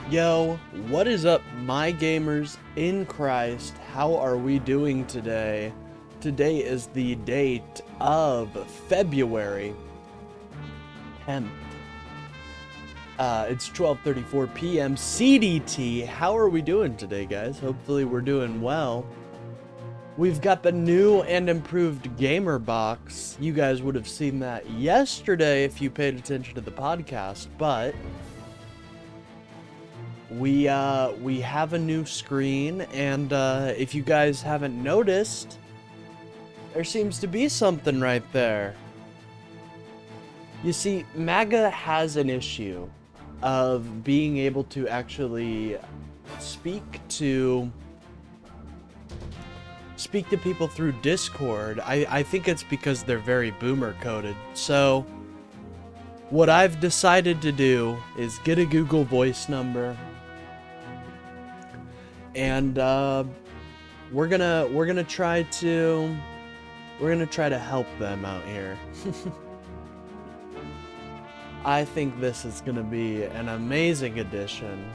Yo, what is up, my gamers in Christ? How are we doing today? Today is the date of February 10th. It's 12:34 p.m. CDT. How are we doing today, guys? Hopefully we're doing well. We've got the new and improved gamer box. You guys would have seen that yesterday if you paid attention to the podcast, but we have a new screen, and if you guys haven't noticed, there seems to be something right there. You see, MAGA has an issue of being able to actually speak to people through Discord. I think it's because they're very boomer coded. So what I've decided to do is get a Google Voice number, and we're gonna try to help them out here. I think this is gonna be an amazing addition.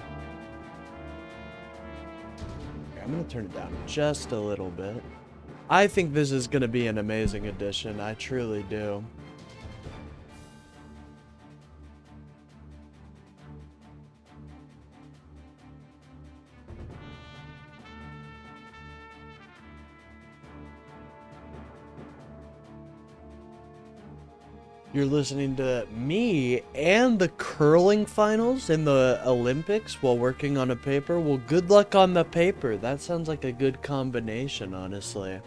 Here, I'm gonna turn it down just a little bit. I think this is gonna be an amazing addition. I truly do. You're listening to me and the curling finals in the Olympics while working on a paper? Well, good luck on the paper. That sounds like a good combination, honestly.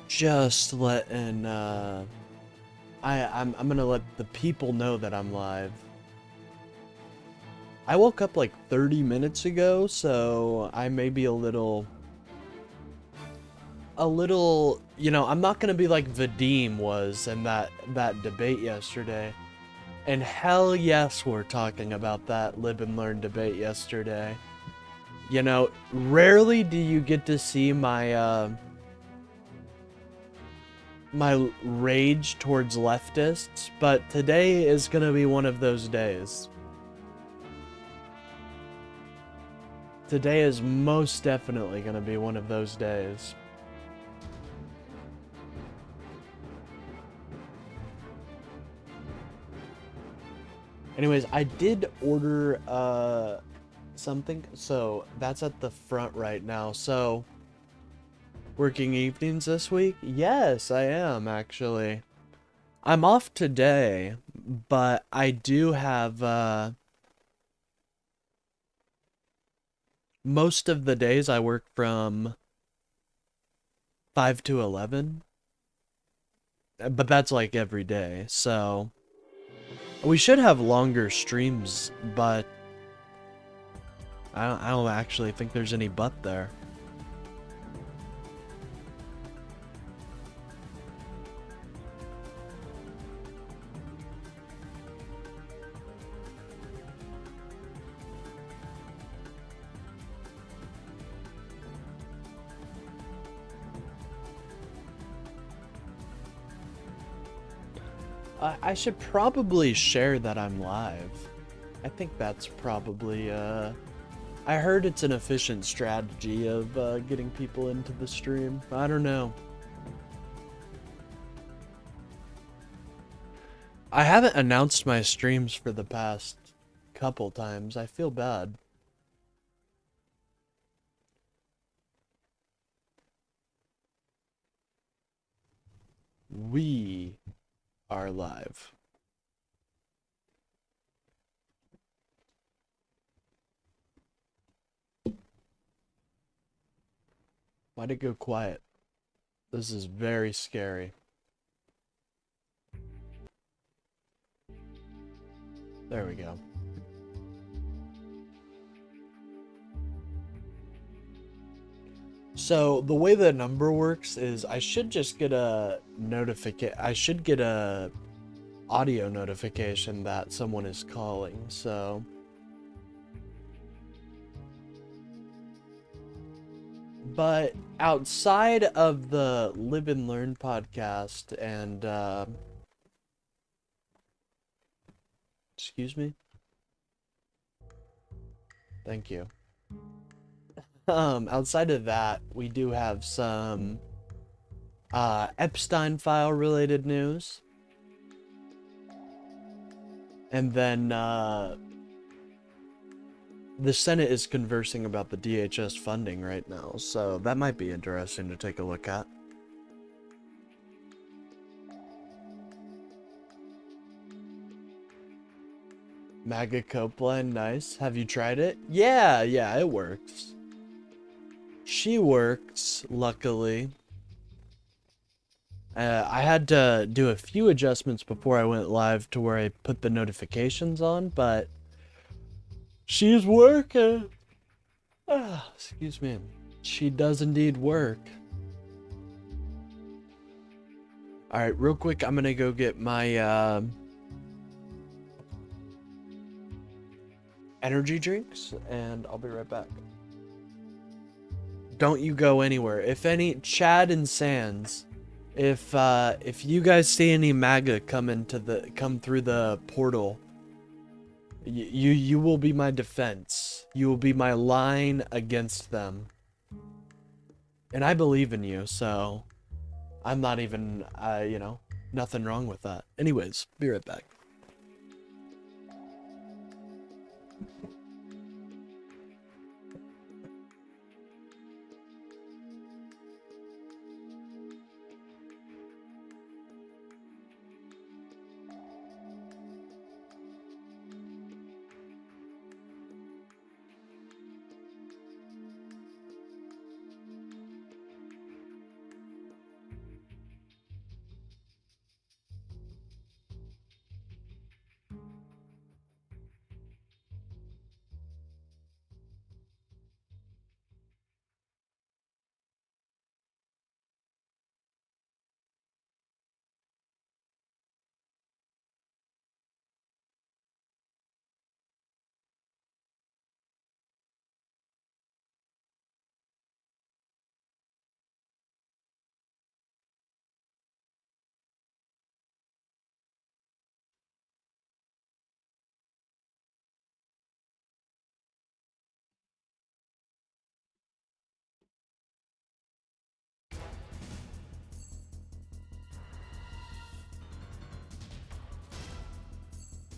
Just letting, I'm gonna let the people know that I'm live. I woke up like 30 minutes ago, so I may be a little, you know, I'm not gonna be like Vadim was in that debate yesterday. And hell yes, we're talking about that live and learn debate yesterday. You know, rarely do you get to see my, my rage towards leftists, but today is gonna be one of those days. Today is most definitely gonna be one of those days. Anyways, I did order something, so that's at the front right now. So working evenings this week? Yes, I am, actually. I'm off today, but I do have, most of the days I work from 5 to 11. But that's like every day, so we should have longer streams, but I don't actually think there's any but there. I should probably share that I'm live. I think that's probably, I heard it's an efficient strategy of getting people into the stream. I don't know. I haven't announced my streams for the past couple times. I feel bad. We are live. Why'd it go quiet? This is very scary. There we go. So the way the number works is I should just get a audio notification that someone is calling, so But outside of the Live and Learn podcast and excuse me. Thank you. Outside of that, we do have some Epstein file related news. And then the Senate is conversing about the DHS funding right now, so that might be interesting to take a look at. MAGA Copeland, nice. Have you tried it? Yeah, it works. She works, luckily. I had to do a few adjustments before I went live to where I put the notifications on, but she's working. Excuse me. She does indeed work. Alright, real quick, I'm gonna go get my energy drinks, and I'll be right back. Don't you go anywhere. If any, Chad and Sands, if you guys see any MAGA come through the portal, you will be my defense. You will be my line against them. And I believe in you, so I'm not even, you know, nothing wrong with that. Anyways, be right back.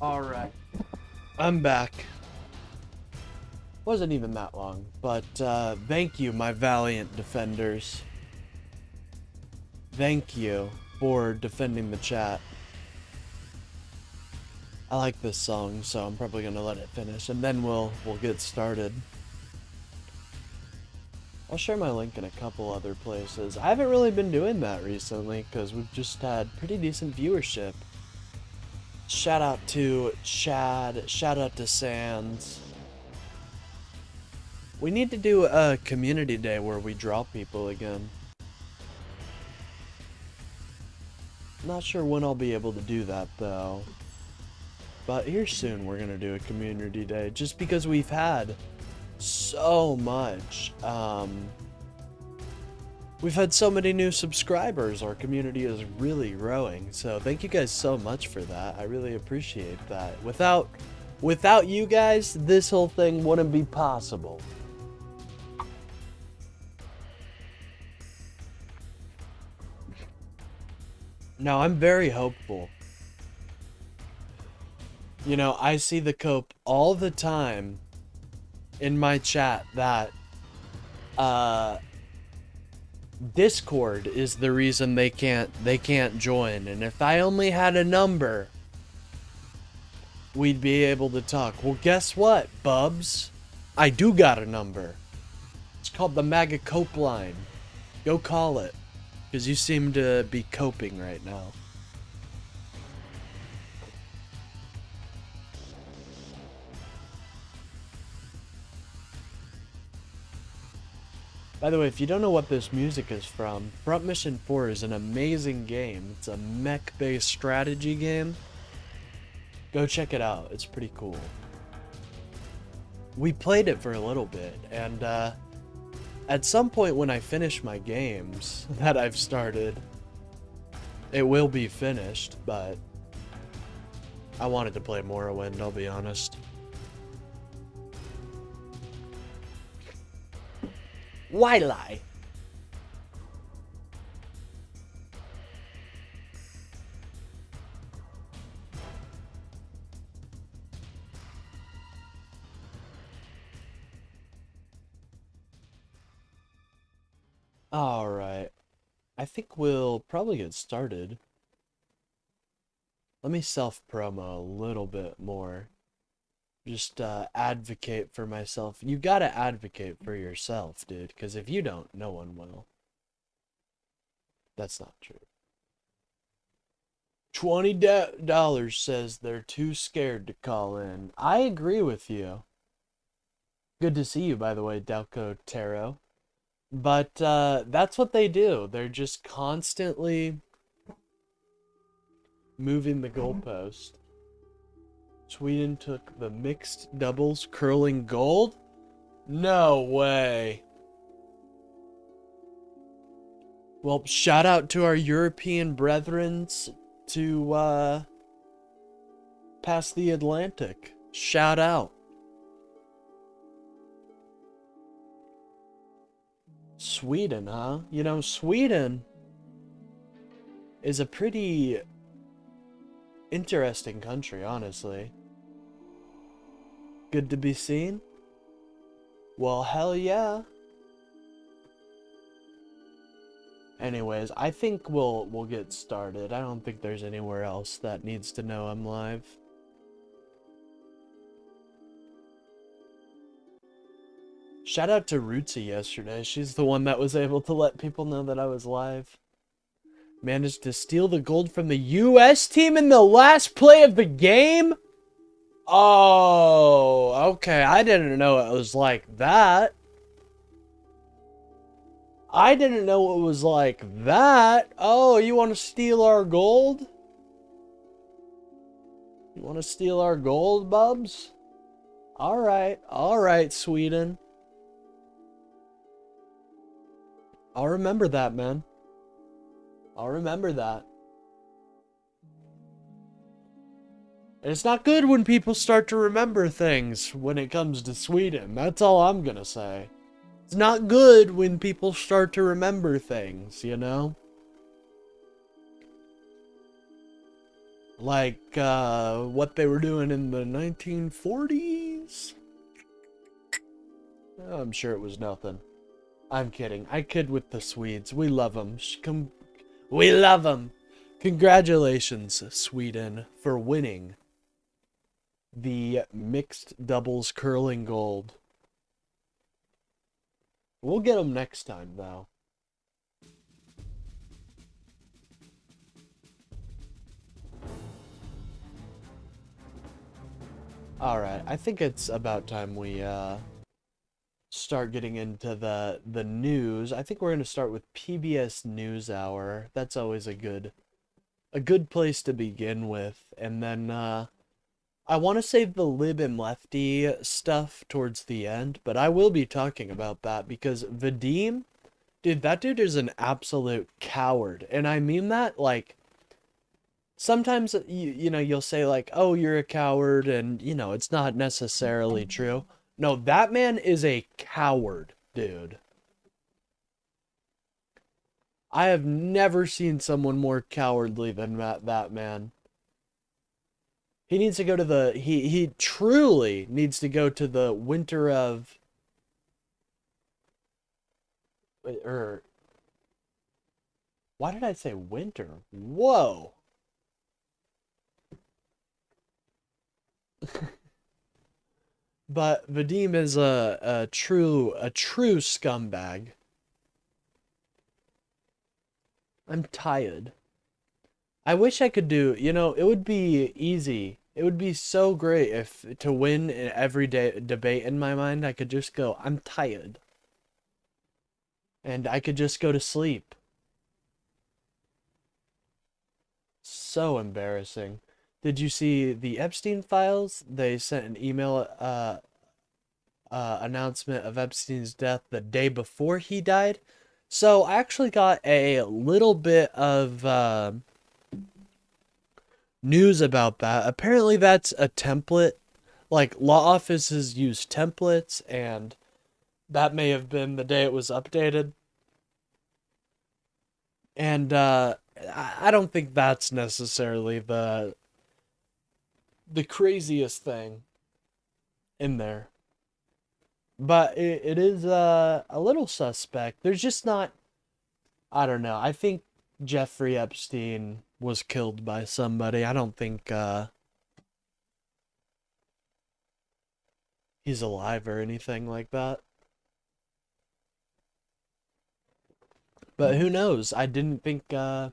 Alright, I'm back. Wasn't even that long, but thank you, my valiant defenders. Thank you for defending the chat. I like this song, so I'm probably gonna let it finish, and then we'll get started. I'll share my link in a couple other places. I haven't really been doing that recently, because we've just had pretty decent viewership. Shout out to Chad, shout out to Sands. We need to do a community day where we draw people again. Not sure when I'll be able to do that though. But here soon we're gonna do a community day, just because we've had so much. We've had so many new subscribers. Our community is really growing. So thank you guys so much for that. I really appreciate that. Without you guys, this whole thing wouldn't be possible. Now, I'm very hopeful. You know, I see the cope all the time in my chat that Discord is the reason they can't join, and if I only had a number, we'd be able to talk. Well, guess what, Bubs? I do got a number. It's called the MAGA Cope line. Go call it, because you seem to be coping right now. By the way, if you don't know what this music is from, Front Mission 4 is an amazing game. It's a mech-based strategy game. Go check it out. It's pretty cool. We played it for a little bit, and At some point when I finish my games that I've started, it will be finished, but I wanted to play Morrowind, I'll be honest. Why lie? Alright. I think we'll probably get started. Let me self-promo a little bit more. Just advocate for myself. You gotta advocate for yourself, dude, because if you don't, no one will. That's not true. $20 says they're too scared to call in. I agree with you. Good to see you, by the way, Delco Tarot. But that's what they do. They're just constantly moving the goalpost. Sweden took the mixed doubles curling gold? No way. Well, shout out to our European brethren to pass the Atlantic. Shout out. Sweden, huh? You know, Sweden is a pretty interesting country, honestly. Good to be seen? Well, hell yeah. Anyways, I think we'll get started. I don't think there's anywhere else that needs to know I'm live. Shout out to Rootsy yesterday. She's the one that was able to let people know that I was live. Managed to steal the gold from the US team in the last play of the game? Oh, okay. I didn't know it was like that. I didn't know it was like that. Oh, you want to steal our gold? You want to steal our gold, bubs? Alright, Sweden. I'll remember that, man. I'll remember that. And it's not good when people start to remember things when it comes to Sweden. That's all I'm gonna say. It's not good when people start to remember things, you know? Like, what they were doing in the 1940s? I'm sure it was nothing. I'm kidding. I kid with the Swedes. We love them. We love them. Congratulations, Sweden, for winning the mixed doubles curling gold. We'll get them next time, though. Alright, I think it's about time we start getting into the news. I think we're going to start with PBS NewsHour. That's always a good place to begin with. And then I want to save the Lib and Lefty stuff towards the end, but I will be talking about that because Vadim, dude, that dude is an absolute coward. And I mean that, like, sometimes, you know, you'll say, like, oh, you're a coward, and, you know, it's not necessarily true. No, that man is a coward, dude. I have never seen someone more cowardly than that man. He needs to go to the... He truly needs to go to the winter of... Or... Why did I say winter? Whoa! But Vadim is a true scumbag. I'm tired. I wish I could do, you know, it would be easy. It would be so great if to win in every day debate in my mind, I could just go, I'm tired. And I could just go to sleep. So embarrassing. Did you see the Epstein files? They sent an email announcement of Epstein's death the day before he died. So I actually got a little bit of news about that. Apparently that's a template. Like, law offices use templates, and that may have been the day it was updated. And I don't think that's necessarily the craziest thing in there. But it is a little suspect. There's just not, I don't know. I think Jeffrey Epstein was killed by somebody. I don't think he's alive or anything like that. But who knows? I didn't think Donald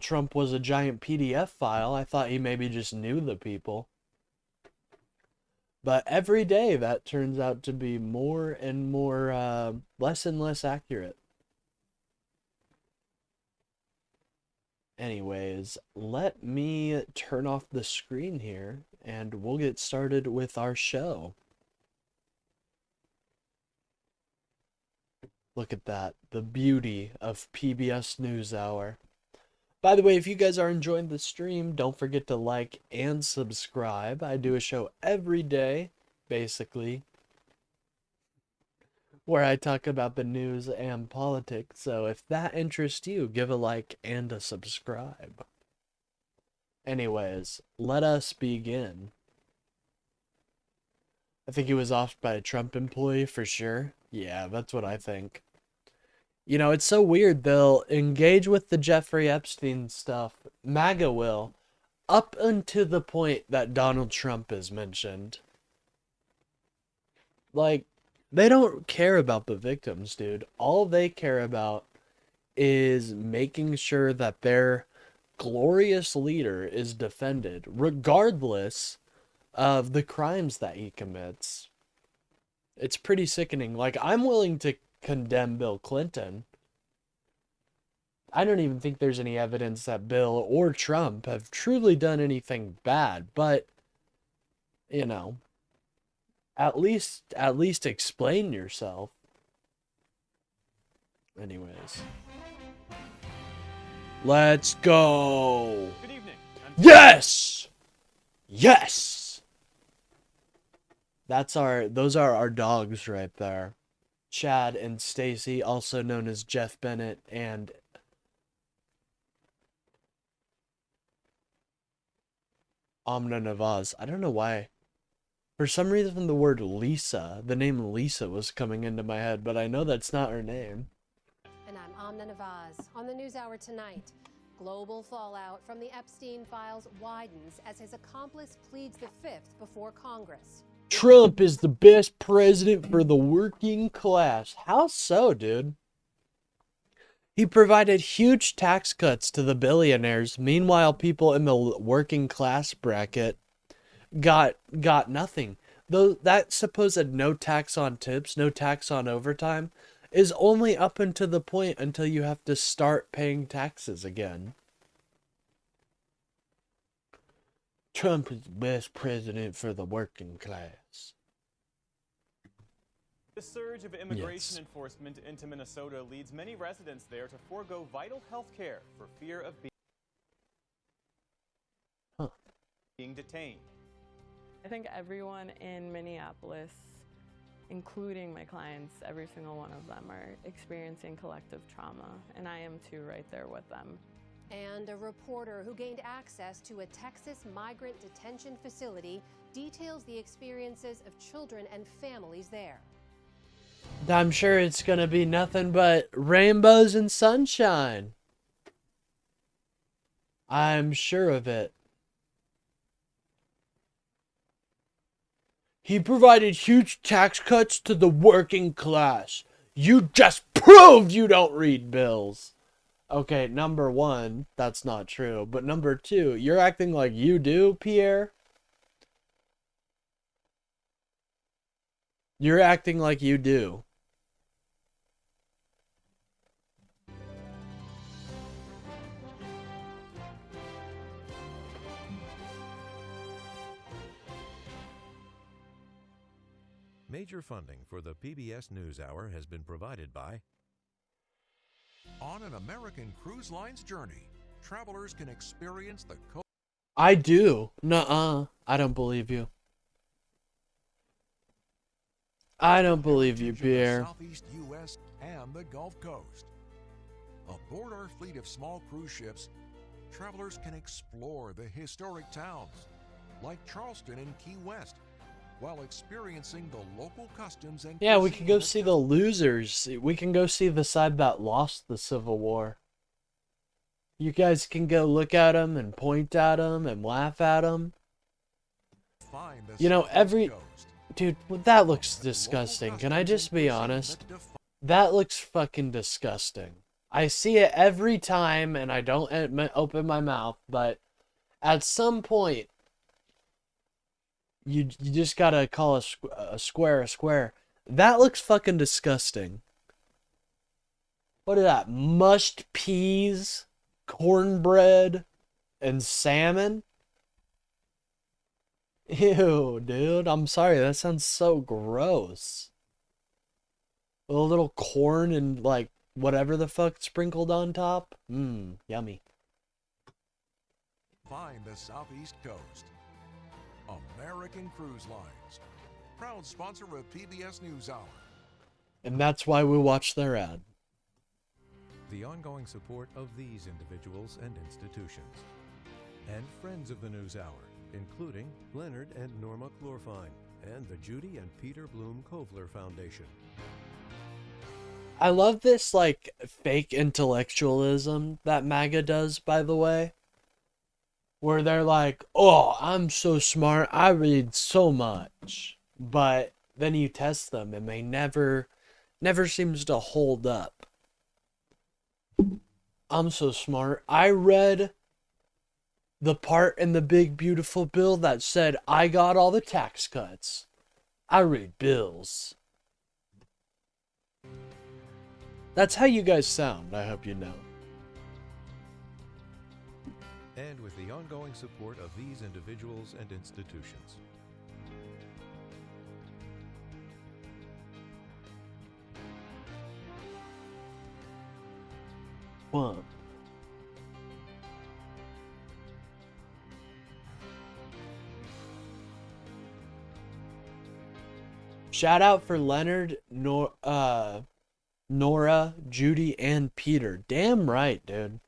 Trump was a giant PDF file. I thought he maybe just knew the people. But every day that turns out to be more and more, less and less accurate. Anyways, let me turn off the screen here and we'll get started with our show. Look at that, the beauty of PBS NewsHour. By the way, if you guys are enjoying the stream, don't forget to like and subscribe. I do a show every day, basically, where I talk about the news and politics. So if that interests you, give a like and a subscribe. Anyways, let us begin. I think he was offed by a Trump employee for sure. Yeah, that's what I think. You know, it's so weird. They'll engage with the Jeffrey Epstein stuff, MAGA will, up until the point that Donald Trump is mentioned. Like, they don't care about the victims, dude. All they care about is making sure that their glorious leader is defended, regardless of the crimes that he commits. It's pretty sickening. Like, I'm willing to condemn Bill Clinton. I don't even think there's any evidence that Bill or Trump have truly done anything bad, but, you know, at least explain yourself. Anyways. Let's go. Good evening. Yes! Yes! Those are our dogs right there. Chad and Stacy, also known as Jeff Bennett and Amna Nawaz. I don't know why. For some reason, the word Lisa, the name Lisa was coming into my head, but I know that's not her name. And I'm Amna Nawaz. On the NewsHour tonight, global fallout from the Epstein files widens as his accomplice pleads the fifth before Congress. Trump is the best president for the working class. How so, dude? He provided huge tax cuts to the billionaires. Meanwhile, people in the working class bracket got nothing. Though that supposed no tax on tips, no tax on overtime, is only up until the point until you have to start paying taxes again. Trump is the best president for the working class. The surge of immigration enforcement into Minnesota leads many residents there to forego vital health care for fear of being detained. I think everyone in Minneapolis, including my clients, every single one of them are experiencing collective trauma, and I am too, right there with them. And a reporter who gained access to a Texas migrant detention facility details the experiences of children and families there. I'm sure it's gonna be nothing but rainbows and sunshine. I'm sure of it. He provided huge tax cuts to the working class. You just proved you don't read bills. Okay, number one, that's not true. But number two, you're acting like you do, Pierre. You're acting like you do. Major funding for the PBS NewsHour has been provided by... On an American Cruise Line's journey, travelers can experience the I do. Nuh-uh. I don't believe you. I don't believe you, of the Pierre. Southeast U.S. and the Gulf Coast. Aboard our fleet of small cruise ships, travelers can explore the historic towns like Charleston and Key West, while experiencing the local customs and Yeah, we cuisine can go that see the losers. We can go see the side that lost the Civil War. You guys can go look at them and point at them and laugh at them. define the You know, Southeast every... Coast. Dude, that looks Local disgusting. Can I customs just and be cuisine honest? that define That looks fucking disgusting. I see it every time and I don't open my mouth, but at some point, you just gotta call a square a square. That looks fucking disgusting. What is that? Mushed peas, cornbread, and salmon? Ew, dude. I'm sorry. That sounds so gross. With a little corn and, like, whatever the fuck sprinkled on top. Mmm, yummy. Find the Southeast Coast. American Cruise Lines, proud sponsor of PBS NewsHour. And that's why we watch their ad. The ongoing support of these individuals and institutions. And friends of the NewsHour, including Leonard and Norma Chlorfine, and the Judy and Peter Bloom Kovler Foundation. I love this, like, fake intellectualism that MAGA does, by the way. Where they're like, oh, I'm so smart, I read so much. But then you test them and they never seems to hold up. I'm so smart. I read the part in the big beautiful bill that said I got all the tax cuts. I read bills. That's how you guys sound, I hope you know. And with the ongoing support of these individuals and institutions. What? Shout out for Leonard, Nora, Judy, and Peter. Damn right, dude.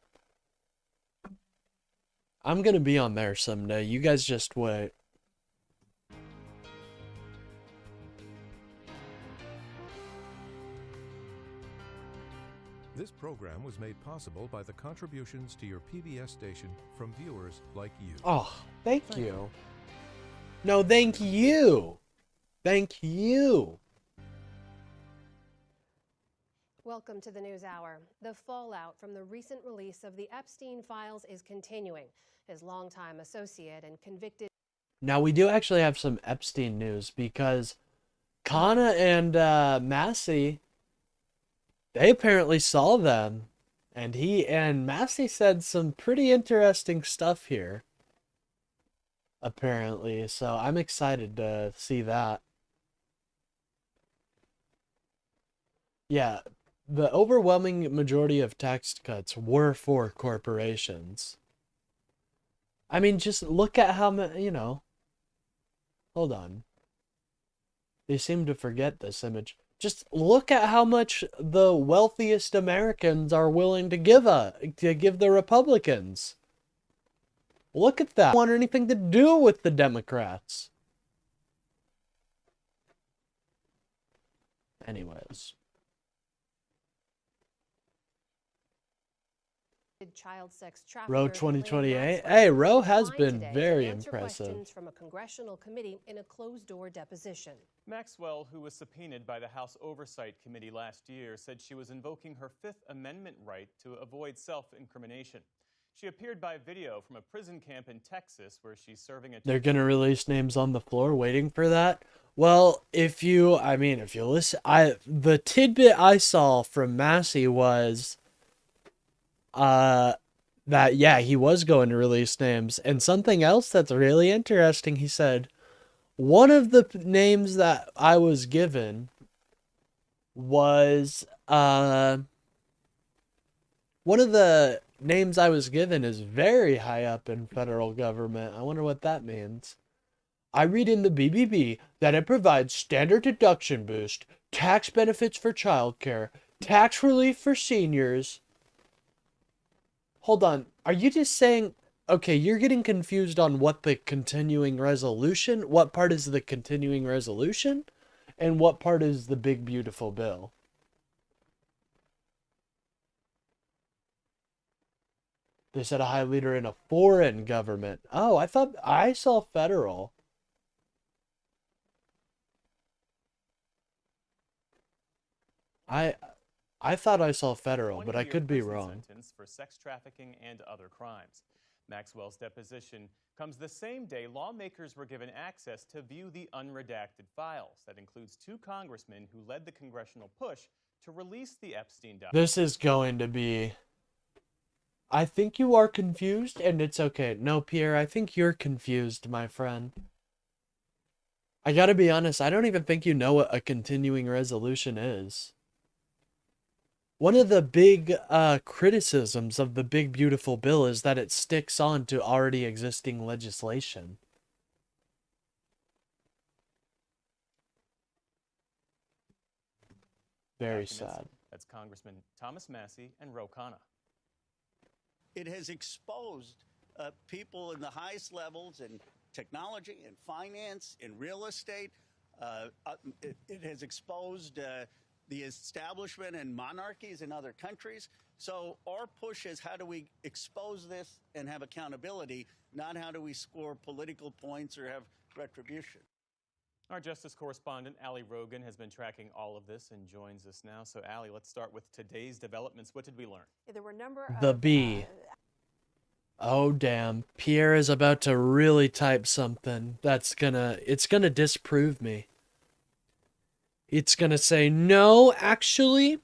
I'm gonna be on there someday. You guys just wait. This program was made possible by the contributions to your PBS station from viewers like you. Oh, thank you. No, thank you. Thank you. Welcome to the NewsHour. The fallout from the recent release of the Epstein files is continuing. His longtime associate and convicted... Now, we do actually have some Epstein news because Kana and Massey, they apparently saw them. And Massey said some pretty interesting stuff here. Apparently. So I'm excited to see that. Yeah. The overwhelming majority of tax cuts were for corporations. I mean, just look at how many, hold on. They seem to forget this image. Just look at how much the wealthiest Americans are willing to give the Republicans. Look at that. They don't want anything to do with the Democrats. Anyways. child sex trafficker Roe Ghislaine 2028. Maxwell Hey, Roe has declined been today to very answer impressive. questions from a congressional committee in a closed-door deposition. Maxwell, who was subpoenaed by the House Oversight Committee last year, said she was invoking her Fifth Amendment right to avoid self-incrimination. She appeared by video from a prison camp in Texas where she's serving a... They're going to release names on the floor waiting for that. Well, if you listen, the tidbit I saw from Massey was that, yeah, he was going to release names. And something else that's really interesting, he said, One of the names that I was given was one of the names I was given is very high up in federal government. I wonder what that means. I read in the BBB that it provides standard deduction boost, tax benefits for childcare, tax relief for seniors. Hold on, are you just saying, okay, you're getting confused on what the continuing resolution, what part is the continuing resolution, and what part is the big beautiful bill? They said a high leader in a foreign government. Oh, I thought I saw federal. I thought I saw federal, but I 20-year could be prison wrong. Sentence for sex trafficking and other crimes. Maxwell's deposition comes the same day lawmakers were given access to view the unredacted files. That includes 2 congressmen who led the congressional push to release the Epstein documents. This is going to be... I think you are confused, and it's okay. No, Pierre, I think you're confused, my friend. I gotta be honest, I don't even think you know what a continuing resolution is. One of the big criticisms of the big beautiful bill is that it sticks on to already existing legislation. Very Documents. sad. That's Congressman Thomas Massie and Ro Khanna. It has exposed people in the highest levels in technology, in finance, in real estate. It has exposed the establishment and monarchies in other countries. So our push is how do we expose this and have accountability, not how do we score political points or have retribution. Our justice correspondent, Ali Rogan, has been tracking all of this and joins us now. So, Ali, let's start with today's developments. What did we learn? There were a number of... The B. Oh, damn. Pierre is about to really type something it's gonna disprove me. It's gonna say, no, actually,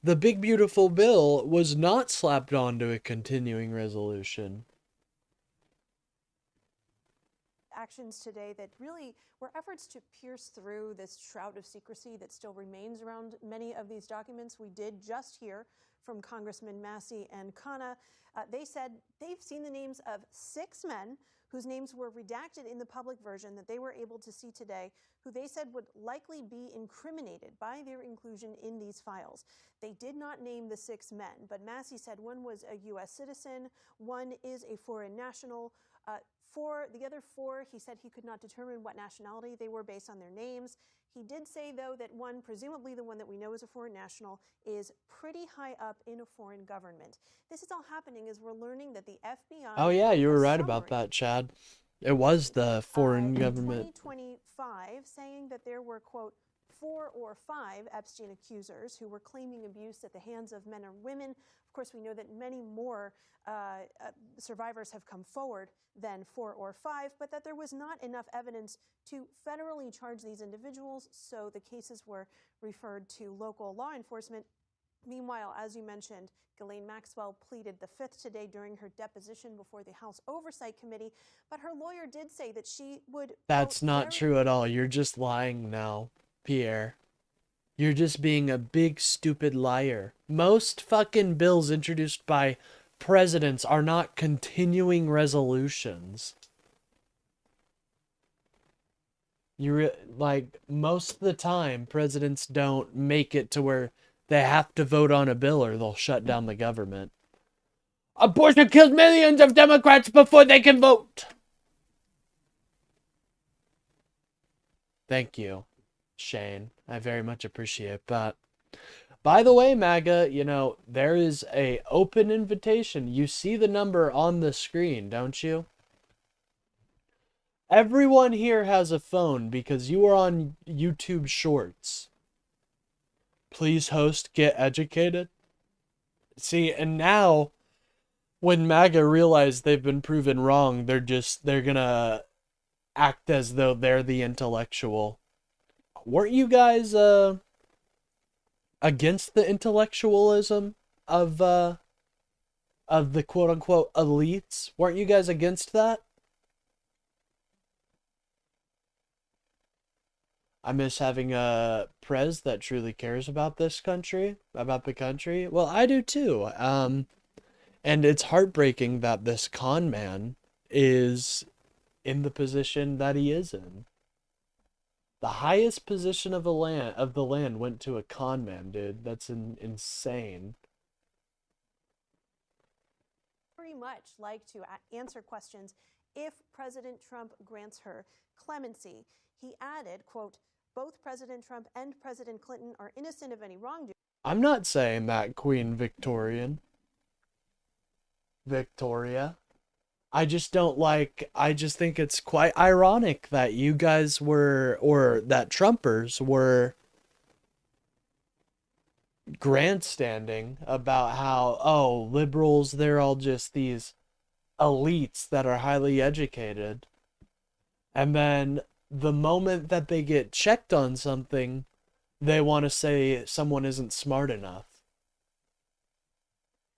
the big beautiful bill was not slapped onto a continuing resolution. actions today that really were efforts to pierce through this shroud of secrecy that still remains around many of these documents. We did just hear from Congressman Massie and Khanna. They said they've seen the names of 6 men whose names were redacted in the public version that they were able to see today, who they said would likely be incriminated by their inclusion in these files. They did not name the 6 men, but Massie said one was a U.S. citizen, one is a foreign national. For the other 4, he said he could not determine what nationality they were based on their names. He did say, though, that one, presumably the one that we know is a foreign national, is pretty high up in a foreign government. This is all happening as we're learning that the FBI... Oh yeah, you were right about that, Chad. It was the foreign government. 2025, saying that there were, quote, 4 or 5 Epstein accusers who were claiming abuse at the hands of men or women. Of course, we know that many more survivors have come forward than 4 or 5, but that there was not enough evidence to federally charge these individuals, so the cases were referred to local law enforcement. Meanwhile, as you mentioned, Ghislaine Maxwell pleaded the 5th today during her deposition before the House Oversight Committee, but her lawyer did say that she would... That's not true at all. You're just lying now, Pierre. You're just being a big stupid liar. Most fucking bills introduced by presidents are not continuing resolutions. Like, most of the time, presidents don't make it to where they have to vote on a bill or they'll shut down the government. Abortion kills millions of Democrats before they can vote. Thank you, Shane. I very much appreciate that. By the way, MAGA, you know, there is an open invitation. You see the number on the screen, don't you? Everyone here has a phone because you are on YouTube Shorts. Please host, get educated. See, and now, when MAGA realize they've been proven wrong, they're gonna act as though they're the intellectual. Weren't you guys, against the intellectualism of the quote-unquote elites? Weren't you guys against that? I miss having a prez that truly cares about this country, about the country. Well, I do too. And it's heartbreaking that this con man is in the position that he is in. The highest position of the land went to a con man, dude. That's insane. Very much like to answer questions if President Trump grants her clemency. He added, quote, both President Trump and President Clinton are innocent of any wrongdoing. I'm not saying that, Queen Victoria. I just think it's quite ironic that you guys were, or that Trumpers were grandstanding about how, oh, liberals, they're all just these elites that are highly educated. And then the moment that they get checked on something, they want to say someone isn't smart enough.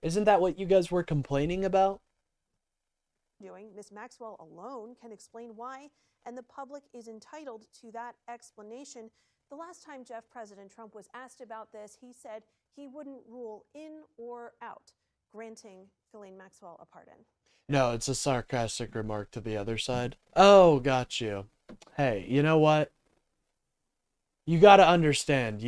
Isn't that what you guys were complaining about? Ms. Maxwell alone can explain why, and the public is entitled to that explanation. The last time President Trump was asked about this, he said he wouldn't rule in or out granting Ghislaine Maxwell a pardon. No, it's a sarcastic remark to the other side. Oh, got you. Hey, you know what? You gotta understand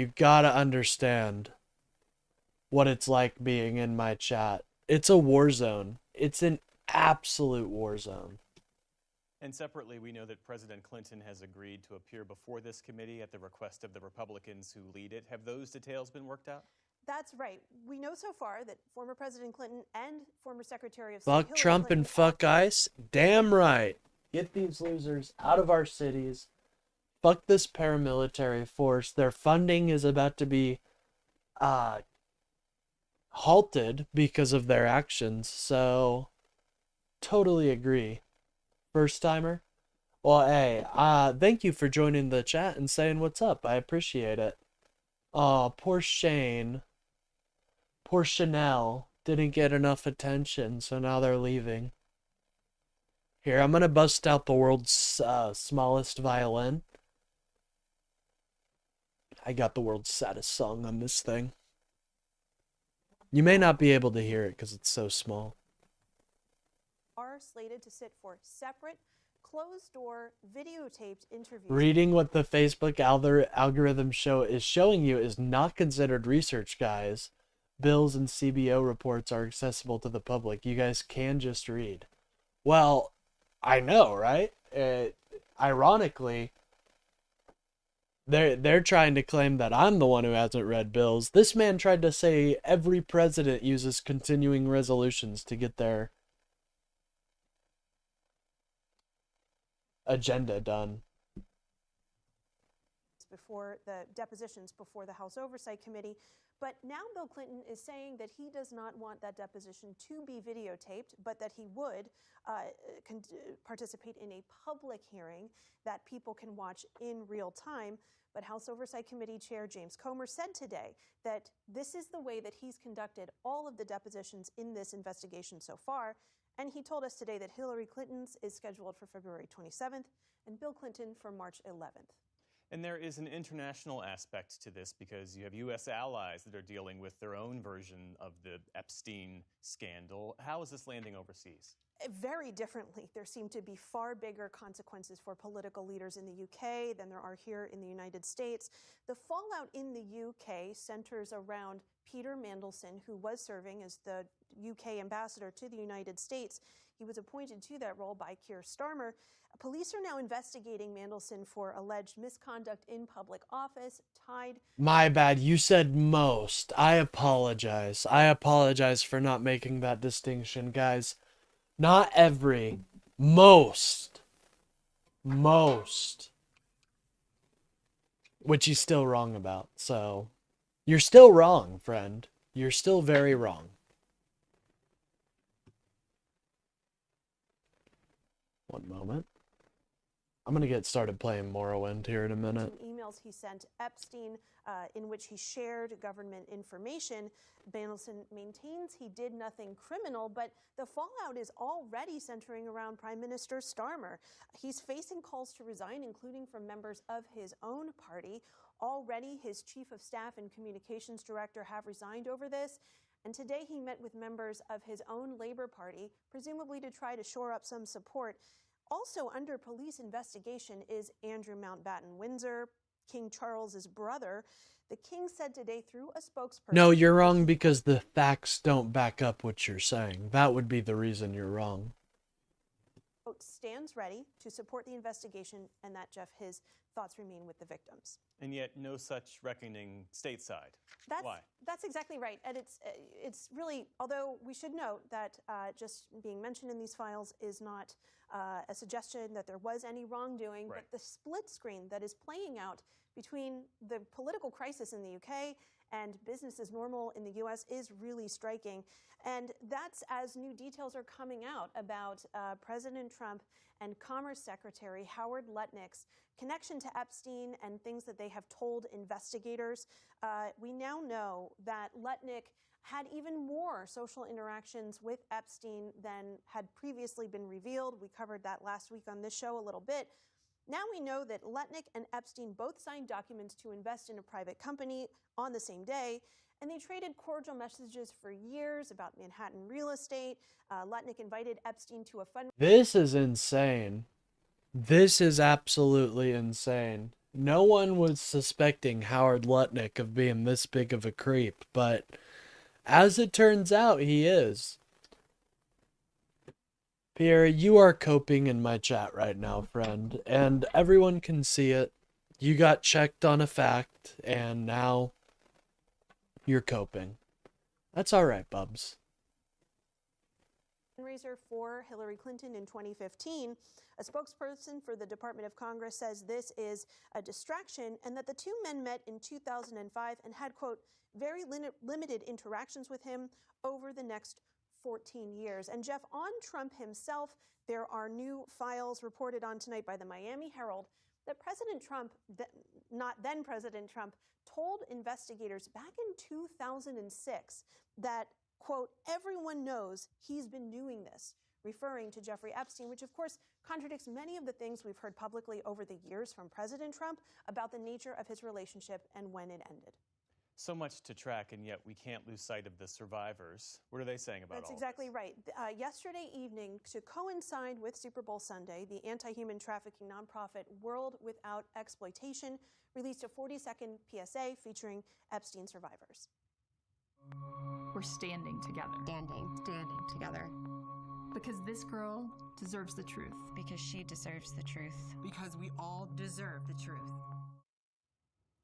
what it's like being in my chat. It's a war zone. It's an absolute war zone. And separately, we know that President Clinton has agreed to appear before this committee at the request of the Republicans who lead it. Have those details been worked out? That's right. We know so far that former President Clinton and former Secretary of State Fuck Hillary Trump Clinton and fuck ICE? Damn right. Get these losers out of our cities. Fuck this paramilitary force. Their funding is about to be halted because of their actions. So, totally agree. First timer? Well, hey, thank you for joining the chat and saying what's up. I appreciate it. Oh, poor Shane. Poor Chanel didn't get enough attention, so now they're leaving. Here, I'm gonna bust out the world's smallest violin. I got the world's saddest song on this thing. You may not be able to hear it because it's so small. Are slated to sit for separate, closed-door, videotaped interviews. Reading what the Facebook algorithm is showing you is not considered research, guys. Bills and CBO reports are accessible to the public. You guys can just read. Well, I know, right? Ironically, they're trying to claim that I'm the one who hasn't read bills. This man tried to say every president uses continuing resolutions to get their agenda done. Before the depositions before the House Oversight Committee. But now Bill Clinton is saying that he does not want that deposition to be videotaped, but that he would participate in a public hearing that people can watch in real time. But House Oversight Committee Chair James Comer said today that this is the way that he's conducted all of the depositions in this investigation so far. And he told us today that Hillary Clinton's is scheduled for February 27th and Bill Clinton for March 11th. And there is an international aspect to this because you have U.S. allies that are dealing with their own version of the Epstein scandal. How is this landing overseas? Very differently. There seem to be far bigger consequences for political leaders in the UK than there are here in the United States. The fallout in the UK centers around Peter Mandelson, who was serving as the UK ambassador to the United States. He was appointed to that role by Keir Starmer. Police are now investigating Mandelson for alleged misconduct in public office, tied... My bad, you said most. I apologize. I apologize for not making that distinction, guys. Not every. Most. Most. Which he's still wrong about, so... You're still wrong, friend. You're still very wrong. One moment. I'm going to get started playing Morrowind here in a minute. Email emails he sent Epstein in which he shared government information. Mandelson maintains he did nothing criminal, but the fallout is already centering around Prime Minister Starmer. He's facing calls to resign, including from members of his own party. Already, his chief of staff and communications director have resigned over this. And today he met with members of his own Labour Party, presumably to try to shore up some support. Also under police investigation is Andrew Mountbatten Windsor, King Charles's brother. The king said today through a spokesperson... No, you're wrong because the facts don't back up what you're saying. That would be the reason you're wrong. ...stands ready to support the investigation, and that, Jeff, his thoughts remain with the victims. And yet no such reckoning stateside. Why? That's exactly right. And it's really, although we should note that just being mentioned in these files is not a suggestion that there was any wrongdoing, Right. but the split screen that is playing out between the political crisis in the UK and business as normal in the US is really striking. And that's as new details are coming out about President Trump and Commerce Secretary Howard Lutnick's connection to Epstein and things that they have told investigators. We now know that Lutnick had even more social interactions with Epstein than had previously been revealed. We covered that last week on this show a little bit. Now we know that Lutnick and Epstein both signed documents to invest in a private company on the same day, and they traded cordial messages for years about Manhattan real estate. Lutnick invited Epstein to a fund. This is insane. This is absolutely insane. No one was suspecting Howard Lutnick of being this big of a creep, but as it turns out, he is. Pierre, you are coping in my chat right now, friend, and everyone can see it. You got checked on a fact, and now you're coping. That's all right, Bubs. Fundraiser for Hillary Clinton in 2015. A spokesperson for the Department of Congress says this is a distraction and that the two men met in 2005 and had, quote, very limited interactions with him over the next 14 years. And Jeff, on Trump himself, there are new files reported on tonight by the Miami Herald that President Trump, not then President Trump, told investigators back in 2006 that, quote, everyone knows he's been doing this, referring to Jeffrey Epstein, which of course contradicts many of the things we've heard publicly over the years from President Trump about the nature of his relationship and when it ended. So much to track, and yet we can't lose sight of the survivors. What are they saying about That's all exactly this? right. Yesterday evening, to coincide with Super Bowl Sunday, the anti-human trafficking nonprofit World Without Exploitation released a 40-second PSA featuring Epstein survivors. We're standing together. Standing together. Because this girl deserves the truth. Because she deserves the truth. Because we all deserve the truth.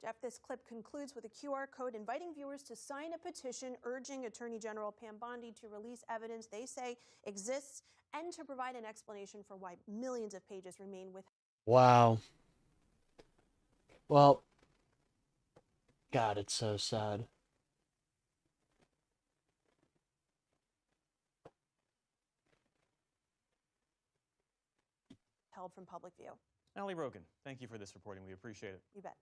Jeff, this clip concludes with a QR code inviting viewers to sign a petition urging Attorney General Pam Bondi to release evidence they say exists and to provide an explanation for why millions of pages remain withheld. Wow. Well, God, it's so sad. Held from public view. Allie Rogan, thank you for this reporting. We appreciate it. You bet.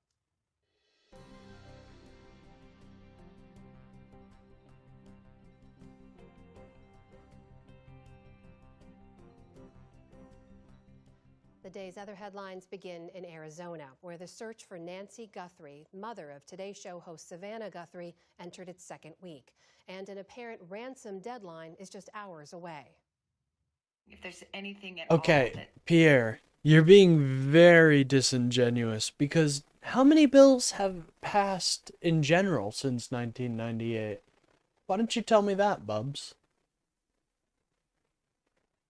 The day's other headlines begin in Arizona, where the search for Nancy Guthrie, mother of Today Show host Savannah Guthrie, entered its second week. And an apparent ransom deadline is just hours away. If there's anything at Okay, all that... Pierre, you're being very disingenuous because how many bills have passed in general since 1998? Why don't you tell me that, Bubs?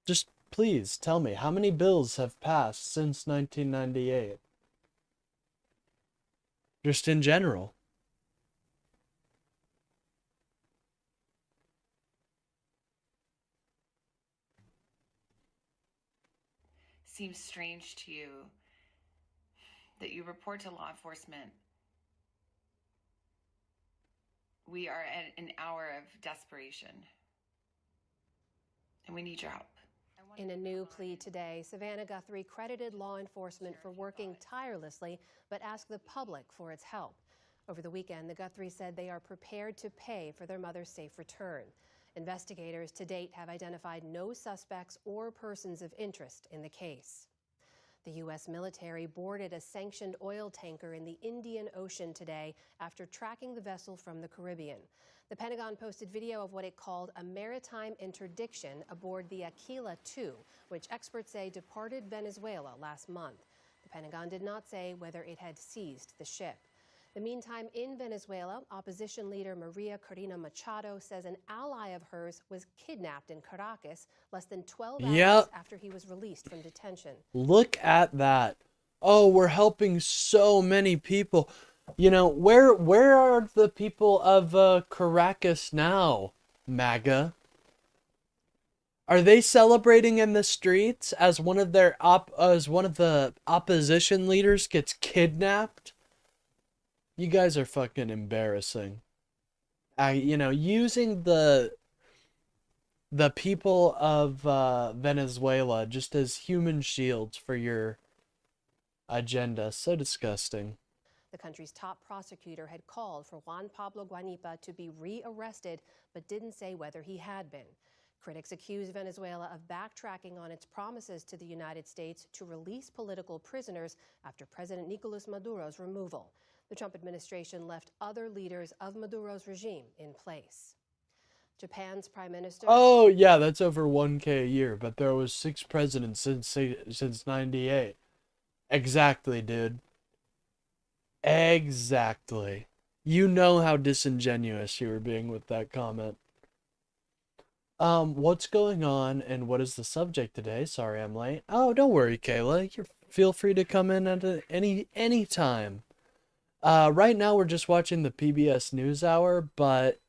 Just please tell me, how many bills have passed since 1998? Just in general. seems strange to you that you report to law enforcement. We are at an hour of desperation, and we need your help. In a new plea today, Savannah Guthrie credited law enforcement for working tirelessly, but asked the public for its help. Over the weekend, the Guthries said they are prepared to pay for their mother's safe return. Investigators to date have identified no suspects or persons of interest in the case. The U.S. military boarded a sanctioned oil tanker in the Indian Ocean today after tracking the vessel from the Caribbean. The Pentagon posted video of what it called a maritime interdiction aboard the Aquila II, which experts say departed Venezuela last month. The Pentagon did not say whether it had seized the ship. The meantime, in Venezuela, opposition leader Maria Corina Machado says an ally of hers was kidnapped in Caracas less than 12 hours after he was released from detention. Look at that. Oh, we're helping so many people. You know, where are the people of Caracas now, MAGA? Are they celebrating in the streets as one of the opposition leaders gets kidnapped? You guys are fucking embarrassing. You know, using the people of Venezuela just as human shields for your agenda. So disgusting. The country's top prosecutor had called for Juan Pablo Guanipa to be re-arrested, but didn't say whether he had been. Critics accuse Venezuela of backtracking on its promises to the United States to release political prisoners after President Nicolas Maduro's removal. The Trump administration left other leaders of Maduro's regime in place. Japan's Prime Minister... Oh, yeah, that's over 1K a year, but there was 6 presidents since 98. Exactly, dude. Exactly. You know how disingenuous you were being with that comment. What's going on and what is the subject today? Sorry I'm late. Oh, don't worry, Kayla. Feel free to come in at any time. Right now we're just watching the PBS NewsHour, but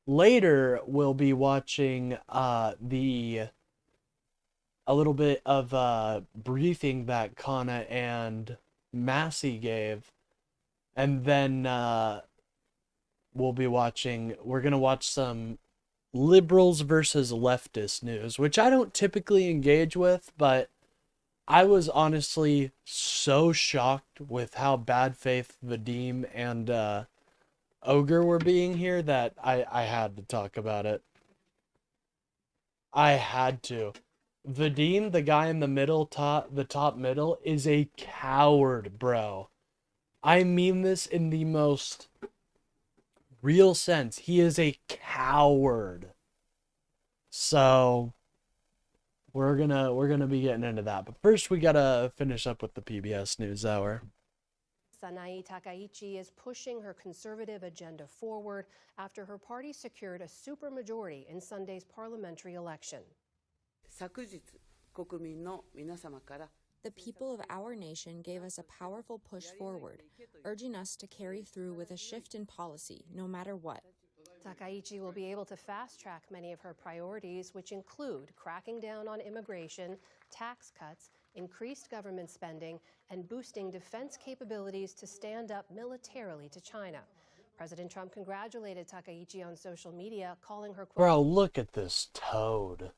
later we'll be watching a little bit of briefing that Kana and Massey gave, and then we're gonna watch some liberals versus leftist news, which I don't typically engage with, but I was honestly so shocked with how bad faith Vadim and Ogre were being here that I had to talk about it. I had to. Vadim, the guy in the middle, the top middle, is a coward, bro. I mean this in the most real sense. He is a coward. So we're gonna be getting into that. But first we gotta finish up with the PBS NewsHour. Sanae Takaichi is pushing her conservative agenda forward after her party secured a supermajority in Sunday's parliamentary election. The people of our nation gave us a powerful push forward, urging us to carry through with a shift in policy, no matter what. Takaichi will be able to fast-track many of her priorities, which include cracking down on immigration, tax cuts, increased government spending, and boosting defense capabilities to stand up militarily to China. President Trump congratulated Takaichi on social media, calling her... Bro, look at this toad.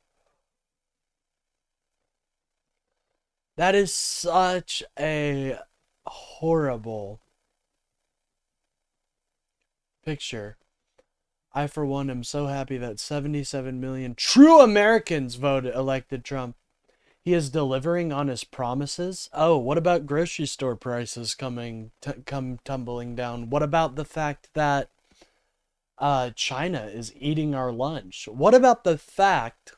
That is such a horrible picture. I, for one, am so happy that 77 million true Americans elected Trump. He is delivering on his promises. Oh, what about grocery store prices come tumbling down? What about the fact that China is eating our lunch? What about the fact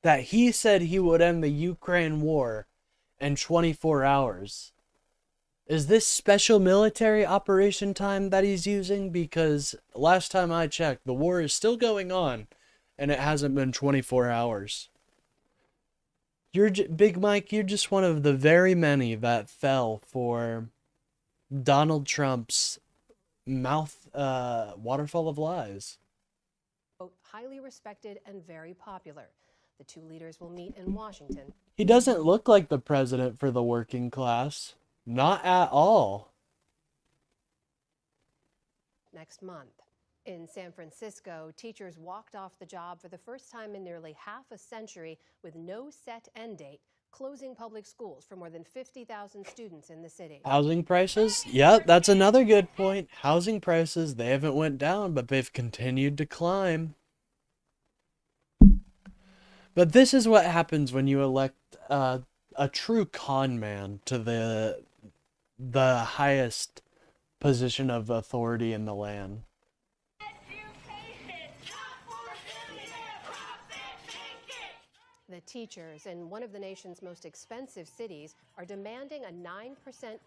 that he said he would end the Ukraine war in 24 hours? Is this special military operation time that he's using? Because last time I checked, the war is still going on, and it hasn't been 24 hours. Big Mike, you're just one of the very many that fell for Donald Trump's waterfall of lies. Highly respected and very popular. The two leaders will meet in Washington. He doesn't look like the president for the working class. Not at all. Next month. In San Francisco, teachers walked off the job for the first time in nearly half a century with no set end date, closing public schools for more than 50,000 students in the city. Housing prices? Yep, that's another good point. Housing prices, they haven't went down, but they've continued to climb. But this is what happens when you elect a true con man to the highest position of authority in the land. The teachers in one of the nation's most expensive cities are demanding a 9%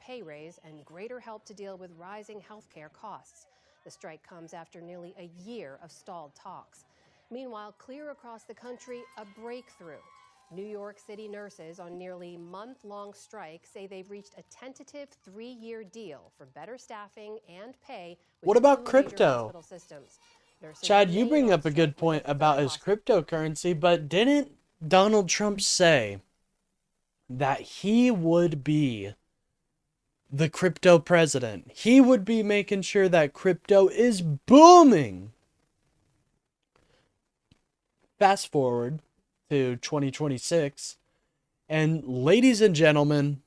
pay raise and greater help to deal with rising healthcare costs. The strike comes after nearly a year of stalled talks. Meanwhile, clear across the country, a breakthrough. New York City nurses on nearly month-long strike say they've reached a tentative 3-year deal for better staffing and pay. What about crypto? Chad, you bring up a good point about his cryptocurrency, but didn't Donald Trump say that he would be the crypto president? He would be making sure that crypto is booming. Fast forward to 2026, and ladies and gentlemen,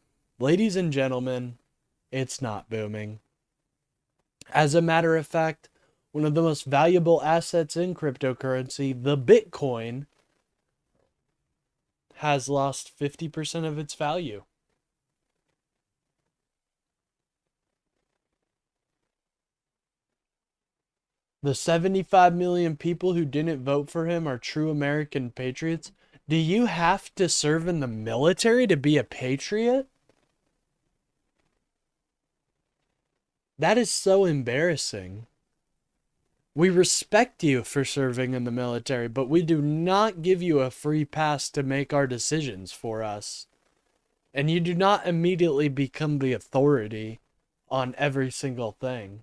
it's not booming. As a matter of fact, one of the most valuable assets in cryptocurrency, the Bitcoin, has lost 50% of its value. The 75 million people who didn't vote for him are true American patriots. Do you have to serve in the military to be a patriot? That is so embarrassing. We respect you for serving in the military, but we do not give you a free pass to make our decisions for us. And you do not immediately become the authority on every single thing.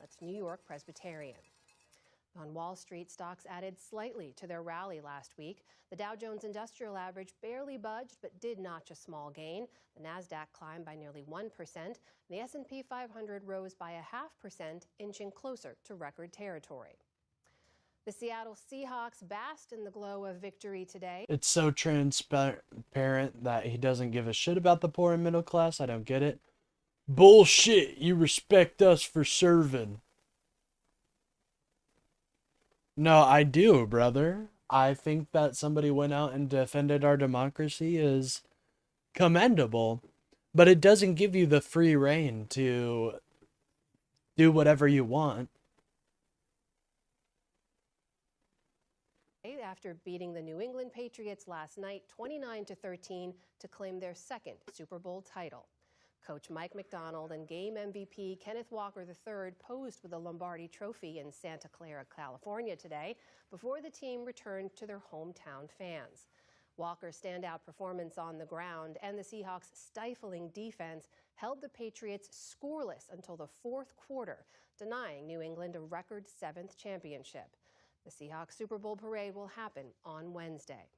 That's New York Presbyterian. On Wall Street, stocks added slightly to their rally last week. The Dow Jones Industrial Average barely budged but did notch a small gain. The Nasdaq climbed by nearly 1%. The S&P 500 rose by 0.5%, inching closer to record territory. The Seattle Seahawks basked in the glow of victory today. It's so transparent that he doesn't give a shit about the poor and middle class. I don't get it. Bullshit, you respect us for serving. No, I do, brother. I think that somebody went out and defended our democracy is commendable, but it doesn't give you the free rein to do whatever you want. After beating the New England Patriots last night 29-13 to claim their second Super Bowl title. Coach Mike Macdonald and game MVP Kenneth Walker III posed with the Lombardi Trophy in Santa Clara, California today before the team returned to their hometown fans. Walker's standout performance on the ground and the Seahawks' stifling defense held the Patriots scoreless until the fourth quarter, denying New England a record 7th championship. The Seahawks Super Bowl parade will happen on Wednesday.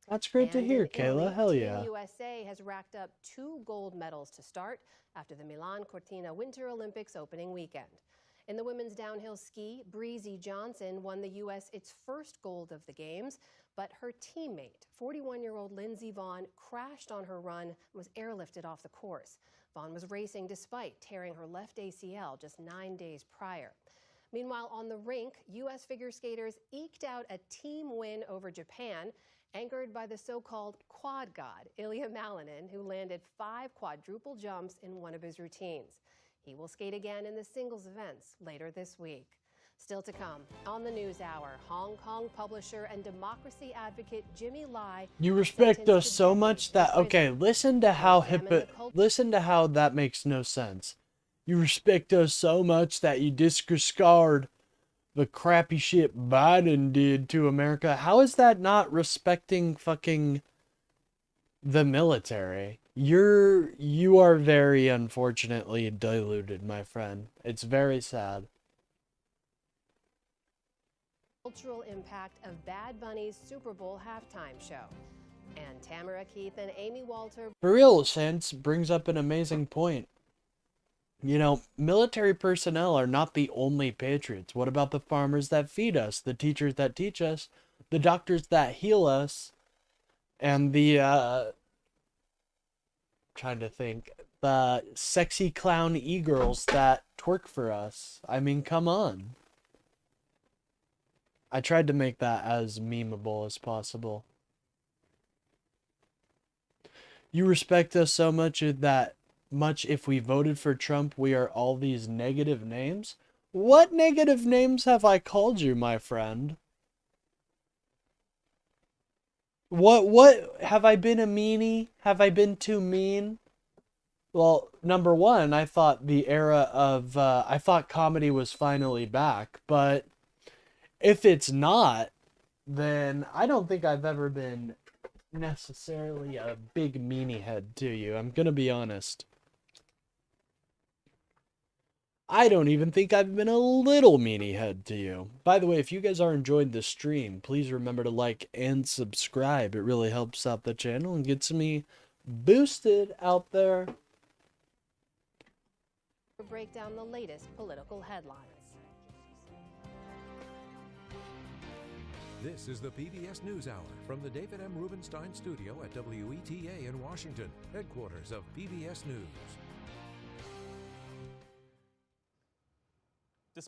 That's great to hear, Kayla. Hell yeah. Team USA has racked up 2 gold medals to start after the Milan Cortina Winter Olympics opening weekend. In the women's downhill ski, Breezy Johnson won the U.S. its first gold of the Games, but her teammate, 41-year-old Lindsey Vonn, crashed on her run and was airlifted off the course. Vonn was racing despite tearing her left ACL just 9 days prior. Meanwhile, on the rink, U.S. figure skaters eked out a team win over Japan, anchored by the so-called quad god, Ilya Malinin, who landed 5 quadruple jumps in one of his routines. He will skate again in the singles events later this week. Still to come, on the News Hour, Hong Kong publisher and democracy advocate Jimmy Lai. You respect us so much that, okay, listen to how that makes no sense. You respect us so much that you disregard the crappy shit Biden did to America. How is that not respecting fucking the military? You are very unfortunately diluted, my friend. It's very sad. Cultural impact of Bad Bunny's Super Bowl halftime show. And Tamara Keith and Amy Walter. For real, Sense brings up an amazing point. You know, military personnel are not the only patriots. What about the farmers that feed us, the teachers that teach us, the doctors that heal us, and the, trying to think, the sexy clown e-girls that twerk for us? I mean, come on. I tried to make that as memeable as possible. You respect us so much that if we voted for Trump, we are all these negative names? What negative names have I called you, my friend? What have I been a meanie? Have I been too mean? Well, number one, I thought I thought comedy was finally back, but if it's not, then I don't think I've ever been necessarily a big meanie head to you. I'm gonna be honest. I don't even think I've been a little meanie head to you. By the way, if you guys are enjoying the stream, please remember to like and subscribe. It really helps out the channel and gets me boosted out there. Break down the latest political headlines. This is the PBS NewsHour from the David M. Rubenstein studio at WETA in Washington, headquarters of PBS News.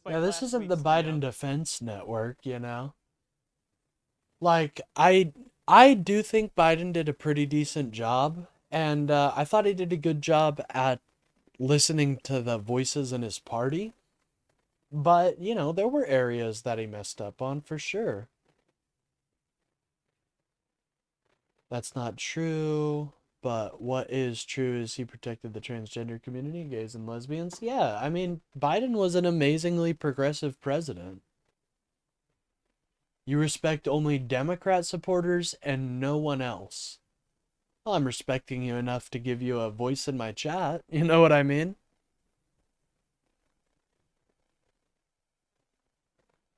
Yeah, this isn't the Biden Defense Network, you know? Like, I do think Biden did a pretty decent job, and I thought he did a good job at listening to the voices in his party. But, you know, there were areas that he messed up on for sure. That's not true, but what is true is he protected the transgender community, gays and lesbians. Yeah, I mean, Biden was an amazingly progressive president. You respect only Democrat supporters and no one else. Well, I'm respecting you enough to give you a voice in my chat. You know what I mean?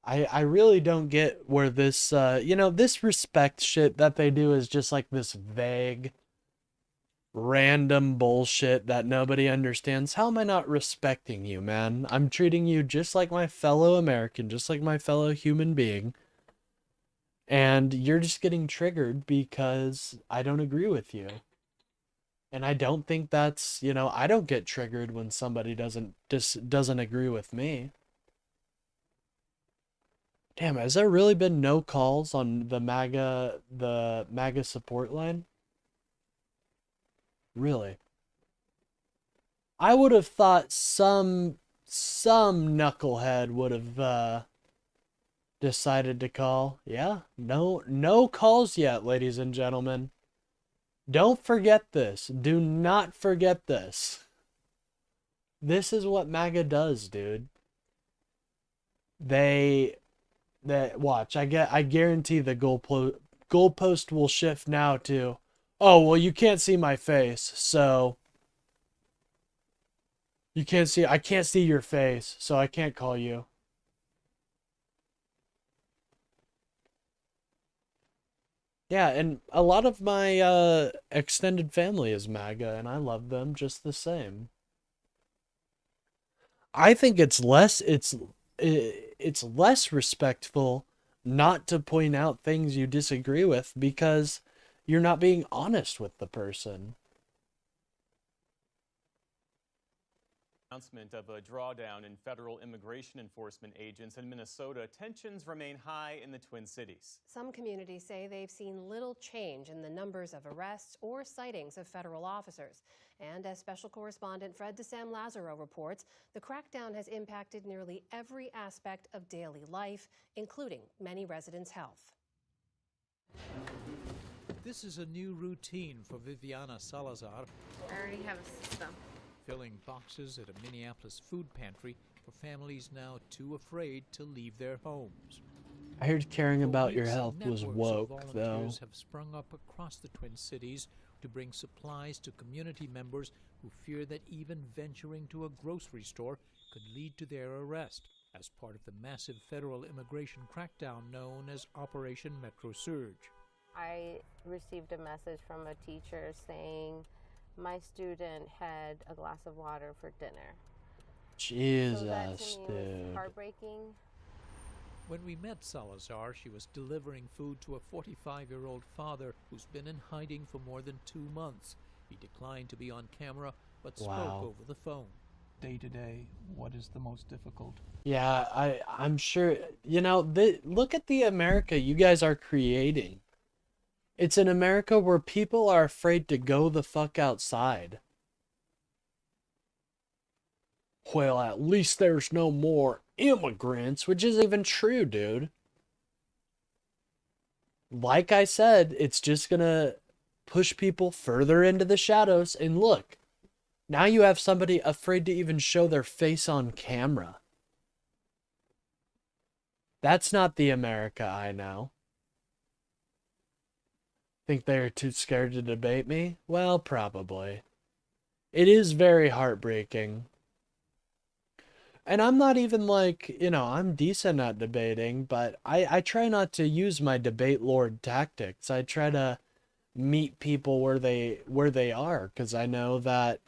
I really don't get where this, you know, this respect shit that they do is just like this vague, random bullshit that nobody understands. How am I not respecting you, man? I'm treating you just like my fellow American, just like my fellow human being. And you're just getting triggered because I don't agree with you. And I don't think that's, you know, I don't get triggered when somebody doesn't agree with me. Damn, has there really been no calls on the MAGA support line? Really? I would have thought some knucklehead would have decided to call. Yeah, no calls yet, ladies and gentlemen. Don't forget this. Do not forget this. This is what MAGA does, dude. Watch, I guarantee the goalpost will shift now to, oh, well, you can't see my face, so I can't see your face, so I can't call you. Yeah, and a lot of my extended family is MAGA, and I love them just the same. I think it's less respectful not to point out things you disagree with because you're not being honest with the person. Announcement of a drawdown in federal immigration enforcement agents in Minnesota, tensions remain high in the Twin Cities. Some communities say they've seen little change in the numbers of arrests or sightings of federal officers. And as special correspondent Fred DeSam Lazaro reports, the crackdown has impacted nearly every aspect of daily life, including many residents' health. This is a new routine for Viviana Salazar. I already have a system. Filling boxes at a Minneapolis food pantry for families now too afraid to leave their homes. I heard caring about your health was woke, though. Volunteers have sprung up across the Twin Cities to bring supplies to community members who fear that even venturing to a grocery store could lead to their arrest as part of the massive federal immigration crackdown known as Operation Metro Surge. I received a message from a teacher saying my student had a glass of water for dinner. Jesus, so that to me was dude. heartbreaking. When we met Salazar, she was delivering food to a 45-year-old father who's been in hiding for more than 2 months. He declined to be on camera, but spoke over the phone. Day to day, what is the most difficult? Yeah, I'm sure, you know, look at the America you guys are creating. It's an America where people are afraid to go the fuck outside. Well, at least there's no more immigrants, which isn't even true, dude. Like I said, it's just gonna push people further into the shadows. And look, now you have somebody afraid to even show their face on camera. That's not the America I know. Think they're too scared to debate me? Well, probably. It is very heartbreaking. And I'm not even like, you know, I'm decent at debating, but I try not to use my debate lord tactics. I try to meet people where they are, because I know that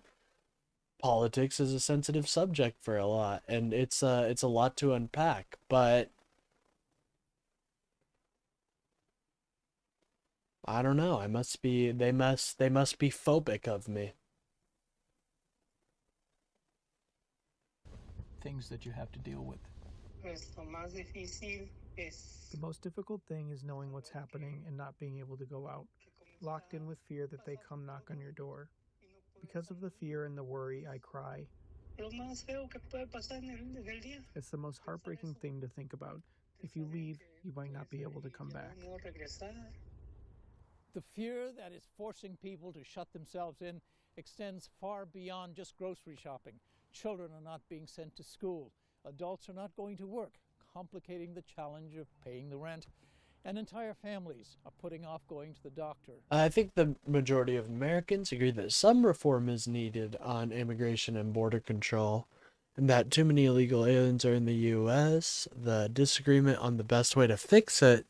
politics is a sensitive subject for a lot, and it's a lot to unpack. But I don't know. They must be phobic of me. Things that you have to deal with. The most difficult thing is knowing what's happening and not being able to go out, locked in with fear that they come knock on your door. Because of the fear and the worry, I cry. It's the most heartbreaking thing to think about. If you leave, you might not be able to come back. The fear that is forcing people to shut themselves in extends far beyond just grocery shopping. Children are not being sent to school. Adults are not going to work, complicating the challenge of paying the rent. And entire families are putting off going to the doctor. I think the majority of Americans agree that some reform is needed on immigration and border control, and that too many illegal aliens are in the U.S. The disagreement on the best way to fix it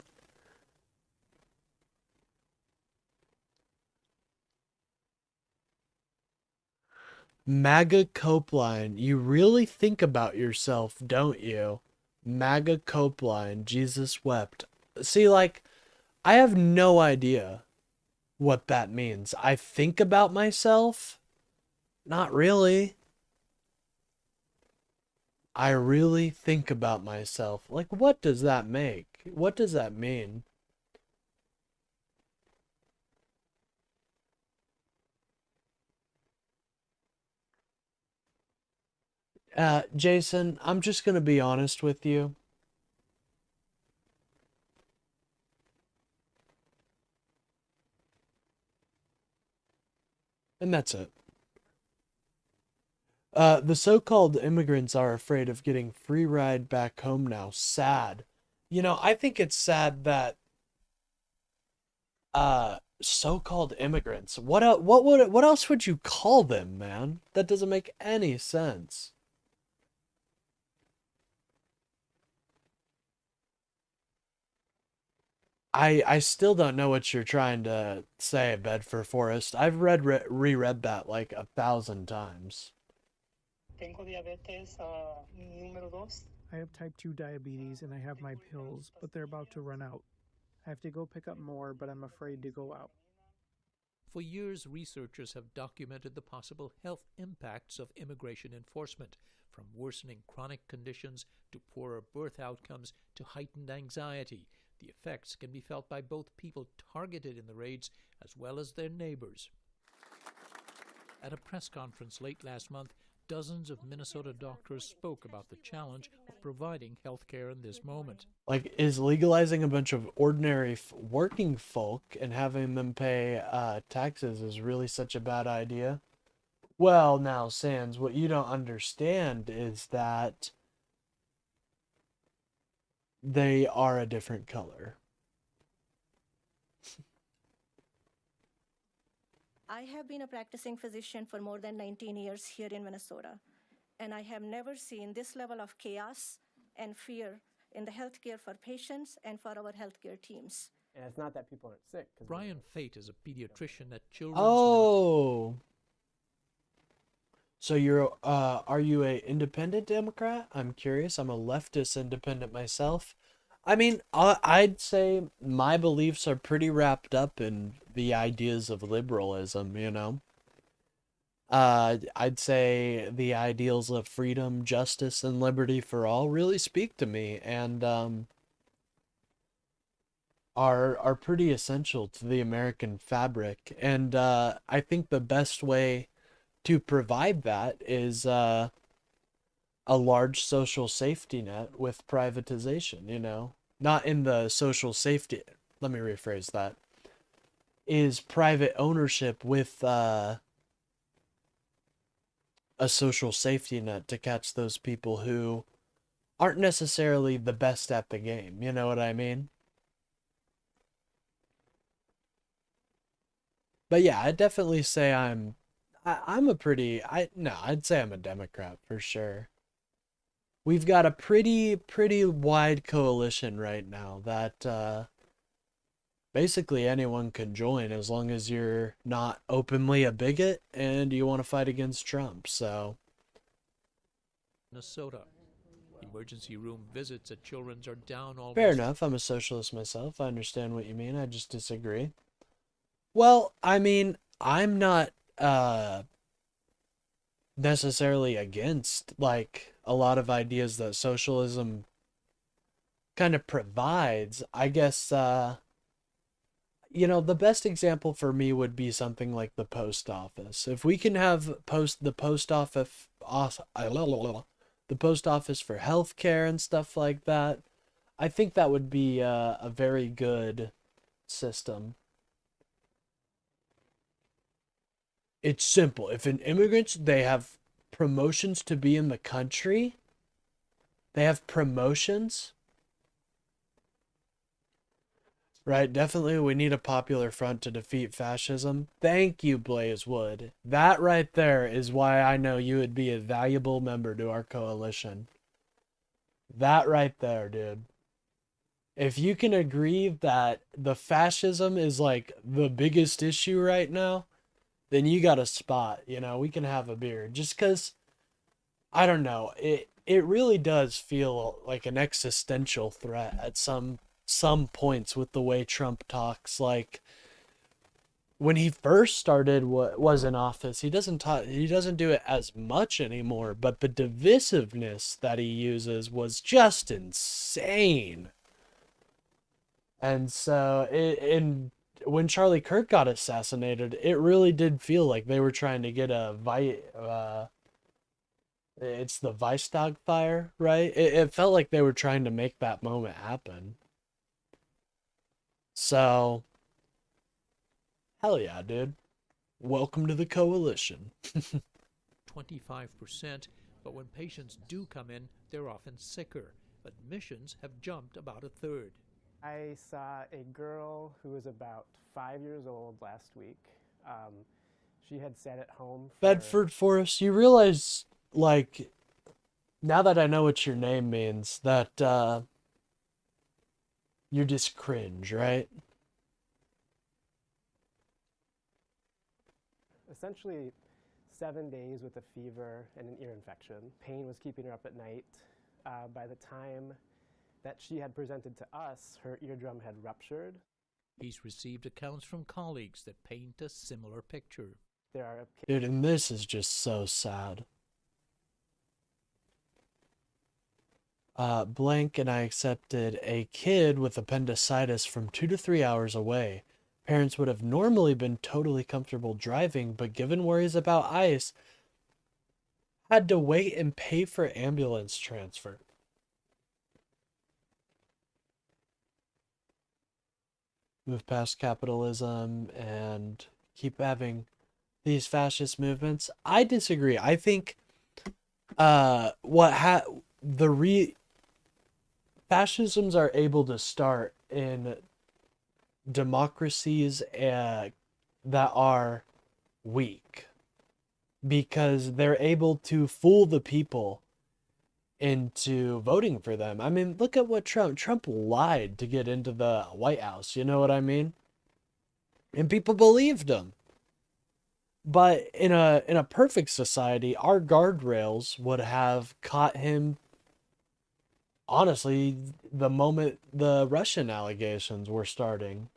MAGA Copeline, you really think about yourself, don't you? MAGA Copeline, Jesus wept. See, like, I have no idea what that means. I think about myself? Not really. I really think about myself. Like, what does that make? What does that mean? Jason, I'm just gonna be honest with you. And that's it. The so-called immigrants are afraid of getting free ride back home now. Sad. You know, I think it's sad that so-called immigrants. What else would you call them, man? That doesn't make any sense. I still don't know what you're trying to say, Bedford Forrest. I've reread that like 1,000 times. I have type 2 diabetes and I have my pills, but they're about to run out. I have to go pick up more, but I'm afraid to go out. For years, researchers have documented the possible health impacts of immigration enforcement, from worsening chronic conditions to poorer birth outcomes to heightened anxiety. The effects can be felt by both people targeted in the raids as well as their neighbors. At a press conference late last month, dozens of Minnesota doctors spoke about the challenge of providing health care in this moment. Like, is legalizing a bunch of ordinary working folk and having them pay taxes is really such a bad idea? Well, now, Sans, what you don't understand is that they are a different color. I have been a practicing physician for more than 19 years here in Minnesota, and I have never seen this level of chaos and fear in the healthcare for patients and for our healthcare teams. And it's not that people aren't sick. Brian Fate is a pediatrician at Children's. Oh. So are you a independent Democrat? I'm curious. I'm a leftist independent myself. I mean, I'd say my beliefs are pretty wrapped up in the ideas of liberalism, you know? I'd say the ideals of freedom, justice, and liberty for all really speak to me, and are pretty essential to the American fabric. And I think the best way to provide that is a large social safety net with privatization, you know? Not in the social safety, let me rephrase that, is private ownership with a social safety net to catch those people who aren't necessarily the best at the game, you know what I mean? But yeah, I'd definitely say I'd say I'm a Democrat for sure. We've got a pretty wide coalition right now that basically anyone can join as long as you're not openly a bigot and you want to fight against Trump. So Minnesota. Emergency room visits at Children's are down almost. Fair enough. I'm a socialist myself. I understand what you mean. I just disagree. Well, I mean, I'm not necessarily against like a lot of ideas that socialism kind of provides. I guess you know, the best example for me would be something like the post office. If we can have the post office for healthcare and stuff like that, I think that would be a very good system. It's simple. If an immigrant, they have promotions to be in the country, they have promotions, right? Definitely we need a popular front to defeat fascism. Thank you, Blaze Wood. That right there is why I know you would be a valuable member to our coalition. That right there, dude. If you can agree that the fascism is like the biggest issue right now, then you got a spot, you know, we can have a beer. Just because, I don't know, it really does feel like an existential threat at some points with the way Trump talks. Like, when he first started was in office, he doesn't do it as much anymore, but the divisiveness that he uses was just insane. And so, when Charlie Kirk got assassinated, it really did feel like they were trying to get it's the Weissstag fire, right? It felt like they were trying to make that moment happen. So, hell yeah, dude. Welcome to the coalition. 25%, but when patients do come in, they're often sicker. Admissions have jumped about a third. I saw a girl who was about 5 years old last week. She had sat at home for... Bedford Forrest, you realize, like, now that I know what your name means, that you just cringe, right? Essentially 7 days with a fever and an ear infection. Pain was keeping her up at night. By the time that she had presented to us, her eardrum had ruptured. He's received accounts from colleagues that paint a similar picture. Dude, and this is just so sad. Blank and I accepted a kid with appendicitis from 2 to 3 hours away. Parents would have normally been totally comfortable driving, but given worries about ICE, had to wait and pay for ambulance transfer. Move past capitalism and keep having these fascist movements. I disagree. I think fascisms are able to start in democracies that are weak, because they're able to fool the people into voting for them. I mean, look at what Trump lied to get into the White House. You know what I mean? And people believed him. But in a perfect society, our guardrails would have caught him, honestly, the moment the Russian allegations were starting.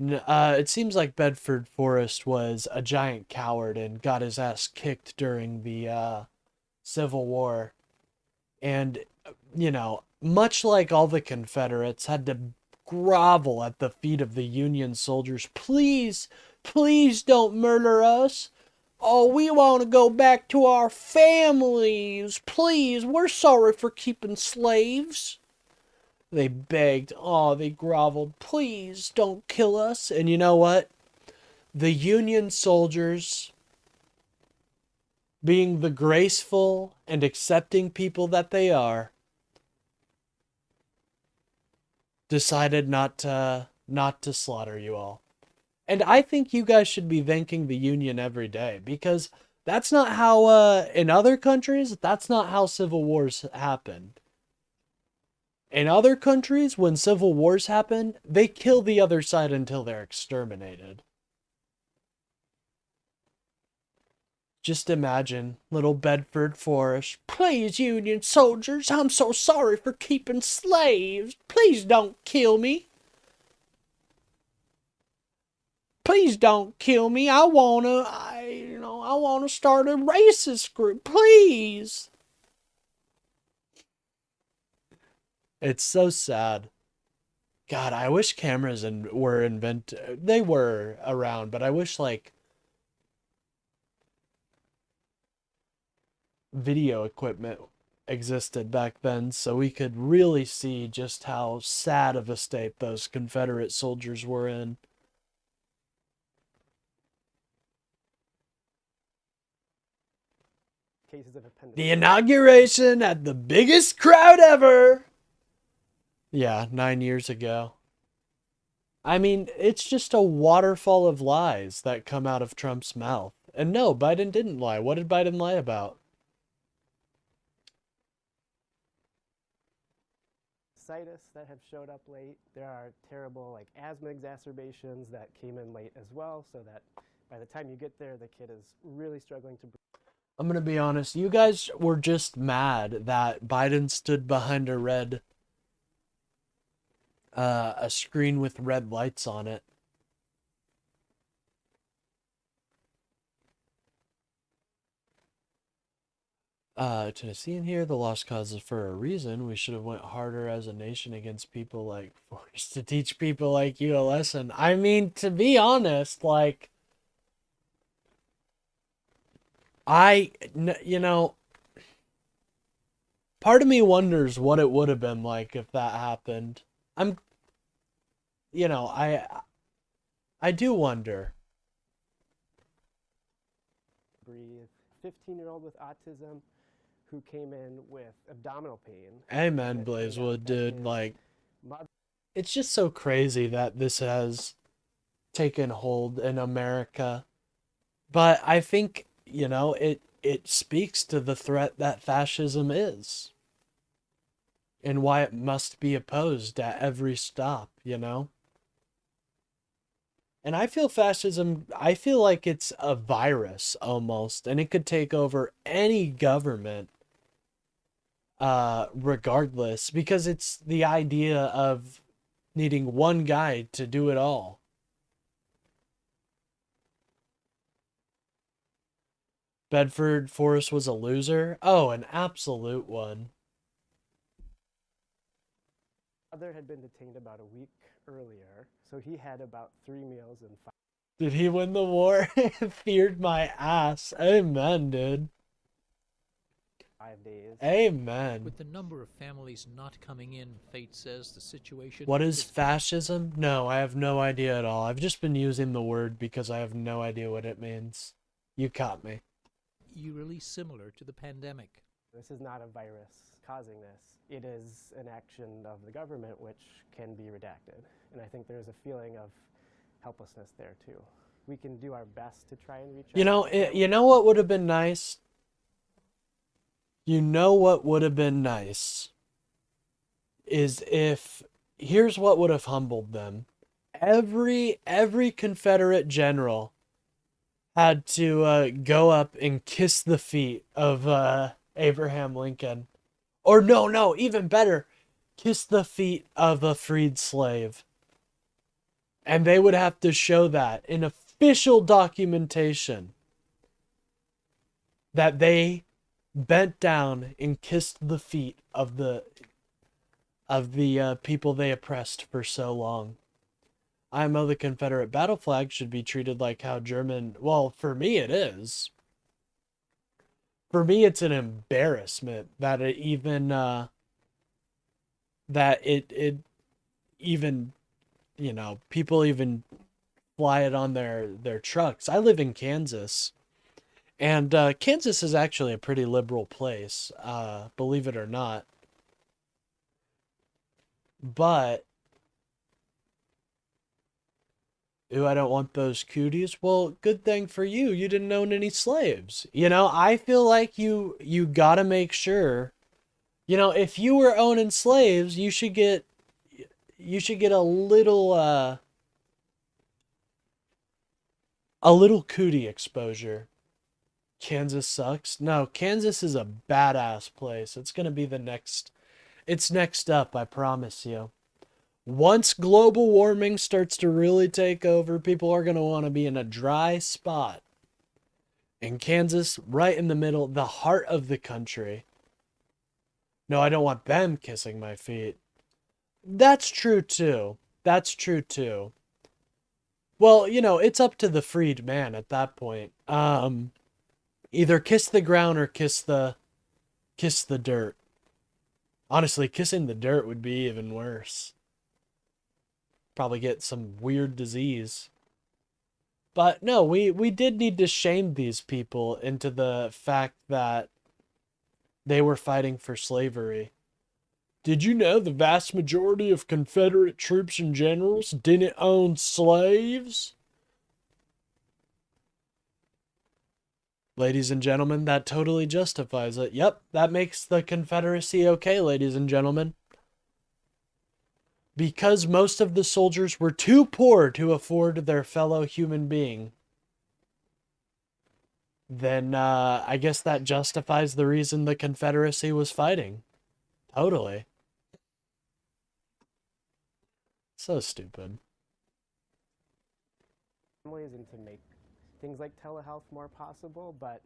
It seems like Bedford Forrest was a giant coward and got his ass kicked during the Civil War. And, you know, much like all the Confederates had to grovel at the feet of the Union soldiers, please, please don't murder us. Oh, we want to go back to our families. Please, we're sorry for keeping slaves. They begged, oh, they groveled, please don't kill us. And you know what? The Union soldiers, being the graceful and accepting people that they are, decided not to slaughter you all. And I think you guys should be thanking the Union every day, because that's not how, in other countries, that's not how civil wars happened. In other countries, when civil wars happen, they kill the other side until they're exterminated. Just imagine little Bedford Forrest. Please, Union soldiers, I'm so sorry for keeping slaves. Please don't kill me. Please don't kill me. I wanna start a racist group. Please. It's so sad. God, I wish cameras were invented. They were around, but I wish, like, video equipment existed back then so we could really see just how sad of a state those Confederate soldiers were in. Cases of appendicitis. The inauguration had the biggest crowd ever. Yeah, 9 years ago. I mean, it's just a waterfall of lies that come out of Trump's mouth. And no, Biden didn't lie. What did Biden lie about? That have showed up late. There are terrible asthma exacerbations that came in late as well, so that by the time you get there, the kid is really struggling to breathe. I'm gonna be honest, you guys were just mad that Biden stood behind a screen with red lights on it. Tennessee in here, the lost cause is for a reason. We should have went harder as a nation against people like Forrest to teach people like you a lesson. I mean, to be honest, like, you know, part of me wonders what it would have been like if that happened. I do wonder. Breathe. 15-year-old with autism who came in with abdominal pain. Amen, Blazewood, dude. Like, it's just so crazy that this has taken hold in America. But I think, you know, it speaks to the threat that fascism is. And why it must be opposed at every stop, you know? And I feel I feel like it's a virus almost, and it could take over any government, regardless, because it's the idea of needing one guy to do it all. Bedford Forrest was a loser? Oh, an absolute one. Other had been detained about a week earlier, so he had about 3 meals and 5. Did he win the war? Feared my ass. Amen, dude. 5 days. Amen. With the number of families not coming in, fate says the situation... What is fascism? No, I have no idea at all. I've just been using the word because I have no idea what it means. You caught me. Eerily similar to the pandemic. This is not a virus causing this. It is an action of the government which can be redacted. And I think there's a feeling of helplessness there too. We can do our best to try and reach You out know, to them. you know what would have been nice? You know what would have been nice is if, here's what would have humbled them. Every Confederate general had to go up and kiss the feet of Abraham Lincoln. Or no, even better, kiss the feet of a freed slave. And they would have to show that in official documentation that they bent down and kissed the feet of the people they oppressed for so long. IMO, the Confederate battle flag, should be treated like how German... Well, for me it is. For me it's an embarrassment that it even... that it even... You know, people even fly it on their trucks. I live in Kansas. And Kansas is actually a pretty liberal place, believe it or not. But... Ooh, I don't want those cooties. Well, good thing for you. You didn't own any slaves. You know, I feel like you gotta make sure. You know, if you were owning slaves, you should get a little cootie exposure. Kansas sucks. No, Kansas is a badass place. It's gonna be it's next up, I promise you. Once global warming starts to really take over, people are going to want to be in a dry spot. And Kansas, right in the middle, the heart of the country. No, I don't want them kissing my feet. That's true too. That's true too. Well, you know, it's up to the freed man at that point. Either kiss the ground or kiss the dirt. Honestly, kissing the dirt would be even worse. Probably get some weird disease. But no, we did need to shame these people into the fact that they were fighting for slavery. Did you know the vast majority of Confederate troops and generals didn't own slaves? Ladies and gentlemen, that totally justifies it. Yep, that makes the Confederacy okay, ladies and gentlemen. Because most of the soldiers were too poor to afford their fellow human being, then I guess that justifies the reason the Confederacy was fighting. Totally. So stupid. Families and to make things like telehealth more possible, but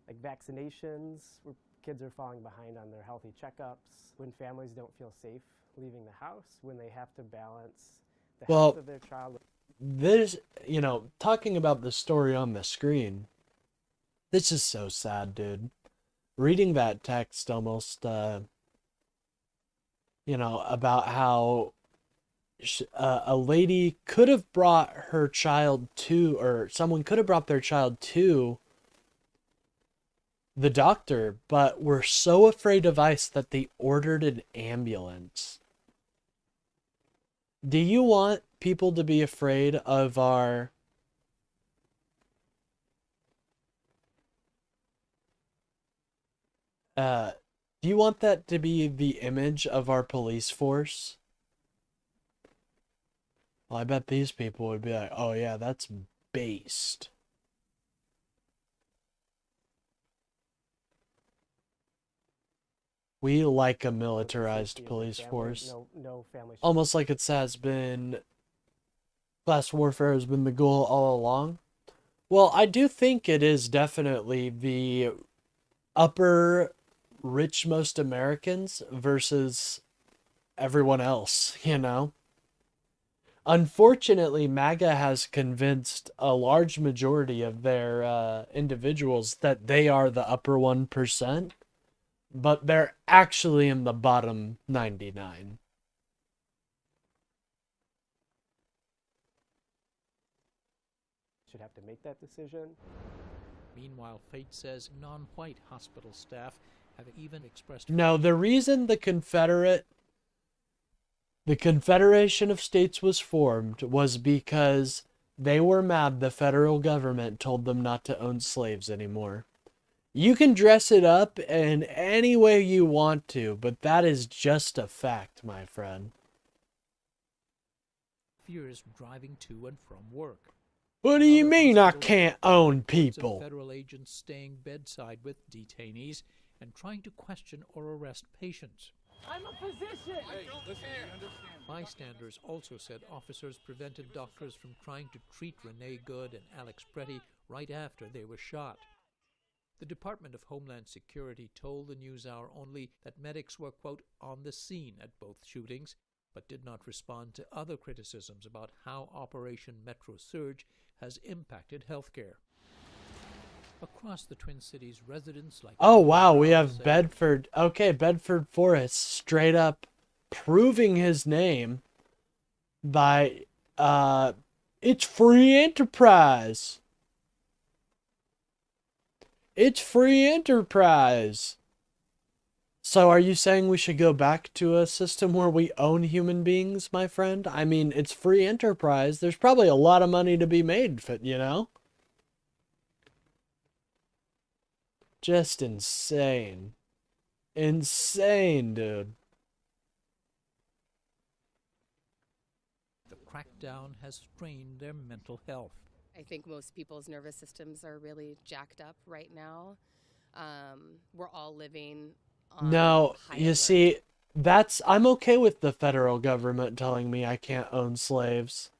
like vaccinations, where kids are falling behind on their healthy checkups, when families don't feel safe leaving the house, when they have to balance the health of their child. This, you know, talking about the story on the screen, this is so sad, dude. Reading that text almost, you know, about how a lady could have brought her child to, or someone could have brought their child to the doctor, but were so afraid of ICE that they ordered an ambulance. Do you want people to be afraid of our... do you want that to be the image of our police force? Well, I bet these people would be like, oh yeah, that's based. We like a militarized police force. No family. Almost like it has been... Class warfare has been the goal all along. Well, I do think it is definitely the upper richmost Americans versus everyone else, you know? Unfortunately, MAGA has convinced a large majority of their individuals that they are the upper 1%. But they're actually in the bottom 99. Should have to make that decision. Meanwhile, Fate says non-white hospital staff have even expressed... No, the reason the Confederate The Confederation of States was formed was because they were mad the federal government told them not to own slaves anymore. You can dress it up in any way you want to, but that is just a fact, my friend. Fears driving to and from work. What do you Other mean I hospitals can't report own of people? Federal agents staying bedside with detainees and trying to question or arrest patients. I'm a physician. Hey, listen, Bystanders also said officers prevented doctors from trying to treat Renee Good and Alex Pretty right after they were shot. The Department of Homeland Security told the NewsHour only that medics were, quote, on the scene at both shootings, but did not respond to other criticisms about how Operation Metro Surge has impacted healthcare. Across the Twin Cities, residents like... Oh, wow, we Brown have said- Bedford. Okay, Bedford Forrest straight up proving his name by, it's free enterprise. It's free enterprise. So are you saying we should go back to a system where we own human beings, my friend? I mean, it's free enterprise. There's probably a lot of money to be made, you know? Just insane. Insane, dude. The crackdown has strained their mental health. I think most people's nervous systems are really jacked up right now. We're all living on No, high you alert. see, I'm okay with the federal government telling me I can't own slaves.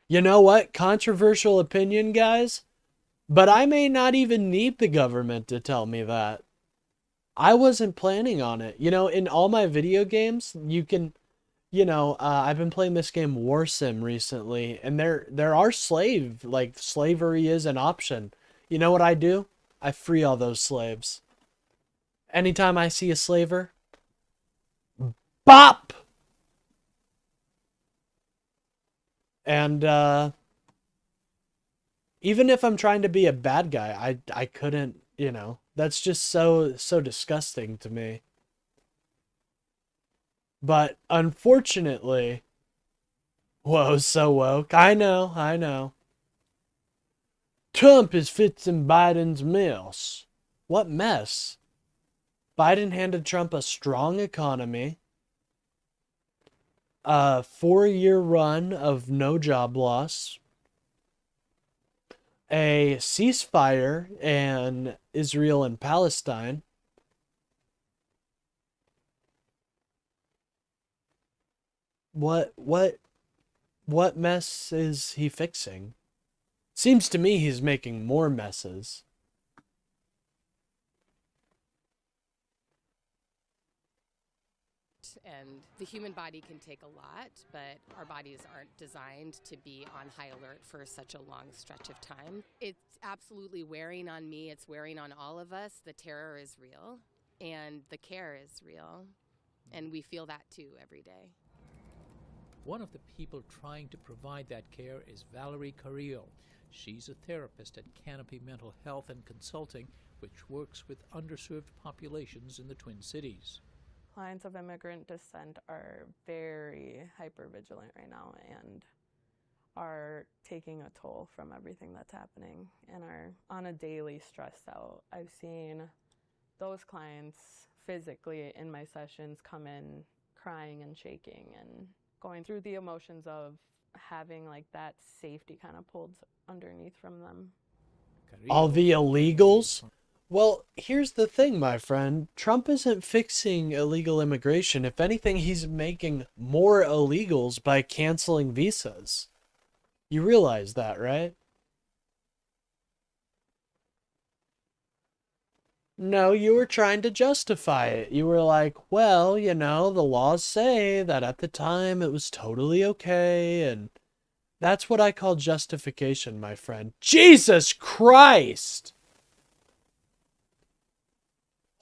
You know what? Controversial opinion, guys. But I may not even need the government to tell me that. I wasn't planning on it. You know, in all my video games, you can, you know, I've been playing this game War Sim recently, and there are slavery is an option. You know what I do? I free all those slaves. Anytime I see a slaver, bop! And, even if I'm trying to be a bad guy, I couldn't, you know, that's just so disgusting to me. But unfortunately, whoa, so woke. I know. Trump is fixing Biden's mess. What mess? Biden handed Trump a strong economy, a 4-year run of no job loss, a ceasefire in Israel and Palestine, what mess is he fixing? Seems to me he's making more messes. And the human body can take a lot, but our bodies aren't designed to be on high alert for such a long stretch of time. It's absolutely wearing on me. It's wearing on all of us. The terror is real, and the care is real, and we feel that too every day. One of the people trying to provide that care is Valerie Carrillo. She's a therapist at Canopy Mental Health and Consulting, which works with underserved populations in the Twin Cities. Clients of immigrant descent are very hypervigilant right now and are taking a toll from everything that's happening and are on a daily stressed out. I've seen those clients physically in my sessions come in crying and shaking and going through the emotions of having like that safety kind of pulled underneath from them. All the illegals? Well, here's the thing, my friend. Trump isn't fixing illegal immigration. If anything, he's making more illegals by canceling visas. You realize that, right? No, you were trying to justify it. You were like, well, you know, the laws say that at the time it was totally okay, and that's what I call justification, my friend. Jesus Christ!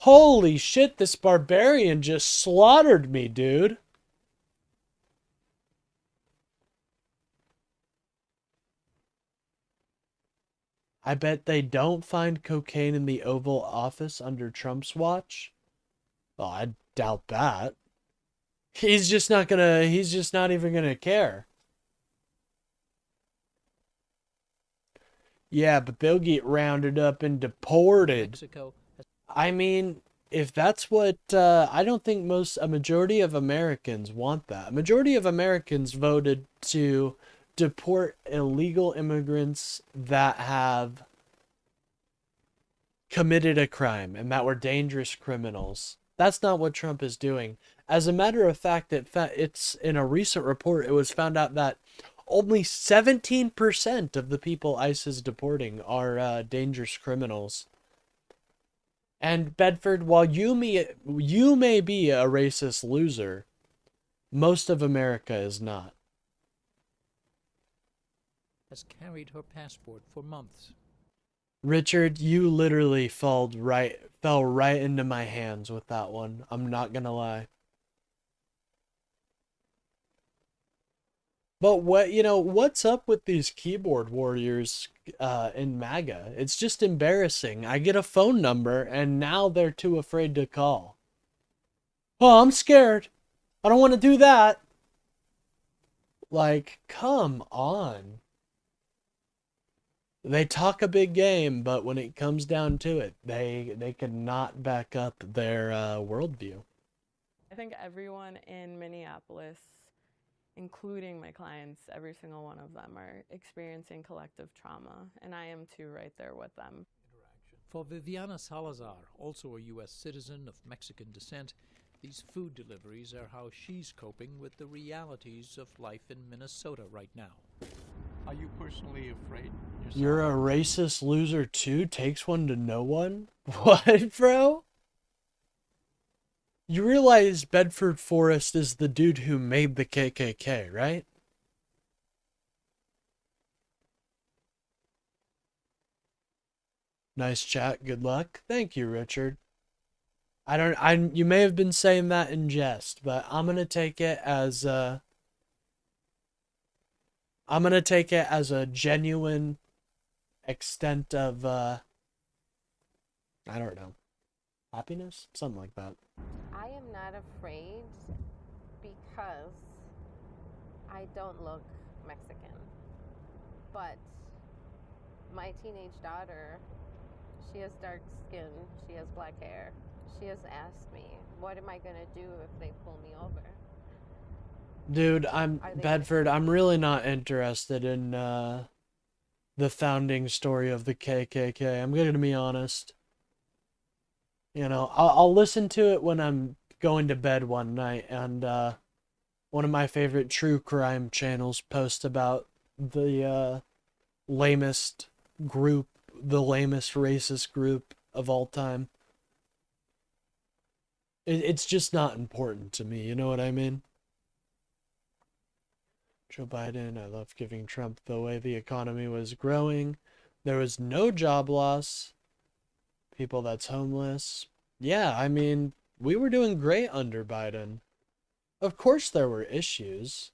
Holy shit, this barbarian just slaughtered me, dude. I bet they don't find cocaine in the Oval Office under Trump's watch. Well, I doubt that. He's just not even gonna care. Yeah, but they'll get rounded up and deported. Mexico has I mean, if that's what, I don't think a majority of Americans want that. A majority of Americans voted to deport illegal immigrants that have committed a crime and that were dangerous criminals. That's not what Trump is doing. As a matter of fact, it's in a recent report, it was found out that only 17% of the people ICE is deporting are dangerous criminals. And Bedford, while you may be a racist loser, most of America is not. carried her passport for months. Richard, you literally fell right into my hands with that one. I'm not gonna lie. But what's up with these keyboard warriors in MAGA? It's just embarrassing. I get a phone number and now they're too afraid to call. Oh, I'm scared. I don't want to do that. Like, come on. They talk a big game, but when it comes down to it, they cannot back up their worldview. I think everyone in Minneapolis, including my clients, every single one of them are experiencing collective trauma, and I am too right there with them. For Viviana Salazar, also a U.S. citizen of Mexican descent, these food deliveries are how she's coping with the realities of life in Minnesota right now. Are you personally afraid yourself? You're a racist loser too? Takes one to know one? What, bro? You realize Bedford Forrest is the dude who made the KKK, right? Nice chat. Good luck. Thank you, Richard. You may have been saying that in jest, but I'm going to take it as a genuine extent of I don't know, happiness, something like that. I am not afraid because I don't look Mexican. But my teenage daughter, she has dark skin, she has black hair. She has asked me, what am I going to do if they pull me over? Dude, Bedford, I'm really not interested in the founding story of the KKK. I'm going to be honest. You know, I'll listen to it when I'm going to bed one night, and one of my favorite true crime channels posts about the lamest group, the lamest racist group of all time. It's just not important to me, you know what I mean? Joe Biden, I love giving Trump the way the economy was growing. There was no job loss. People that's homeless. Yeah, I mean, we were doing great under Biden. Of course there were issues,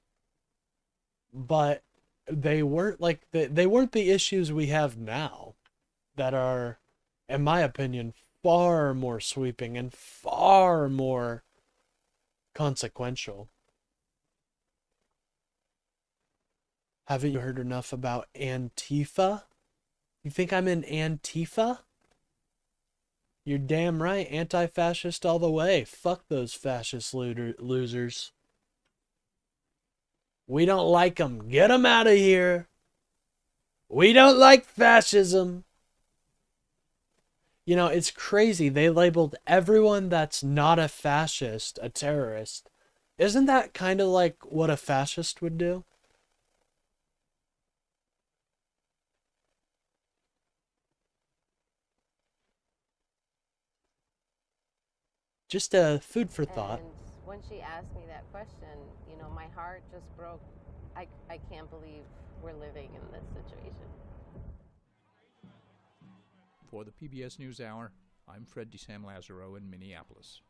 but they weren't like they weren't the issues we have now that are, in my opinion, far more sweeping and far more consequential. Haven't you heard enough about Antifa? You think I'm in Antifa? You're damn right, anti-fascist all the way. Fuck those fascist losers. We don't like them. Get them out of here. We don't like fascism. You know, it's crazy. They labeled everyone that's not a fascist a terrorist. Isn't that kind of like what a fascist would do? Just food for thought. And when she asked me that question, you know, my heart just broke. I can't believe we're living in this situation. For the PBS NewsHour, I'm Fred DeSam Lazaro in Minneapolis.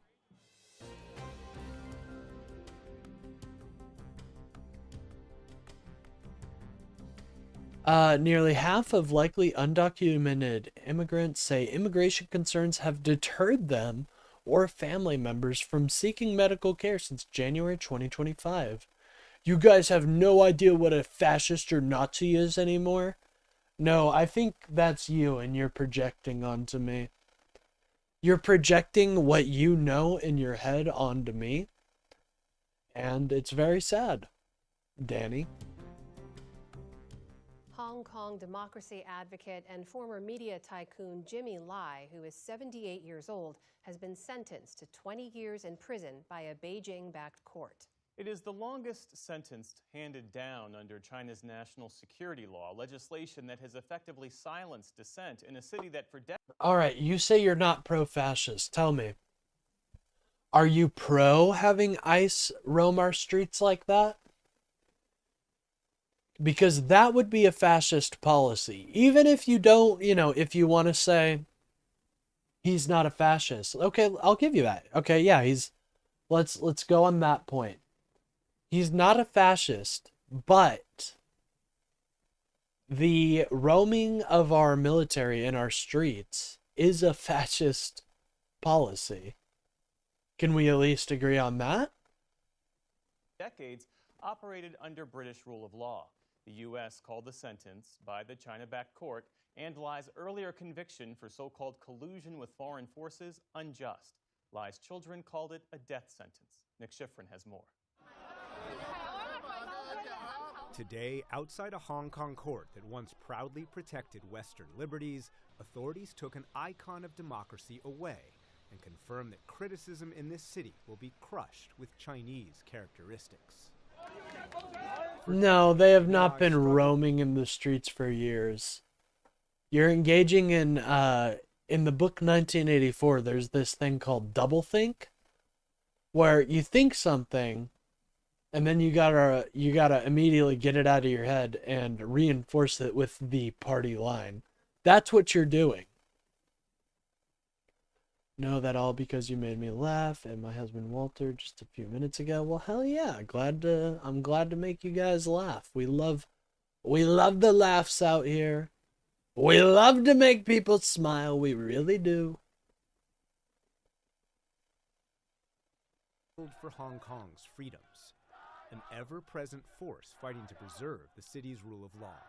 Nearly half of likely undocumented immigrants say immigration concerns have deterred them, or family members from seeking medical care since January 2025. You guys have no idea what a fascist or Nazi is anymore? No, I think that's you and you're projecting onto me. You're projecting what you know in your head onto me. And it's very sad, Danny. Hong Kong democracy advocate and former media tycoon Jimmy Lai, who is 78 years old, has been sentenced to 20 years in prison by a Beijing-backed court. It is the longest sentence handed down under China's national security law, legislation that has effectively silenced dissent in a city that for decades... All right, you say you're not pro-fascist. Tell me. Are you pro having ICE roam our streets like that? Because that would be a fascist policy. Even if you don't, if you want to say he's not a fascist. Okay, I'll give you that. Okay, yeah, let's go on that point. He's not a fascist, but the roaming of our military in our streets is a fascist policy. Can we at least agree on that? Decades operated under British rule of law. The U.S. called the sentence by the China-backed court and Lai's earlier conviction for so-called collusion with foreign forces unjust. Lai's children called it a death sentence. Nick Schifrin has more. Today, outside a Hong Kong court that once proudly protected Western liberties, authorities took an icon of democracy away and confirmed that criticism in this city will be crushed with Chinese characteristics. No, they have not been roaming in the streets for years. You're engaging in the book 1984, there's this thing called doublethink, where you think something, and then you gotta immediately get it out of your head and reinforce it with the party line. That's what you're doing. No, that all because you made me laugh and my husband Walter just a few minutes ago. Well, hell yeah, I'm glad to make you guys laugh. We love the laughs out here. We love to make people smile. We really do. For Hong Kong's freedoms, an ever-present force fighting to preserve the city's rule of law.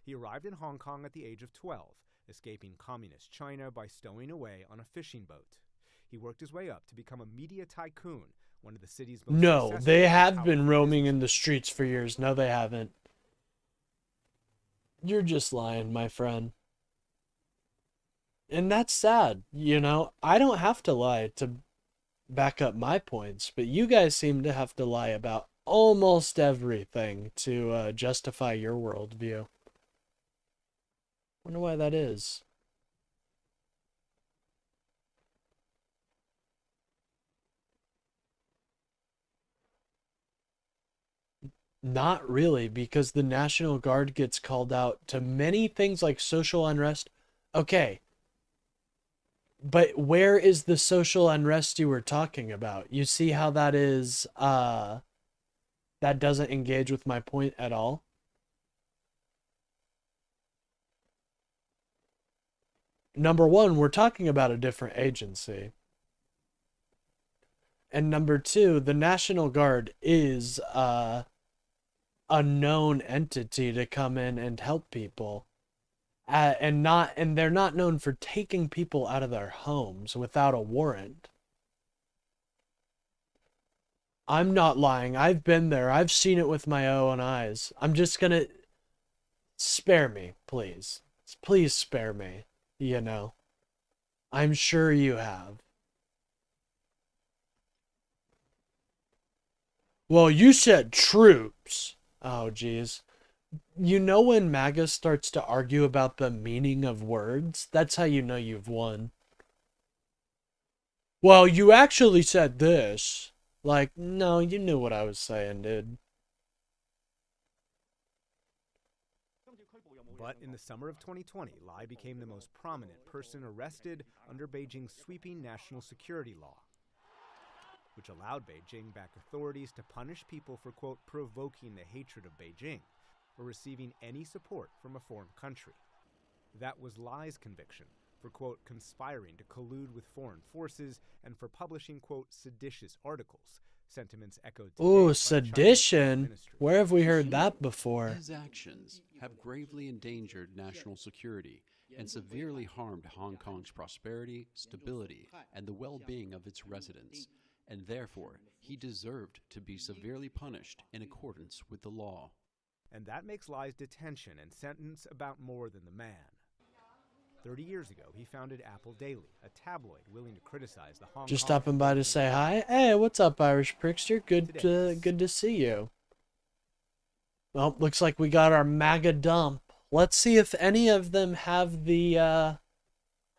He arrived in Hong Kong at the age of 12, escaping communist China by stowing away on a fishing boat. He worked his way up to become a media tycoon, one of the city's most No, successful they have powerful been roaming in the streets for years. No, they haven't. You're just lying, my friend. And that's sad, I don't have to lie to back up my points, but you guys seem to have to lie about almost everything to justify your worldview. Wonder why that is. Not really, because the National Guard gets called out to many things like social unrest. Okay. But where is the social unrest you were talking about? You see how that is, that doesn't engage with my point at all? Number one, we're talking about a different agency. And number two, the National Guard is, a known entity to come in and help people. And they're not known for taking people out of their homes without a warrant. I'm not lying. I've been there. I've seen it with my own eyes. I'm just gonna... Spare me, please. Please spare me. I'm sure you have. Well, you said troops. Oh, geez. When MAGA starts to argue about the meaning of words, that's how you know you've won. Well, you actually said this. Like, no, you knew what I was saying, dude. But in the summer of 2020, Lai became the most prominent person arrested under Beijing's sweeping national security law, which allowed Beijing-backed authorities to punish people for, quote, provoking the hatred of Beijing or receiving any support from a foreign country. That was Lai's conviction, for, quote, conspiring to collude with foreign forces and for publishing, quote, seditious articles, sentiments echoed today Ooh, by China's Foreign sedition. Ministry. Where have we heard that before? His actions have gravely endangered national security and severely harmed Hong Kong's prosperity, stability, and the well-being of its residents, and therefore he deserved to be severely punished in accordance with the law. And that makes Lai's detention and sentence about more than the man. 30 years ago, he founded Apple Daily, a tabloid willing to criticize the Hong Just Kong stopping by to say hi. Hey, what's up, Irish Prickster? Good to see you. Well, looks like we got our MAGA dump. Let's see if any of them have the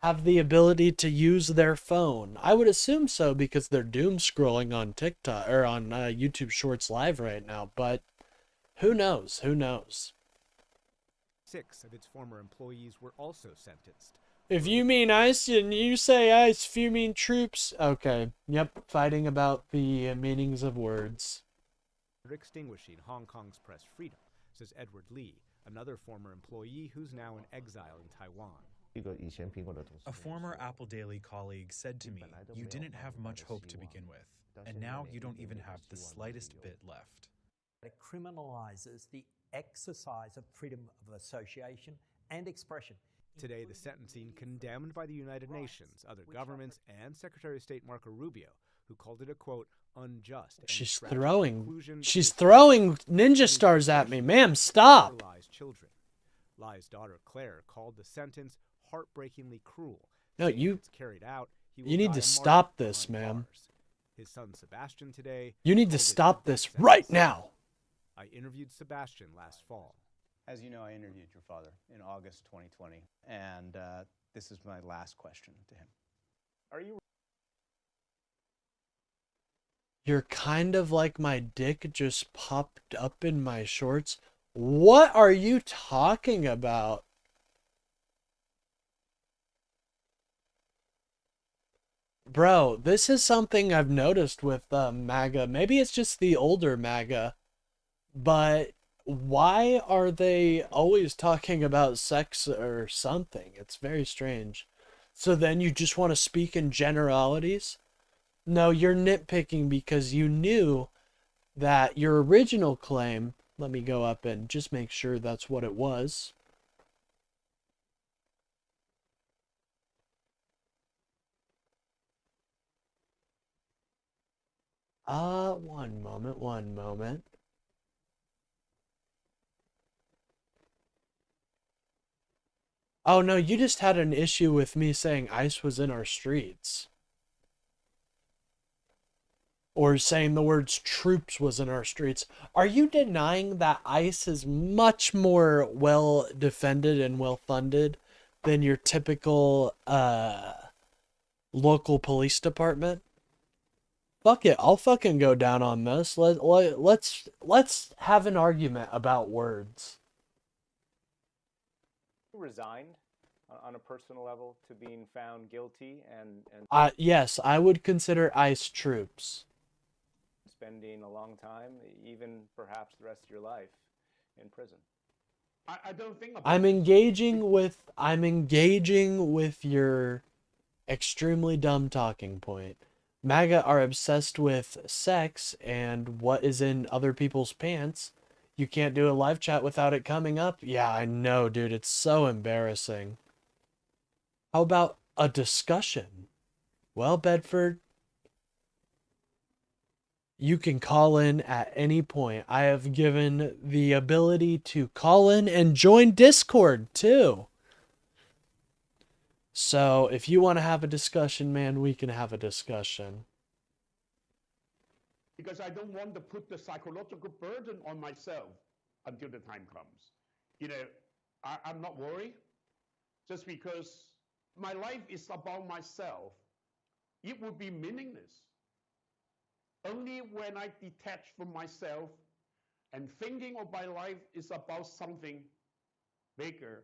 ability to use their phone. I would assume so because they're doom scrolling on TikTok or on YouTube Shorts Live right now, but who knows? Who knows? 6 of its former employees were also sentenced. If you mean ICE and you say ICE, if you mean troops. Okay, yep, fighting about the meanings of words. For extinguishing Hong Kong's press freedom, says Edward Lee, another former employee who's now in exile in Taiwan. A former Apple Daily colleague said to me, "You didn't have much hope to begin with, and now you don't even have the slightest bit left." It criminalizes the exercise of freedom of association and expression. Today, the sentencing condemned by the United Nations, other governments, and Secretary of State Marco Rubio, who called it a, quote, unjust. She's throwing ninja stars at me. Ma'am, stop. Lai's children. Lai's daughter, Claire, called the sentence heartbreakingly cruel. No, you carried out, you need to stop this, ma'am. His son, Sebastian, today. You need to stop this right now. I interviewed Sebastian last fall. As you know, I interviewed your father in August 2020, and this is my last question to him. Are you? You're kind of like my dick just popped up in my shorts. What are you talking about? Bro, this is something I've noticed with MAGA. Maybe it's just the older MAGA. But why are they always talking about sex or something? It's very strange. So then you just want to speak in generalities? No, you're nitpicking because you knew that your original claim, let me go up and just make sure that's what it was. One moment. Oh no, you just had an issue with me saying ICE was in our streets. Or saying the words troops was in our streets. Are you denying that ICE is much more well defended and well funded than your typical local police department? Fuck it, I'll fucking go down on this. Let's have an argument about words. Resigned on a personal level to being found guilty and Yes, I would consider ICE troops. Spending a long time, even perhaps the rest of your life, in prison. I don't think about I'm engaging with your extremely dumb talking point. MAGA are obsessed with sex and what is in other people's pants. You can't do a live chat without it coming up? Yeah, I know, dude. It's so embarrassing. How about a discussion? Well, Bedford, you can call in at any point. I have given the ability to call in and join Discord, too. So, if you want to have a discussion, man, we can have a discussion. because I don't want to put the psychological burden on myself until the time comes. You know, I'm not worried just because my life is about myself. It would be meaningless. Only when I detach from myself and thinking of my life is about something bigger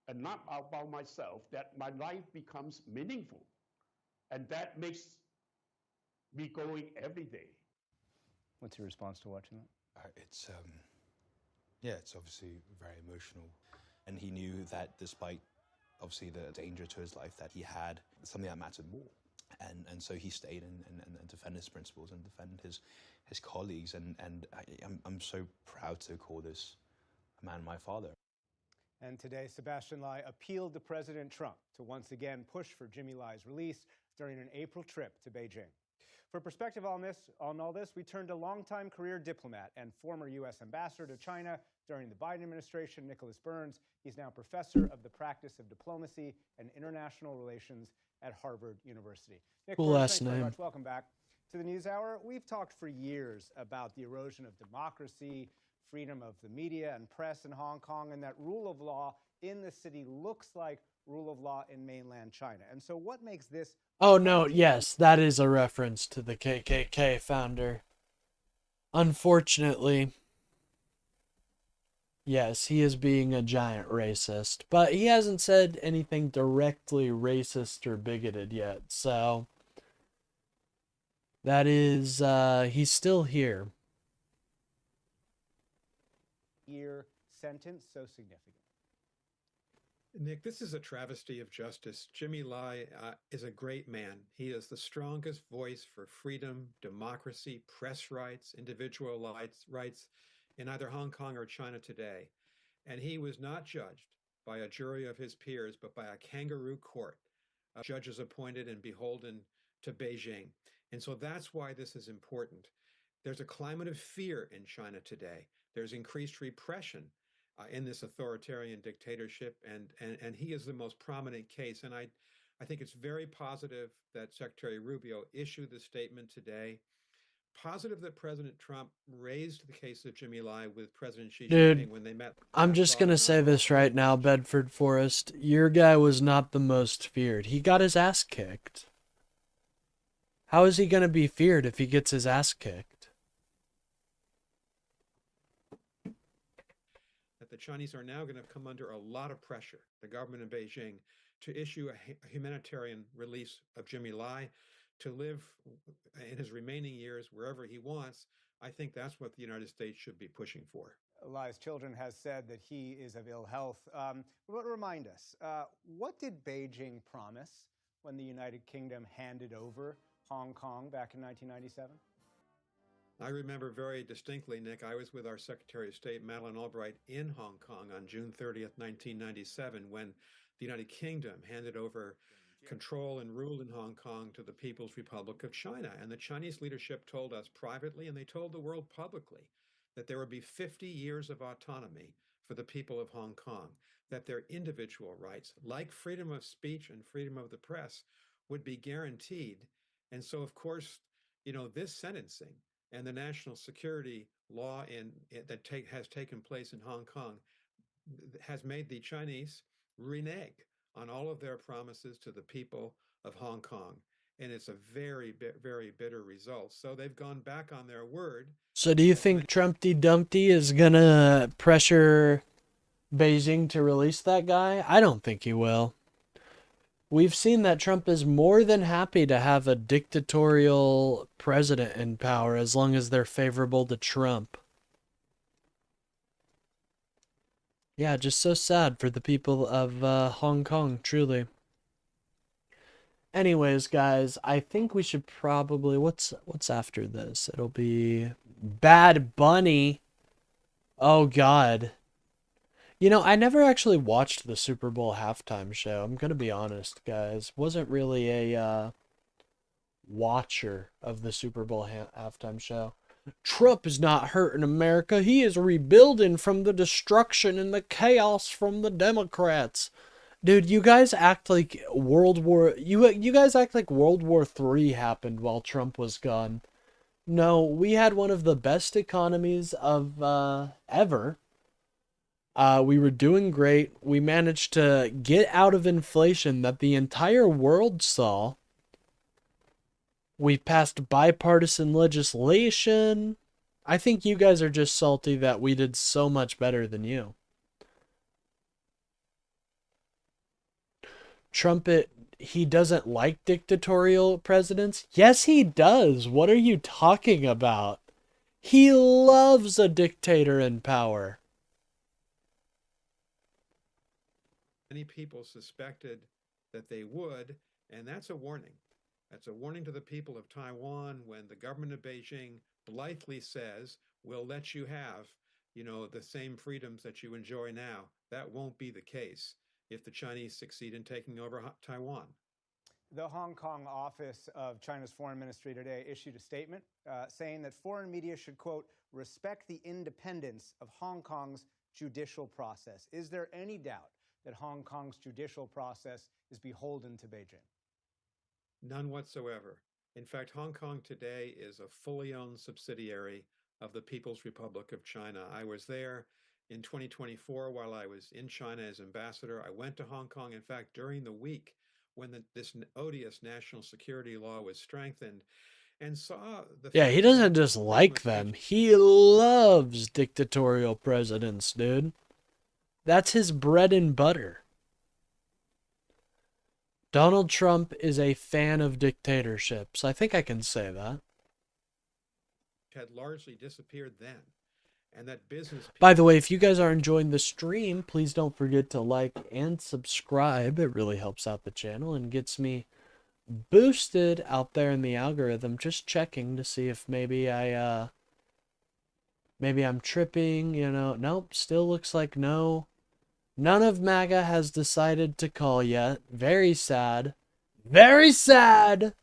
and not about myself, that my life becomes meaningful. And that makes me going every day. What's your response to watching that? It's obviously very emotional. And he knew that despite obviously the danger to his life that he had something that mattered more. And so he stayed and defended his principles and defended his colleagues. And I'm so proud to call this man my father. And today, Sebastian Lai appealed to President Trump to once again push for Jimmy Lai's release during an April trip to Beijing. For perspective on all this, we turn to longtime career diplomat and former U.S. ambassador to China during the Biden administration, Nicholas Burns. He's now professor of the practice of diplomacy and international relations at Harvard University. Nick, Cool Burns, last thanks very name. much. Welcome back to the NewsHour. We've talked for years about the erosion of democracy, freedom of the media and press in Hong Kong, and that rule of law in the city looks like rule of law in mainland China. And so what makes this... Oh no, yes, that is a reference to the KKK founder. Unfortunately, yes, he is being a giant racist, but he hasn't said anything directly racist or bigoted yet, so that is, he's still here. Year sentence so significant? Nick, this is a travesty of justice. Jimmy Lai is a great man. He is the strongest voice for freedom, democracy, press rights, individual rights in either Hong Kong or China today. And he was not judged by a jury of his peers, but by a kangaroo court of judges appointed and beholden to Beijing. And so that's why this is important. There's a climate of fear in China today. There's increased repression in this authoritarian dictatorship, and he is the most prominent case. And I think it's very positive that Secretary Rubio issued the statement today. Positive that President Trump raised the case of Jimmy Lai with President Xi Jinping when they met. I'm just going to say this right now, Bedford Forrest. Your guy was not the most feared. He got his ass kicked. How is he going to be feared if he gets his ass kicked? That the Chinese are now going to come under a lot of pressure, the government in Beijing, to issue a humanitarian release of Jimmy Lai, to live in his remaining years wherever he wants. I think that's what the United States should be pushing for. Lai's children has said that he is of ill health. Remind us, what did Beijing promise when the United Kingdom handed over Hong Kong back in 1997? I remember very distinctly, Nick, I was with our Secretary of State, Madeleine Albright, in Hong Kong on June 30th, 1997, when the United Kingdom handed over control and rule in Hong Kong to the People's Republic of China. And the Chinese leadership told us privately, and they told the world publicly, that there would be 50 years of autonomy for the people of Hong Kong, that their individual rights, like freedom of speech and freedom of the press, would be guaranteed. And so, of course, you know, this sentencing and the national security law that has taken place in Hong Kong has made the Chinese renege on all of their promises to the people of Hong Kong. And it's a very, very bitter result. So they've gone back on their word. So do you think Trumpty Dumpty is going to pressure Beijing to release that guy? I don't think he will. We've seen that Trump is more than happy to have a dictatorial president in power as long as they're favorable to Trump. Yeah, just so sad for the people of Hong Kong, truly. Anyways, guys, I think we should probably... What's after this? It'll be Bad Bunny. Oh, God. You know, I never actually watched the Super Bowl halftime show. I'm going to be honest, guys. Wasn't really a watcher of the Super Bowl halftime show. Trump is not hurting America. He is rebuilding from the destruction and the chaos from the Democrats. Dude, you guys act like you guys act like World War III happened while Trump was gone. No, we had one of the best economies of ever. We were doing great. We managed to get out of inflation that the entire world saw. We passed bipartisan legislation. I think you guys are just salty that we did so much better than you. Trump, he doesn't like dictatorial presidents? Yes, he does. What are you talking about? He loves a dictator in power. many people suspected that they would, and that's a warning. That's a warning to the people of Taiwan when the government of Beijing blithely says, we'll let you have, the same freedoms that you enjoy now. That won't be the case if the Chinese succeed in taking over Taiwan. The Hong Kong office of China's foreign ministry today issued a statement saying that foreign media should, quote, respect the independence of Hong Kong's judicial process. Is there any doubt that Hong Kong's judicial process is beholden to Beijing? None whatsoever. In fact, Hong Kong today is a fully owned subsidiary of the People's Republic of China. I was there in 2024 while I was in China as ambassador. I went to Hong Kong, in fact, during the week when this odious national security law was strengthened, and saw the... Yeah, he doesn't just like them. He loves dictatorial presidents, dude. That's his bread and butter. Donald Trump is a fan of dictatorships. I think I can say that. Had largely disappeared then. And that business... By the way, if you guys are enjoying the stream, please don't forget to like and subscribe. It really helps out the channel and gets me boosted out there in the algorithm. Just checking to see if maybe I'm tripping, Nope, still looks like no. None of MAGA has decided to call yet. Very sad. Very sad.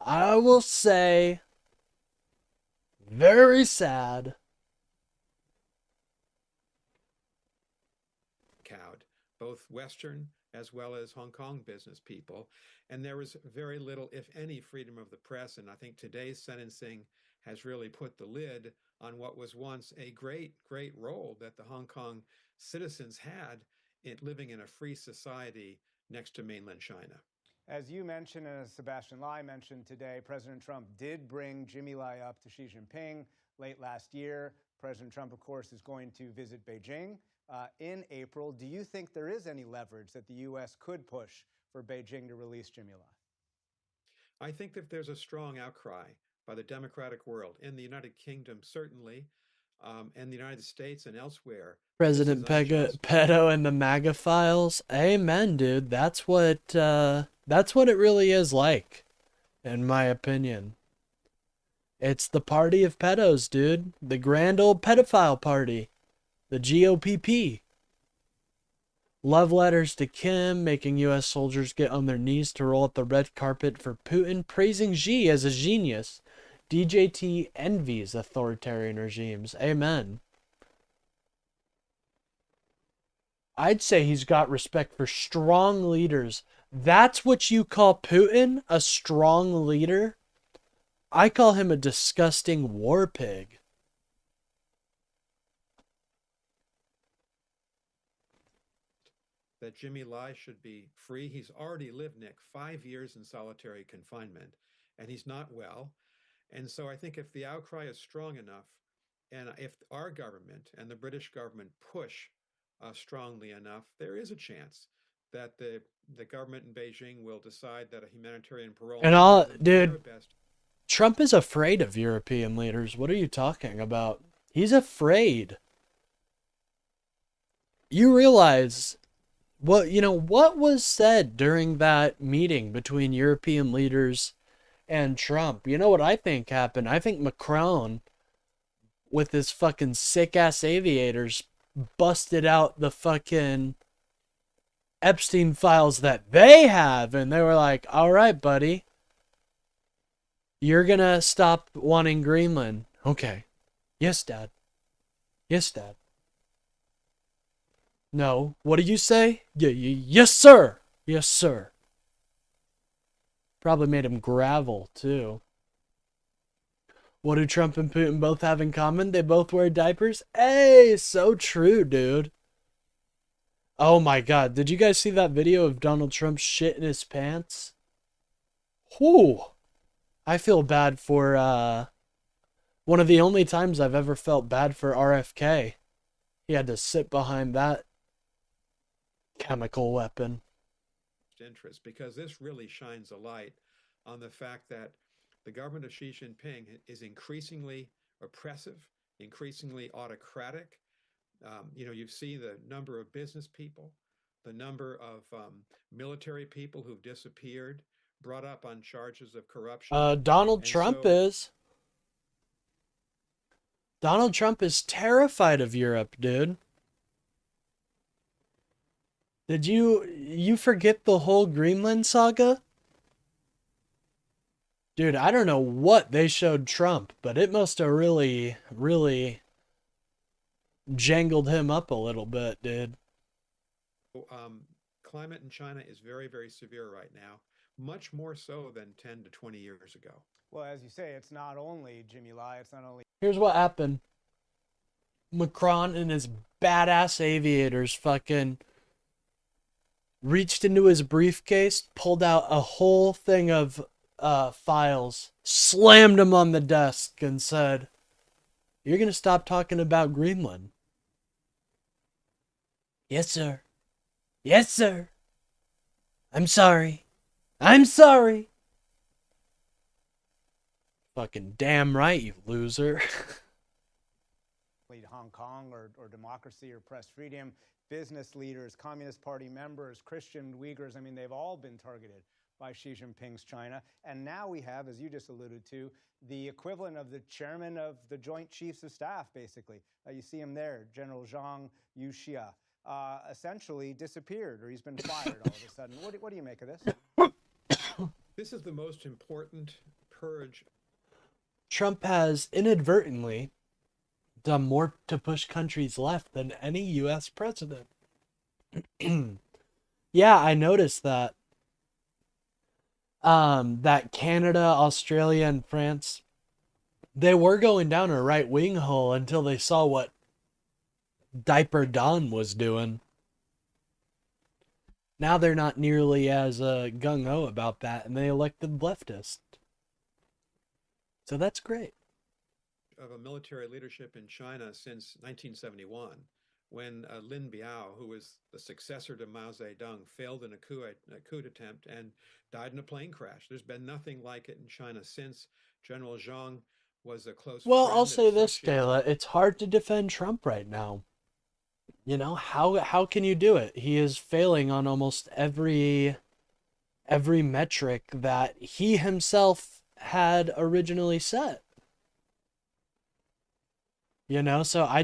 I will say. Very sad. Cowed, both Western as well as Hong Kong business people. And there was very little, if any, freedom of the press. And I think today's sentencing has really put the lid on what was once a great, great role that the Hong Kong citizens had in living in a free society next to mainland China. As you mentioned, and as Sebastian Lai mentioned today, President Trump did bring Jimmy Lai up to Xi Jinping late last year. President Trump, of course, is going to visit Beijing in April. Do you think there is any leverage that the U.S. could push for Beijing to release Jimmy Lai? I think that there's a strong outcry by the democratic world, in the United Kingdom certainly, and the United States and elsewhere. President Pedo and the MAGA files. Amen, dude. That's what it really is like, in my opinion. It's the party of pedos, dude. The grand old pedophile party. The GOPP. Love letters to Kim, making U.S. soldiers get on their knees to roll out the red carpet for Putin, praising Xi as a genius. DJT envies authoritarian regimes. Amen. I'd say he's got respect for strong leaders. That's what you call Putin? A strong leader? I call him a disgusting war pig. That Jimmy Lai should be free. He's already lived, Nick, 5 years in solitary confinement, and he's not well. And so I think if the outcry is strong enough, and if our government and the British government push strongly enough, there is a chance that the government in Beijing will decide that a humanitarian parole... And dude, Trump is afraid of European leaders. What are you talking about? He's afraid. You realize... what was said during that meeting between European leaders and Trump? You know what I think happened? I think Macron, with his fucking sick-ass aviators, busted out the fucking Epstein files that they have, and they were like, all right, buddy, you're gonna stop wanting Greenland. Okay. Yes, Dad. Yes, Dad. No. What do you say? Yes, sir. Yes, sir. Probably made him gravel, too. What do Trump and Putin both have in common? They both wear diapers? Hey, so true, dude. Oh my God. Did you guys see that video of Donald Trump shit in his pants? Whew. I feel bad for, one of the only times I've ever felt bad for RFK. He had to sit behind that chemical weapon. Interest, because this really shines a light on the fact that the government of Xi Jinping is increasingly oppressive, increasingly autocratic. You see the number of business people the number of military people who've disappeared, brought up on charges of corruption. Donald And Trump so- is. Donald Trump is terrified of Europe, dude. Did you forget the whole Greenland saga? Dude, I don't know what they showed Trump, but it must have really, really jangled him up a little bit, dude. Climate in China is very, very severe right now, much more so than 10 to 20 years ago. Well, as you say, it's not only Jimmy Lai, it's not only Here's what happened. Macron and his badass aviators fucking reached into his briefcase, pulled out a whole thing of files, slammed them on the desk, and said, "You're going to stop talking about Greenland." "Yes, sir. Yes, sir. I'm sorry. I'm sorry." Fucking damn right, you loser. Hong Kong or democracy or press freedom, business leaders, Communist Party members, Christian Uyghurs. I mean, they've all been targeted by Xi Jinping's China. And now we have, as you just alluded to, the equivalent of the chairman of the Joint Chiefs of Staff, basically. You see him there, General Zhang Yuxia, essentially disappeared, or he's been fired all of a sudden. What do you make of this? This is the most important purge. Trump has inadvertently done more to push countries left than any U.S. president. Yeah, I noticed that. That Canada, Australia, and France, they were going down a right-wing hole until they saw what Diaper Don was doing. Now they're not nearly as gung-ho about that, and they elected leftist. So that's great. Of a military leadership in China since 1971, when Lin Biao, who was the successor to Mao Zedong, failed in a coup attempt and died in a plane crash. There's been nothing like it in China since. General Zhang was a close Well, friend I'll and say this, associate. Kayla. It's hard to defend Trump right now. You know, how can you do it? He is failing on almost every metric that he himself had originally set. You know, so I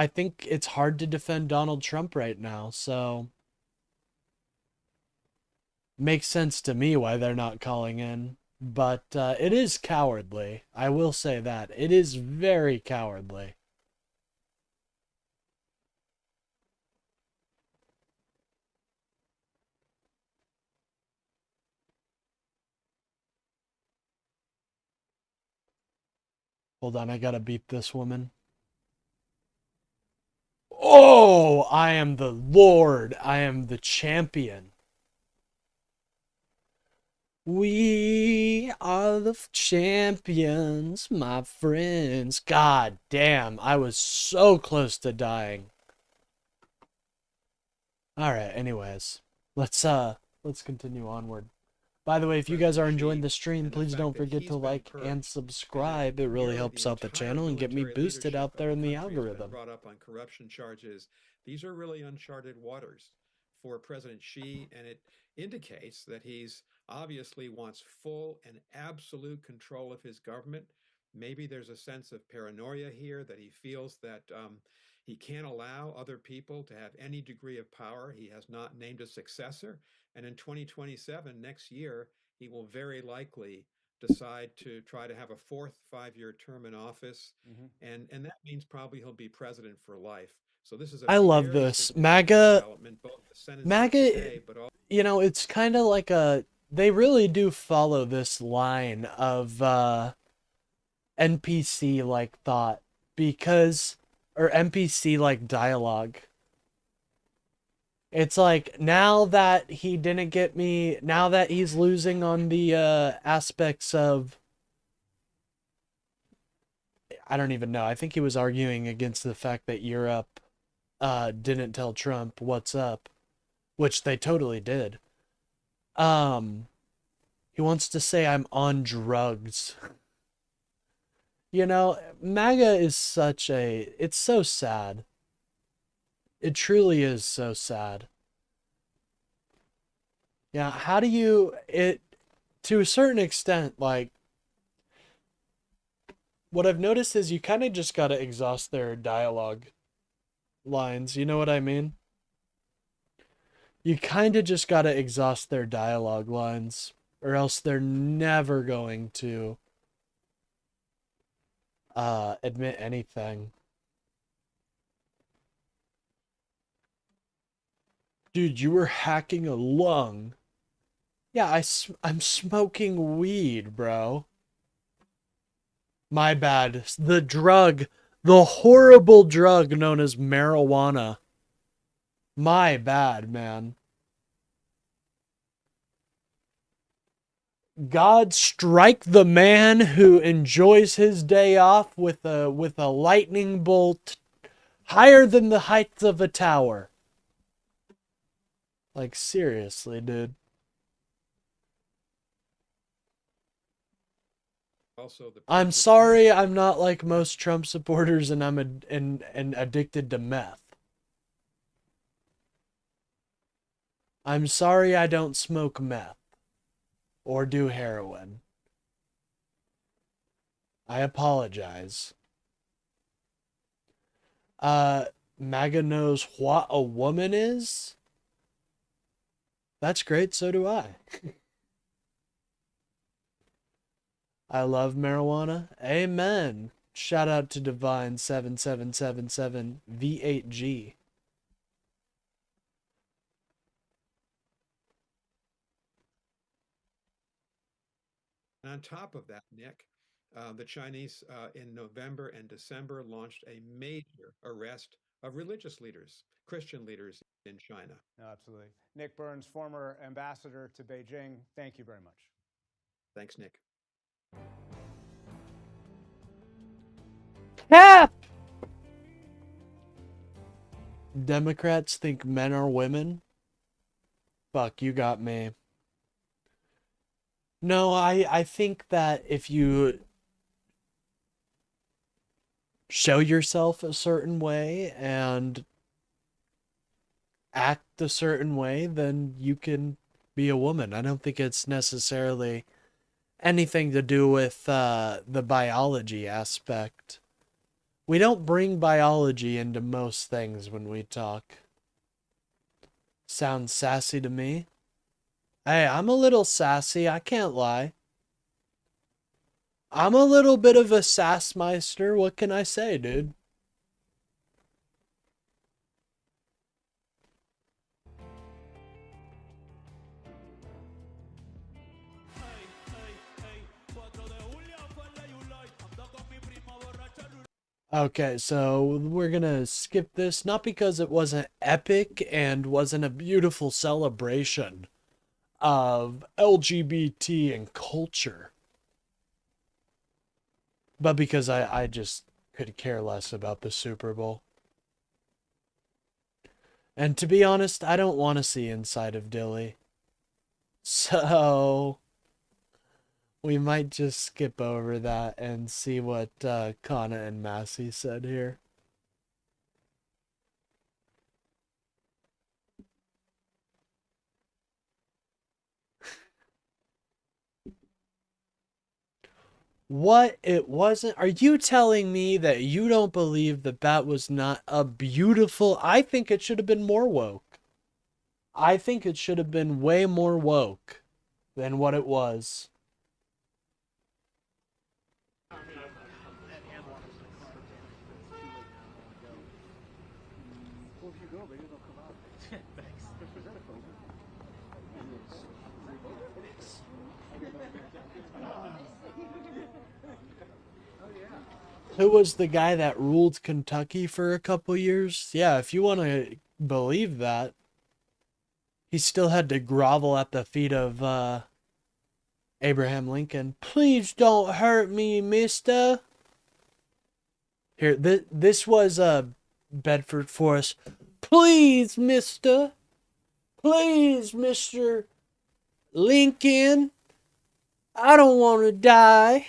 think it's hard to defend Donald Trump right now, so makes sense to me why they're not calling in. But it is cowardly. I will say that. It is very cowardly. Hold on, I gotta beat this woman. Oh, I am the Lord. I am the champion. We are the champions, my friends. God damn, I was so close to dying. All right, anyways, let's continue onward. By the way, if you guys are enjoying the stream, please don't forget to like and subscribe. It really helps out the channel and get me boosted out there in the algorithm. Brought up on corruption charges. These are really uncharted waters for President Xi, and it indicates that he's obviously wants full and absolute control of his government. Maybe there's a sense of paranoia here, that he feels that he can't allow other people to have any degree of power. He has not named a successor. And in 2027, next year, he will very likely decide to try to have a fourth 5-year term in office. And that means probably he'll be president for life. So this is a I love very this. significant MAGA, development, both the Senate today, but also you know, it's kind of like they really do follow this line of NPC-like thought, or NPC-like dialogue. It's like, now that he didn't get me, now that he's losing on the aspects of, I don't even know. I think he was arguing against the fact that Europe didn't tell Trump what's up, which they totally did. He wants to say I'm on drugs. You know, MAGA is it's so sad. It truly is so sad. Yeah, how do you, to a certain extent, like, what I've noticed is you kind of just gotta exhaust their dialogue lines, you know what I mean? You kind of just gotta exhaust their dialogue lines, or else they're never going to admit anything. Dude, you were hacking a lung. Yeah, I'm smoking weed, bro. My bad. The drug, the horrible drug known as marijuana. My bad, man. God strike the man who enjoys his day off with a lightning bolt higher than the heights of a tower. Like, seriously, dude. Also, I'm sorry I'm not like most Trump supporters and I'm addicted to meth. I'm sorry I don't smoke meth or do heroin. I apologize. MAGA knows what a woman is? That's great, so do I. I love marijuana. Amen. Shout out to Divine7777 V8G. And on top of that, Nick, the Chinese in November and December launched a major arrest of religious leaders, Christian leaders in China. No, absolutely. Nick Burns, former ambassador to Beijing, thank you very much. Thanks, Nick. Cap! Democrats think men are women? Fuck, you got me. No, I think that if you show yourself a certain way and act a certain way, then you can be a woman. I don't think it's necessarily anything to do with the biology aspect. We don't bring biology into most things when we talk. Sounds sassy to me. Hey, I'm a little sassy, I can't lie. I'm a little bit of a sassmeister, what can I say, dude? Okay, so we're gonna skip this, not because it wasn't epic and wasn't a beautiful celebration of LGBT and culture, but because I just could care less about the Super Bowl. And to be honest, I don't want to see inside of Dilly. So we might just skip over that and see what Kana and Massey said here. What? It wasn't? Are you telling me that you don't believe that was not a beautiful... I think it should have been more woke. I think it should have been way more woke than what it was. Who was the guy that ruled Kentucky for a couple years? Yeah, if you want to believe that. He still had to grovel at the feet of Abraham Lincoln. Please don't hurt me, mister. Here, this was Bedford Forrest. Please, mister. Please, Mr. Lincoln. I don't want to die.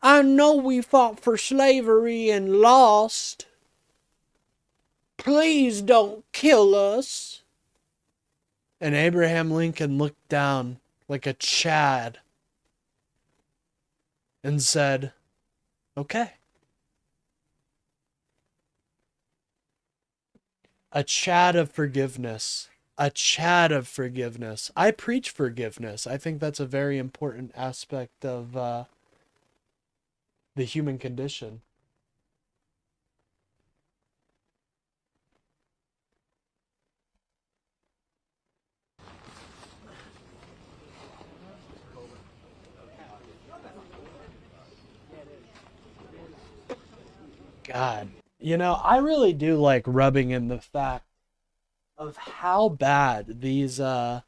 I know we fought for slavery and lost. Please don't kill us. And Abraham Lincoln looked down like a Chad and said, okay. A Chad of forgiveness. A Chad of forgiveness. I preach forgiveness. I think that's a very important aspect of the human condition. God, you know, I really do like rubbing in the fact of how bad these, of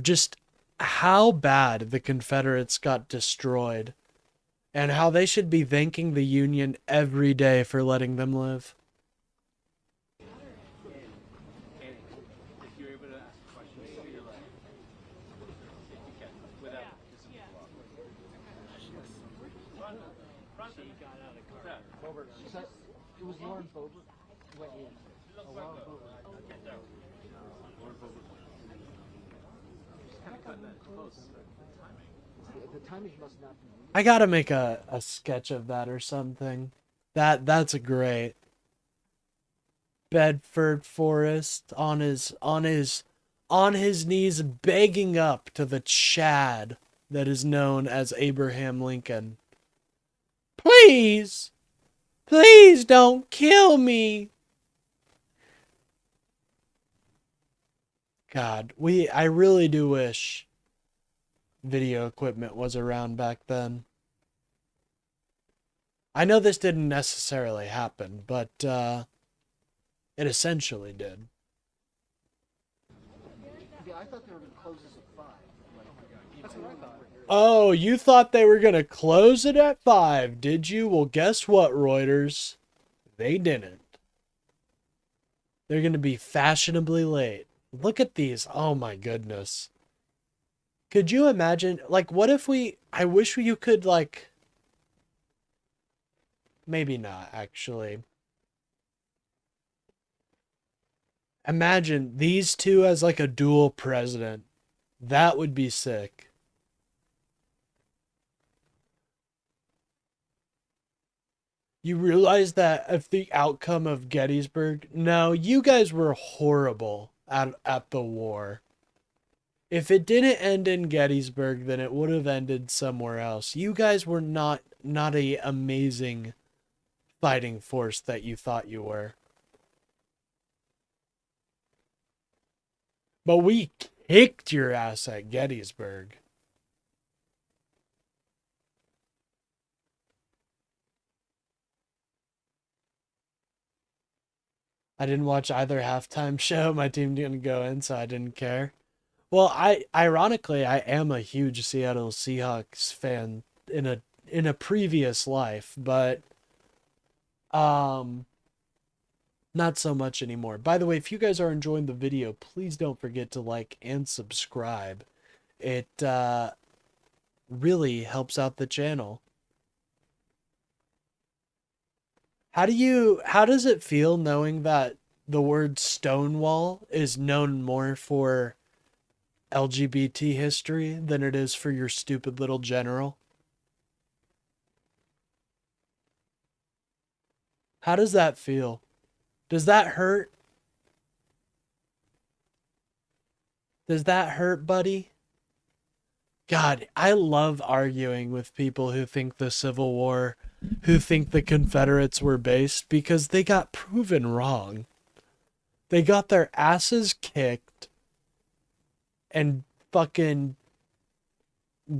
just how bad the Confederates got destroyed and how they should be thanking the Union every day for letting them live. It was Lauren Boebert went in. Lauren Boebert. The timing must not be. I gotta make a sketch of that or something. That's a great. Bedford Forrest on his knees begging up to the Chad that is known as Abraham Lincoln. Please! Please don't kill me. God, I really do wish video equipment was around back then. I know this didn't necessarily happen, but it essentially did. Yeah, I thought they were going to close this at 5. That's what I thought. Oh, you thought they were going to close it at 5, did you? Well, guess what, Reuters? They didn't. They're going to be fashionably late. Look at these. Oh my goodness. Could you imagine, like, what if I wish you could, like, maybe not, actually. Imagine these two as, like, a dual president. That would be sick. You realize that if the outcome of Gettysburg, no, you guys were horrible at the war. If it didn't end in Gettysburg, then it would have ended somewhere else. You guys were not a amazing fighting force that you thought you were. But we kicked your ass at Gettysburg. I didn't watch either halftime show. My team didn't go in, so I didn't care. Well, ironically, I am a huge Seattle Seahawks fan in a previous life, but not so much anymore. By the way, if you guys are enjoying the video, please don't forget to like and subscribe. It really helps out the channel. How does it feel knowing that the word Stonewall is known more for LGBT history than it is for your stupid little general? How does that feel? Does that hurt? Does that hurt, buddy? God, I love arguing with people who think the Civil War, who think the Confederates were based, because they got proven wrong. They got their asses kicked and fucking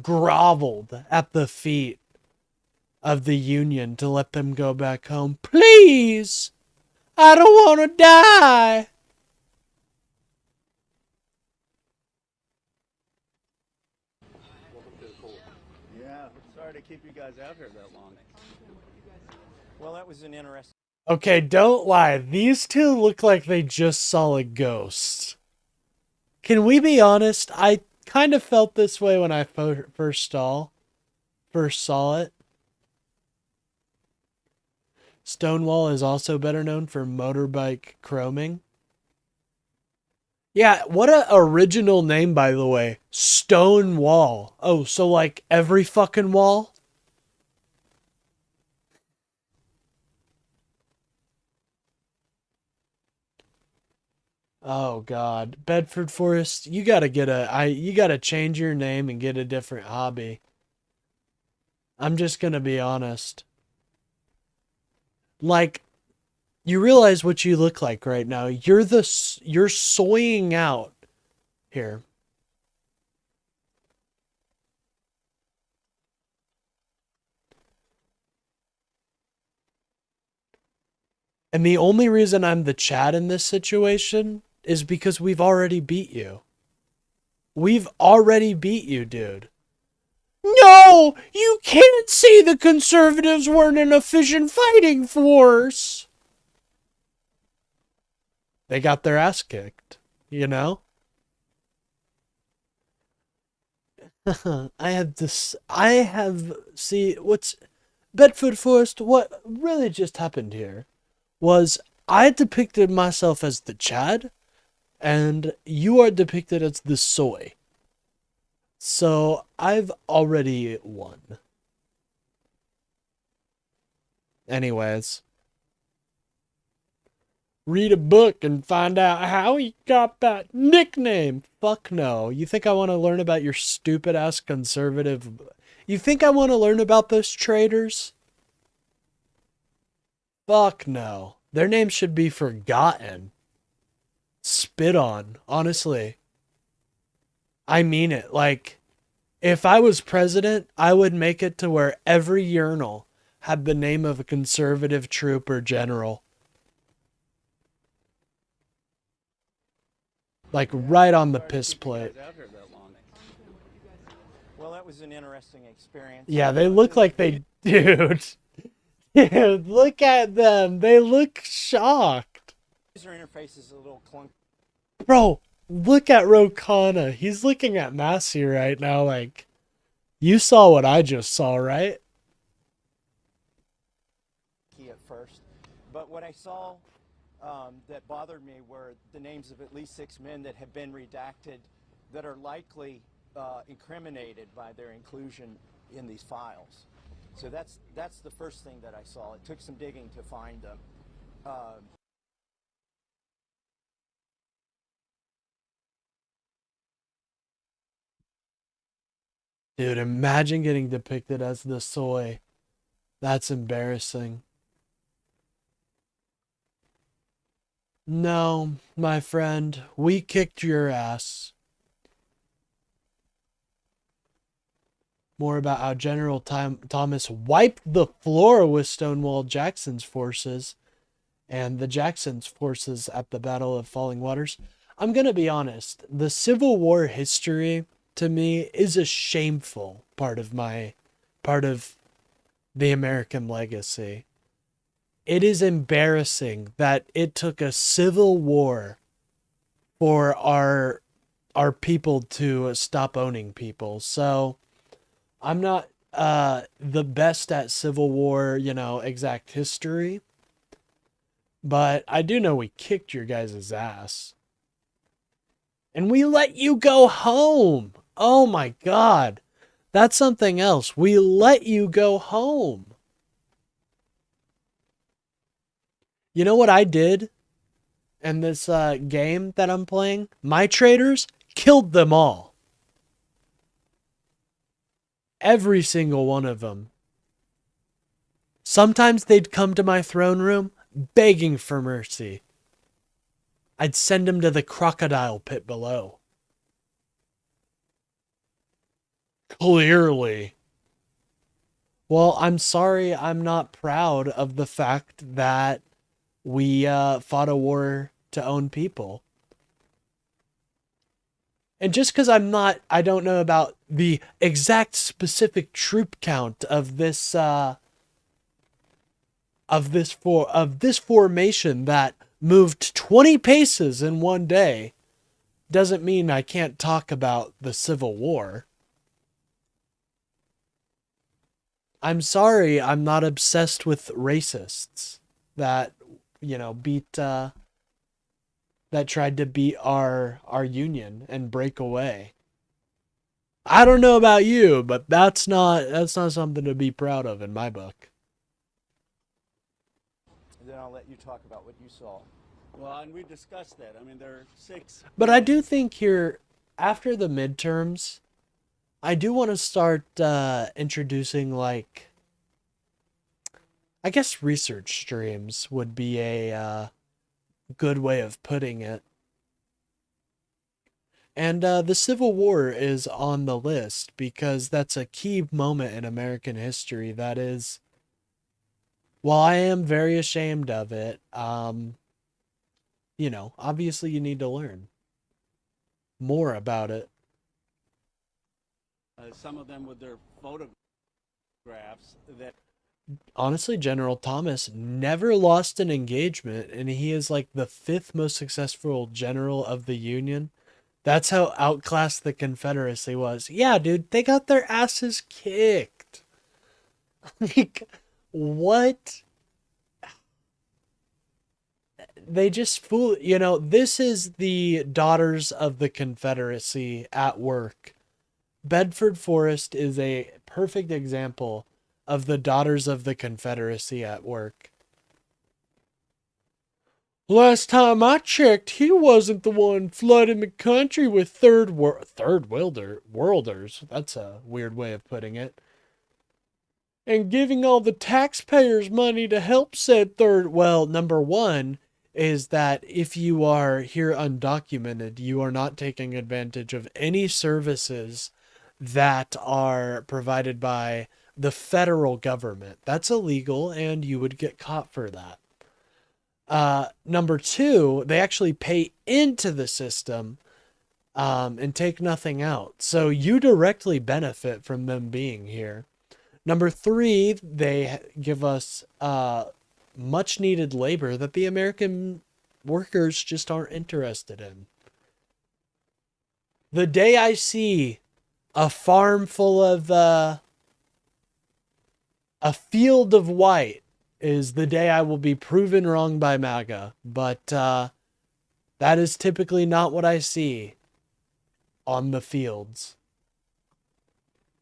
groveled at the feet of the Union to let them go back home. Please! I don't want to die! Yeah, sorry to keep you guys out here that long. Well, that was an interesting... Okay, don't lie. These two look like they just saw a ghost. Can we be honest? I kind of felt this way when I first saw it. Stonewall is also better known for motorbike chroming. Yeah, what a original name, by the way. Stonewall. Oh, so like every fucking wall? Oh God, Bedford Forest, you gotta you gotta change your name and get a different hobby. I'm just gonna be honest. Like, you realize what you look like right now. You're soying out here. And the only reason I'm the Chad in this situation is because we've already beat you. We've already beat you, dude. No! You can't say the conservatives weren't an efficient fighting force! They got their ass kicked, you know? See, what's... Bedford Forest, what really just happened here was I depicted myself as the Chad, and you are depicted as the soy. So I've already won. Anyways. Read a book and find out how he got that nickname. Fuck no. You think I want to learn about your stupid ass conservative... You think I want to learn about those traitors? Fuck no. Their names should be forgotten. Spit on, honestly. I mean it. Like, if I was president, I would make it to where every urinal had the name of a conservative troop or general. Like, right on the piss plate. Well, that was an interesting experience. Yeah, they look like they... Dude. Dude, look at them. They look shocked. User interface is a little clunky. Bro, look at Rokana. He's looking at Massey right now like, you saw what I just saw, right? At first, but what I saw that bothered me were the names of at least 6 men that have been redacted that are likely incriminated by their inclusion in these files. So that's the first thing that I saw. It took some digging to find them. Dude, imagine getting depicted as the soy. That's embarrassing. No, my friend, we kicked your ass. More about how General Thomas wiped the floor with Stonewall Jackson's forces and the Jackson's forces at the Battle of Falling Waters. I'm going to be honest. The Civil War history, to me, is a shameful part of the American legacy. It is embarrassing that it took a civil war for our people to stop owning people. So I'm not the best at Civil War, exact history. But I do know we kicked your guys' ass. And we let you go home. Oh my God. That's something else. We let you go home. You know what I did in this game that I'm playing? My traders killed them all. Every single one of them. Sometimes they'd come to my throne room begging for mercy. I'd send them to the crocodile pit below. Clearly. Well, I'm sorry I'm not proud of the fact that we fought a war to own people. And just because I don't know about the exact specific troop count of this formation that moved 20 paces in one day, doesn't mean I can't talk about the Civil War. I'm sorry I'm not obsessed with racists that, beat that tried to beat our union and break away. I don't know about you, but that's not something to be proud of in my book. And then I'll let you talk about what you saw. Well, and we discussed that. I mean, there are 6. But I do think here, after the midterms, I do want to start introducing, like, I guess research streams would be a good way of putting it. And the Civil War is on the list because that's a key moment in American history. That is, while I am very ashamed of it, you know, obviously you need to learn more about it. Some of them with their photographs that. Honestly, General Thomas never lost an engagement, and he is like the 5th most successful general of the Union. That's how outclassed the Confederacy was. Yeah, dude, they got their asses kicked. Like, what? They just fool. You know, this is the Daughters of the Confederacy at work. Bedford Forest is a perfect example of the Daughters of the Confederacy at work. Last time I checked, he wasn't the one flooding the country with third worlders. That's a weird way of putting it. And giving all the taxpayers money to help said third. Well, number one is that if you are here undocumented, you are not taking advantage of any services that are provided by the federal government. That's illegal, and you would get caught for that. Number two, they actually pay into the system and take nothing out. So you directly benefit from them being here. Number three, they give us much needed labor that the American workers just aren't interested in. The day I see a farm full of a field of white is the day I will be proven wrong by MAGA. But that is typically not what I see on the fields.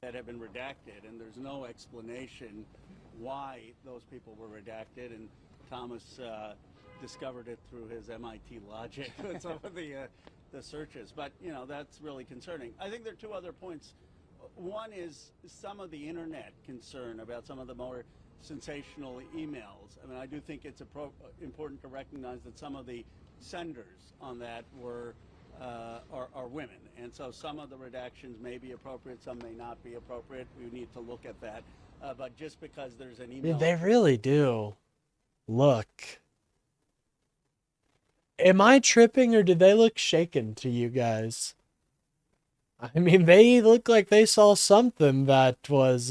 That have been redacted, and there's no explanation why those people were redacted. And Thomas discovered it through his MIT logic with some of the searches. But, you know, that's really concerning. I think there are 2 other points. One is some of the internet concern about some of the more sensational emails. I mean, I do think it's important to recognize that some of the senders on that were are women, and so some of the redactions may be appropriate, some may not be appropriate. We need to look at that. But just because there's an email, they really do. Look. Am I tripping, or did they look shaken to you guys? I mean, they look like they saw something that was,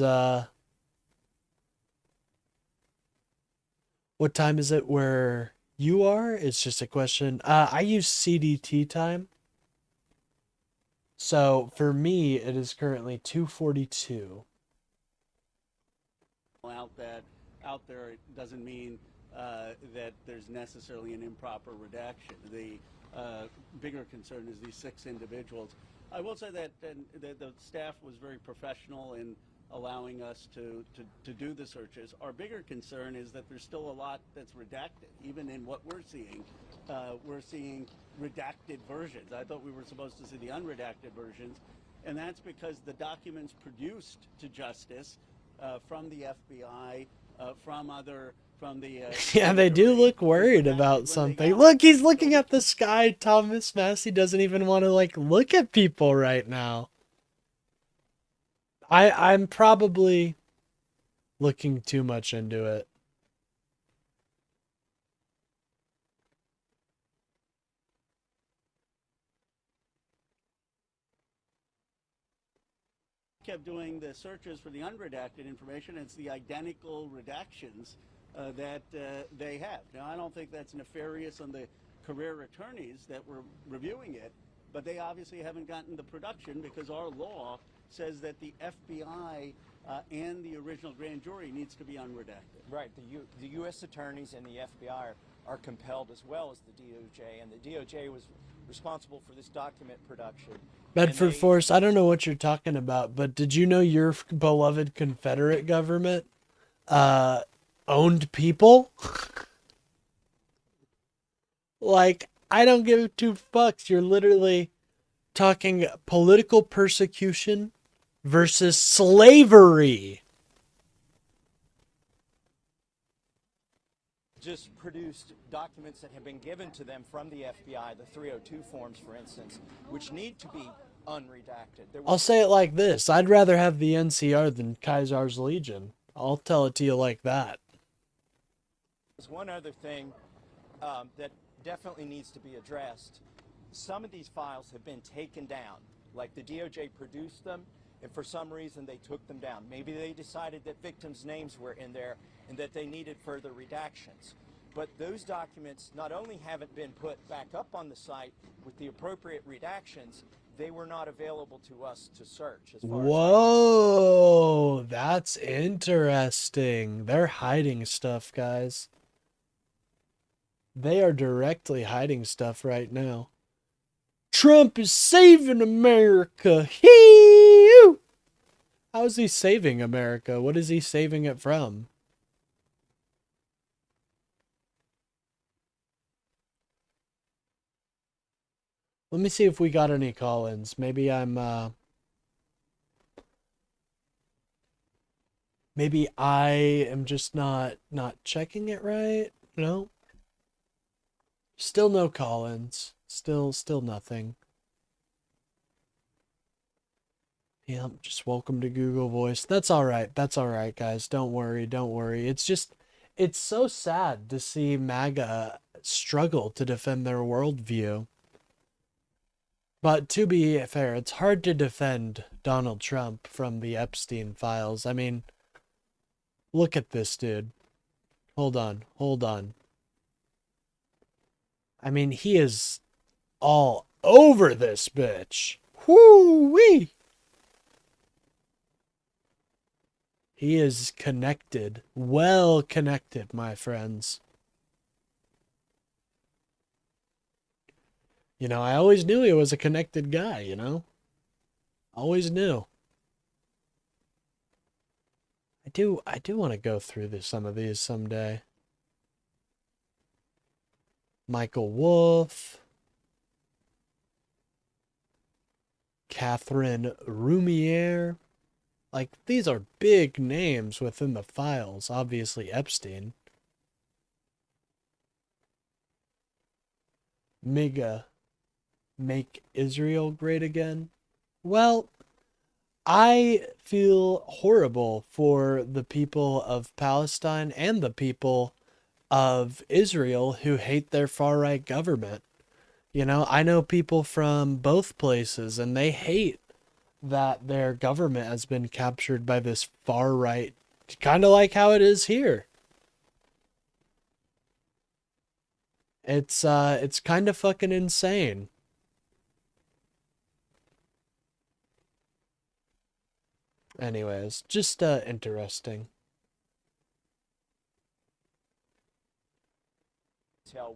What time is it where you are? It's just a question. I use CDT time. So for me, it is currently 2:42. Out there doesn't mean that there's necessarily an improper redaction. The bigger concern is these 6 individuals. I will say that the staff was very professional in allowing us to do the searches. Our bigger concern is that there's still a lot that's redacted. Even in what we're seeing redacted versions. I thought we were supposed to see the unredacted versions, and that's because the documents produced to justice from the FBI, from the yeah, they do look worried about something. Look, he's looking at the sky. Thomas Massey doesn't even want to like look at people right now. I'm probably looking too much into it. Kept doing the searches for the unredacted information. It's the identical redactions that they have. Now, I don't think that's nefarious on the career attorneys that were reviewing it, but they obviously haven't gotten the production because our law says that the FBI and the original grand jury needs to be unredacted. Right. The U.S. attorneys and the FBI are compelled as well as the DOJ, and the DOJ was responsible for this document production. Bedford Force, I don't know what you're talking about, but did you know your beloved Confederate government owned people? Like, I don't give two fucks. You're literally talking political persecution versus slavery. Just produced documents that have been given to them from the FBI, the 302 forms, for instance, which need to be unredacted. I'll say it like this. I'd rather have the NCR than Kaiser's Legion. I'll tell it to you like that. There's one other thing that definitely needs to be addressed. Some of these files have been taken down, like the DOJ produced them, and for some reason they took them down. Maybe they decided that victims' names were in there and that they needed further redactions. But those documents not only haven't been put back up on the site with the appropriate redactions, they were not available to us to search. As far Whoa, that's interesting. They're hiding stuff, guys. They are directly hiding stuff right now. Trump is saving America. Hee-oo! How is he saving America? What is he saving it from? Let me see if we got any call-ins. Maybe maybe I am just not checking it right. No. Still no call-ins. Still nothing. Yep, just welcome to Google Voice. That's all right. That's all right, guys. Don't worry. Don't worry. It's so sad to see MAGA struggle to defend their worldview. But to be fair, it's hard to defend Donald Trump from the Epstein files. I mean, look at this dude. Hold on. Hold on. I mean, he is all over this bitch. Whoo-wee! He is connected. Well connected, my friends. You know, I always knew he was a connected guy, you know? Always knew. I do want to go through some of these someday. Michael Wolff. Catherine Rumiere. Like, these are big names within the files. Obviously, Epstein. MAGA. Make Israel great again? Well, I feel horrible for the people of Palestine and the people of Israel who hate their far-right government. You know, I know people from both places, and they hate that their government has been captured by this far-right, kind of like how it is here. It's kind of fucking insane. Anyways, just interesting.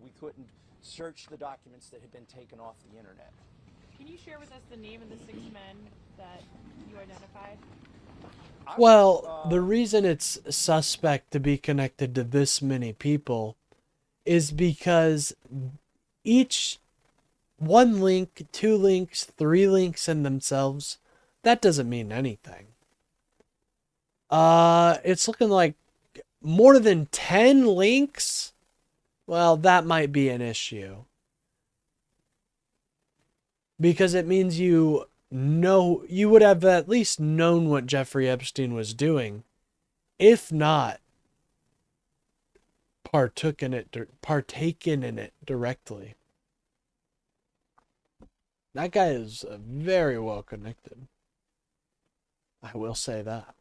We couldn't search the documents that had been taken off the internet. Can you share with us the name of the 6 men that you identified? Well, the reason it's suspect to be connected to this many people is because each 1 link, 2 links, 3 links in themselves, that doesn't mean anything. It's looking like more than 10 links. Well, that might be an issue. Because it means you would have at least known what Jeffrey Epstein was doing. If not, partaken in it directly. That guy is very well connected. I will say that.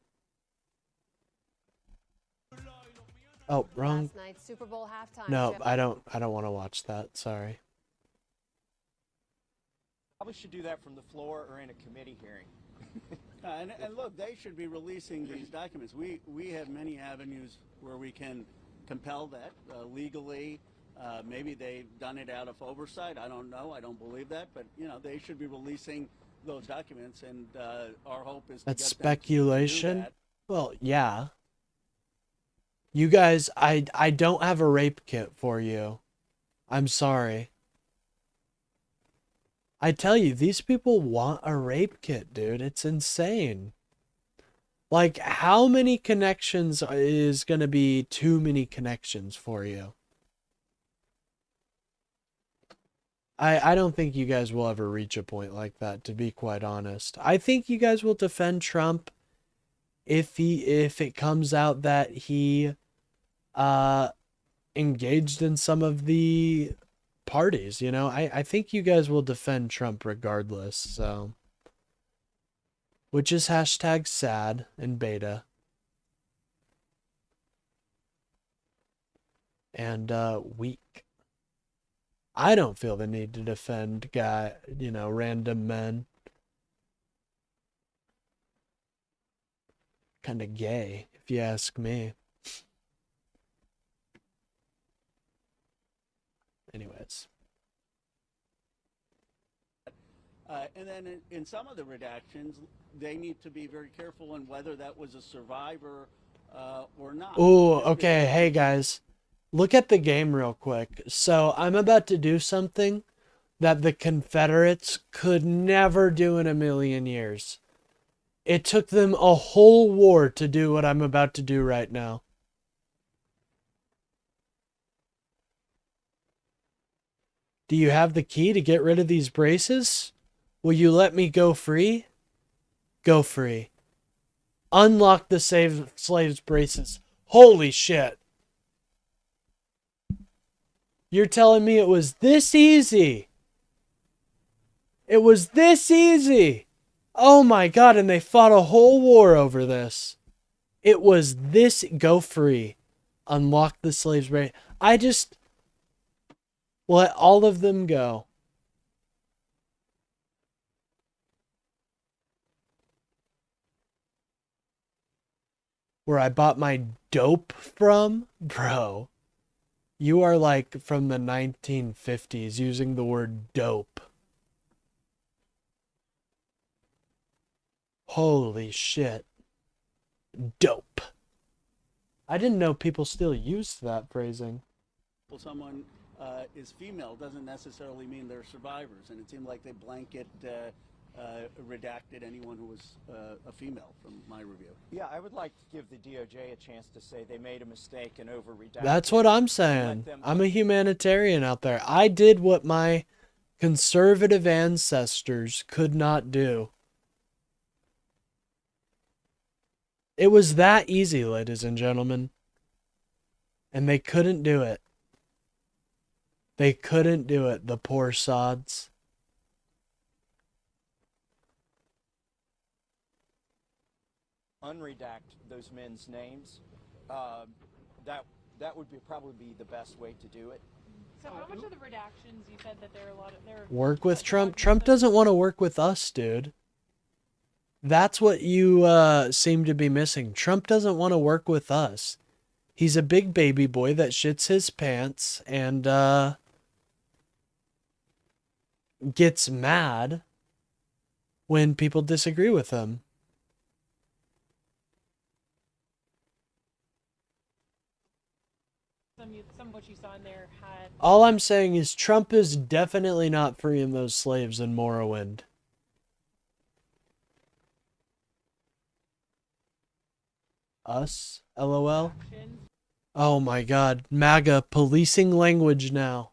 Oh, wrong. Last night's Super Bowl halftime. No, I don't want to watch that. Sorry. Probably should do that from the floor or in a committee hearing. And look, they should be releasing these documents. We have many avenues where we can compel that legally, Maybe they've done it out of oversight. I don't know. I don't believe that. But, you know, they should be releasing those documents, and our hope is to That's get speculation. them to do that. Well, yeah. You guys, I don't have a rape kit for you. I'm sorry. I tell you, these people want a rape kit, dude. It's insane. Like, how many connections is going to be too many connections for you? I don't think you guys will ever reach a point like that, to be quite honest. I think you guys will defend Trump if it comes out that he engaged in some of the parties, you know. I think you guys will defend Trump regardless, so, which is hashtag sad and beta. And weak. I don't feel the need to defend random men. Kind of gay, if you ask me. Anyways. And then in some of the redactions, they need to be very careful on whether that was a survivor or not. Oh, okay. Hey, guys. Look at the game real quick. So I'm about to do something that the Confederates could never do in a million years. It took them a whole war to do what I'm about to do right now. Do you have the key to get rid of these braces? Will you let me go free? Go free. Unlock the slaves braces. Holy shit. You're telling me it was this easy? It was this easy. Oh my god, and they fought a whole war over this. It was this. Go free. Unlock the slaves braces. I just let all of them go. Where I bought my dope from? Bro. You are like from the 1950s using the word dope. Holy shit. Dope. I didn't know people still used that phrasing. Well, someone is female doesn't necessarily mean they're survivors, and it seemed like they blanket redacted anyone who was a female from my review. Yeah, I would like to give the DOJ a chance to say they made a mistake and over-redacted. That's what I'm saying. I'm a humanitarian out there. I did what my conservative ancestors could not do. It was that easy, ladies and gentlemen. And they couldn't do it. They couldn't do it, the poor sods. Unredact those men's names. That would probably be the best way to do it. So how much of the redactions you said that there are a lot of Work with Trump? Trump doesn't want to work with us, dude. That's what you seem to be missing. Trump doesn't want to work with us. He's a big baby boy that shits his pants and gets mad when people disagree with him. some of what you saw in there had... All I'm saying is Trump is definitely not freeing those slaves in Morrowind. Us? LOL? Oh my god. MAGA policing language now.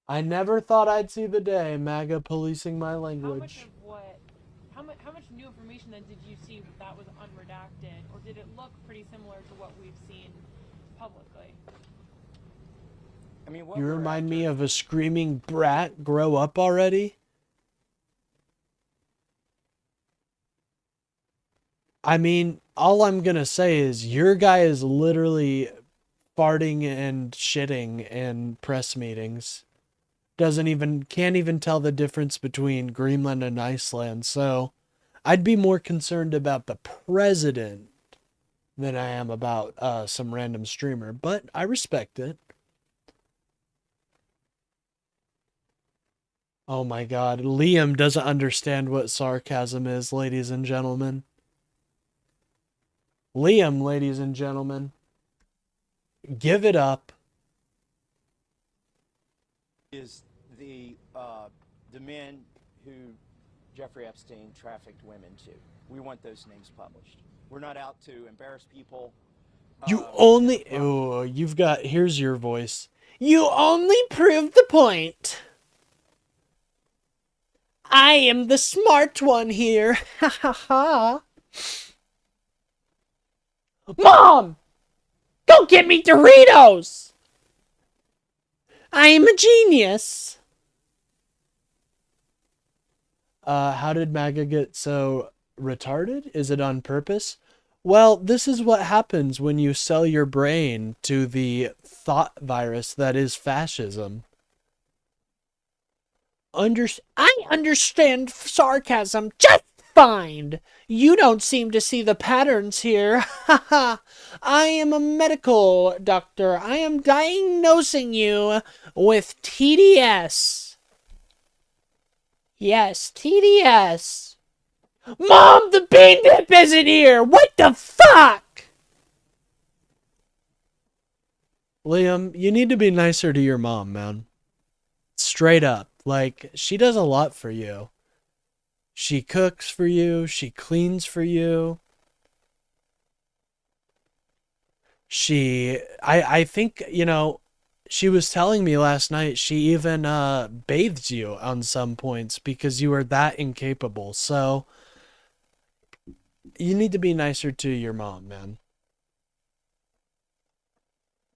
I never thought I'd see the day MAGA policing my language. How much new information then did you see that was unredacted, or did it look pretty similar to what we've seen publicly? I mean, You remind me of a screaming brat. Grow up already. I mean, all I'm gonna say is your guy is literally farting and shitting in press meetings. can't even tell the difference between Greenland and Iceland. So I'd be more concerned about the president than I am about some random streamer, but I respect it. Oh my God, Liam doesn't understand what sarcasm is, ladies and gentlemen. Liam, ladies and gentlemen, give it up. Is the men who Jeffrey Epstein trafficked women to. We want those names published. We're not out to embarrass people. You only... Oh, you've got... Here's your voice. You only proved the point. I am the smart one here. Ha ha ha. Mom! Go get me Doritos! I am a genius. How did MAGA get so retarded? Is it on purpose? Well, this is what happens when you sell your brain to the thought virus that is fascism. I understand sarcasm just fine. You don't seem to see the patterns here. Haha. I am a medical doctor. I am diagnosing you with TDS. Yes, TDS. Mom, the bean dip isn't here. What the fuck? Liam, you need to be nicer to your mom, man. Straight up. Like, she does a lot for you. She cooks for you. She cleans for you. I think, you know, she was telling me last night she even bathes you on some points because you are that incapable. So, you need to be nicer to your mom, man.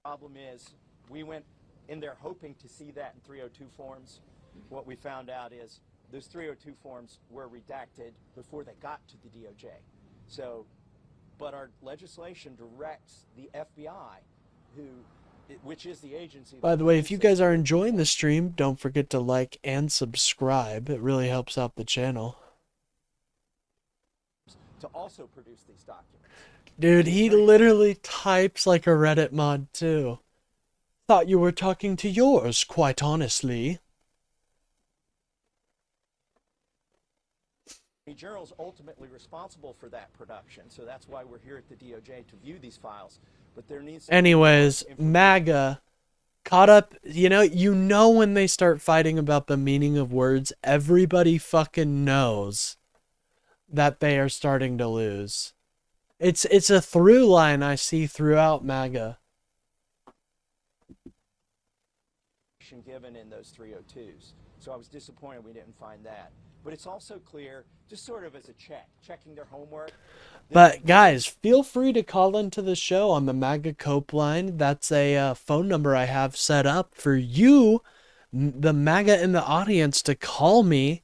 Problem is, we went in there hoping to see that in 302 forms. What we found out is those 302 forms were redacted before they got to the DOJ. So, but our legislation directs the FBI, which is the agency. By the way, if you guys are enjoying the stream, don't forget to like and subscribe. It really helps out the channel. To also produce these documents. Dude, he literally types like a Reddit mod too. Thought you were talking to yours, quite honestly. The Journal's ultimately responsible for that production, so that's why we're here at the DOJ to view these files. But there needs to Anyways, MAGA caught up, you know when they start fighting about the meaning of words, everybody fucking knows that they are starting to lose. It's a through line I see throughout MAGA. Given in those 302s. So I was disappointed we didn't find that. But it's also clear, just sort of as a checking their homework. But guys, feel free to call into the show on the MAGA Cope line. That's a phone number I have set up for you, the MAGA in the audience, to call me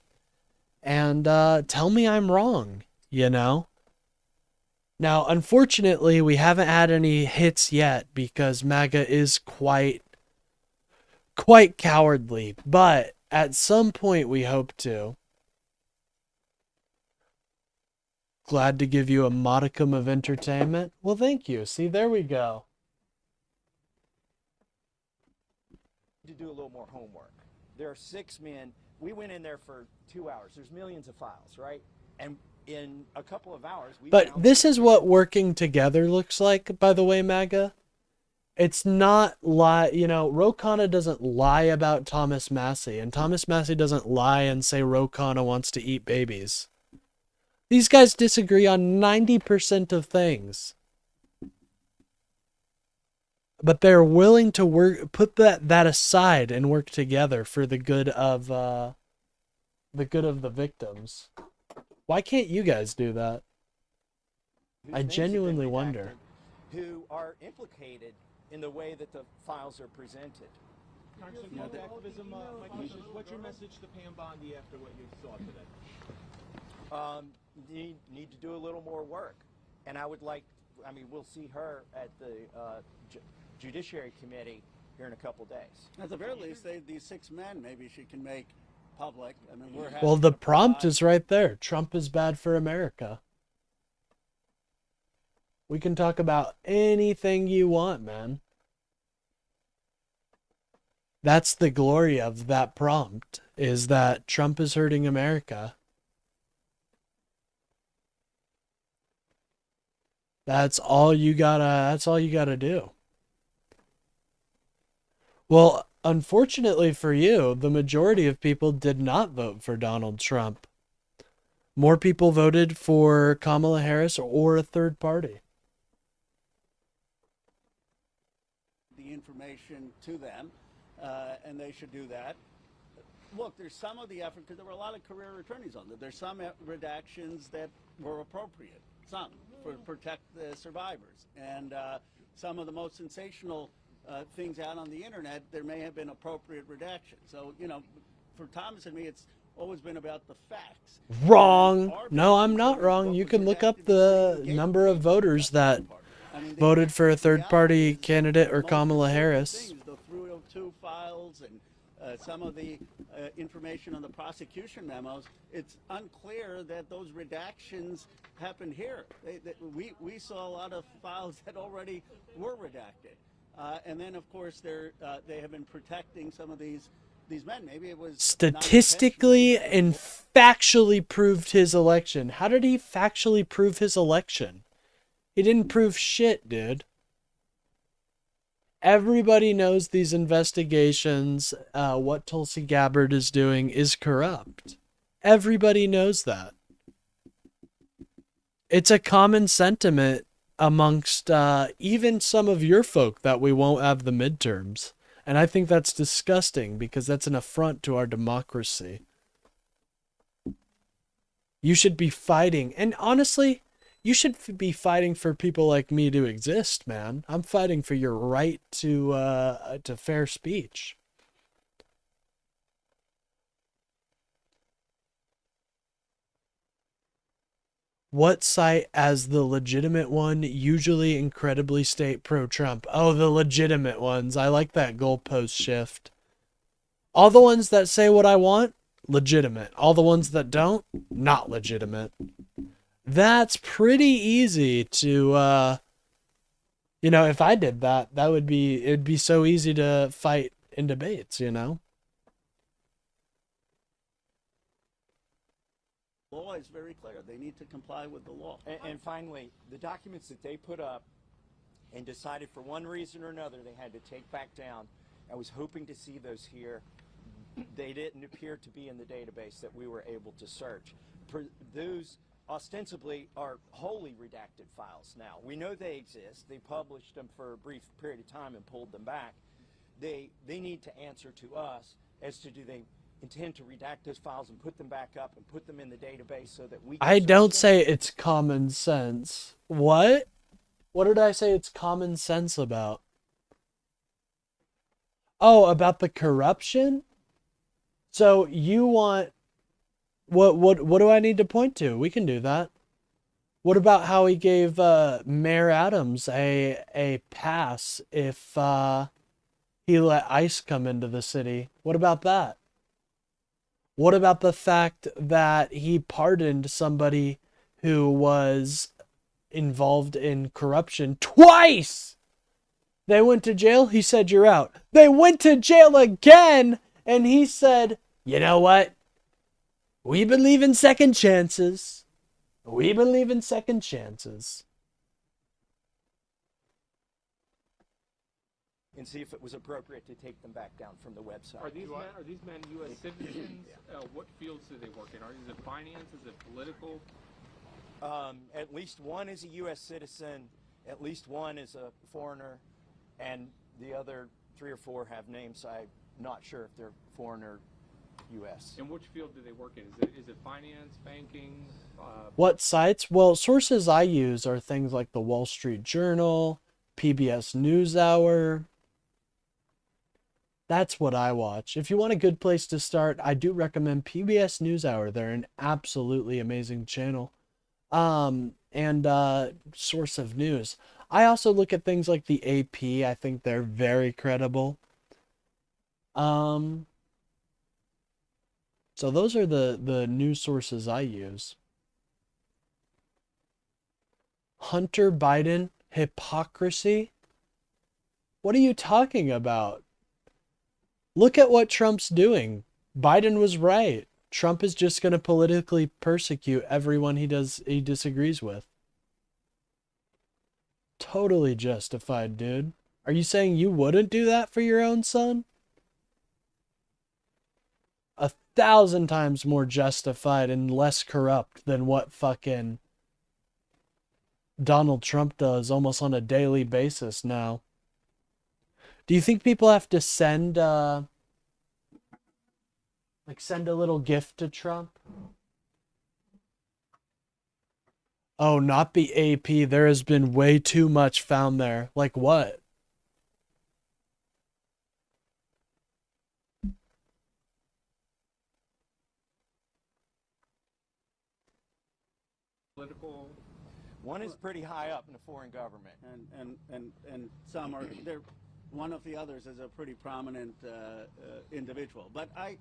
and tell me I'm wrong, you know? Now, unfortunately, we haven't had any hits yet because MAGA is quite cowardly, but at some point we hope to. Glad to give you a modicum of entertainment. Well, thank you. See, there we go. To do a little more homework. There are 6 men. We went in there for 2 hours. There's millions of files, right? And in a couple of hours, But this is what working together looks like, by the way, MAGA. It's not Ro Khanna doesn't lie about Thomas Massie, and Thomas Massie doesn't lie and say Ro Khanna wants to eat babies. These guys disagree on 90% of things. But they're willing to put that aside and work together for the good of the victims. Why can't you guys do that? I genuinely wonder. Who are implicated in the way that the files are presented. Activism, my question is, what's your message to Pam Bondi after what you saw today? Need to do a little more work. And we'll see her at the Judiciary Committee here in a couple days. At the very least, these 6 men, maybe she can make public. I mean, we're Well, having the to prompt provide- is right there. Trump is bad for America. We can talk about anything you want, man. That's the glory of that prompt, is that Trump is hurting America. That's all you gotta do. Well, unfortunately for you, the majority of people did not vote for Donald Trump. More people voted for Kamala Harris or a third party. the information to them, and they should do that. Look, there's some of the effort, because there were a lot of career attorneys on there. There's some redactions that were appropriate, some, for protect the survivors. And some of the most sensational things out on the internet, there may have been appropriate redactions. So, you know, for Thomas and me, it's always been about the facts. Wrong. No, I'm not wrong. You can look up the number of voters that voted for a third-party candidate or Kamala Harris. The 302 files and some of the information on the prosecution memos, it's unclear that those redactions happened here. We saw a lot of files that already were redacted. And then, of course, they have been protecting some of these men. Maybe it was Statistically and factually proved his election. How did he factually prove his election? He didn't prove shit, dude. Everybody knows these investigations, what Tulsi Gabbard is doing is corrupt. Everybody knows that. It's a common sentiment amongst even some of your folk that we won't have the midterms. And I think that's disgusting because that's an affront to our democracy. You should be fighting. And honestly, you should be fighting for people like me to exist, man. I'm fighting for your right to fair speech. What site as the legitimate one usually incredibly state pro-Trump? Oh, the legitimate ones. I like that goalpost shift. All the ones that say what I want, legitimate. All the ones that don't, not legitimate. That's pretty easy to, you know, if I did that, it'd be so easy to fight in debates, you know? law is very clear. They need to comply with the law. And finally, the documents that they put up and decided for one reason or another they had to take back down, I was hoping to see those here. They didn't appear to be in the database that we were able to search. Those ostensibly are wholly redacted files now. We know they exist. They published them for a brief period of time and pulled them back. They need to answer to us as to do they intend to redact those files and put them back up and put them in the database so that we can I don't search say it's common sense. What? What did I say it's common sense about? Oh, about the corruption? So you want what do I need to point to? We can do that. What about how he gave Mayor Adams a pass if he let ICE come into the city? What about that? What about the fact that he pardoned somebody who was involved in corruption twice? They went to jail. He said, you're out. They went to jail again. And he said, you know what? We believe in second chances. We believe in second chances. and see if it was appropriate to take them back down from the website. Are these men U.S. citizens? What fields do they work in? Is it finance? Is it political? At least one is a U.S. citizen, at least one is a foreigner, and the other 3 or 4 have names. I'm not sure if they're foreign or U.S. In which field do they work in? Is it finance, banking? What sites? Well, sources I use are things like the Wall Street Journal, PBS NewsHour. That's what I watch. If you want a good place to start, I do recommend PBS NewsHour. They're an absolutely amazing channel. And source of news. I also look at things like the AP. I think they're very credible. So those are the news sources I use. Hunter Biden hypocrisy? What are you talking about? Look at what Trump's doing. Biden was right. Trump is just going to politically persecute everyone he disagrees with. Totally justified, dude. Are you saying you wouldn't do that for your own son? 1,000 times more justified and less corrupt than what fucking Donald Trump does almost on a daily basis now. Do you think people have to send send a little gift to Trump? Oh, not the AP. There has been way too much found there. Like what? Political. One is pretty high up in the foreign government, and some are. They're one of the others is a pretty prominent individual. But I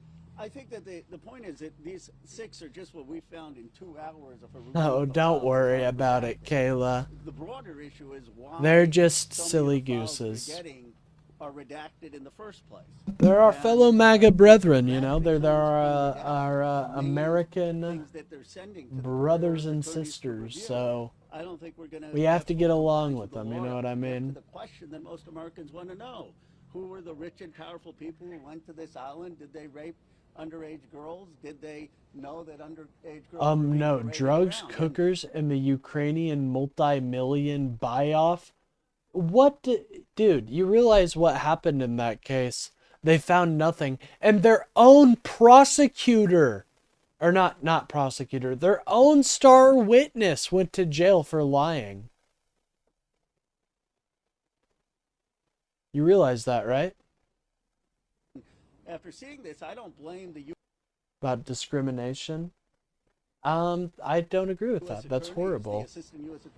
think that the point is that these 6 are just what we found in 2 hours of a. Oh, don't worry about it, Kayla. The broader issue is why they're just so silly many of the files gooses. we're getting are redacted in the first place. They're our fellow MAGA brethren, you know. They're our American brothers and sisters. So I don't think we're gonna we have to get along with them. You know what I mean? The question that most Americans want to know: who were the rich and powerful people who went to this island? Did they rape underage girls? Did they know that underage girls? No, drugs, cookers, and the Ukrainian multi-million buy-off. What, dude, you realize what happened in that case? They found nothing. And their own prosecutor, or not prosecutor, their own star witness went to jail for lying. You realize that, right? After seeing this, I don't blame the About discrimination? I don't agree with that. That's horrible.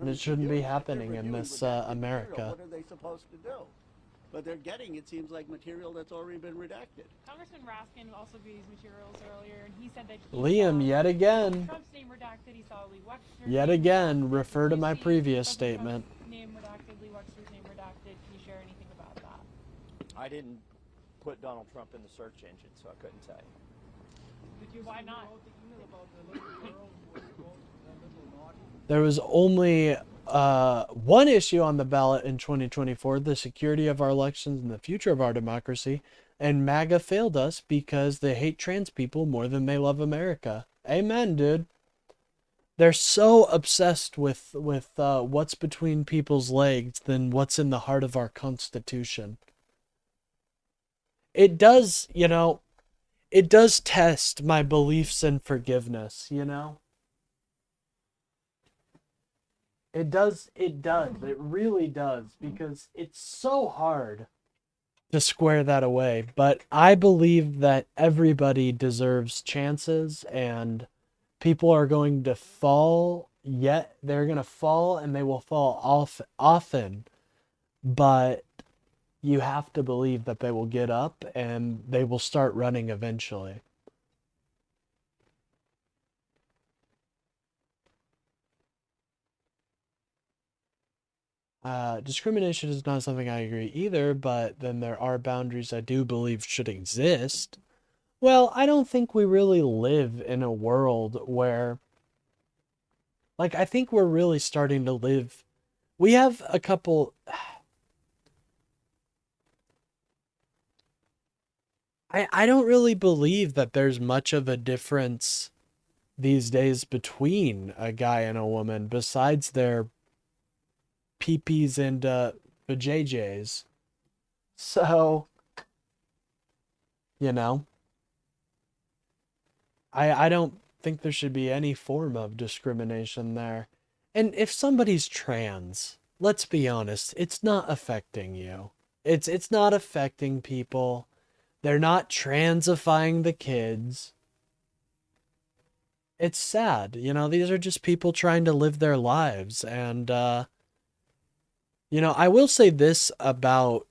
And it shouldn't be happening in this America. What are they supposed to do? But they're getting, it seems like, material that's already been redacted. Congressman Raskin also viewed these materials earlier, and he said that he Liam, saw yet again. Trump's name redacted. He saw Lee Wexler's Yet name again, redacted. refer to You my see previous President statement. Trump's name redacted, Lee Wexler's name redacted. Can you share anything about that? I didn't put Donald Trump in the search engine, so I couldn't tell you. Why not? There was only one issue on the ballot in 2024, the security of our elections and the future of our democracy, and MAGA failed us because they hate trans people more than they love America. Amen, dude. They're so obsessed with what's between people's legs than what's in the heart of our Constitution. It does, you know, it does test my beliefs and forgiveness, you know? It does, it really does, because it's so hard to square that away. But I believe that everybody deserves chances, and people are going to fall, yet they're going to fall, and they will fall often. But you have to believe that they will get up, and they will start running eventually. Discrimination is not something I agree either, but then there are boundaries I do believe should exist. Well, I don't think we really live in a world where, like, I think we're really starting to live. We have a couple. I don't really believe that there's much of a difference these days between a guy and a woman besides their peepees and vajayjays. So, you know, I don't think there should be any form of discrimination there. And if somebody's trans, let's be honest, it's not affecting you. It's not affecting people. They're not transifying the kids. It's sad, you know, these are just people trying to live their lives. And you know, I will say this about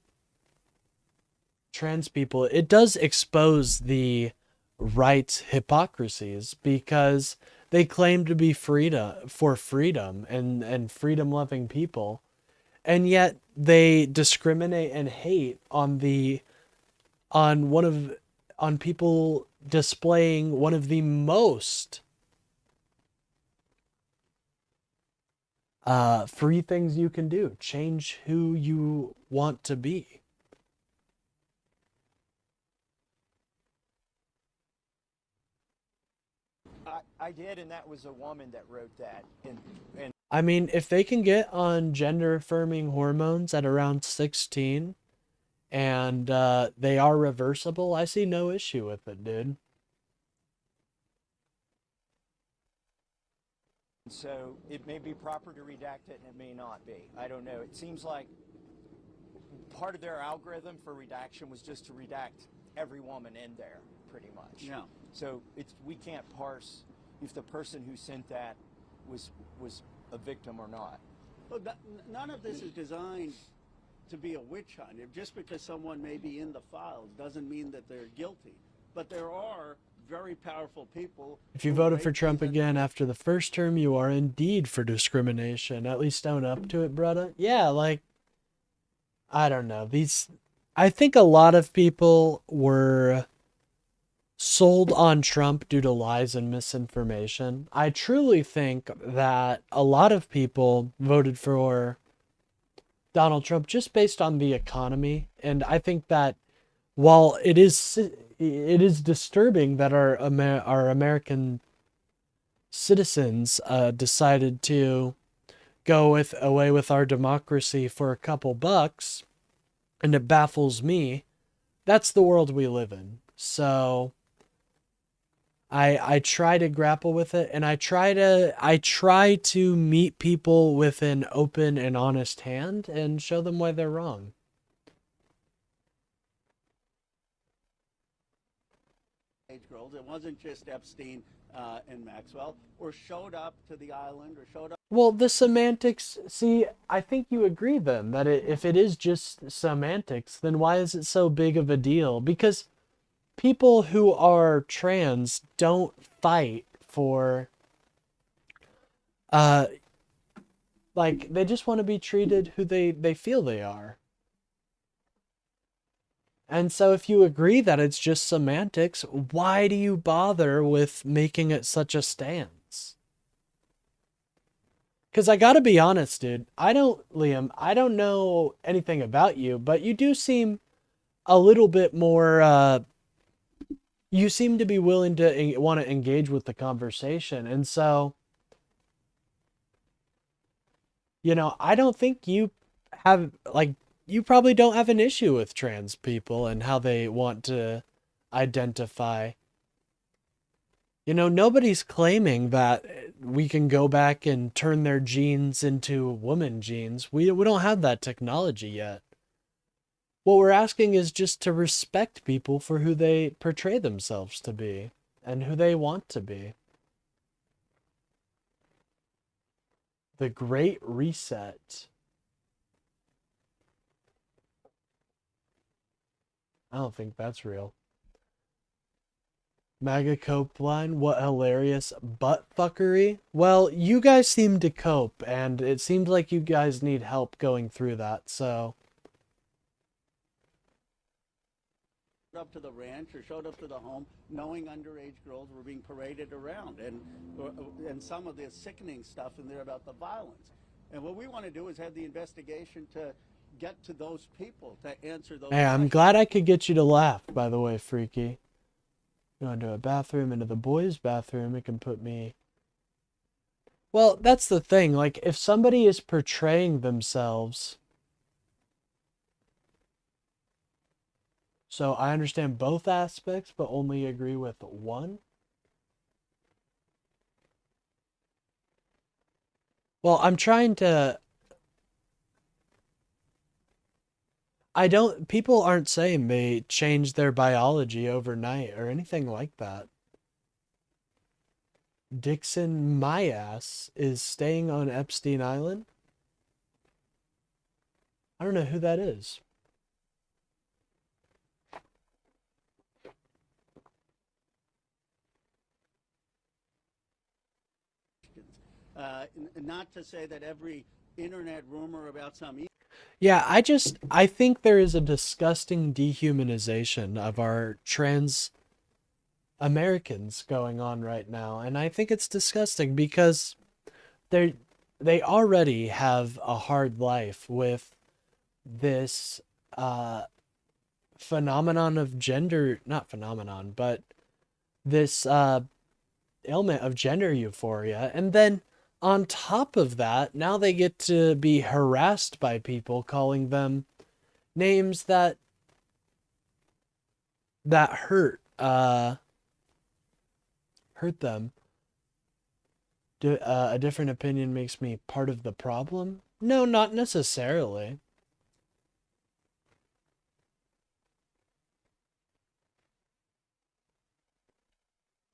trans people, it does expose the right's hypocrisies, because they claim to be freedom and freedom loving people, and yet they discriminate and hate on people displaying one of the most free things you can do: change who you want to be. I did, and that was a woman that wrote that. And I mean, if they can get on gender affirming hormones at around 16 and they are reversible, I see no issue with it, dude. so it may be proper to redact it, and it may not be. I don't know. It seems like part of their algorithm for redaction was just to redact every woman in there, pretty much. Yeah. So we can't parse if the person who sent that was a victim or not. Well, none of this is designed to be a witch hunt. Just because someone may be in the files doesn't mean that they're guilty. But there are very powerful people. If you voted for Trump again after the first term, you are indeed for discrimination. At least own up to it, brother. Yeah, like, I don't know. I think a lot of people were sold on Trump due to lies and misinformation. I truly think that a lot of people voted for Donald Trump just based on the economy. And I think that while it is disturbing that our American citizens decided to go away with our democracy for a couple bucks, and it baffles me, that's the world we live in. So I try to grapple with it, and I try to meet people with an open and honest hand and show them why they're wrong. Girls. It wasn't just Epstein and Maxwell, or showed up to the island, or showed up. Well, the semantics, see, I think you agree then that if it is just semantics, then why is it so big of a deal? Because people who are trans don't fight for, like, they just want to be treated who they feel they are. And so if you agree that it's just semantics, why do you bother with making it such a stance? Because I gotta be honest, dude, Liam, I don't know anything about you, but you do seem a little bit more, you seem to be willing to want to engage with the conversation. And so, you know, I don't think you have, like, you probably don't have an issue with trans people and how they want to identify. You know, nobody's claiming that we can go back and turn their genes into woman genes. We don't have that technology yet. What we're asking is just to respect people for who they portray themselves to be and who they want to be. The Great Reset. I don't think that's real. MAGA cope line, what hilarious butt fuckery. Well, you guys seem to cope, and it seems like you guys need help going through that, so. Up to the ranch or showed up to the home knowing underage girls were being paraded around, and some of the sickening stuff in there about the violence. And what we want to do is have the investigation to get to those people, to answer those Hey, I'm questions. glad I could get you to laugh, by the way, Freaky. Go into a bathroom, into the boys' bathroom, it can put me... Well, that's the thing, like, if somebody is portraying themselves... So I understand both aspects, but only agree with one? Well, I'm trying to... people aren't saying they changed their biology overnight or anything like that. Dixon My Ass is staying on Epstein Island? I don't know who that is. Not to say that every internet rumor about some Yeah, I think there is a disgusting dehumanization of our trans Americans going on right now, and I think it's disgusting because they already have a hard life with this phenomenon of gender, not phenomenon, but this ailment of gender euphoria, and then on top of that, now they get to be harassed by people calling them names that hurt them. A different opinion makes me part of the problem? No, not necessarily.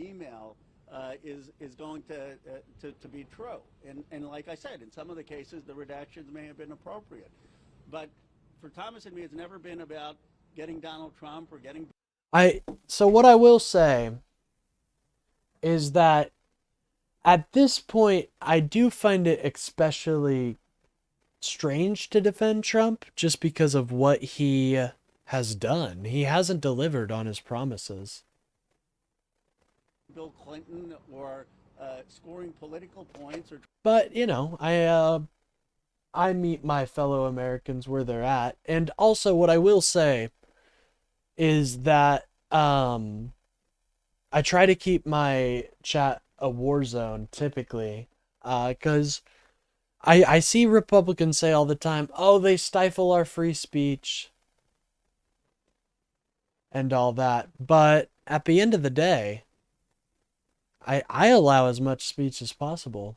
email is going to be true. And like I said, in some of the cases, the redactions may have been appropriate. But for Thomas and me, it's never been about getting Donald Trump or getting... So what I will say is that at this point, I do find it especially strange to defend Trump just because of what he has done. He hasn't delivered on his promises. Bill Clinton or scoring political points or... But, you know, I meet my fellow Americans where they're at. And also what I will say is that I try to keep my chat a war zone typically, because I see Republicans say all the time, oh, they stifle our free speech and all that. But at the end of the day, I allow as much speech as possible.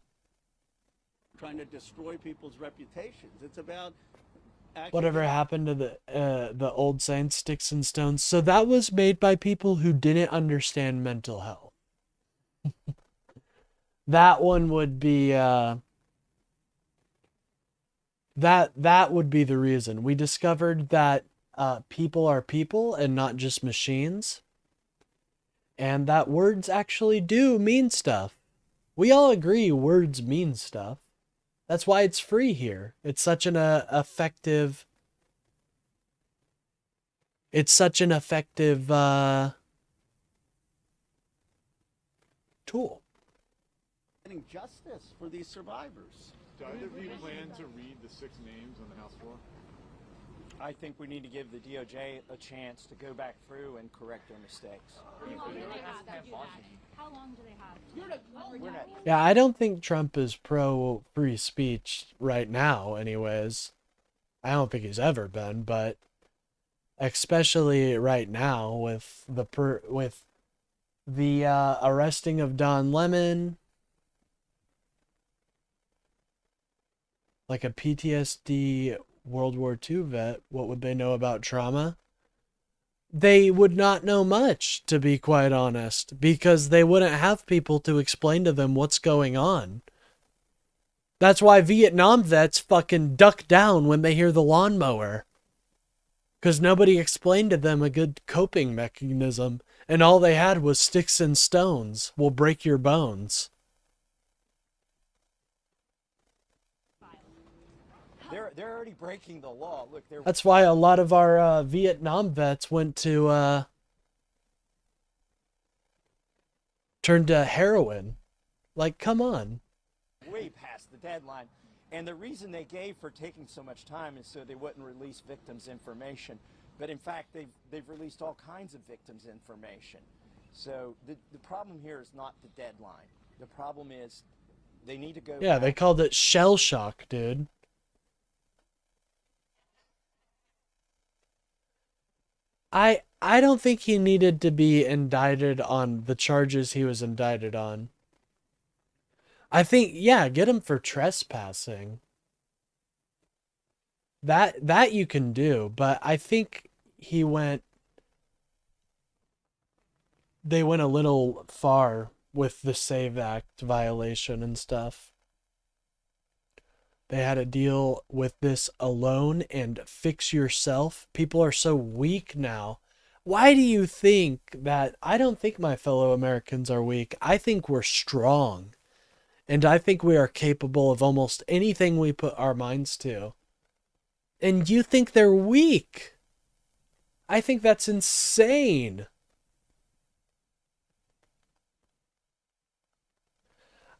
Trying to destroy people's reputations. It's about... Whatever happened to the old saying, sticks and stones? So that was made by people who didn't understand mental health. That one would be that would be the reason. We discovered that people are people and not just machines. And that words actually do mean stuff. We all agree words mean stuff. That's why it's free here. It's such an effective... It's such an effective tool. Getting justice for these survivors. Do either of you plan to read the 6 names on the House floor? I think we need to give the DOJ a chance to go back through and correct their mistakes. How long do they have? Yeah, I don't think Trump is pro free speech right now anyways. I don't think he's ever been, but especially right now with the arresting of Don Lemon, like a PTSD World War II vet, what would they know about trauma? They would not know much, to be quite honest, because they wouldn't have people to explain to them what's going on. That's why Vietnam vets fucking duck down when they hear the lawnmower. Because nobody explained to them a good coping mechanism, and all they had was sticks and stones will break your bones. They're already breaking the law. Look, That's why a lot of our Vietnam vets went to turned to heroin. Like, come on. Way past the deadline. And the reason they gave for taking so much time is so they wouldn't release victims' information. But in fact, they've released all kinds of victims' information. So the problem here is not the deadline. The problem is they need to go Yeah, back. they called it shell shock, dude. I don't think he needed to be indicted on the charges he was indicted on. I think, yeah, get him for trespassing. That you can do, but I think they went a little far with the SAVE Act violation and stuff. They had to deal with this alone and fix yourself. People are so weak now. Why do you think that? I don't think my fellow Americans are weak. I think we're strong. And I think we are capable of almost anything we put our minds to. And you think they're weak? I think that's insane.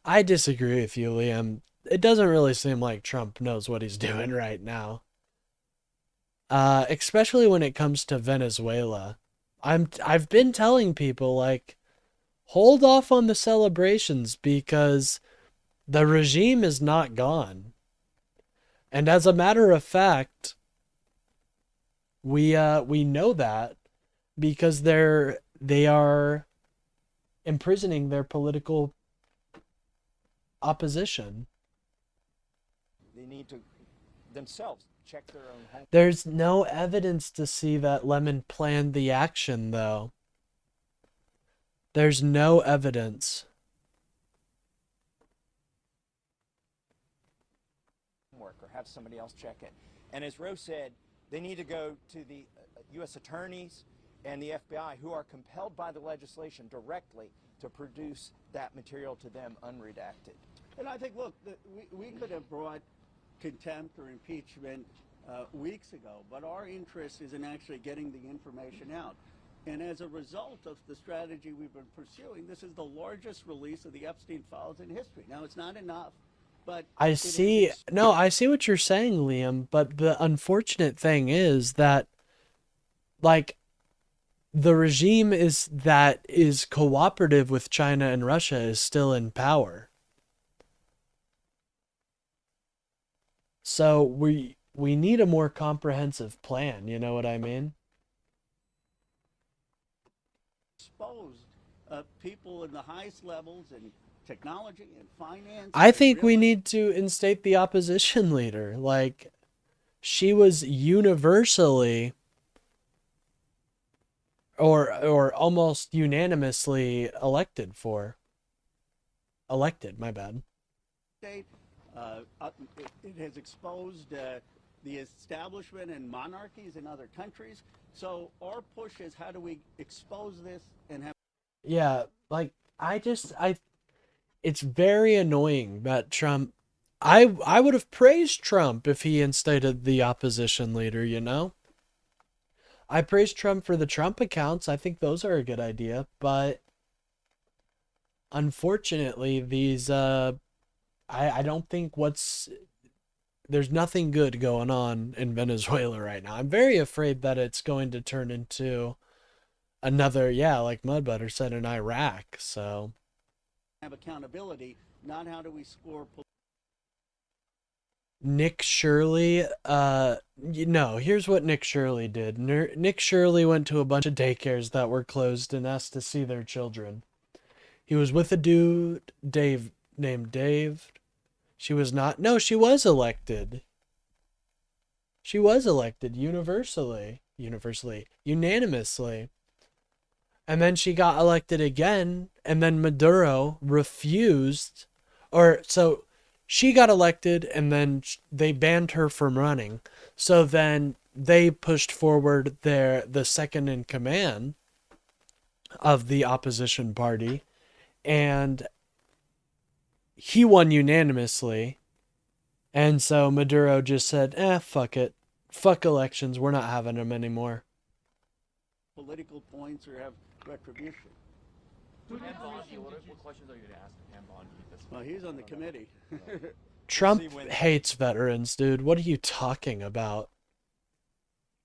I disagree with you, Liam. It doesn't really seem like Trump knows what he's doing right now. Especially when it comes to Venezuela. I've been telling people, like, hold off on the celebrations because the regime is not gone. And as a matter of fact, we know that because they are imprisoning their political opposition. They need to themselves check their own home. There's no evidence to see that Lemon planned the action, though. There's no evidence. Or have somebody else check it. And as Rose said, they need to go to the U.S. attorneys and the FBI, who are compelled by the legislation directly to produce that material to them unredacted. And I think, look, we could have brought contempt or impeachment weeks ago, but our interest is in actually getting the information out. And as a result of the strategy we've been pursuing, this is the largest release of the Epstein files in history. Now, it's not enough, but I see what you're saying, Liam, but the unfortunate thing is that, like, the regime that is cooperative with China and Russia is still in power. So we need a more comprehensive plan, you know what I mean? exposed people in the highest levels in technology and finance. I think we need to instate the opposition leader. Like, she was universally or almost unanimously elected, my bad. It has exposed the establishment and monarchies in other countries. So our push is, how do we expose this and have... Yeah, like, it's very annoying that Trump, I would have praised Trump if he instated the opposition leader, you know? I praised Trump for the Trump accounts. I think those are a good idea, but unfortunately, these, I don't think there's nothing good going on in Venezuela right now. I'm very afraid that it's going to turn into another, like Mudbutter said, in Iraq, so. Have accountability, not how do we score... Nick Shirley, here's what Nick Shirley did. Nick Shirley went to a bunch of daycares that were closed and asked to see their children. He was with a dude, named Dave. She was elected. She was elected unanimously. And then she got elected again, and then Maduro refused, she got elected, and then they banned her from running. So then they pushed forward the second in command of the opposition party, and he won unanimously. And so Maduro just said, fuck it. Fuck elections. We're not having them anymore. Political points or have retribution. What questions are you going to ask Pam Bondi? Well, he's on the committee. Trump hates veterans, dude. What are you talking about?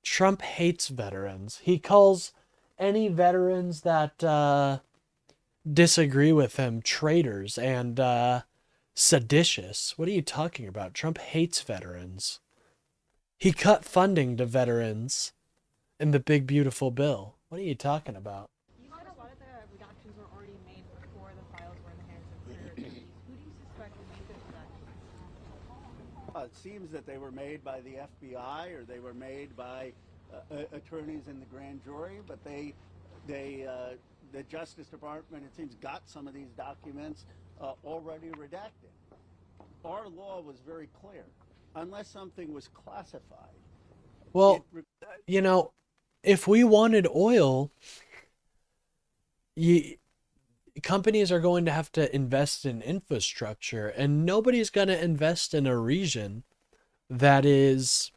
Trump hates veterans. He calls any veterans that disagree with him traitors and seditious. What are you talking about? Trump hates veterans. He cut funding to veterans in the big, beautiful bill. What are you talking about? You said a lot of the redactions were already made before the files were in the hands of clear attorneys. Who do you suspect made the redactions? It seems that they were made by the FBI or they were made by attorneys in the grand jury, but the Justice Department, it seems, got some of these documents already redacted. Our law was very clear. Unless something was classified. Well, if we wanted oil, companies are going to have to invest in infrastructure, and nobody's going to invest in a region that is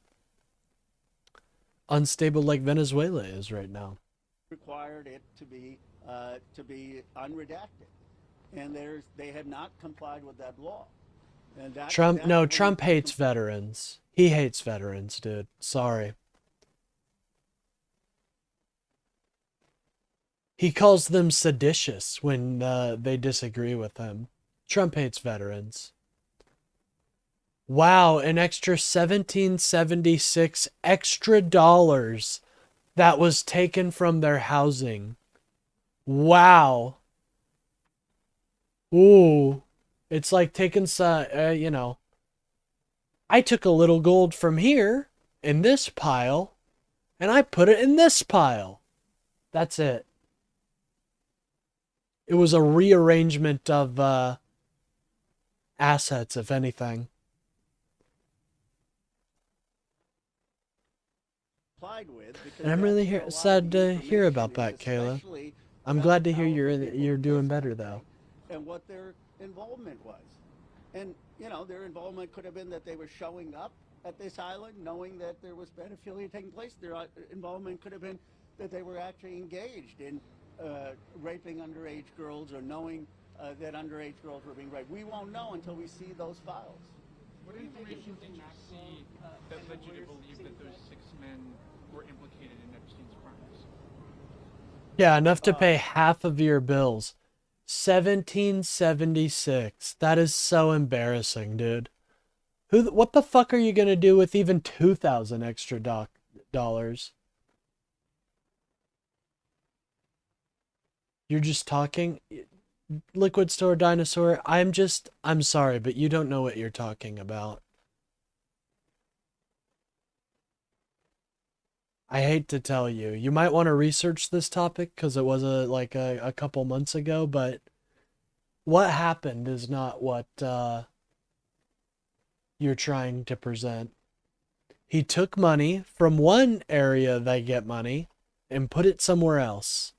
unstable like Venezuela is right now. Required it to be unredacted, and they have not complied with that law. And that, Trump hates veterans. He hates veterans, dude. Sorry. He calls them seditious when they disagree with him. Trump hates veterans. Wow, an extra 1776 extra dollars that was taken from their housing. Wow. Ooh. It's like taking you know, I took a little gold from here in this pile and I put it in this pile. That's it. It was a rearrangement of assets, if anything. And I'm really sad to hear about that, Kayla. I'm glad to hear you're doing better, though. And what their involvement was. And, you know, their involvement could have been that they were showing up at this island knowing that there was pedophilia taking place. Their involvement could have been that they were actually engaged in raping underage girls or knowing that underage girls were being raped. We won't know until we see those files. What information did you see that led you to believe that those 6 men were implicated in Epstein's crimes? Yeah, enough to pay half of your bills. 1776. That is so embarrassing, dude. What the fuck are you gonna do with even 2,000 extra dollars? You're just talking? Liquid Store Dinosaur, I'm sorry, but you don't know what you're talking about. I hate to tell you. You might want to research this topic because it was a couple months ago, but what happened is not what you're trying to present. He took money from one area they get money and put it somewhere else.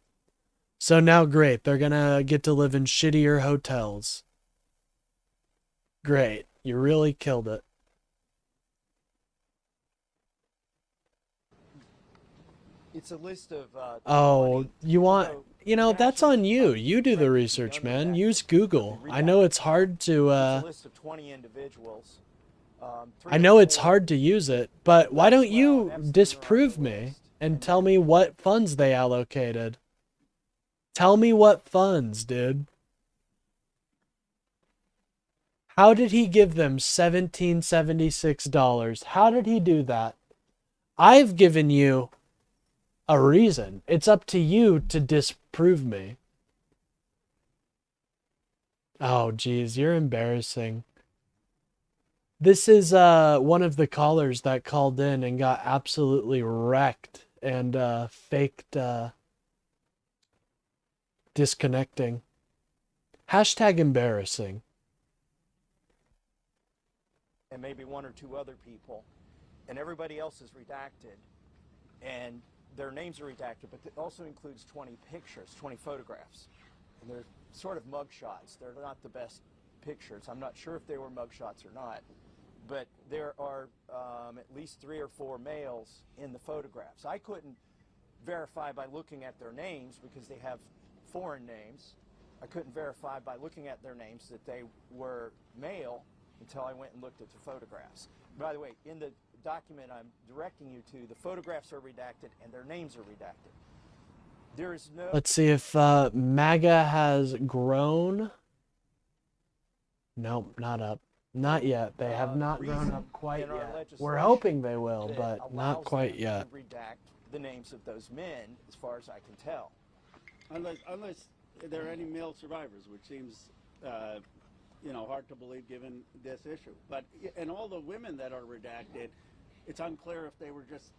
So now, great, they're gonna get to live in shittier hotels. Great, you really killed it. It's a list of... Oh, you want... You know, that's on you. You do the research, man. Use Google. I know it's hard to... It's a list of 20 individuals. I know it's hard to use it, but why don't you disprove me and tell me what funds they allocated? Tell me what funds, dude. How did he give them $1776? How did he do that? I've given you a reason. It's up to you to disprove me. Oh, geez, you're embarrassing. This is one of the callers that called in and got absolutely wrecked and faked disconnecting. Hashtag embarrassing. And maybe 1 or 2 other people, and everybody else is redacted, and their names are redacted, but it also includes 20 pictures, 20 photographs, and they're sort of mugshots. They're not the best pictures. I'm not sure if they were mugshots or not, but there are at least 3 or 4 males in the photographs. I couldn't verify by looking at their names because they have foreign names. I couldn't verify by looking at their names that they were male until I went and looked at the photographs. By the way, in the document I'm directing you to, the photographs are redacted and their names are redacted. There is no... Let's see if MAGA has grown. Nope, not up. Not yet. They have not grown up quite yet. We're hoping they will, but not quite yet. Redact the names of those men, as far as I can tell. Unless there are any male survivors, which seems, you know, hard to believe given this issue. But and all the women that are redacted, it's unclear if they were just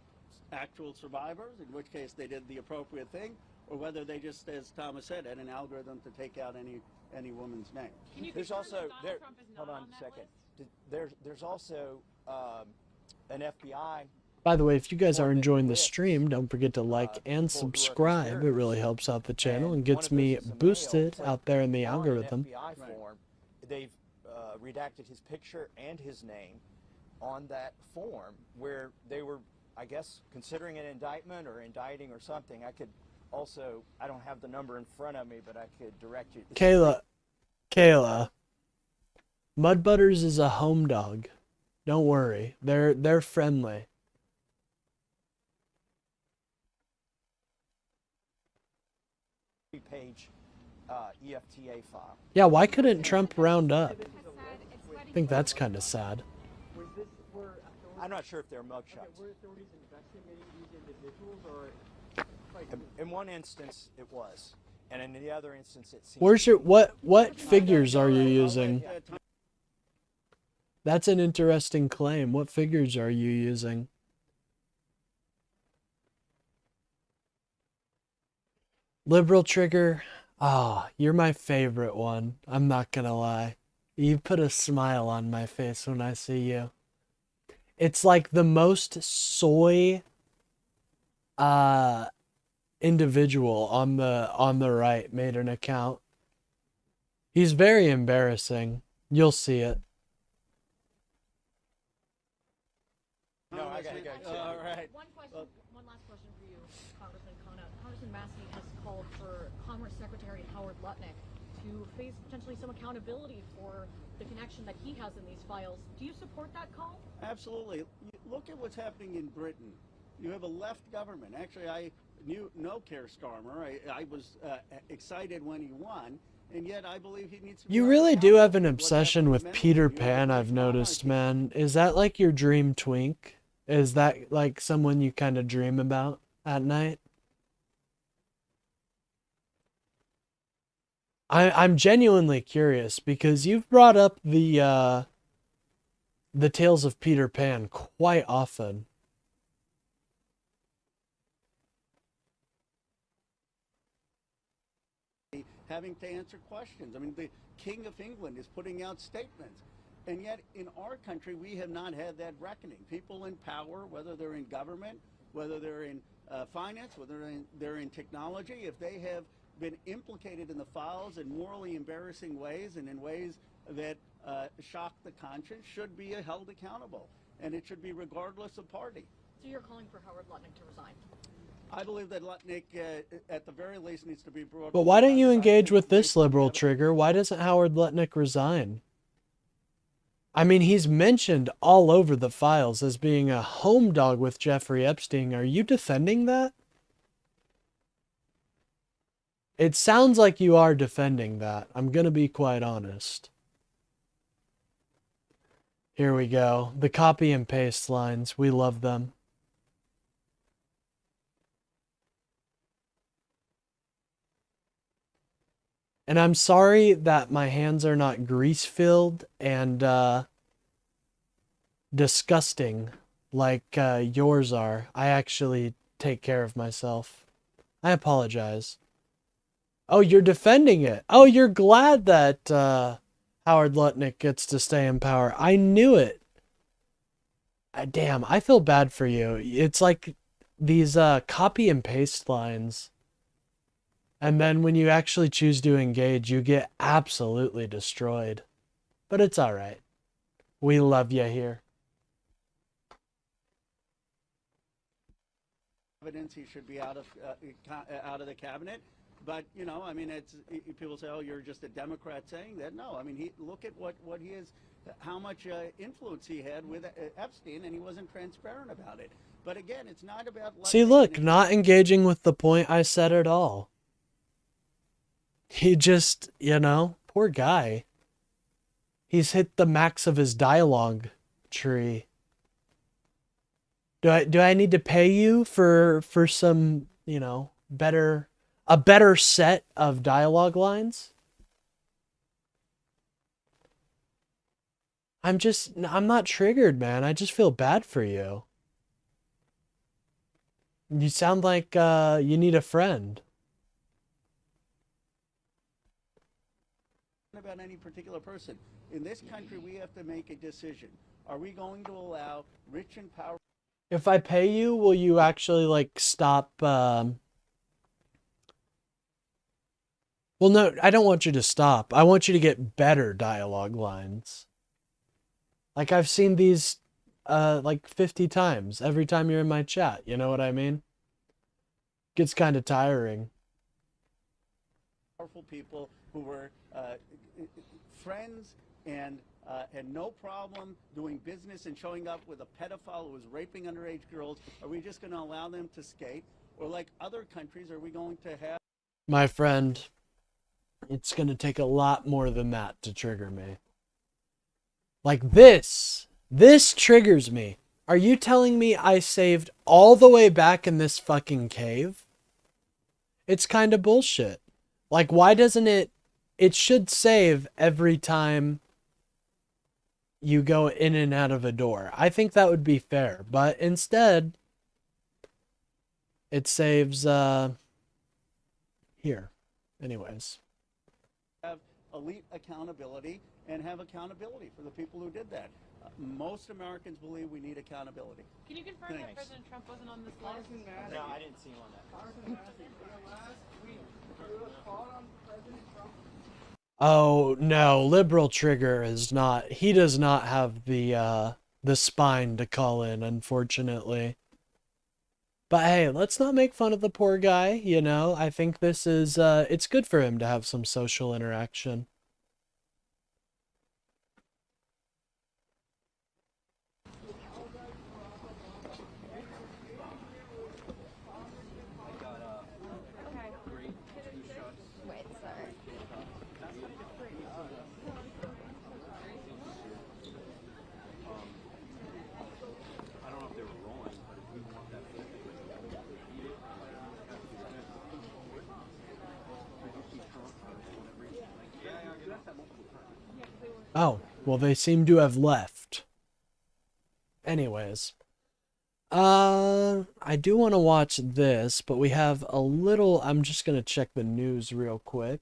actual survivors, in which case they did the appropriate thing, or whether they just, as Thomas said, had an algorithm to take out any woman's name. There's also hold on a second. There's also an FBI By the way, if you guys are enjoying the stream, don't forget to like and subscribe. It really helps out the channel and gets me boosted out there in the algorithm. FBI form, they've redacted his picture and his name on that form where they were, I guess, considering an indictment or indicting or something. I could also, I don't have the number in front of me, but I could direct you. Kayla, Mud Butters is a home dog. Don't worry, they're friendly. Page EFTA file. Yeah, why couldn't Trump round up? I think that's kind of sad. I'm not sure if they're mugshots. In one instance, it was, and in the other instance, it seems. Where's your what figures are you using? That's an interesting claim. What figures are you using? Liberal Trigger, you're my favorite one. I'm not gonna lie. You put a smile on my face when I see you. It's like the most soy individual on the right made an account. He's very embarrassing. You'll see it. No, I gotta go. All right. One last question for you, Congressman Khanna. Congressman Massey has called for Commerce Secretary Howard Lutnick to face potentially some accountability for the connection that he has in these files. Do you support that call? Absolutely. Look at what's happening in Britain. You have a left government. Actually, I know Keir Starmer. I was excited when he won, and yet I believe he needs to be. You really do have an obsession with Peter Pan, I've noticed, man. Is that like your dream twink? Is that like someone you kind of dream about at night? I'm genuinely curious because you've brought up the Tales of Peter Pan quite often. Having to answer questions. I mean, the King of England is putting out statements. And yet, in our country, we have not had that reckoning. People in power, whether they're in government, whether they're in finance, whether they're in technology, if they have been implicated in the files in morally embarrassing ways and in ways that shock the conscience, should be held accountable. And it should be regardless of party. So you're calling for Howard Lutnick to resign? I believe that Lutnick, at the very least, needs to be brought. But why don't you engage with this liberal trigger? Why doesn't Howard Lutnick resign? I mean, he's mentioned all over the files as being a home dog with Jeffrey Epstein. Are you defending that? It sounds like you are defending that. I'm going to be quite honest. Here we go. The copy and paste lines. We love them. And I'm sorry that my hands are not grease-filled and disgusting like yours are. I actually take care of myself. I apologize. Oh, you're defending it. Oh, you're glad that Howard Lutnick gets to stay in power. I knew it. Damn, I feel bad for you. It's like these copy and paste lines. And then when you actually choose to engage, you get absolutely destroyed. But it's all right. We love you here. Evidence he should be out of the cabinet. But, you know, I mean, people say, oh, you're just a Democrat saying that. No, I mean, look at what he is, how much influence he had with Epstein, and he wasn't transparent about it. But again, it's not about... See, look, not engaging with the point I said at all. He just, you know, poor guy. He's hit the max of his dialogue tree. Do I need to pay you for some, you know, a better set of dialogue lines? I'm not triggered, man. I just feel bad for you. You sound like you need a friend. About any particular person. In this country, we have to make a decision. Are we going to allow rich and powerful If I pay you, will you actually, like, stop, Well, no, I don't want you to stop. I want you to get better dialogue lines. Like, I've seen these, like 50 times every time you're in my chat. You know what I mean? Gets kind of tiring. Powerful people who were friends and had no problem doing business and showing up with a pedophile who was raping underage girls. Are we just going to allow them to skate? Or like other countries, are we going to have... My friend, it's going to take a lot more than that to trigger me. Like this triggers me. Are you telling me I saved all the way back in this fucking cave? It's kind of bullshit. Like, why doesn't it should save every time you go in and out of a door. I think that would be fair, but instead it saves here. Anyways. Have elite accountability and have accountability for the people who did that. Most Americans believe we need accountability. Can you confirm that President Trump wasn't on this list? No, I didn't see him on that. Oh no, Liberal Trigger is not. He does not have the spine to call in, unfortunately. But hey, let's not make fun of the poor guy. You know, I think this is it's good for him to have some social interaction. Oh, well, they seem to have left. Anyways. I do want to watch this, but we have a little... I'm just going to check the news real quick.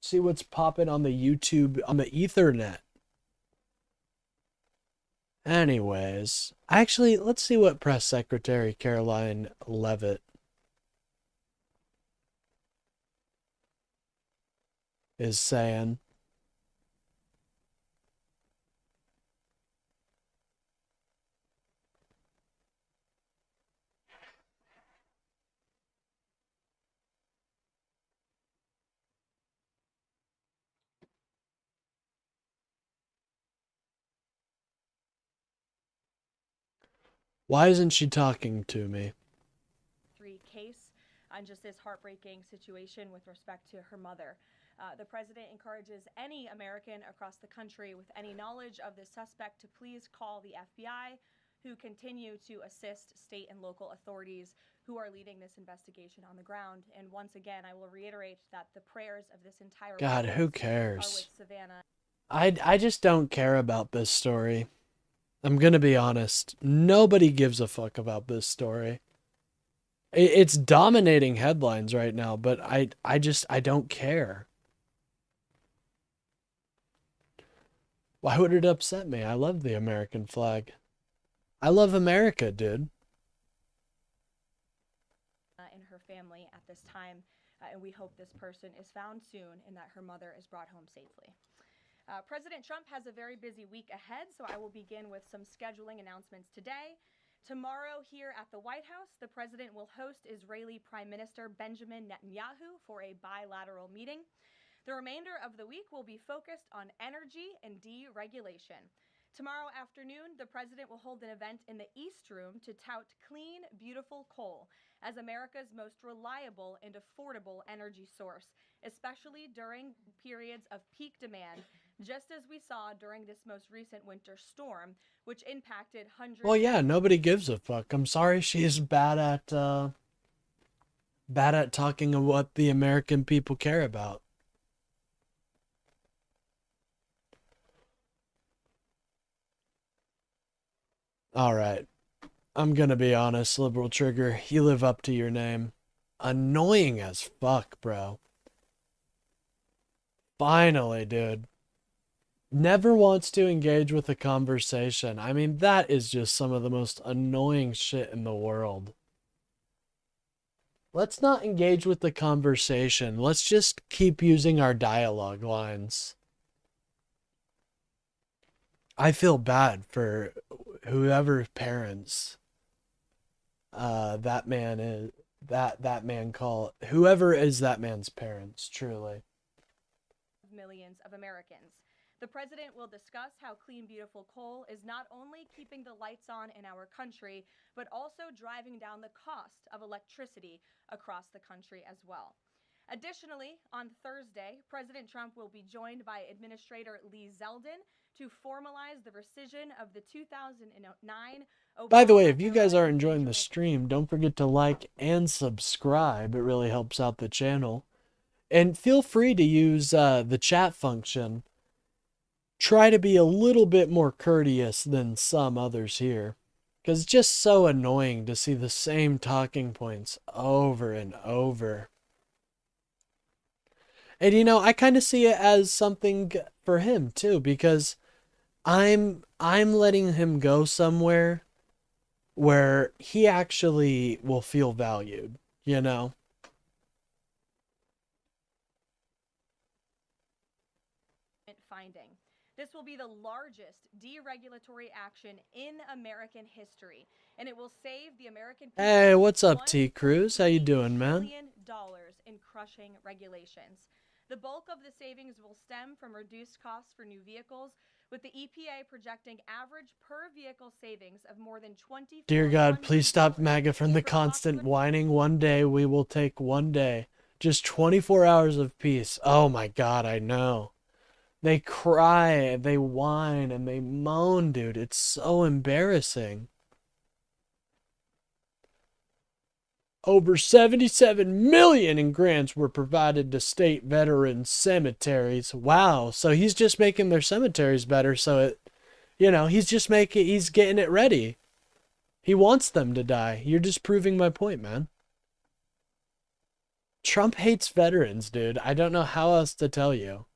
See what's popping on the YouTube, on the Ethernet. Anyways. Actually, let's see what Press Secretary Caroline Leavitt is saying. Why isn't she talking to me? Case on just this heartbreaking situation with respect to her mother. The president encourages any American across the country with any knowledge of the suspect to please call the FBI, who continue to assist state and local authorities who are leading this investigation on the ground. And once again, I will reiterate that the prayers of this entire God, who are cares? with Savannah. I just don't care about this story. I'm gonna be honest. Nobody gives a fuck about this story. It's dominating headlines right now, but I don't care. Why would it upset me? I love the American flag. I love America, dude. And her family at this time, and we hope this person is found soon and that her mother is brought home safely. President Trump has a very busy week ahead, so I will begin with some scheduling announcements today. Tomorrow here at the White House, the president will host Israeli Prime Minister Benjamin Netanyahu for a bilateral meeting. The remainder of the week will be focused on energy and deregulation. Tomorrow afternoon, the president will hold an event in the East Room to tout clean, beautiful coal as America's most reliable and affordable energy source, especially during periods of peak demand, just as we saw during this most recent winter storm, which impacted hundreds... Well, yeah, nobody gives a fuck. I'm sorry she's bad at talking of what the American people care about. Alright. I'm gonna be honest, Liberal Trigger. You live up to your name. Annoying as fuck, bro. Finally, dude. Never wants to engage with a conversation. I mean, that is just some of the most annoying shit in the world. Let's not engage with the conversation. Let's just keep using our dialogue lines. I feel bad for whoever parents that man is, that man call whoever is that man's parents, truly. Millions of Americans. The president will discuss how clean, beautiful coal is not only keeping the lights on in our country, but also driving down the cost of electricity across the country as well. Additionally, on Thursday, President Trump will be joined by Administrator Lee Zeldin to formalize the rescission of the 2009 By the way, if you guys are enjoying the stream, don't forget to like and subscribe. It really helps out the channel. And feel free to use the chat function. Try to be a little bit more courteous than some others here. Because it's just so annoying to see the same talking points over and over. And you know, I kind of see it as something for him too, because I'm letting him go somewhere where he actually will feel valued, you know? Finding. This will be the largest deregulatory action in American history, and it will save the American people Hey, what's up, T. Cruz? How you doing, man? $1 billion in crushing regulations. The bulk of the savings will stem from reduced costs for new vehicles, with the EPA projecting average per vehicle savings of more than $24. Dear God, please stop MAGA from the constant whining. One day we will take one day. Just 24 hours of peace. Oh my God, I know. They cry, they whine, and they moan, dude. It's so embarrassing. Over 77 million in grants were provided to state veteran cemeteries. Wow. So he's just making their cemeteries better. So it, you know, he's getting it ready. He wants them to die. You're just proving my point, man. Trump hates veterans, dude. I don't know how else to tell you.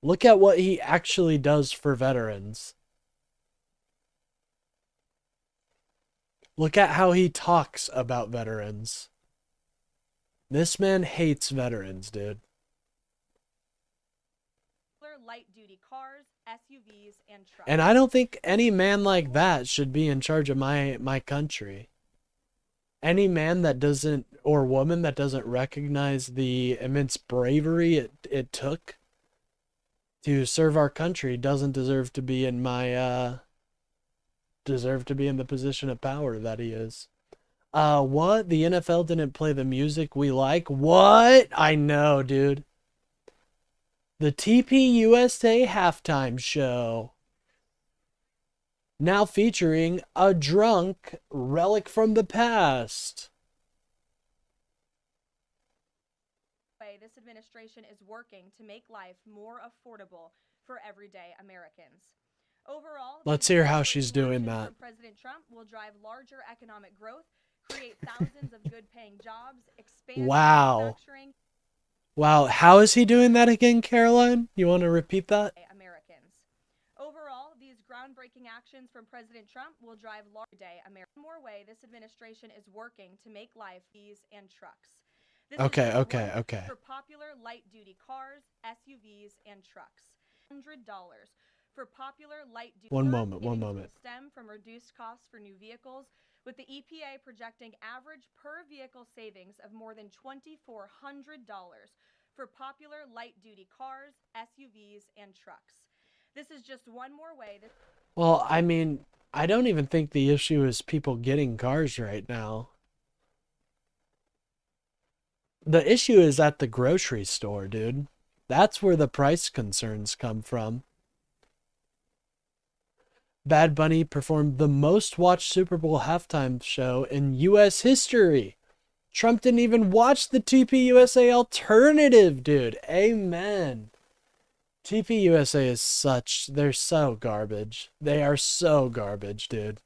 Look at what he actually does for veterans. Look at how he talks about veterans. This man hates veterans, dude. Light-duty cars, SUVs, and trucks. And I don't think any man like that should be in charge of my country. Any man that doesn't, or woman that doesn't recognize the immense bravery it took to serve our country doesn't deserve to be in the position of power that he is. What? The NFL didn't play the music we like? What? I know, dude. The TP USA halftime show. Now featuring a drunk relic from the past. This administration is working to make life more affordable for everyday Americans. Overall, let's hear how she's doing that. President Trump will drive larger economic growth, create thousands of good-paying jobs, expand manufacturing. Wow, how is he doing that again, Caroline? You want to repeat that? Americans. Overall, these groundbreaking actions from President Trump will drive larger day America. One more way this administration is working to make life easy and trucks. Okay. For popular light-duty cars, SUVs, and trucks. $100 for popular light-duty. One moment. Stem from reduced costs for new vehicles, with the EPA projecting average per vehicle savings of more than $2,400 for popular light-duty cars, SUVs, and trucks. This is just one more way that. Well, I mean, I don't even think the issue is people getting cars right now. The issue is at the grocery store, dude. That's where the price concerns come from. Bad Bunny performed the most watched Super Bowl halftime show in U.S. history. Trump didn't even watch the TPUSA alternative, dude. Amen. TPUSA is they're so garbage. They are so garbage, dude.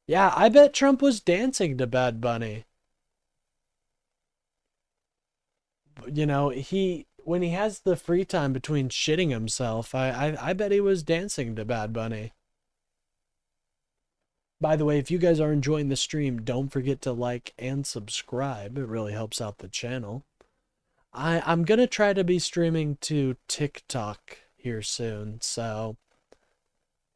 Yeah, I bet Trump was dancing to Bad Bunny. You know, when he has the free time between shitting himself, I bet he was dancing to Bad Bunny. By the way, if you guys are enjoying the stream, don't forget to like and subscribe. It really helps out the channel. I'm going to try to be streaming to TikTok here soon, so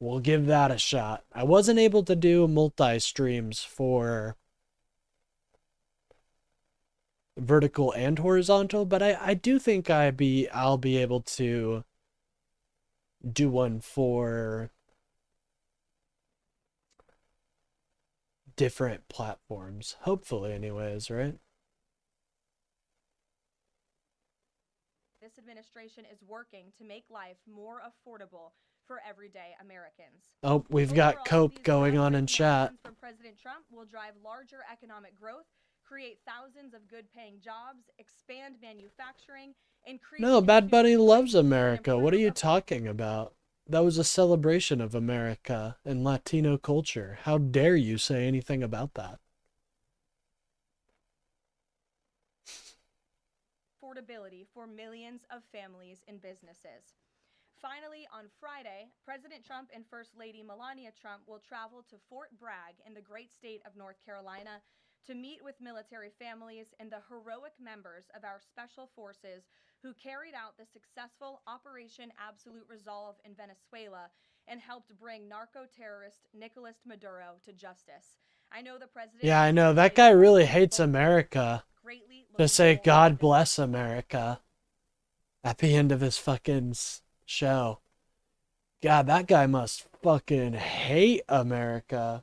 we'll give that a shot. I wasn't able to do multi-streams for vertical and horizontal, but I do think I'll be able to do one for different platforms. Hopefully, anyways, right? This administration is working to make life more affordable for everyday Americans. Oh, we've got Cope going on in chat. From President Trump will drive larger economic growth, create thousands of good-paying jobs, expand manufacturing, increase... No, Bad Bunny loves America. What are you talking about? That was a celebration of America and Latino culture. How dare you say anything about that? Affordability for millions of families and businesses. Finally, on Friday, President Trump and First Lady Melania Trump will travel to Fort Bragg in the great state of North Carolina to meet with military families and the heroic members of our special forces who carried out the successful Operation Absolute Resolve in Venezuela and helped bring narco-terrorist Nicolas Maduro to justice. I know the president... Yeah, I know. That guy really hates America. To say God bless America at the end of his fucking show. God, that guy must fucking hate America.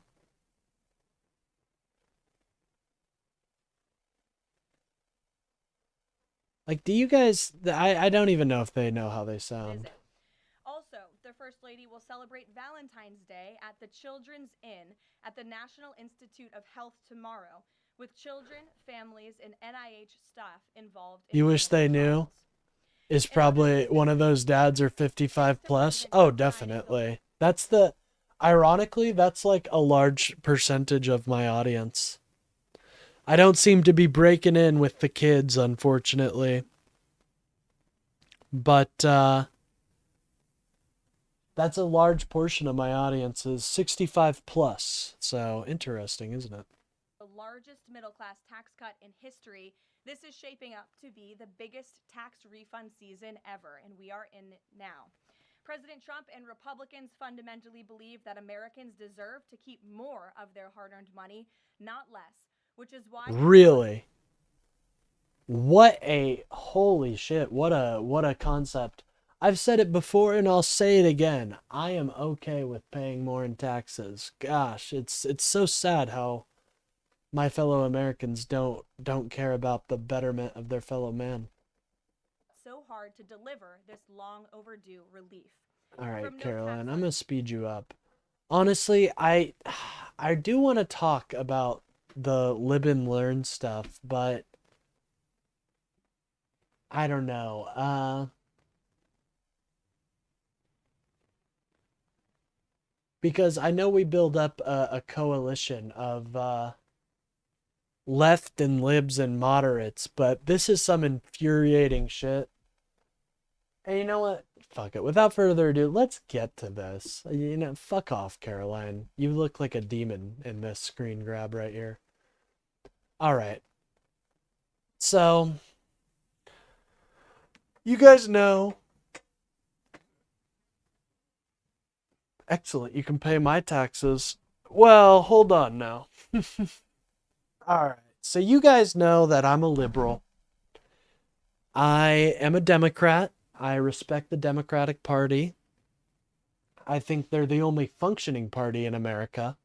Like, do you guys... I don't even know if they know how they sound. Also, the First Lady will celebrate Valentine's Day at the Children's Inn at the National Institute of Health tomorrow, with children, families, and NIH staff involved. You wish they knew? Is probably one of those dads are 55 plus? Oh, definitely. That's the... Ironically, that's like a large percentage of my audience. I don't seem to be breaking in with the kids, unfortunately. But, that's a large portion of my audience is 65 plus. So, interesting, isn't it? The largest middle-class tax cut in history. This is shaping up to be the biggest tax refund season ever, and we are in it now. President Trump and Republicans fundamentally believe that Americans deserve to keep more of their hard-earned money, not less, which is why... Really? What a... Holy shit, what a concept. I've said it before and I'll say it again. I am okay with paying more in taxes. Gosh, it's so sad how my fellow Americans don't care about the betterment of their fellow man. So hard to deliver this long overdue relief. All right, Caroline, I'm gonna speed you up. Honestly, I do want to talk about the live and learn stuff, but I don't know. Because I know we build up a coalition of left and libs and moderates, but this is some infuriating shit. And you know what? Fuck it. Without further ado, let's get to this. You know, fuck off, Caroline. You look like a demon in this screen grab right here. All right. So, you guys know. Excellent. You can pay my taxes. Well, hold on now. All right. So you guys know that I'm a liberal. I am a Democrat. I respect the Democratic Party. I think they're the only functioning party in America.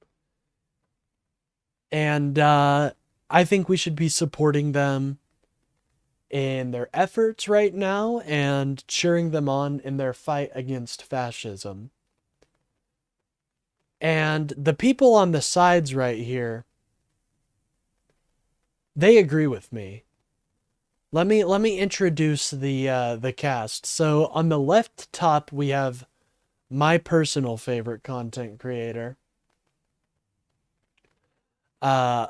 And I think we should be supporting them in their efforts right now and cheering them on in their fight against fascism. And the people on the sides right here, they agree with me. Let me introduce the cast. So on the left top, we have my personal favorite content creator. I'm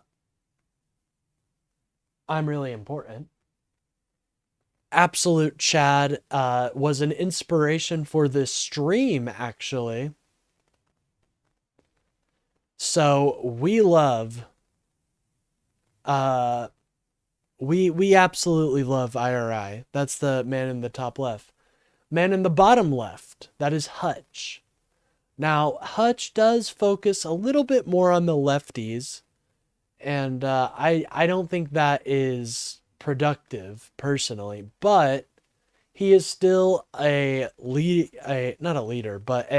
really important. Absolute Chad was an inspiration for this stream, actually. So we love, we absolutely love IRI. That's the man in the top left. Man in the bottom left, that is Hutch. Now, Hutch does focus a little bit more on the lefties, and I don't think that is productive, personally, but he is still not a leader, but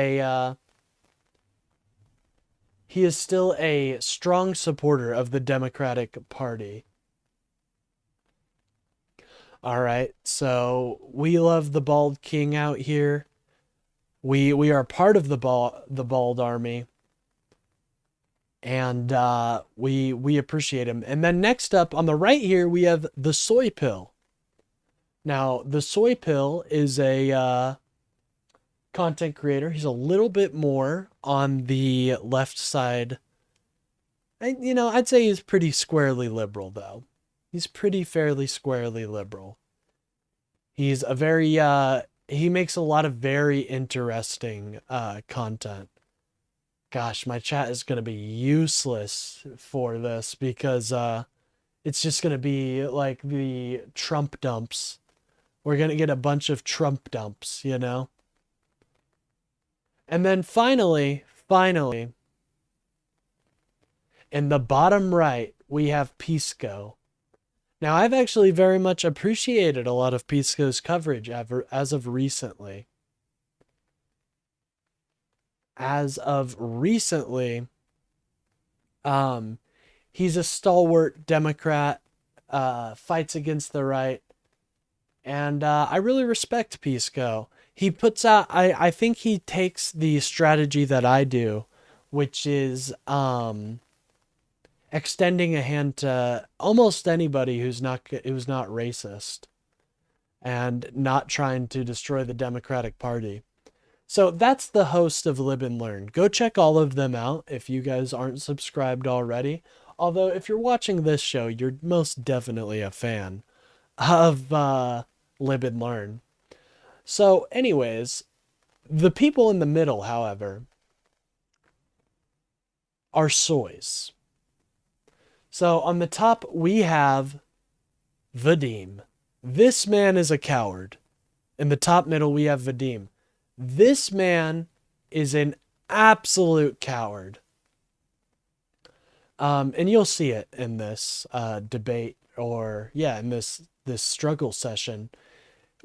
he is still a strong supporter of the Democratic Party. All right, so we love the Bald King out here. We are part of the Bald Army, and we appreciate him. And then next up on the right here, we have the Soy Pill. Now, the Soy Pill is a content creator. He's a little bit more on the left side. I'd say he's pretty squarely liberal, though. He's pretty fairly squarely liberal. He's a very, he makes a lot of very interesting content. Gosh, my chat is going to be useless for this because it's just going to be like the Trump dumps. We're going to get a bunch of Trump dumps, you know? And then finally, in the bottom right, we have Pisco. Now, I've actually very much appreciated a lot of Pisco's coverage as of recently. He's a stalwart Democrat, fights against the right, and I really respect Pisco. He puts out, I think he takes the strategy that I do, which is extending a hand to almost anybody who's not racist and not trying to destroy the Democratic Party. So that's the host of Lib and Learn. Go check all of them out if you guys aren't subscribed already. Although if you're watching this show, you're most definitely a fan of Lib and Learn. So anyways, the people in the middle, however, are soys. So on the top, we have Vadim. This man is a coward. In the top middle, we have Vadim. This man is an absolute coward. And you'll see it in this debate in this struggle session.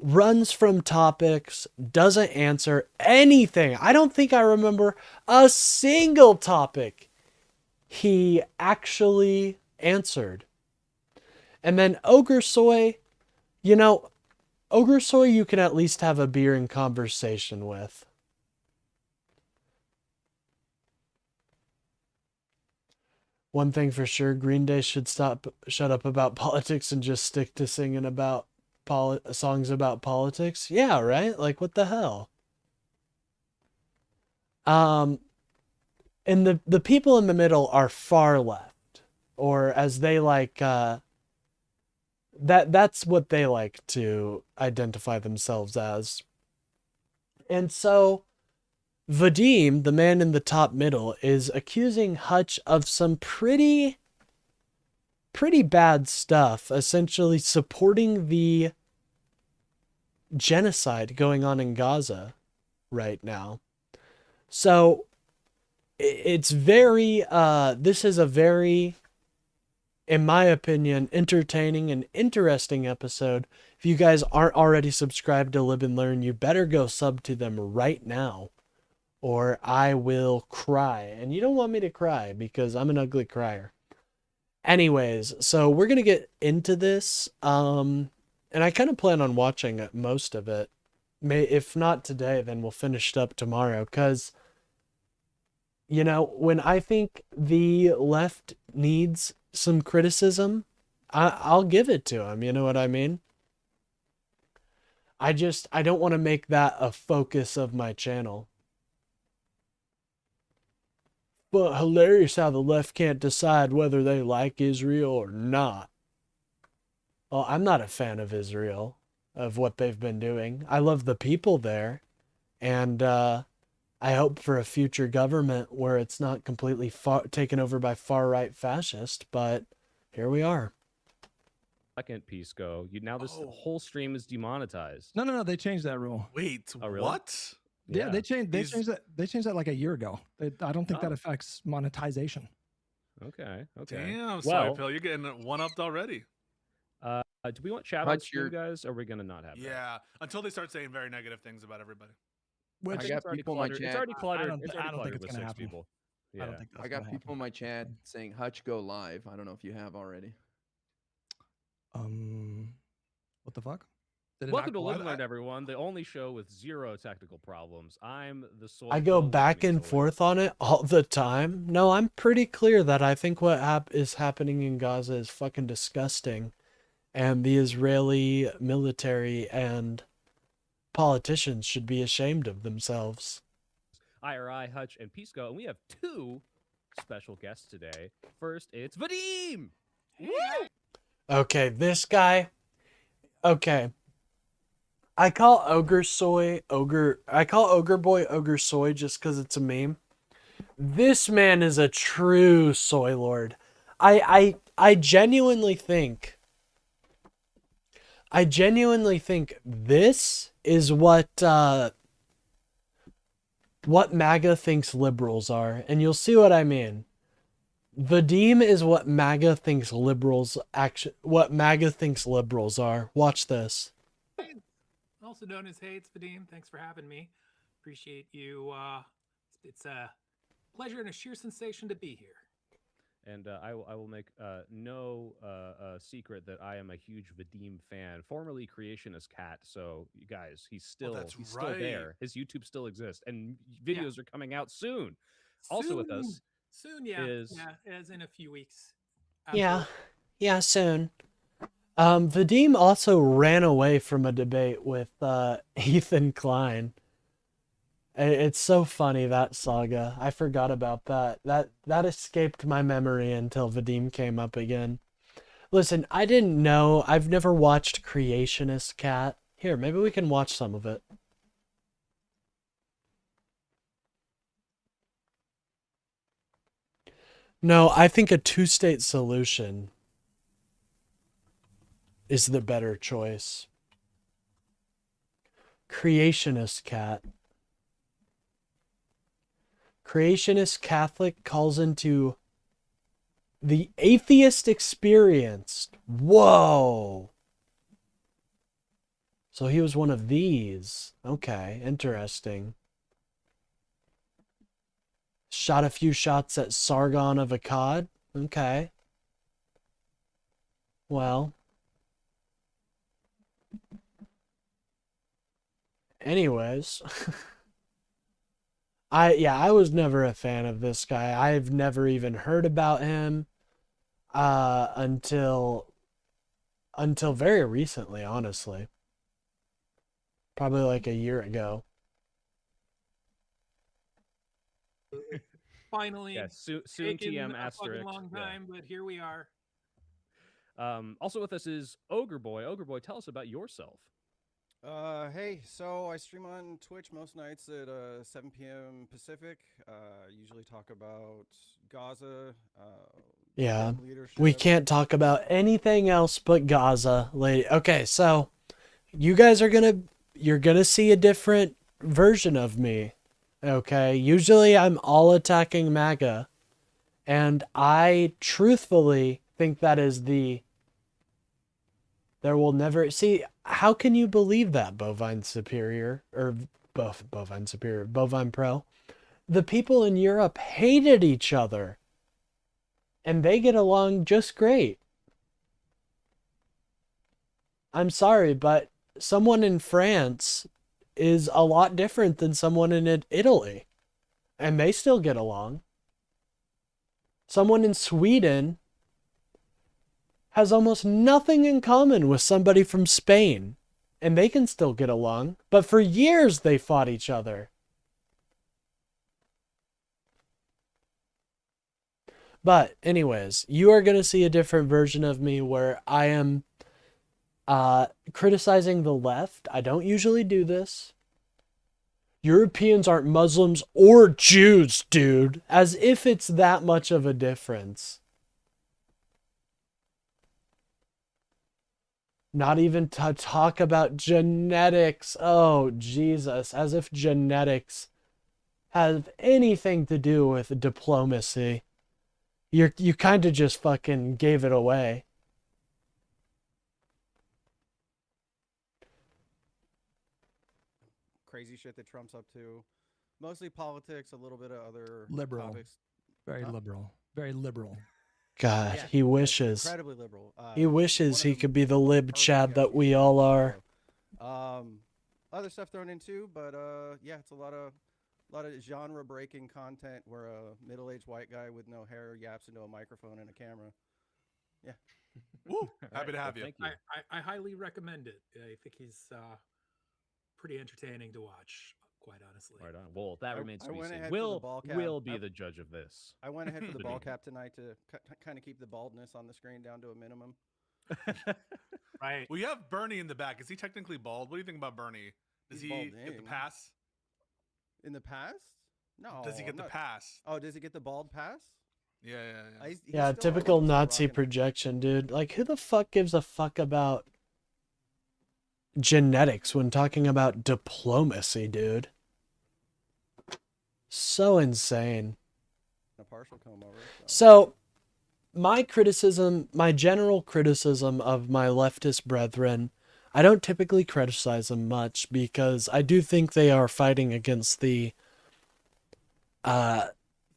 Runs from topics, doesn't answer anything. I don't think I remember a single topic he actually answered. And then Ogre Soy, Ogre Soy you can at least have a beer and conversation with. One thing for sure, Green Day should shut up about politics and just stick to singing about songs about politics. Yeah, right? Like, what the hell? And the people in the middle are far left, or as they like, that's what they like to identify themselves as. And so Vadim, the man in the top middle, is accusing Hutch of some pretty bad stuff, essentially supporting the genocide going on in Gaza right now. So it's very, this is a very, in my opinion, entertaining and interesting episode. If you guys aren't already subscribed to Lib and Learn, you better go sub to them right now, or I will cry. And you don't want me to cry because I'm an ugly crier. Anyways, so we're going to get into this. And I kind of plan on watching most of it. If not today, then we'll finish it up tomorrow. Because, when I think the left needs some criticism, I'll give it to them. You know what I mean? I don't want to make that a focus of my channel. But hilarious how the left can't decide whether they like Israel or not. Well, I'm not a fan of Israel. of what they've been doing. I love the people there, and I hope for a future government where it's not completely taken over by far-right fascists, but here we are. Second piece go. Now this whole stream is demonetized. No, they changed that rule. Wait, Oh, really? what? Yeah, they changed that like a year ago. I don't think that affects monetization. Okay. Damn, Well, sorry, Pill, you're getting one-upped already. do we want chat on Hutch, stream, you're- guys? Or are we gonna not have that? Yeah, until they start saying very negative things about everybody. I got people in my chat. It's already cluttered. I don't think cluttered it's with gonna 6 happen. people. I Yeah. don't think that's I got gonna people in my chat saying Hutch go live. I don't know if you have already. What the fuck? Did it Welcome not to go Live live? and Learn, everyone. The only show with 0 technical problems. I'm the soy. I go back and forth on it all the time. No, I'm pretty clear that I think what is happening in Gaza is fucking disgusting. And the Israeli military and politicians should be ashamed of themselves. IRI, Hutch, and Pisco. And we have 2 special guests today. First, it's Vadim! Woo! Okay, this guy. Okay. I call Ogre Soy Ogre. I call Ogre Boy Ogre Soy just because it's a meme. This man is a true soy lord. I genuinely think. I genuinely think this is what MAGA thinks liberals are, and you'll see what I mean. Vadim is what MAGA thinks liberals are. Watch this. Also known as Hey, it's Vadim. Thanks for having me. Appreciate you. It's a pleasure and a sheer sensation to be here. And I will make no secret that I am a huge Vadim fan, formerly Creationist Cat. So you guys, he's still still there. His YouTube still exists, and videos are coming out soon. Also with us Soon, is as in a few weeks. Yeah, soon. Vadim also ran away from a debate with Ethan Klein. It's so funny, that saga. I forgot about that. That escaped my memory until Vadim came up again. Listen, I didn't know. I've never watched Creationist Cat. Here, maybe we can watch some of it. No, I think a two-state solution is the better choice. Creationist Cat. Creationist Catholic calls into the atheist experience. Whoa. So he was one of these. Okay, interesting. Shot a few shots at Sargon of Akkad. Okay. Well. Anyways. I was never a fan of this guy. I've never even heard about him until very recently, honestly. Probably like a year ago. Finally, soon taken TM a asterisk. fucking long time, but here we are. Also with us is Ogre Boy. Ogre Boy, tell us about yourself. Hey, so I stream on Twitch most nights at 7 p.m. Pacific. Usually talk about Gaza. Yeah, leadership. we can't talk about anything else but Gaza, lady. Okay, so you guys you're gonna see a different version of me. Okay, usually I'm all attacking MAGA, and I truthfully think that is there will never see. How can you believe that, Bovine Superior or Bovine Superior, Bovine Pro? The people in Europe hated each other, and they get along just great. I'm sorry, but someone in France is a lot different than someone in Italy, and they still get along. Someone in Sweden has almost nothing in common with somebody from Spain, and they can still get along, but for years they fought each other. But anyways, you are going to see a different version of me where I am criticizing the left. I don't usually do this. Europeans aren't Muslims or Jews, dude. As if it's that much of a difference. Not even to talk about genetics. Oh, Jesus. As if genetics have anything to do with diplomacy. You kind of just fucking gave it away. Crazy shit that Trump's up to. Mostly politics, a little bit of other Liberal. topics. Very liberal. Very liberal. God, Yeah, he wishes. incredibly liberal. He wishes he could be the lib Chad that we all are. Other stuff thrown in too, but yeah, it's a lot of genre breaking content where a middle-aged white guy with no hair yaps into a microphone and a camera. Yeah. Woo! Happy to have you. Thank you. I highly recommend it. I think he's pretty entertaining to watch, quite honestly. Right on. Well, that remains to be went seen. ahead for the We'll ball cap. be the judge of this. I went ahead for the ball cap tonight to kind of keep the baldness on the screen down to a minimum. Right. We have Bernie in the back. Is he technically bald? What do you think about Bernie? Does He's he get the balding. pass? In the past? No. Does he get the pass? Oh, does he get the bald pass? Yeah. He's Yeah, still typical rocking- Nazi projection, dude. Like, who the fuck gives a fuck about genetics when talking about diplomacy, dude? So insane. A partial comb over. So, my general criticism of my leftist brethren, I don't typically criticize them much because I do think they are fighting against the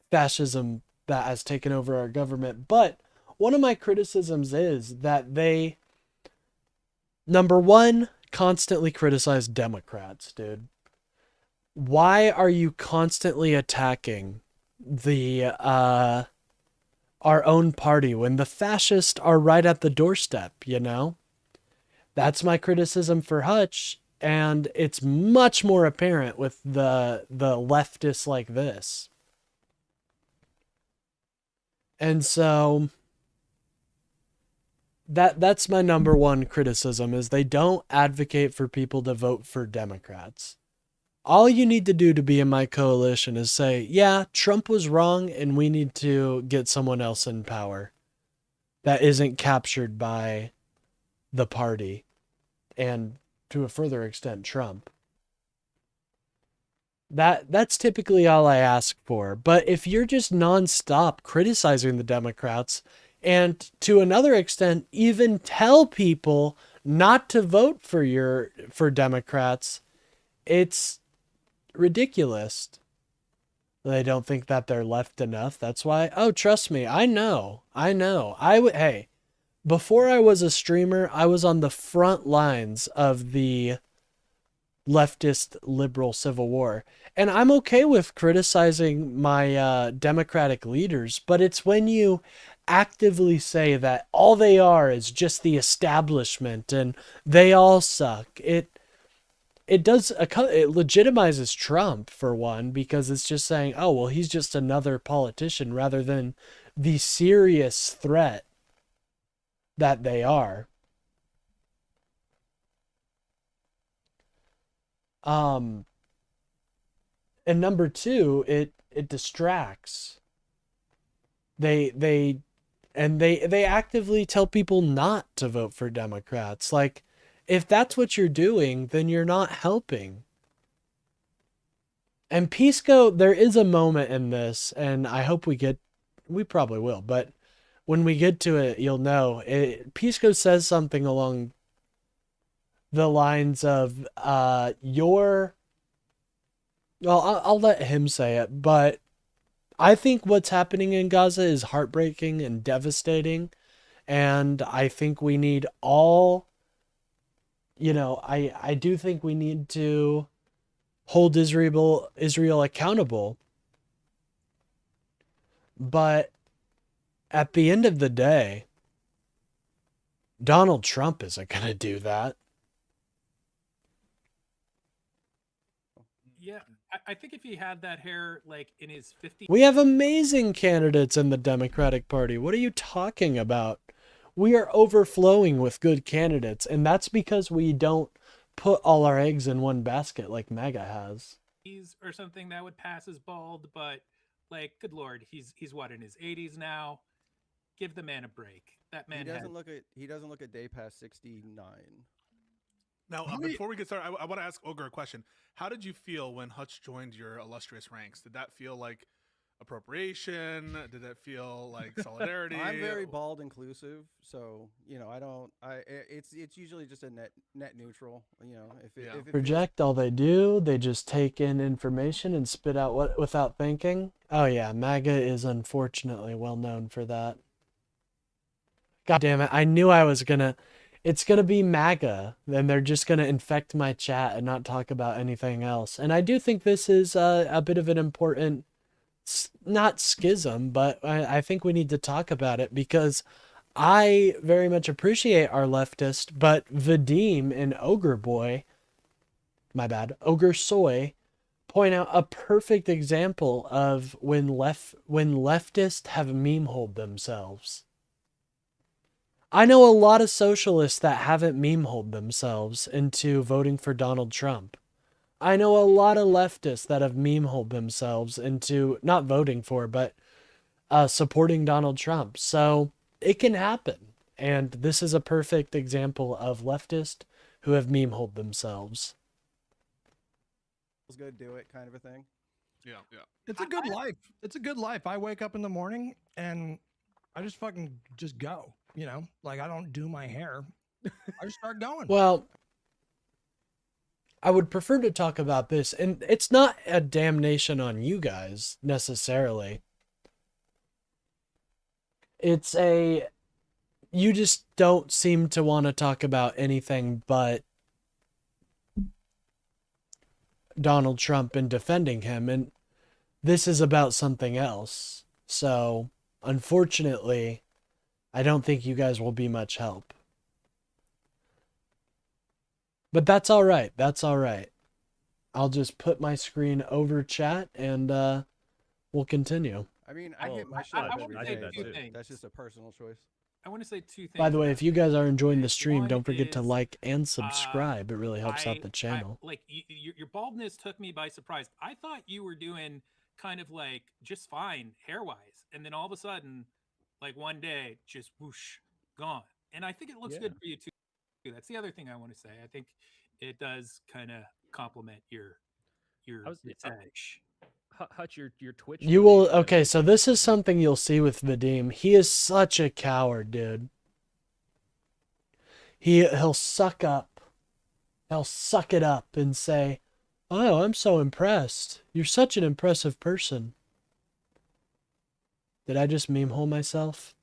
fascism that has taken over our government. But one of my criticisms is that they, number one, constantly criticize Democrats, dude. Why are you constantly attacking the our own party when the fascists are right at the doorstep, you know? That's my criticism for Hutch, and it's much more apparent with the leftists like this. And so that's my number one criticism, is they don't advocate for people to vote for Democrats. All you need to do to be in my coalition is say, yeah, Trump was wrong and we need to get someone else in power that isn't captured by the party and, to a further extent, Trump. That's typically all I ask for. But if you're just nonstop criticizing the Democrats and, to another extent, even tell people not to vote for Democrats, it's ridiculous. They don't think that they're left enough. That's why. Oh, trust me, I know. Hey, before I was a streamer, I was on the front lines of the leftist liberal civil war, and I'm okay with criticizing my Democratic leaders, but it's when you actively say that all they are is just the establishment and they all suck. It legitimizes Trump, for one, because it's just saying, oh, well, he's just another politician, rather than the serious threat that they are. And number two, it distracts. They actively tell people not to vote for Democrats. Like, if that's what you're doing, then you're not helping. And Pisco, there is a moment in this, and I hope we probably will, but when we get to it, you'll know. Pisco says something along the lines of, I'll let him say it, but I think what's happening in Gaza is heartbreaking and devastating, and I think we need all... I do think we need to hold Israel accountable. But at the end of the day, Donald Trump isn't going to do that. Yeah, I think if he had that hair like in his 50s. We have amazing candidates in the Democratic Party. What are you talking about? we are overflowing with good candidates, and that's because we don't put all our eggs in one basket like MAGA has. Or something that would pass as bald, but like, good lord, he's what, in his 80s now? Give the man a break. That man he doesn't look a day past 69. Now, before we get started, I want to ask Ogre a question. How did you feel when Hutch joined your illustrious ranks? Did that feel like appropriation? Did it feel like solidarity? I'm very bald inclusive, so it's usually just a net neutral. If Project, all they do, they just take in information and spit out what without thinking. Oh yeah, MAGA is unfortunately well known for that. God damn it, I knew it's gonna be MAGA, then they're just gonna infect my chat and not talk about anything else. And I do think this is a bit of an important, not schism, but I think we need to talk about it because I very much appreciate our leftist, but Vadim and Ogre Boy, my bad, Ogre Soy, point out a perfect example of when leftists have meme-holed themselves. I know a lot of socialists that haven't meme-holed themselves into voting for Donald Trump. I know a lot of leftists that have meme-holed themselves into not voting for, but supporting Donald Trump. So it can happen. And this is a perfect example of leftists who have meme-holed themselves. Let's go do it kind of a thing. Yeah. It's a good life. It's a good life. I wake up in the morning and I just fucking just go, like I don't do my hair. I just start going. Well, I would prefer to talk about this, and it's not a damnation on you guys necessarily. It's you just don't seem to want to talk about anything but Donald Trump and defending him, and this is about something else. So, unfortunately, I don't think you guys will be much help. But that's all right. That's all right. I'll just put my screen over chat and we'll continue. I mean, I get my shit every day. That's just a personal choice. I want to say two things. By the way, if you guys are enjoying the stream, don't forget to like and subscribe. It really helps out the channel. Your baldness took me by surprise. I thought you were doing kind of like just fine hair-wise, and then all of a sudden, like one day, just whoosh, gone. And I think it looks good for you too. That's the other thing I want to say. I think it does kind of complement your edge. Hutch, your Twitch. You will. Okay, so this is something you'll see with Vadim. He is such a coward, dude. He'll suck up. He'll suck it up and say, "Oh, I'm so impressed. You're such an impressive person." Did I just meme-hole myself?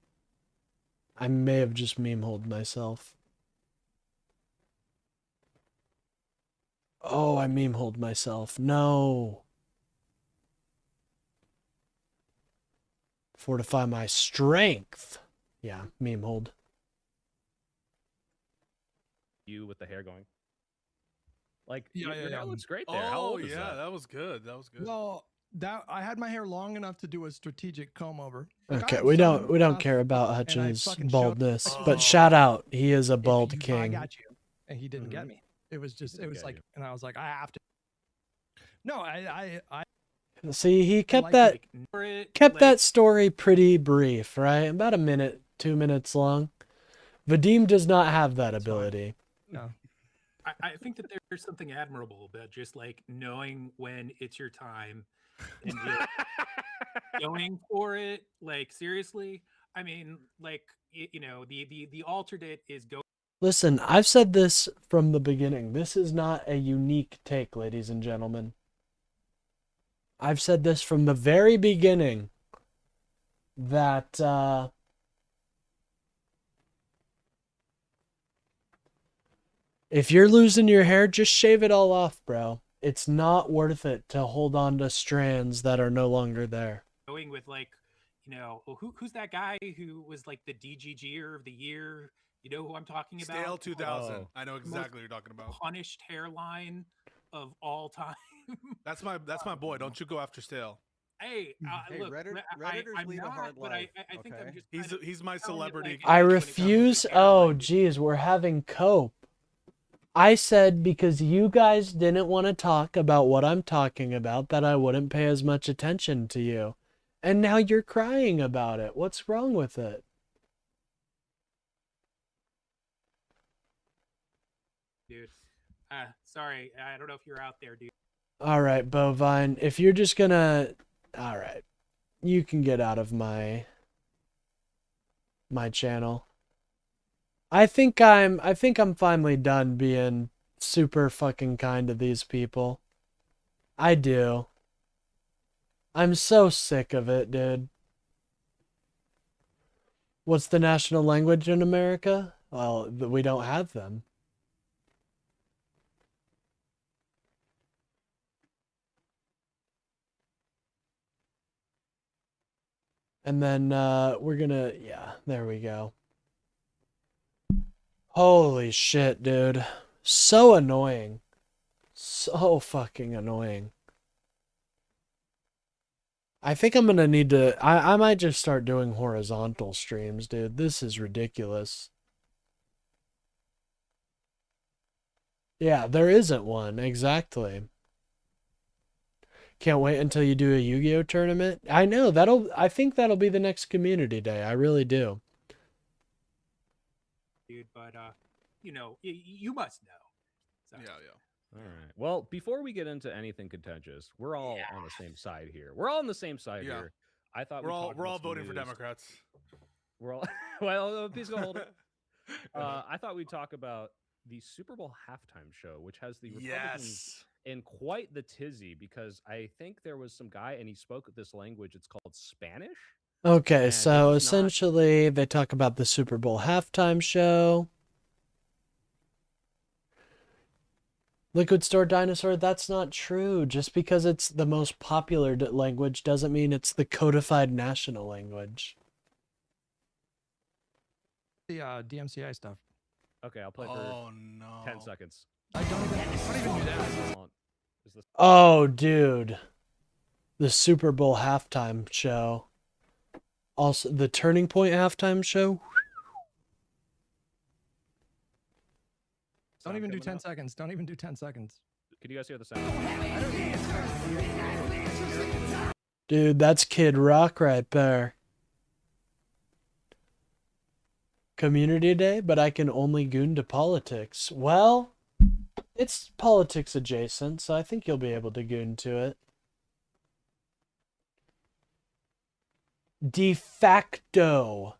I may have just meme-holed myself. Oh, I meme-holed myself. No. Fortify my strength. Yeah, meme-hold. You with the hair going. Like, yeah. That looks great there. Oh, How old is that? that was good. That was good. Well, I had my hair long enough to do a strategic comb over. Okay, we don't care about Hutchins' baldness, but shout out, he is a bald king. I got you, and he didn't get me. It was like, and I was like, I have to. No, I See, he kept that story pretty brief, right? About a minute, 2 minutes long. Vadim does not have that ability. No. I think that there's something admirable about just like knowing when it's your time and just going for it. Like, seriously, I mean, like, the alternate is going. Listen, I've said this from the beginning. This is not a unique take, ladies and gentlemen. I've said this from the very beginning that if you're losing your hair, just shave it all off, bro. It's not worth it to hold on to strands that are no longer there. Going with like, who's that guy who was like the DGGer of the year? You know who I'm talking about? Stale 2000. I know exactly what you're talking about. Punished hairline of all time. That's my boy. Don't you go after Stale. Hey, Hey, look, Redditors I'm lead a not, hard but life. I think I'm just. He's my celebrity. I refuse. Oh, geez, we're having cope. I said because you guys didn't want to talk about what I'm talking about that I wouldn't pay as much attention to you. And now you're crying about it. What's wrong with it? Dude, sorry, I don't know if you're out there, dude. All right, Bovine, if you're just gonna... All right. You can get out of my channel. I think I'm finally done being super fucking kind to these people. I do. I'm so sick of it, dude. What's the national language in America? Well, we don't have them. And then we're gonna, yeah, there we go. Holy shit, dude. So annoying. So fucking annoying. I think I'm gonna need to, I might just start doing horizontal streams, dude. This is ridiculous. Yeah, there isn't one, exactly. Can't wait until you do a Yu-Gi-Oh tournament. I know, I think that'll be the next community day. I really do. Dude, but you know, you must know. So. Yeah. All right. Well, before we get into anything contentious, we're all on the same side here. We're all on the same side here. I thought we're all voting for Democrats. We're all well. Please go hold it. I thought we'd talk about the Super Bowl halftime show, which has the Republicans in quite the tizzy because I think there was some guy and he spoke this language. It's called Spanish. Okay, so essentially they talk about the Super Bowl halftime show. Liquid Store Dinosaur, that's not true. Just because it's the most popular language doesn't mean it's the codified national language. The DMCA stuff. Okay, I'll play for 10 seconds. I don't even do that. Oh, dude. The Super Bowl halftime show. Also, the Turning Point halftime show. Don't even do 10 seconds. Don't even do 10 seconds. Can you guys hear the sound? Dude, that's Kid Rock right there. Community Day, but I can only goon to politics. Well, it's politics adjacent, so I think you'll be able to goon to it. De facto.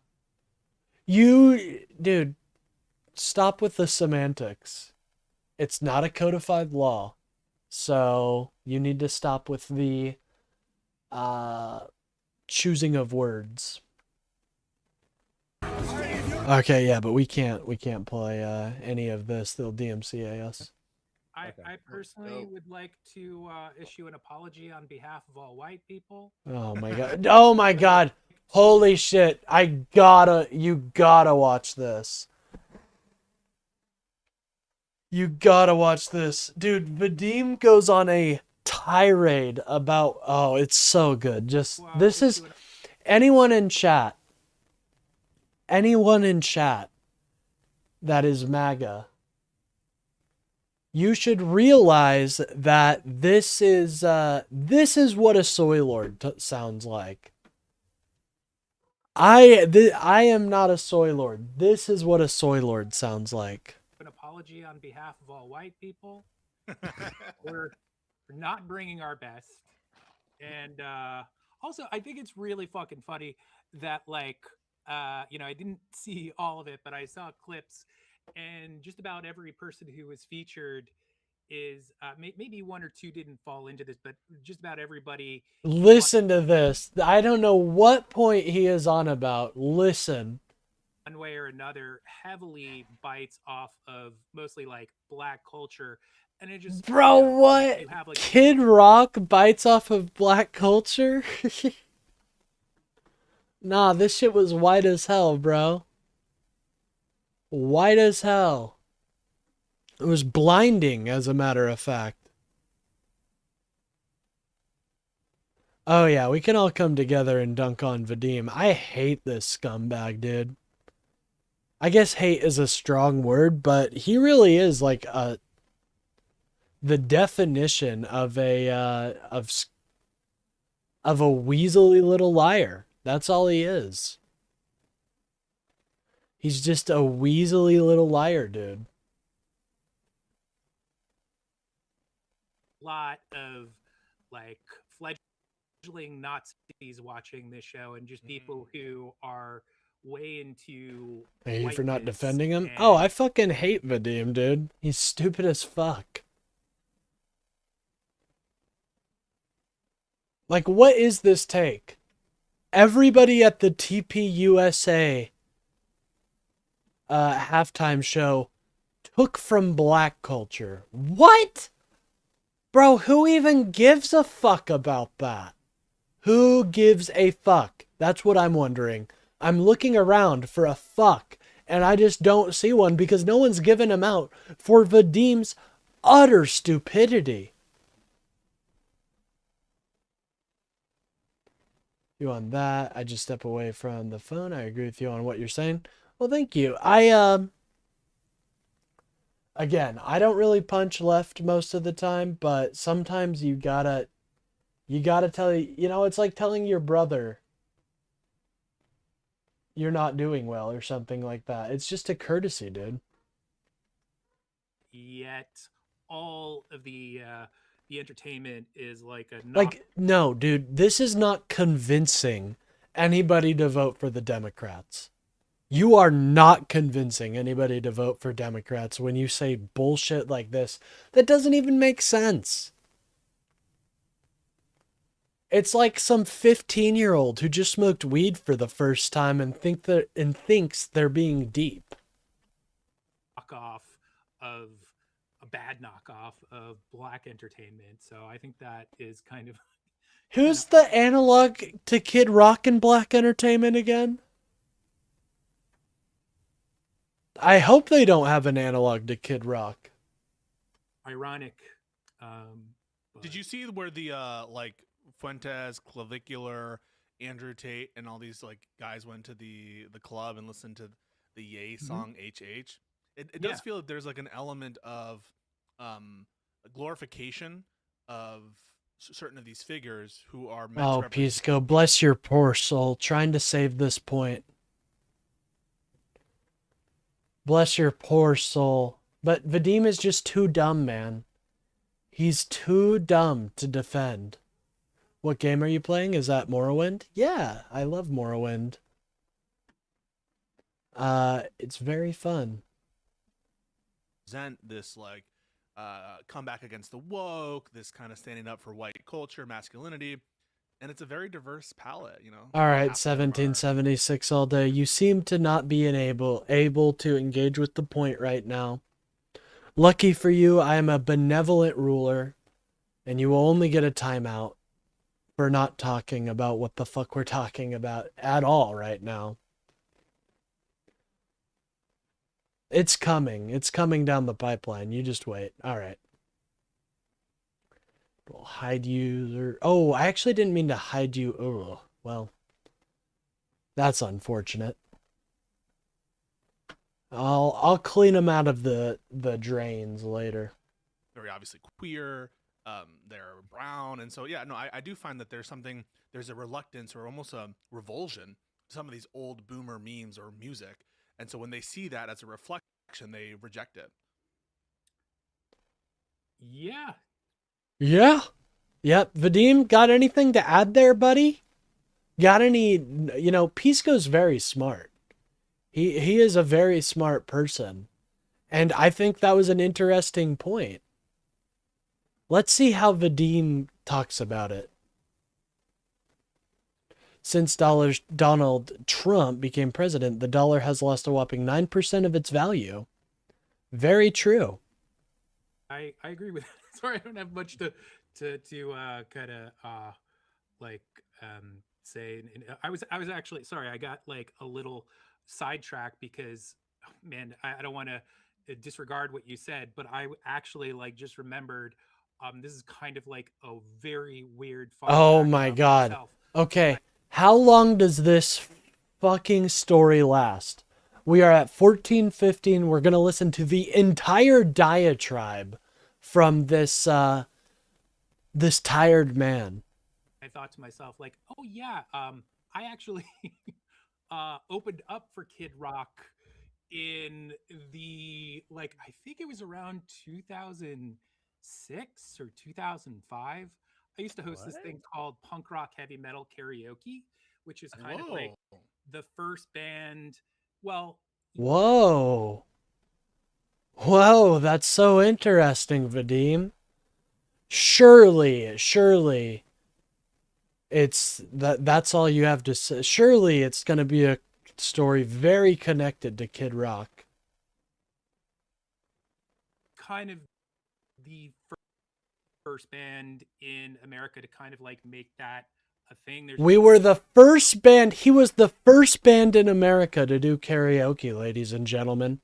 Dude, stop with the semantics. It's not a codified law. So you need to stop with the choosing of words. Okay, yeah, but we can't play any of this. They'll DMCA us. I personally would like to issue an apology on behalf of all white people. Oh my god. Oh my god. Holy shit. You gotta watch this. You gotta watch this. Dude, Vadim goes on a tirade about, oh, it's so good. Just, this is, anyone in chat that is MAGA, you should realize that this is what a soy lord sounds like. I am not a soy lord. This is what a soy lord sounds like. An apology on behalf of all white people. We're not bringing our best. And also, I think it's really fucking funny that, like, you know, I didn't see all of it, but I saw clips, and just about every person who was featured is maybe one or two didn't fall into this, but just about everybody. Listen to this. I don't know what point he is on about. Listen. One way or another, heavily bites off of mostly like black culture, and it just bro, what? Like, Kid Rock bites off of black culture? Nah, this shit was white as hell, bro. White as hell. It was blinding, as a matter of fact. Oh yeah, we can all come together and dunk on Vadim. I hate this scumbag, dude. I guess hate is a strong word, but he really is like the definition of a weaselly little liar. That's all he is. He's just a weaselly little liar, dude. Lot of like fledgling Nazis watching this show, and just people who are way into. Are you for not whiteness defending him? and- Oh, I fucking hate Vadim, dude. He's stupid as fuck. Like, what is this take? Everybody at the TPUSA halftime show took from black culture. What? Bro, who even gives a fuck about that? Who gives a fuck? That's what I'm wondering. I'm looking around for a fuck, and I just don't see one because no one's given him out for Vadim's utter stupidity. You on that? I just step away from the phone. I agree with you on what you're saying. Well, thank you. Again, I don't really punch left most of the time, but sometimes you gotta tell, you know, it's like telling your brother you're not doing well or something like that. It's just a courtesy, dude. Yet all of the entertainment is like a Like, no, dude, this is not convincing anybody to vote for the Democrats. You are not convincing anybody to vote for Democrats when you say bullshit like this. That doesn't even make sense. It's like some 15-year-old who just smoked weed for the first time and thinks they're being deep. knockoff of a bad knockoff of black entertainment. So I think that is kind of Who's the analog to Kid Rock and black entertainment again? I hope they don't have an analog to Kid Rock. ironic. Did you see where the like Fuentes, Clavicular, Andrew Tate, and all these like guys went to the club and listened to the Ye song HH? It does feel that there's like an element of glorification of certain of these figures who are meant to Oh, represent. Pisco, bless your poor soul, trying to save this point. Bless your poor soul. But Vadim is just too dumb, man. He's too dumb to defend. What game are you playing? Is that Morrowind? Yeah, I love Morrowind. It's very fun. Present this like comeback against the woke, this kind of standing up for white culture, masculinity, and it's a very diverse palette, you know. All right, 1776 all day. You seem to not be able to engage with the point right now. Lucky for you, I am a benevolent ruler, and you will only get a timeout for not talking about what the fuck we're talking about at all right now. It's coming. It's coming down the pipeline. You just wait. All right. We'll hide user. Oh, I actually didn't mean to hide you. Oh, well, that's unfortunate. I'll clean them out of the drains later. Very obviously queer. They're brown, and so yeah, no, I do find that there's a reluctance or almost a revulsion to some of these old boomer memes or music, and so when they see that as a reflection, they reject it. Yeah. Yeah. Yep. Vadim, got anything to add there, buddy? Got any, you know, Pisco's very smart. He is a very smart person. And I think that was an interesting point. Let's see how Vadim talks about it. Since Donald Trump became president, the dollar has lost a whopping 9% of its value. Very true. I agree with that. Sorry, I don't have much to kind of say. And I was actually sorry. I got like a little sidetracked because, man, I don't want to disregard what you said, but I actually like just remembered This is kind of like a very weird. Oh my God. Okay. How long does this fucking story last? We are at 14:15. We're going to listen to the entire diatribe from this this tired man. I thought to myself, like, oh yeah, I actually opened up for Kid Rock in the, like, I think it was around 2006 or 2005. I used to host this thing called Punk Rock Heavy Metal Karaoke, which is kind of like the first band. Well, Whoa. Whoa, that's so interesting, Vadim. Surely it's that's all you have to say. Surely it's going to be a story very connected to Kid Rock. kind of the first band in America to kind of like make that a thing. We were the first band. He was the first band in America to do karaoke, ladies and gentlemen.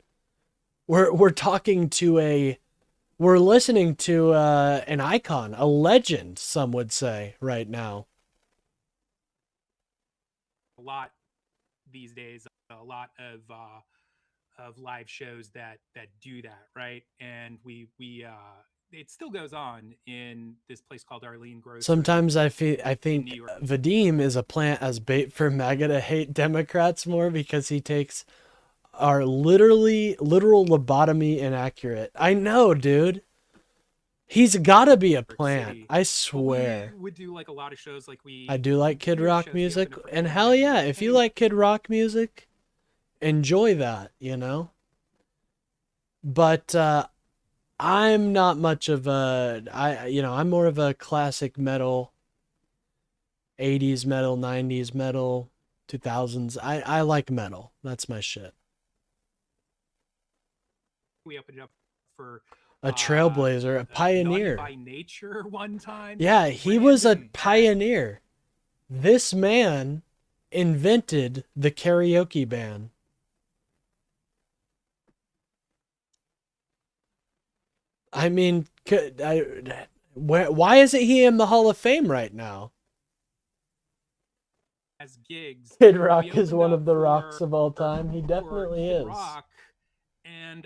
We're talking to we're listening to an icon, a legend, some would say, right now. A lot these days, a lot of live shows that do that, right? And we it still goes on in this place called Arlene Grocery. Sometimes I think Vadim is a plant as bait for MAGA to hate Democrats more because he takes our literal lobotomy inaccurate. I know, dude. He's gotta be a plant. I swear. We would do like a lot of shows like I do like Kid Rock music, and hell yeah, if you like Kid Rock music, enjoy that, you know? But I'm not much of I'm more of a classic metal, 80s metal, 90s metal, 2000s. I like metal. That's my shit. We opened up for a trailblazer, a pioneer. Naughty by Nature one time. Yeah, he was a pioneer. This man invented the karaoke ban. I mean, why isn't he in the Hall of Fame right now? As gigs, Kid Rock is one of the rocks of all time. He definitely is. Rock, and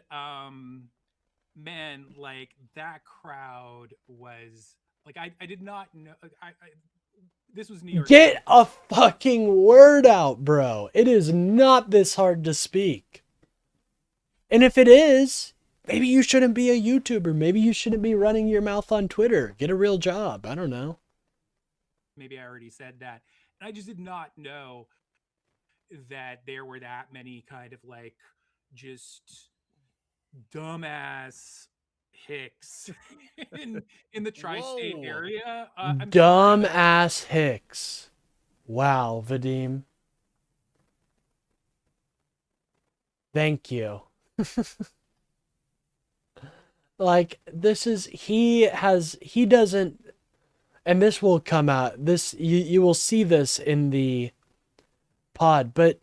man, like that crowd was like I did not know. This was New York. Get a fucking word out, bro. It is not this hard to speak. And if it is, maybe you shouldn't be a YouTuber. Maybe you shouldn't be running your mouth on Twitter. Get a real job. I don't know. Maybe I already said that. And I just did not know that there were that many kind of like just dumbass hicks in the tri-state area. Dumbass hicks. Wow, Vadim. Thank you. Like, this is, he doesn't, and this will come out, you will see this in the pod, but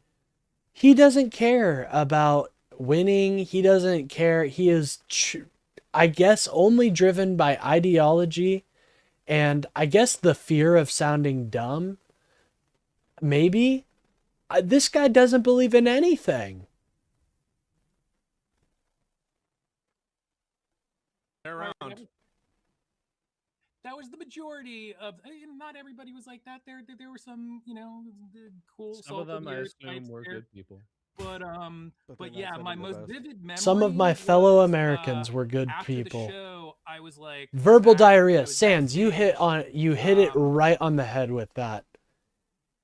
he doesn't care about winning. He doesn't care. He is, I guess, only driven by ideology and I guess the fear of sounding dumb. Maybe. This guy doesn't believe in anything. Around. That was the majority of. Not everybody was like that. There were some, cool. Some of them, I assume, were good people. But yeah, my most vivid memory. Some of my fellow Americans were good after people. The show, I was like, verbal diarrhea. Sans, you hit it right on the head with that.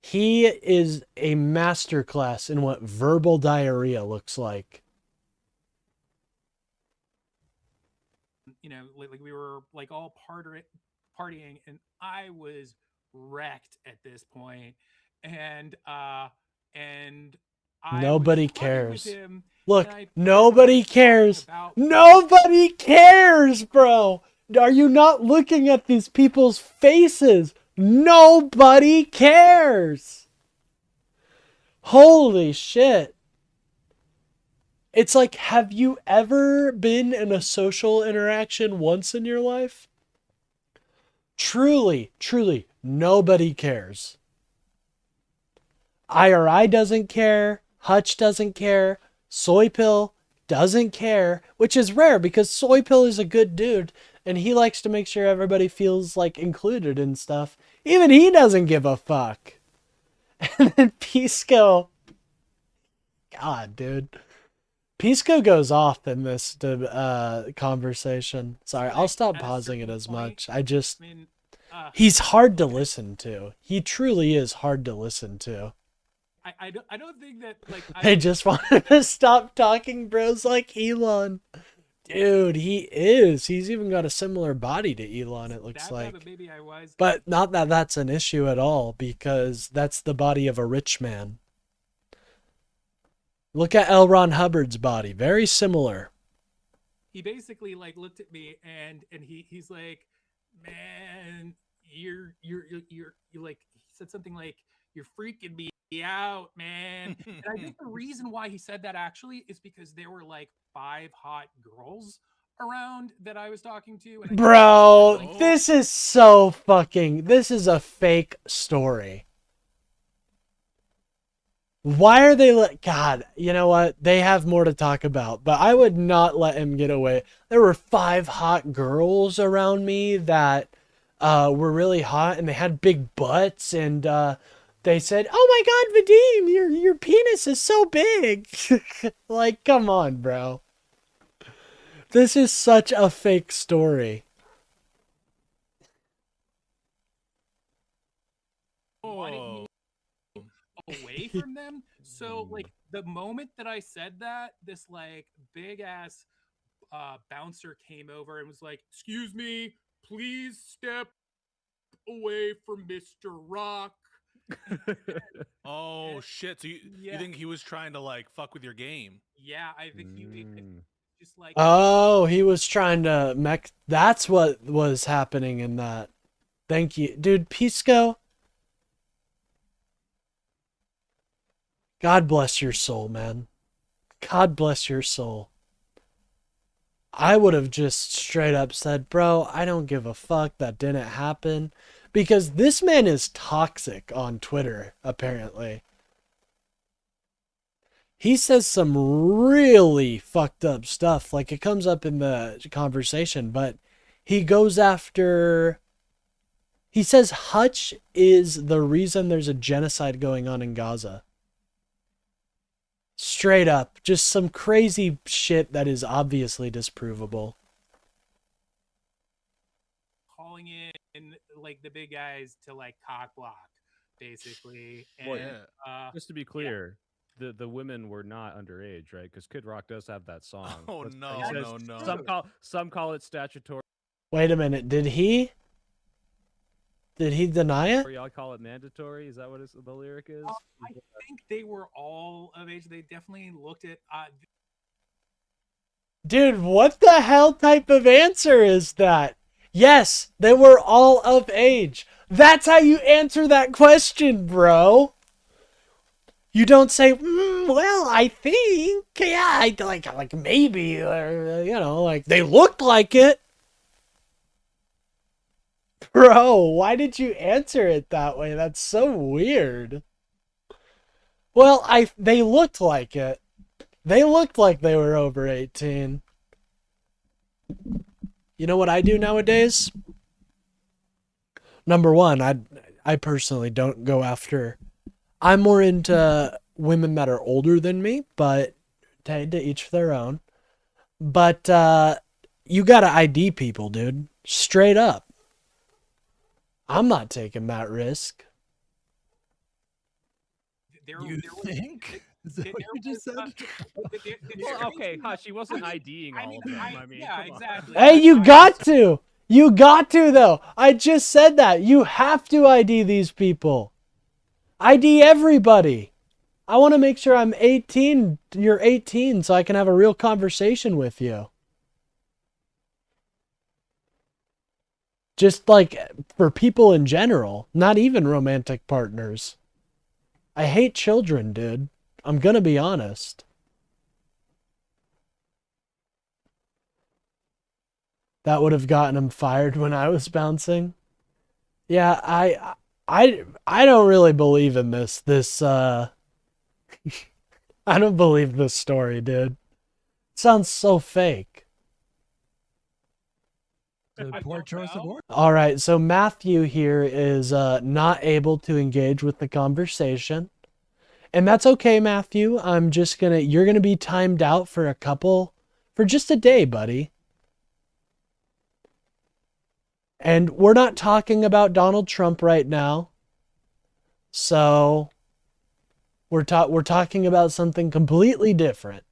He is a masterclass in what verbal diarrhea looks like. Like we were like all partying, and I was wrecked at this point, and nobody cares. Look, nobody cares. Nobody cares, bro. Are you not looking at these people's faces? Nobody cares. Holy shit. It's like, have you ever been in a social interaction once in your life? Truly, truly, nobody cares. IRI doesn't care. Hutch doesn't care. Soypill doesn't care, which is rare because Soypill is a good dude and he likes to make sure everybody feels like included and stuff. Even he doesn't give a fuck. And then Pisco. God, dude. Pisco goes off in this conversation. Sorry, I'll stop pausing it as much. He's hard to listen to. He truly is hard to listen to. I don't think that like They just want him to stop talking bros like Elon. Dude, he is. He's even got a similar body to Elon, it looks like. But not that that's an issue at all, because that's the body of a rich man. Look at L. Ron Hubbard's body. Very similar. he basically like looked at me and he's like, man, you're like, he said something like, you're freaking me out, man. And I think the reason why he said that actually is because there were like 5 hot girls around that I was talking to. And Bro, this is so fucking, this is a fake story. Why are they God, you know what? They have more to talk about, but I would not let him get away. There were 5 hot girls around me that were really hot and they had big butts, and they said, "Oh my God, Vadim, your penis is so big." Like, come on, bro. This is such a fake story. Away from them. So like the moment that I said that, this like big ass bouncer came over and was like, "Excuse me, please step away from Mr. Rock." Oh shit! So you think he was trying to like fuck with your game? Yeah, I think he just like. Oh, he was trying to That's what was happening in that. Thank you, dude. Pisco. God bless your soul, man. God bless your soul. I would have just straight up said, "Bro, I don't give a fuck. That didn't happen." Because this man is toxic on Twitter, apparently. He says some really fucked up stuff. Like, it comes up in the conversation, but he goes after... He says Hutch is the reason there's a genocide going on in Gaza. Straight up. Just some crazy shit that is obviously disprovable. Calling in like the big guys to like cock block, basically. And, well, just to be clear, the women were not underage, right? Because Kid Rock does have that song. Oh no. Some call it statutory. Wait a minute. Did he deny it? Or y'all call it mandatory? Is that what the lyric is? I think they were all of age. They definitely looked at. Dude, what the hell type of answer is that? Yes, they were all of age. That's how you answer that question, bro. You don't say, well, I think, yeah, I like maybe, or, you know, like they looked like it. Bro, why did you answer it that way? That's so weird. Well, they looked like it. They looked like they were over 18. You know what I do nowadays? Number one, I personally don't go after... I'm more into women that are older than me, but to each their own. But you gotta ID people, dude. Straight up. I'm not taking that risk. You think? Is that what you just said? Well, okay, Hush, he wasn't IDing all of them. I mean, yeah, exactly. Hey, you got to! You got to, though! I just said that! You have to ID these people! ID everybody! I want to make sure I'm 18, you're 18, so I can have a real conversation with you. Just like for people in general, not even romantic partners. I hate children, dude. I'm gonna be honest. That would have gotten him fired when I was bouncing. Yeah, I don't really believe in this. I don't believe this story, dude. It sounds so fake. Poor choice of word. All right, so Matthew here is not able to engage with the conversation. And that's okay, Matthew. You're gonna be timed out for just a day, buddy. And we're not talking about Donald Trump right now. So we're talking about something completely different.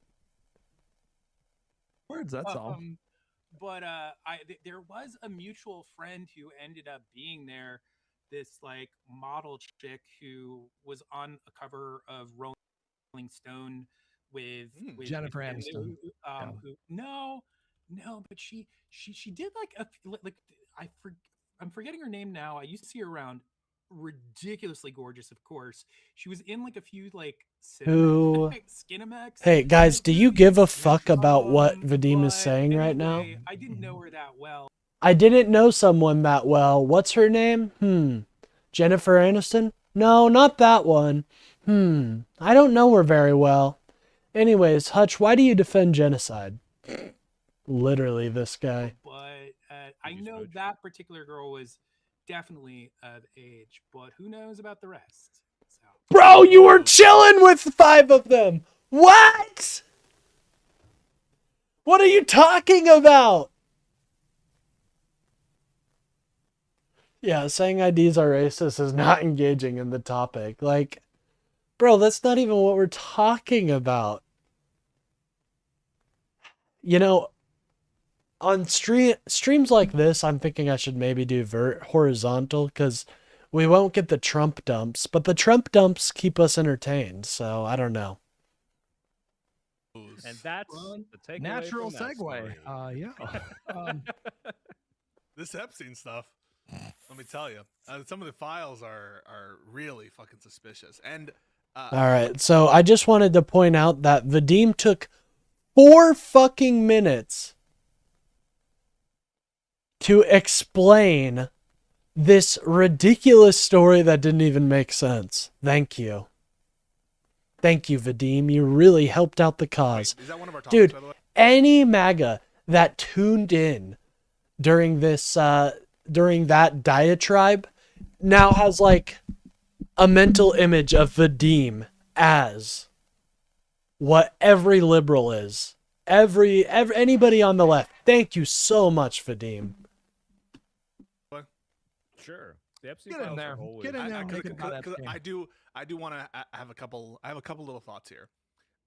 Words, that's all. But there was a mutual friend who ended up being there, this like model chick who was on a cover of Rolling Stone with Jennifer Aniston. No, but she did like I'm forgetting her name now. I used to see her around. Ridiculously gorgeous, of course. She was in like a few like Skinemax. Hey guys, do you give a fuck about what Vadim is saying right now? I didn't know her that well. I didn't know someone that well. What's her name? Jennifer Aniston? No, not that one. I don't know her very well. Anyways, Hutch, why do you defend genocide? Literally, this guy. But I know that particular girl was definitely of age, but who knows about the rest? So. Bro, you were chilling with 5 of them. What? What are you talking about? Yeah, saying IDs are racist is not engaging in the topic. Like, bro, that's not even what we're talking about. You know, on streams like this, I'm thinking I should maybe do horizontal because we won't get the Trump dumps, but the Trump dumps keep us entertained. So I don't know. And that's the takeaway Natural from that segue. story. Yeah. This Epstein stuff, let me tell you, some of the files are really fucking suspicious. And All right, so I just wanted to point out that Vadim took 4 fucking minutes to explain this ridiculous story that didn't even make sense. Thank you. Thank you, Vadim. You really helped out the cause. Is that one of our topics, Dude, by the way? any MAGA that tuned in during this, during that diatribe now has like a mental image of Vadim as what every liberal is. Anybody on the left. Thank you so much, Vadim. Sure. The Epstein Get in files there. are always- Get in there and make it about Because Epstein. I do want to have a couple little thoughts here.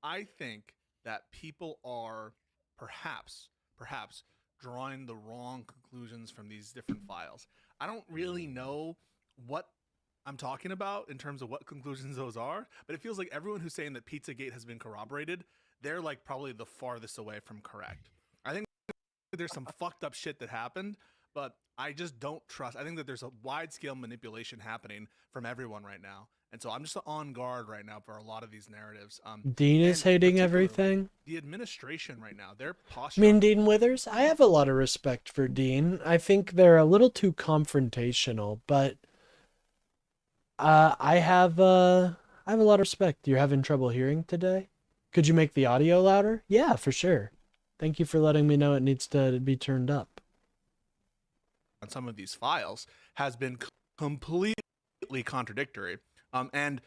I think that people are perhaps drawing the wrong conclusions from these different files. I don't really know what I'm talking about in terms of what conclusions those are, but it feels like everyone who's saying that Pizzagate has been corroborated, they're like probably the farthest away from correct. I think there's some fucked up shit that happened, but I just don't trust. I think that there's a wide scale manipulation happening from everyone right now. And so I'm just on guard right now for a lot of these narratives. Dean is hating everything. The administration right now, their I posture. mean, Dean Withers, I have a lot of respect for Dean. I think they're a little too confrontational, but I have a lot of respect. You're having trouble hearing today? Could you make the audio louder? Yeah, for sure. Thank you for letting me know it needs to be turned up. On some of these files has been completely contradictory. And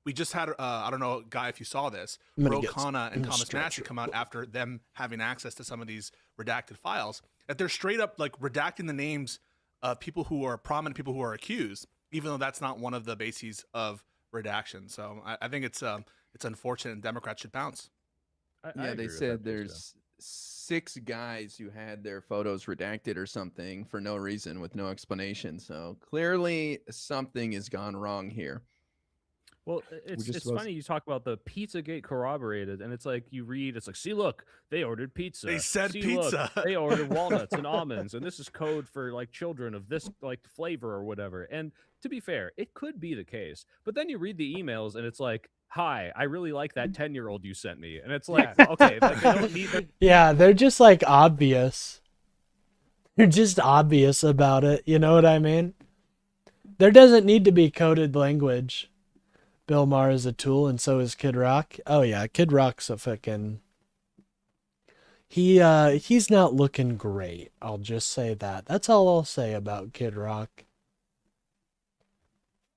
we just had, I don't know, Guy, if you saw this, I'm gonna Ro get Khanna and in the Thomas stretcher. Massie come out after them having access to some of these redacted files, that they're straight up like redacting the names of people who are prominent, people who are accused, even though that's not one of the bases of redaction. So I think it's unfortunate, and Democrats should bounce. Yeah, they said there's 6 guys who had their photos redacted or something for no reason with no explanation. So clearly something has gone wrong here. Well, it's funny you talk about the Pizzagate corroborated, and it's like you read, it's like, see, look, they ordered pizza. They said See, pizza. Look, they ordered walnuts and almonds, and this is code for like children of this like flavor or whatever. And to be fair, it could be the case, but then you read the emails, and it's like, hi, I really like that 10-year-old you sent me, and it's like, okay, like, they don't need them. Yeah, they're just like obvious. They're just obvious about it. You know what I mean? There doesn't need to be coded language. Bill Maher is a tool, and so is Kid Rock. Oh yeah, Kid Rock's a fucking... He's not looking great. I'll just say that. That's all I'll say about Kid Rock.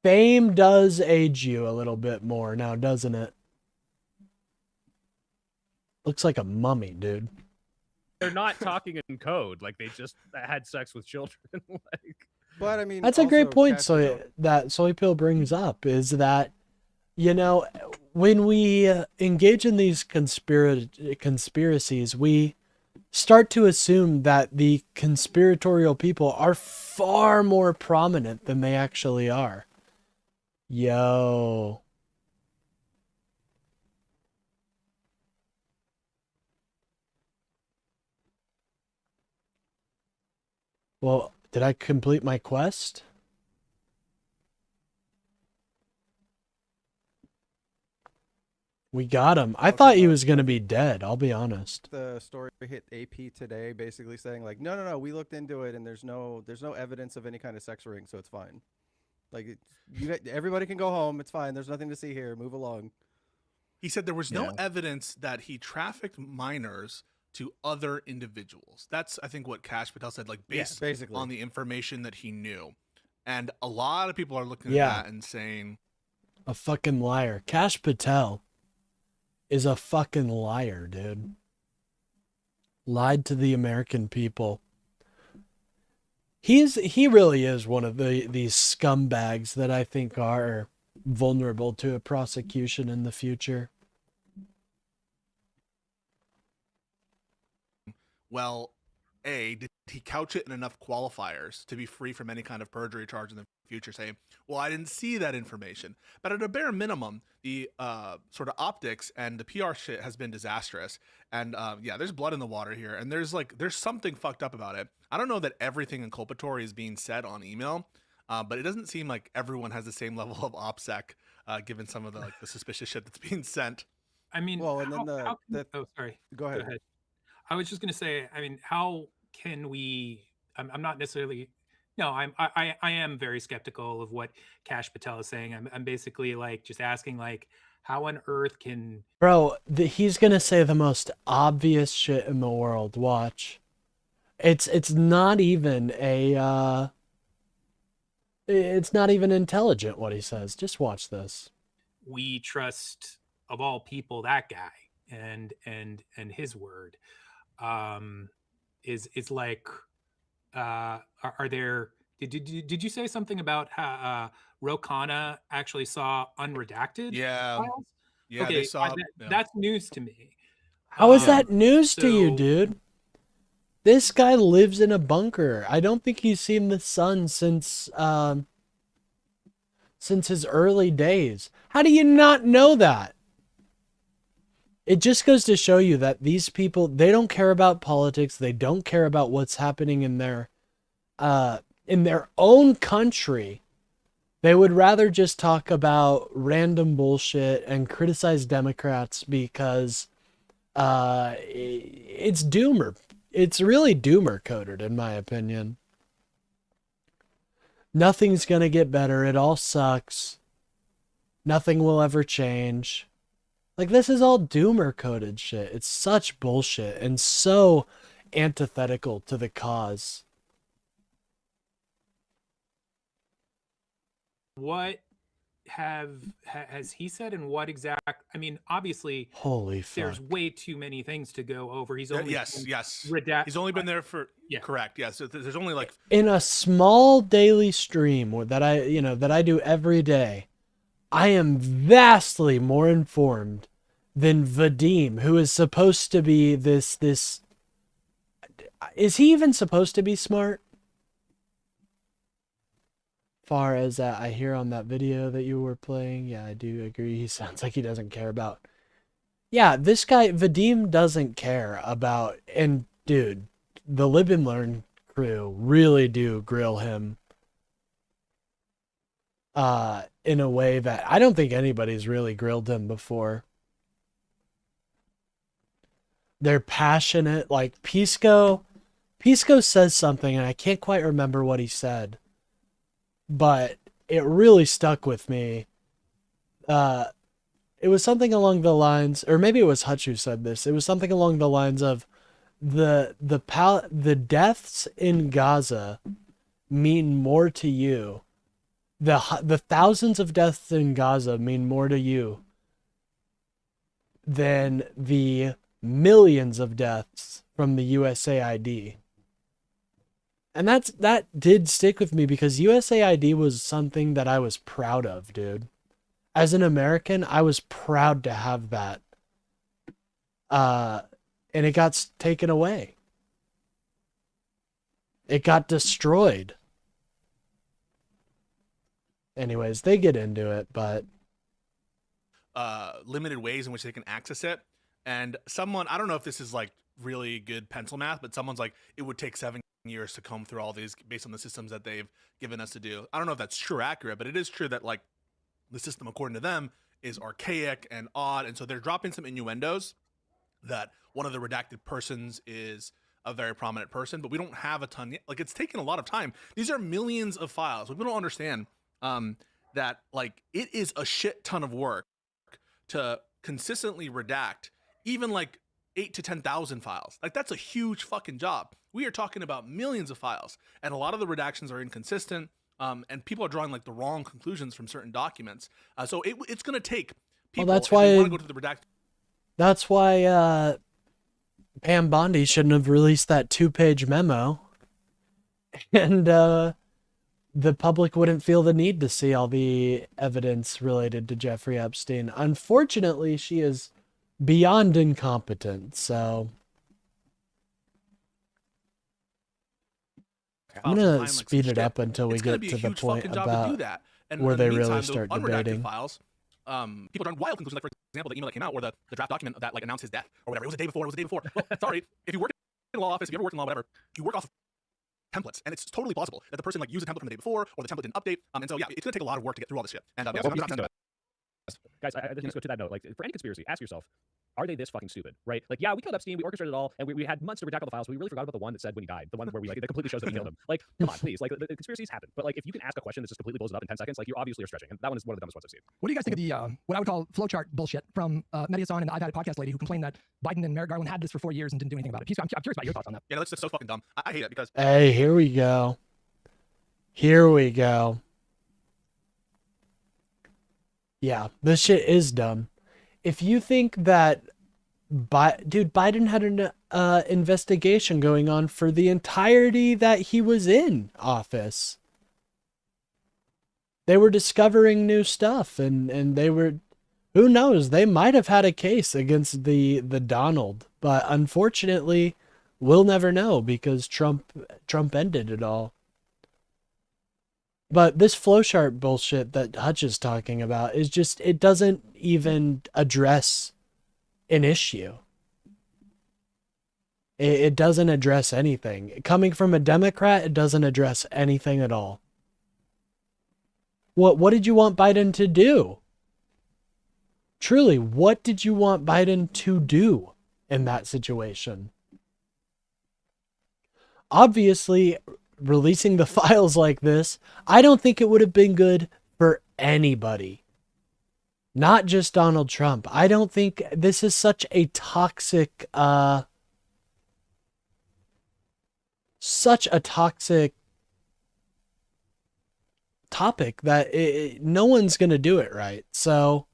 Fame does age you a little bit more now, doesn't it? Looks like a mummy, dude. They're not talking in code. Like, they just had sex with children. Like, But I mean, That's a great also point. Cash So Patel- that Soy Pill brings up is that, you know, when we engage in these conspiracies, we start to assume that the conspiratorial people are far more prominent than they actually are. Yo. Well, did I complete my quest? We got him. I thought he was going to be dead, I'll be honest. The story hit AP today, basically saying like, no, we looked into it, and there's no evidence of any kind of sex ring, so it's fine. Like, everybody can go home. It's fine. There's nothing to see here. Move along. He said there was no Yeah. evidence that he trafficked minors to other individuals. That's, I think, what Cash Patel said, like, based basically. on the information that he knew. And a lot of people are looking Yeah. at that and saying, A fucking liar. Cash Patel is a fucking liar, dude. Lied to the American people. He really is one of these scumbags that I think are vulnerable to a prosecution in the future. well, A, did he couch it in enough qualifiers to be free from any kind of perjury charge in the future, saying, well, I didn't see that information. But at a bare minimum, the sort of optics and the PR shit has been disastrous. And yeah, there's blood in the water here. And there's something fucked up about it. I don't know that everything inculpatory is being said on email, but it doesn't seem like everyone has the same level of OPSEC, given some of the the suspicious shit that's being sent. I mean, Well, and then oh, sorry. Go ahead. I was just going to say, I mean, how can we? I'm not necessarily. No, I am very skeptical of what Cash Patel is saying. I'm basically like just asking like, how on earth can? Bro, he's gonna say the most obvious shit in the world. Watch. It's not even a it's not even intelligent what he says. Just watch this. We trust of all people that guy and his word is like are there did you say something about how Ro Khanna actually saw unredacted Yeah. files? Yeah, Okay, they saw. that's news to me. How is that news to you, so- dude? This guy lives in a bunker. I don't think he's seen the sun since his early days. How do you not know that? It just goes to show you that these people, they don't care about politics. They don't care about what's happening in their own country. They would rather just talk about random bullshit and criticize Democrats because it's doomer. It's really doomer coded, in my opinion. Nothing's gonna get better. It all sucks. Nothing will ever change. Like, this is all doomer coded shit. It's such bullshit and so antithetical to the cause. What has he said, and what exact? I mean, obviously, Holy there's fuck. way too many things to go over. He's only Yes. He's only been there for correct. Yes, there's only like In a small daily stream that I do every day, I am vastly more informed than Vadim, who is supposed to be this. Is he even supposed to be smart? Far as I hear on that video that you were playing, yeah, I do agree. He sounds like he doesn't care about. Yeah, this guy Vadim doesn't care about. And dude, the Live and Learn crew really do grill him in a way that I don't think anybody's really grilled him before. They're passionate. Like Pisco Pisco says something, and I can't quite remember what he said, but it really stuck with me. It was something along the lines, or maybe it was Hutch who said this. It was something along the lines of the deaths in Gaza mean more to you. The thousands of deaths in Gaza mean more to you than the millions of deaths from the USAID. And that did stick with me because USAID was something that I was proud of, dude. As an American, I was proud to have that. And it got taken away. It got destroyed. Anyways, they get into it, but limited ways in which they can access it. And someone, I don't know if this is like really good pencil math, but someone's like, it would take 7 years to comb through all these based on the systems that they've given us to do. I don't know if that's true or accurate, but it is true that like the system, according to them, is archaic and odd. And so they're dropping some innuendos that one of the redacted persons is a very prominent person, but we don't have a ton yet. Like, it's taken a lot of time. These are millions of files. People don't understand that like it is a shit ton of work to consistently redact even like 8 to 10,000 files. Like, that's a huge fucking job. We are talking about millions of files, and a lot of the redactions are inconsistent, and people are drawing like the wrong conclusions from certain documents. So it's going to take people. Well, that's if why they want to go to the redact. That's why Pam Bondi shouldn't have released that 2-page memo, and the public wouldn't feel the need to see all the evidence related to Jeffrey Epstein. Unfortunately, she is beyond incompetent, so I'm gonna speed it up until we get to the point about where they really start debating. Files, people drawing wild conclusions, like for example, the email that came out or the draft document that like announced his death or whatever. It was the day before. Well, sorry, if you work in a law office, if you ever worked in law, whatever, you work off of templates, and it's totally plausible that the person like used a template from the day before or the template didn't update. And so yeah, it's gonna take a lot of work to get through all this shit. And guys, I just go to that note. Like, for any conspiracy, ask yourself, are they this fucking stupid, right? Like, yeah, we killed Epstein, we orchestrated it all, and we had months to redact all the files, but we really forgot about the one that said when he died, the one where we like, it completely shows that we killed him. Like, come on, please. Like, the conspiracies happen, but like, if you can ask a question that just completely blows it up in 10 seconds, like, you obviously are stretching, and that one is one of the dumbest ones I've seen. What do you guys think of the, what I would call flowchart bullshit from Mehdi Hasan and the I've Had It podcast lady who complained that Biden and Merrick Garland had this for 4 years and didn't do anything about it? I'm curious about your thoughts on that. Yeah, that's just so fucking dumb. I hate it because... Hey, here we go. Here we go. Yeah, this shit is dumb. If you think that, dude, Biden had an investigation going on for the entirety that he was in office. They were discovering new stuff, and they were, who knows, they might have had a case against the Donald, but unfortunately, we'll never know because Trump ended it all. But this flowchart bullshit that Hutch is talking about is just, it doesn't even address an issue. It doesn't address anything. Coming from a Democrat, it doesn't address anything at all. What did you want Biden to do? Truly, what did you want Biden to do in that situation? Obviously, releasing the files like this, I don't think it would have been good for anybody. Not just Donald Trump. I don't think this is such a toxic, topic that no one's going to do it right. So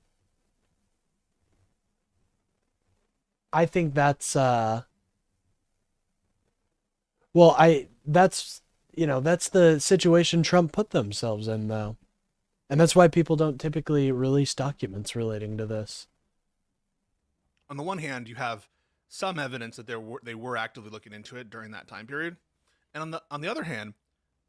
I think that's, that's the situation Trump put themselves in, though. And that's why people don't typically release documents relating to this. On the one hand, you have some evidence that they were actively looking into it during that time period. And on the other hand,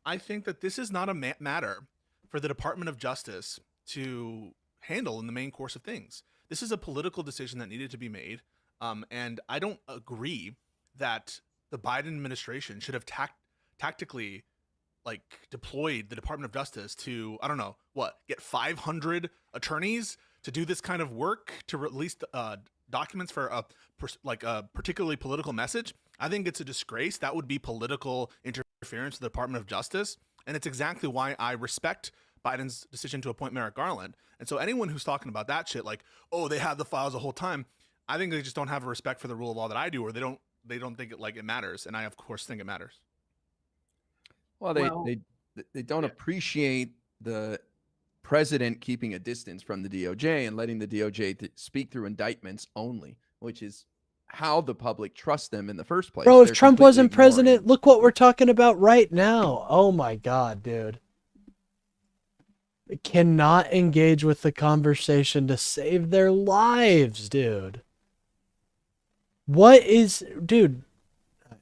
I think that this is not a matter for the Department of Justice to handle in the main course of things. This is a political decision that needed to be made. And I don't agree that the Biden administration should have tactically like deployed the Department of Justice to, I don't know, get 500 attorneys to do this kind of work, to release documents for a particularly political message, I think it's a disgrace. That would be political interference with the Department of Justice, and it's exactly why I respect Biden's decision to appoint Merrick Garland. And so anyone who's talking about that shit, like, oh, they had the files the whole time, I think they just don't have a respect for the rule of law that I do, or they don't think it matters, and I of course think it matters. Well, they don't appreciate the president keeping a distance from the DOJ and letting the DOJ speak through indictments only, which is how the public trusts them in the first place. Bro, if They're Trump completely wasn't ignoring president, look what we're talking about right now. Oh my God, dude. They cannot engage with the conversation to save their lives, dude. What is, dude?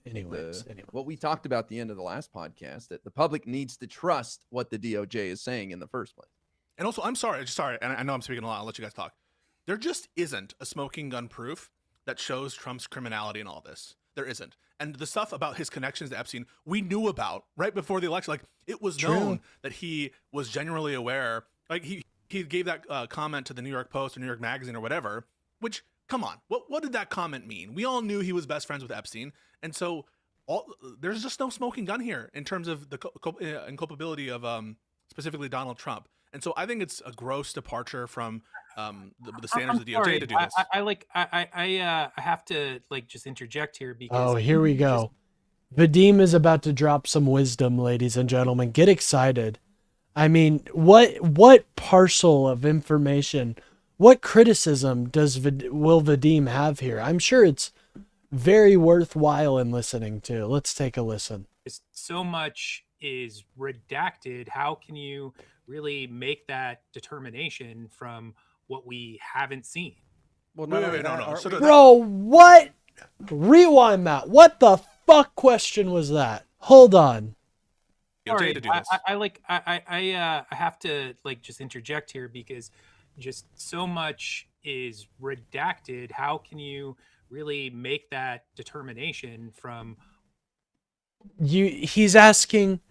Anyways, what we talked about at the end of the last podcast, that the public needs to trust what the DOJ is saying in the first place. And also, I'm sorry, and I know I'm speaking a lot. I'll let you guys talk. There just isn't a smoking gun proof that shows Trump's criminality in all this. There isn't. And the stuff about his connections to Epstein, we knew about right before the election. Like, it was known that he was genuinely aware. Like, he gave that comment to the New York Post or New York Magazine or whatever, which, come on, what did that comment mean? We all knew he was best friends with Epstein. And so there's just no smoking gun here in terms of the inculpability of specifically Donald Trump. And so I think it's a gross departure from the standards of the DOJ to do this. I have to just interject here because here we go. Vadim is about to drop some wisdom, ladies and gentlemen. Get excited. I mean, what parcel of information, what criticism will Vadim have here? I'm sure it's very worthwhile in listening to. Let's take a listen. So much is redacted. How can you really make that determination from what we haven't seen? Well, no. Bro, what? Rewind that. What the fuck question was that? Hold on. Sorry, I have to just interject here because just so much is redacted. How can you really make that determination from? He's asking,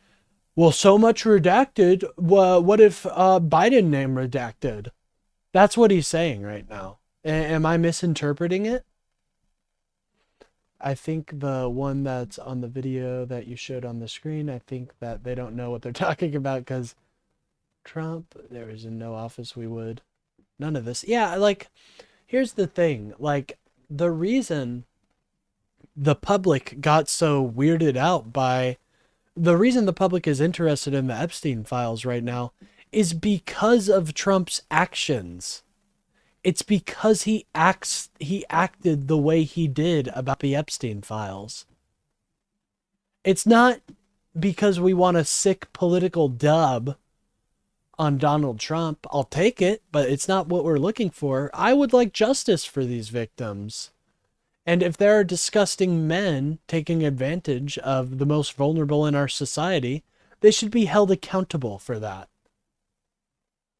well, so much redacted. What if Biden name redacted? That's what he's saying right now. Am I misinterpreting it? I think the one that's on the video that you showed on the screen, I think that they don't know what they're talking about because Trump, there was in no office we would. None of this. Yeah, here's the thing. The reason the public got so weirded out by... The reason the public is interested in the Epstein files right now is because of Trump's actions. It's because he acted the way he did about the Epstein files. It's not because we want a sick political dub on Donald Trump. I'll take it, but it's not what we're looking for. I would like justice for these victims. And if there are disgusting men taking advantage of the most vulnerable in our society, they should be held accountable for that.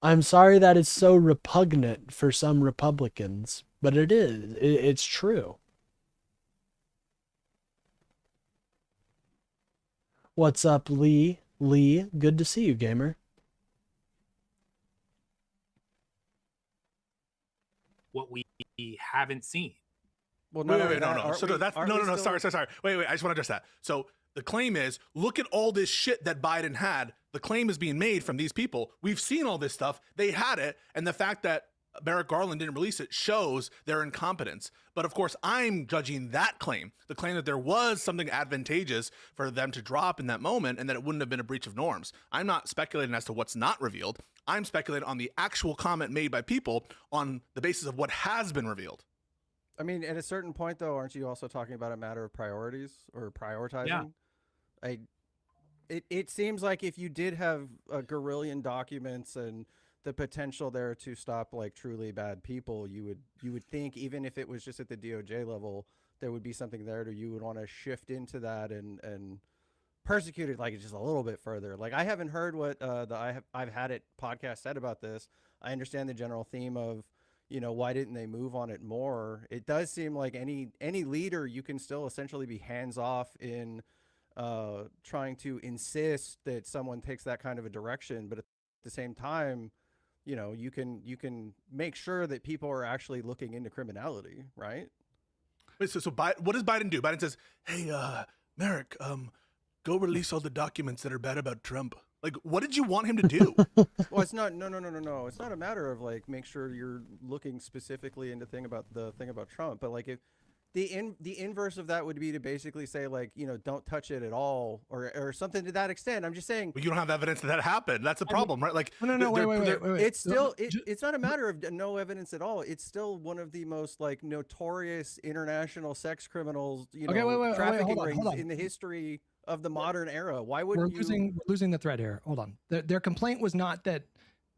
I'm sorry that is so repugnant for some Republicans, but it is. It's true. What's up, Lee? Lee, good to see you, gamer. What we haven't seen. Well, no. Sorry. Wait. I just want to address that. So the claim is, look at all this shit that Biden had. The claim is being made from these people. We've seen all this stuff. They had it. And the fact that Merrick Garland didn't release it shows their incompetence. But of course, I'm judging that claim, the claim that there was something advantageous for them to drop in that moment and that it wouldn't have been a breach of norms. I'm not speculating as to what's not revealed. I'm speculating on the actual comment made by people on the basis of what has been revealed. I mean, at a certain point, though, aren't you also talking about a matter of priorities or prioritizing? Yeah. It seems like if you did have a guerrillion documents and the potential there to stop truly bad people, you would think, even if it was just at the DOJ level, there would be something there that you would want to shift into that and persecute it just a little bit further. I haven't heard what I've had it podcast said about this. I understand the general theme of, why didn't they move on it more? It does seem like any leader, you can still essentially be hands off in trying to insist that someone takes that kind of a direction. But at the same time, you know, you can make sure that people are actually looking into criminality, right? Wait, so Biden, what does Biden do? Biden says, "Hey, Merrick, go release all the documents that are bad about Trump." Like, what did you want him to do? Well, it's not. No. It's not a matter of like make sure you're looking specifically into the thing about Trump, but like if the inverse of that would be to basically say like, you know, don't touch it at all or something to that extent. I'm just saying. Well, you don't have evidence that happened. That's the problem, right? Like, no, wait. It's still it's not a matter of no evidence at all. It's still one of the most like notorious international sex criminals, you know, trafficking rings in the history of the modern era. Why would we're losing the thread here? Hold on. Their complaint was not that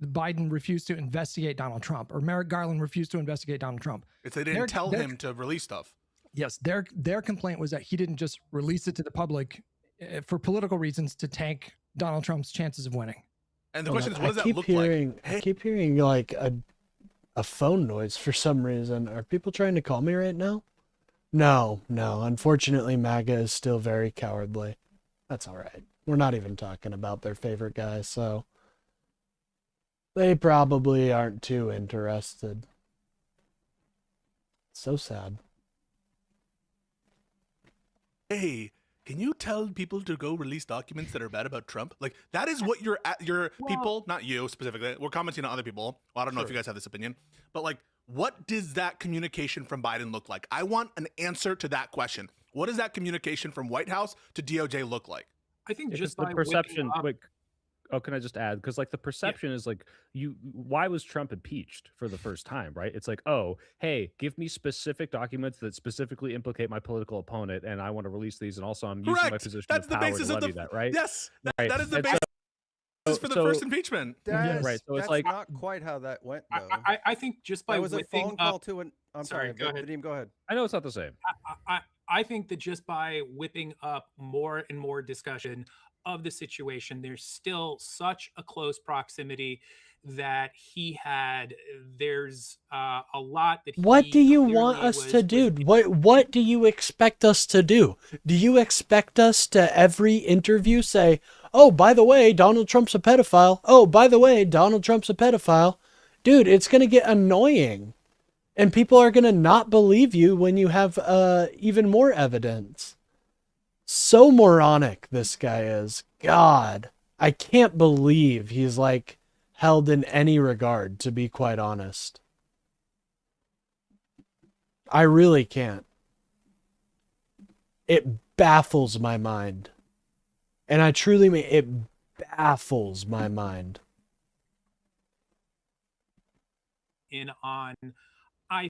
Biden refused to investigate Donald Trump or Merrick Garland refused to investigate Donald Trump. If they didn't tell him to release stuff. Yes, their complaint was that he didn't just release it to the public for political reasons to tank Donald Trump's chances of winning. And the question is, what does that look like? Hey. I keep hearing like a phone noise for some reason. Are people trying to call me right now? No. Unfortunately, MAGA is still very cowardly. That's all right. We're not even talking about their favorite guy, so they probably aren't too interested. So sad. Hey, can you tell people to go release documents that are bad about Trump? Like, that is what your people, not you specifically, we're commenting on other people. Well, I don't know if you guys have this opinion, but like, what does that communication from Biden look like? I want an answer to that question. What does that communication from White House to DOJ look like? I think just the perception. Oh, can I just add? Because like the perception is like why was Trump impeached for the first time, right? It's like, oh, hey, give me specific documents that specifically implicate my political opponent, and I want to release these, and also I'm using my position of power to levy that, right? Yes, right. That is the basis for the first impeachment. Right. So it's like not quite how that went, though. I think just by was a phone call to an. I'm sorry. Go ahead. Vadim, go ahead. I know it's not the same. I think that just by whipping up more and more discussion of the situation, there's still such a close proximity that he had. There's a lot that. What do you want us to do? What do you expect us to do? Do you expect us to every interview say, "Oh, by the way, Donald Trump's a pedophile. Oh, by the way, Donald Trump's a pedophile"? Dude, it's gonna get annoying, and people are gonna not believe you when you have even more evidence. So moronic this guy is. God, I can't believe he's like held in any regard, to be quite honest. I really can't. It baffles my mind. And I truly mean it baffles my mind. I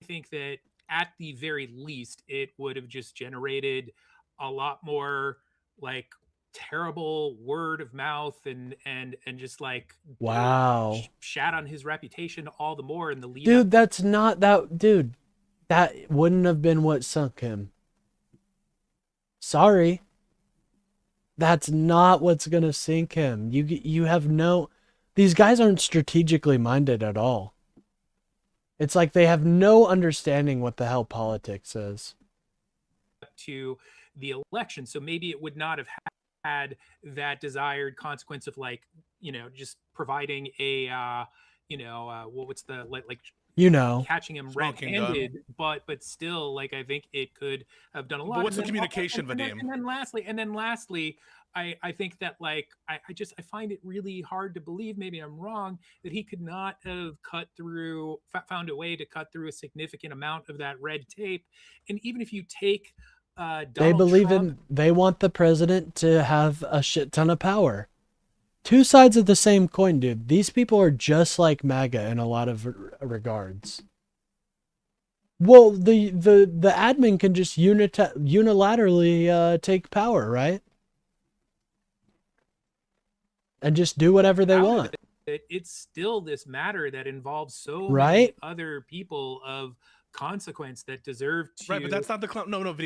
think that at the very least, it would have just generated a lot more like terrible word of mouth and just like wow, shat on his reputation all the more in the lead. Dude, that's not that. Dude, that wouldn't have been what sunk him. Sorry, that's not what's gonna sink him. You have no. These guys aren't strategically minded at all. It's like they have no understanding what the hell politics is. To the election, so maybe it would not have had that desired consequence of like, you know, just providing a what's the like catching him red-handed, but still, like, I think it could have done a lot. But what's the communication, Vadim? And then lastly, I think that like I find it really hard to believe, maybe I'm wrong, that he could not have found a way to cut through a significant amount of that red tape. And even if you take they believe they want the president to have a shit ton of power. Two sides of the same coin, dude. These people are just like MAGA in a lot of regards. Well, the admin can just unilaterally take power, right? And just do whatever they want. It's still this matter that involves so right? many other people of consequence that deserve to. Right, but that's not the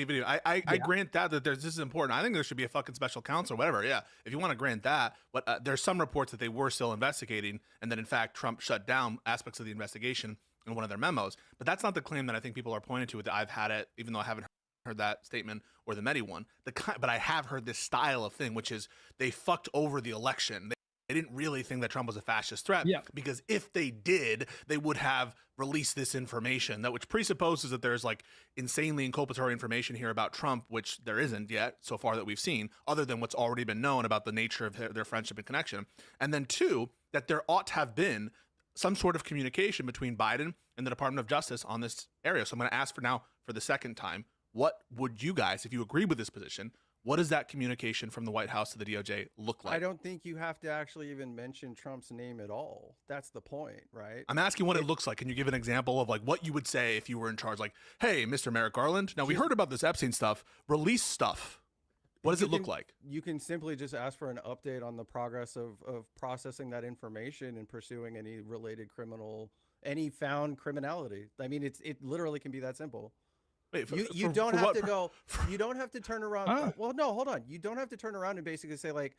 video. I grant that this is important. I think there should be a fucking special counsel or whatever. Yeah, if you want to grant that, but there's some reports that they were still investigating, and that in fact Trump shut down aspects of the investigation in one of their memos. But that's not the claim that I think people are pointing to. That I've had it, even though I haven't heard that statement or the Mehdi one. But I have heard this style of thing, which is they fucked over the election. They didn't really think that Trump was a fascist threat. Yeah. Because if they did, they would have released this information, that which presupposes that there's like insanely inculpatory information here about Trump, which there isn't yet so far that we've seen, other than what's already been known about the nature of their friendship and connection. And then two, that there ought to have been some sort of communication between Biden and the Department of Justice on this area. So I'm going to ask for the second time, what would you guys, if you agree with this position, what does that communication from the White House to the DOJ look like? I don't think you have to actually even mention Trump's name at all. That's the point, right? I'm asking what it looks like. Can you give an example of like what you would say if you were in charge? Like, hey, Mr. Merrick Garland, now we heard about this Epstein stuff. Release stuff. What does it look like? You can simply just ask for an update on the progress of processing that information and pursuing any related any found criminality. I mean, it literally can be that simple. Wait, you don't have to go. You don't have to turn around. Well, no, hold on. You don't have to turn around and basically say like,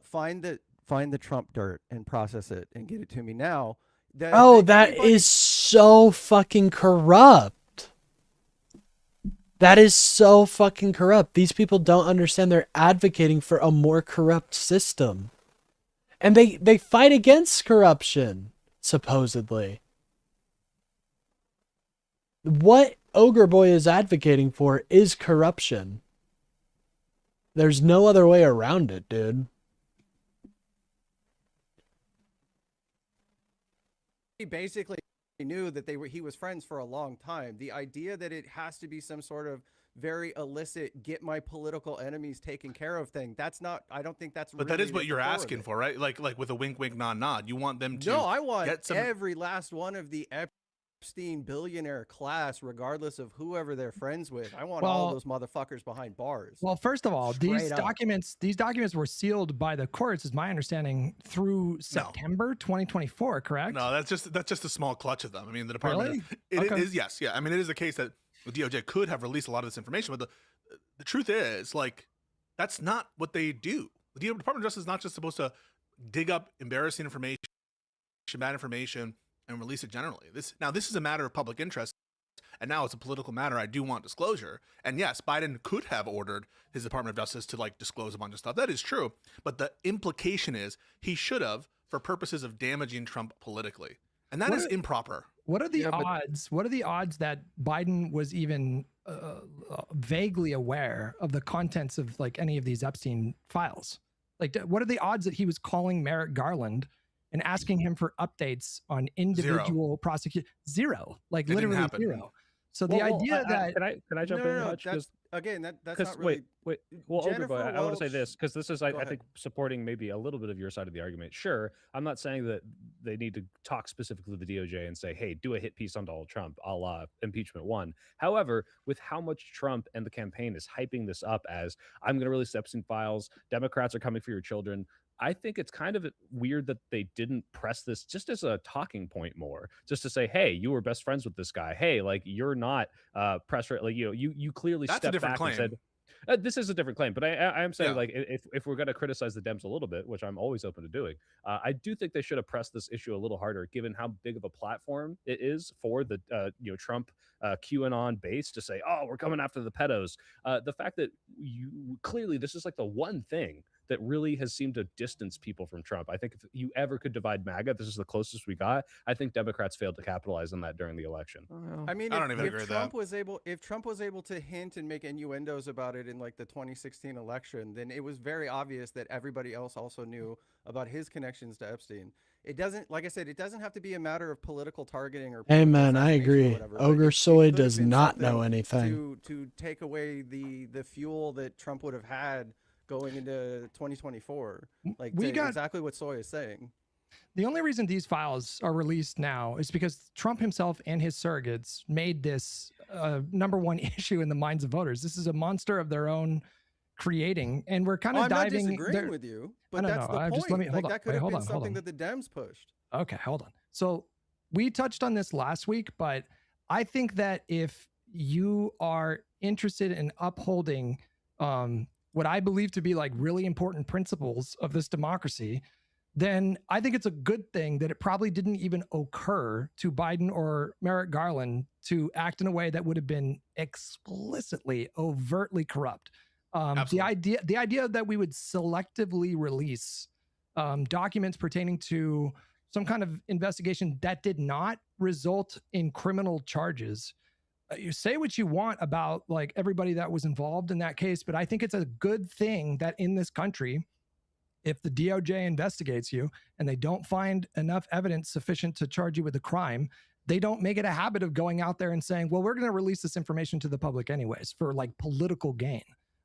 find the Trump dirt and process it and get it to me now. That is so fucking corrupt. That is so fucking corrupt. These people don't understand. They're advocating for a more corrupt system, and they fight against corruption supposedly. What Ogre Boy is advocating for is corruption. There's no other way around it, dude. He basically knew that he was friends for a long time. The idea that it has to be some sort of very illicit, get my political enemies taken care of thing. That's not, I don't think that's But really that is what the you're core of asking it. for, right? Like with a wink, wink, nod, nod. You want them to No, I want get some... every last one of the Epstein billionaire class, regardless of whoever they're friends with. I want all those motherfuckers behind bars. Well, first of all, these Straight up. documents were sealed by the courts, is my understanding, through September 2024, correct? No, that's just a small clutch of them. I mean, the department. Really? It is, yes, yeah. I mean, it is the case that the DOJ could have released a lot of this information, but the truth is, like, that's not what they do. The Department of Justice is not just supposed to dig up embarrassing information, bad information, and release it generally. This is a matter of public interest, and now it's a political matter. I do want disclosure, and yes, Biden could have ordered his Department of Justice to like disclose a bunch of stuff. That is true, but the implication is he should have, for purposes of damaging Trump politically, and that is improper. What are the odds? What are the odds that Biden was even vaguely aware of the contents of like any of these Epstein files? Like, what are the odds that he was calling Merrick Garland and asking him for updates on individual prosecution? Zero, like It didn't literally happen. zero. So the idea that can I jump in? No, Hutch? 'Cause- that's not really. Wait. Well, Ogre Jennifer Boy, I want to say Welch- this because this is, Go I ahead. think, supporting maybe a little bit of your side of the argument. Sure, I'm not saying that they need to talk specifically to the DOJ and say, hey, do a hit piece on Donald Trump, a la impeachment one. However, with how much Trump and the campaign is hyping this up as, I'm going to release Epstein files, Democrats are coming for your children, I think it's kind of weird that they didn't press this just as a talking point more, just to say, hey, you were best friends with this guy. Hey, like, you're not press rate. Like, you clearly That's a stepped different back claim. and said, this is a different claim, but I am saying, Yeah. like, if we're going to criticize the Dems a little bit, which I'm always open to doing, I do think they should have pressed this issue a little harder, given how big of a platform it is for the Trump QAnon base to say, oh, we're coming after the pedos. The fact that you clearly this is like the one thing that really has seemed to distance people from Trump. I think if you ever could divide MAGA, this is the closest we got. I think Democrats failed to capitalize on that during the election. I mean, I don't even agree if with Trump that. was able, if Trump was able to hint and make innuendos about it in like the 2016 election, then it was very obvious that everybody else also knew about his connections to Epstein. It doesn't, like I said, it doesn't have to be a matter of political targeting or. Hey political man, I assassination or agree. whatever, but Ogre it Soy could have does been not know something anything. to take away the fuel that Trump would have had going into 2024. Like We got- exactly what Soy is saying. the only reason these files are released now is because Trump himself and his surrogates made this number one issue in the minds of voters. This is a monster of their own creating, and we're kind of I'm not diving. disagreeing with you, but No, that's the point. Just let me hold on. That could Wait, have hold been on, hold something on. that the Dems pushed. Okay, hold on. So we touched on this last week, but I think that if you are interested in upholding what I believe to be like really important principles of this democracy, then I think it's a good thing that it probably didn't even occur to Biden or Merrick Garland to act in a way that would have been explicitly, overtly corrupt. The idea that we would selectively release documents pertaining to some kind of investigation that did not result in criminal charges. You say what you want about like everybody that was involved in that case, but I think it's a good thing that in this country, if the DOJ investigates you and they don't find enough evidence sufficient to charge you with a crime, they don't make it a habit of going out there and saying, well, we're going to release this information to the public anyways for like political gain.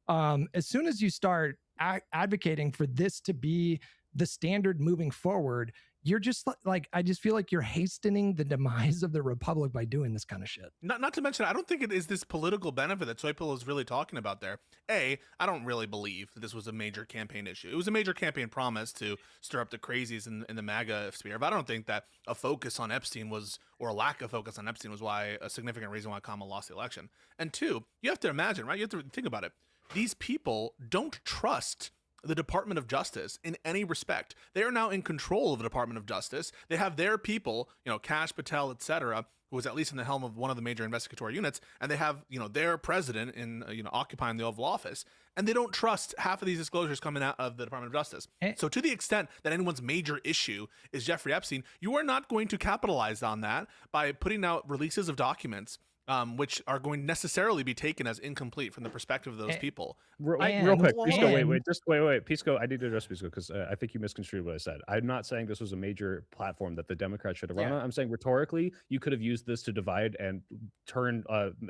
As soon as you start advocating for this to be the standard moving forward, you're just like, I just feel like you're hastening the demise of the republic by doing this kind of shit. Not to mention, I don't think it is this political benefit that Soypil is really talking about there. I don't really believe that this was a major campaign issue. It was a major campaign promise to stir up the crazies in the MAGA sphere. But I don't think that a focus on Epstein was, or a lack of focus on Epstein was a significant reason why Kamala lost the election. And two, you have to imagine, right? You have to think about it. These people don't trust the Department of Justice in any respect. They are now in control of the Department of Justice. They have their people, Kash Patel, etc., who was at least in the helm of one of the major investigatory units, and they have, their president in, occupying the Oval Office, and they don't trust half of these disclosures coming out of the Department of Justice. So to the extent that anyone's major issue is Jeffrey Epstein, you are not going to capitalize on that by putting out releases of documents which are going to necessarily be taken as incomplete from the perspective of those people. Real quick, Pisco, wait. Pisco, I need to address Pisco because I think you misconstrued what I said. I'm not saying this was a major platform that the Democrats should have run on. I'm saying rhetorically, you could have used this to divide and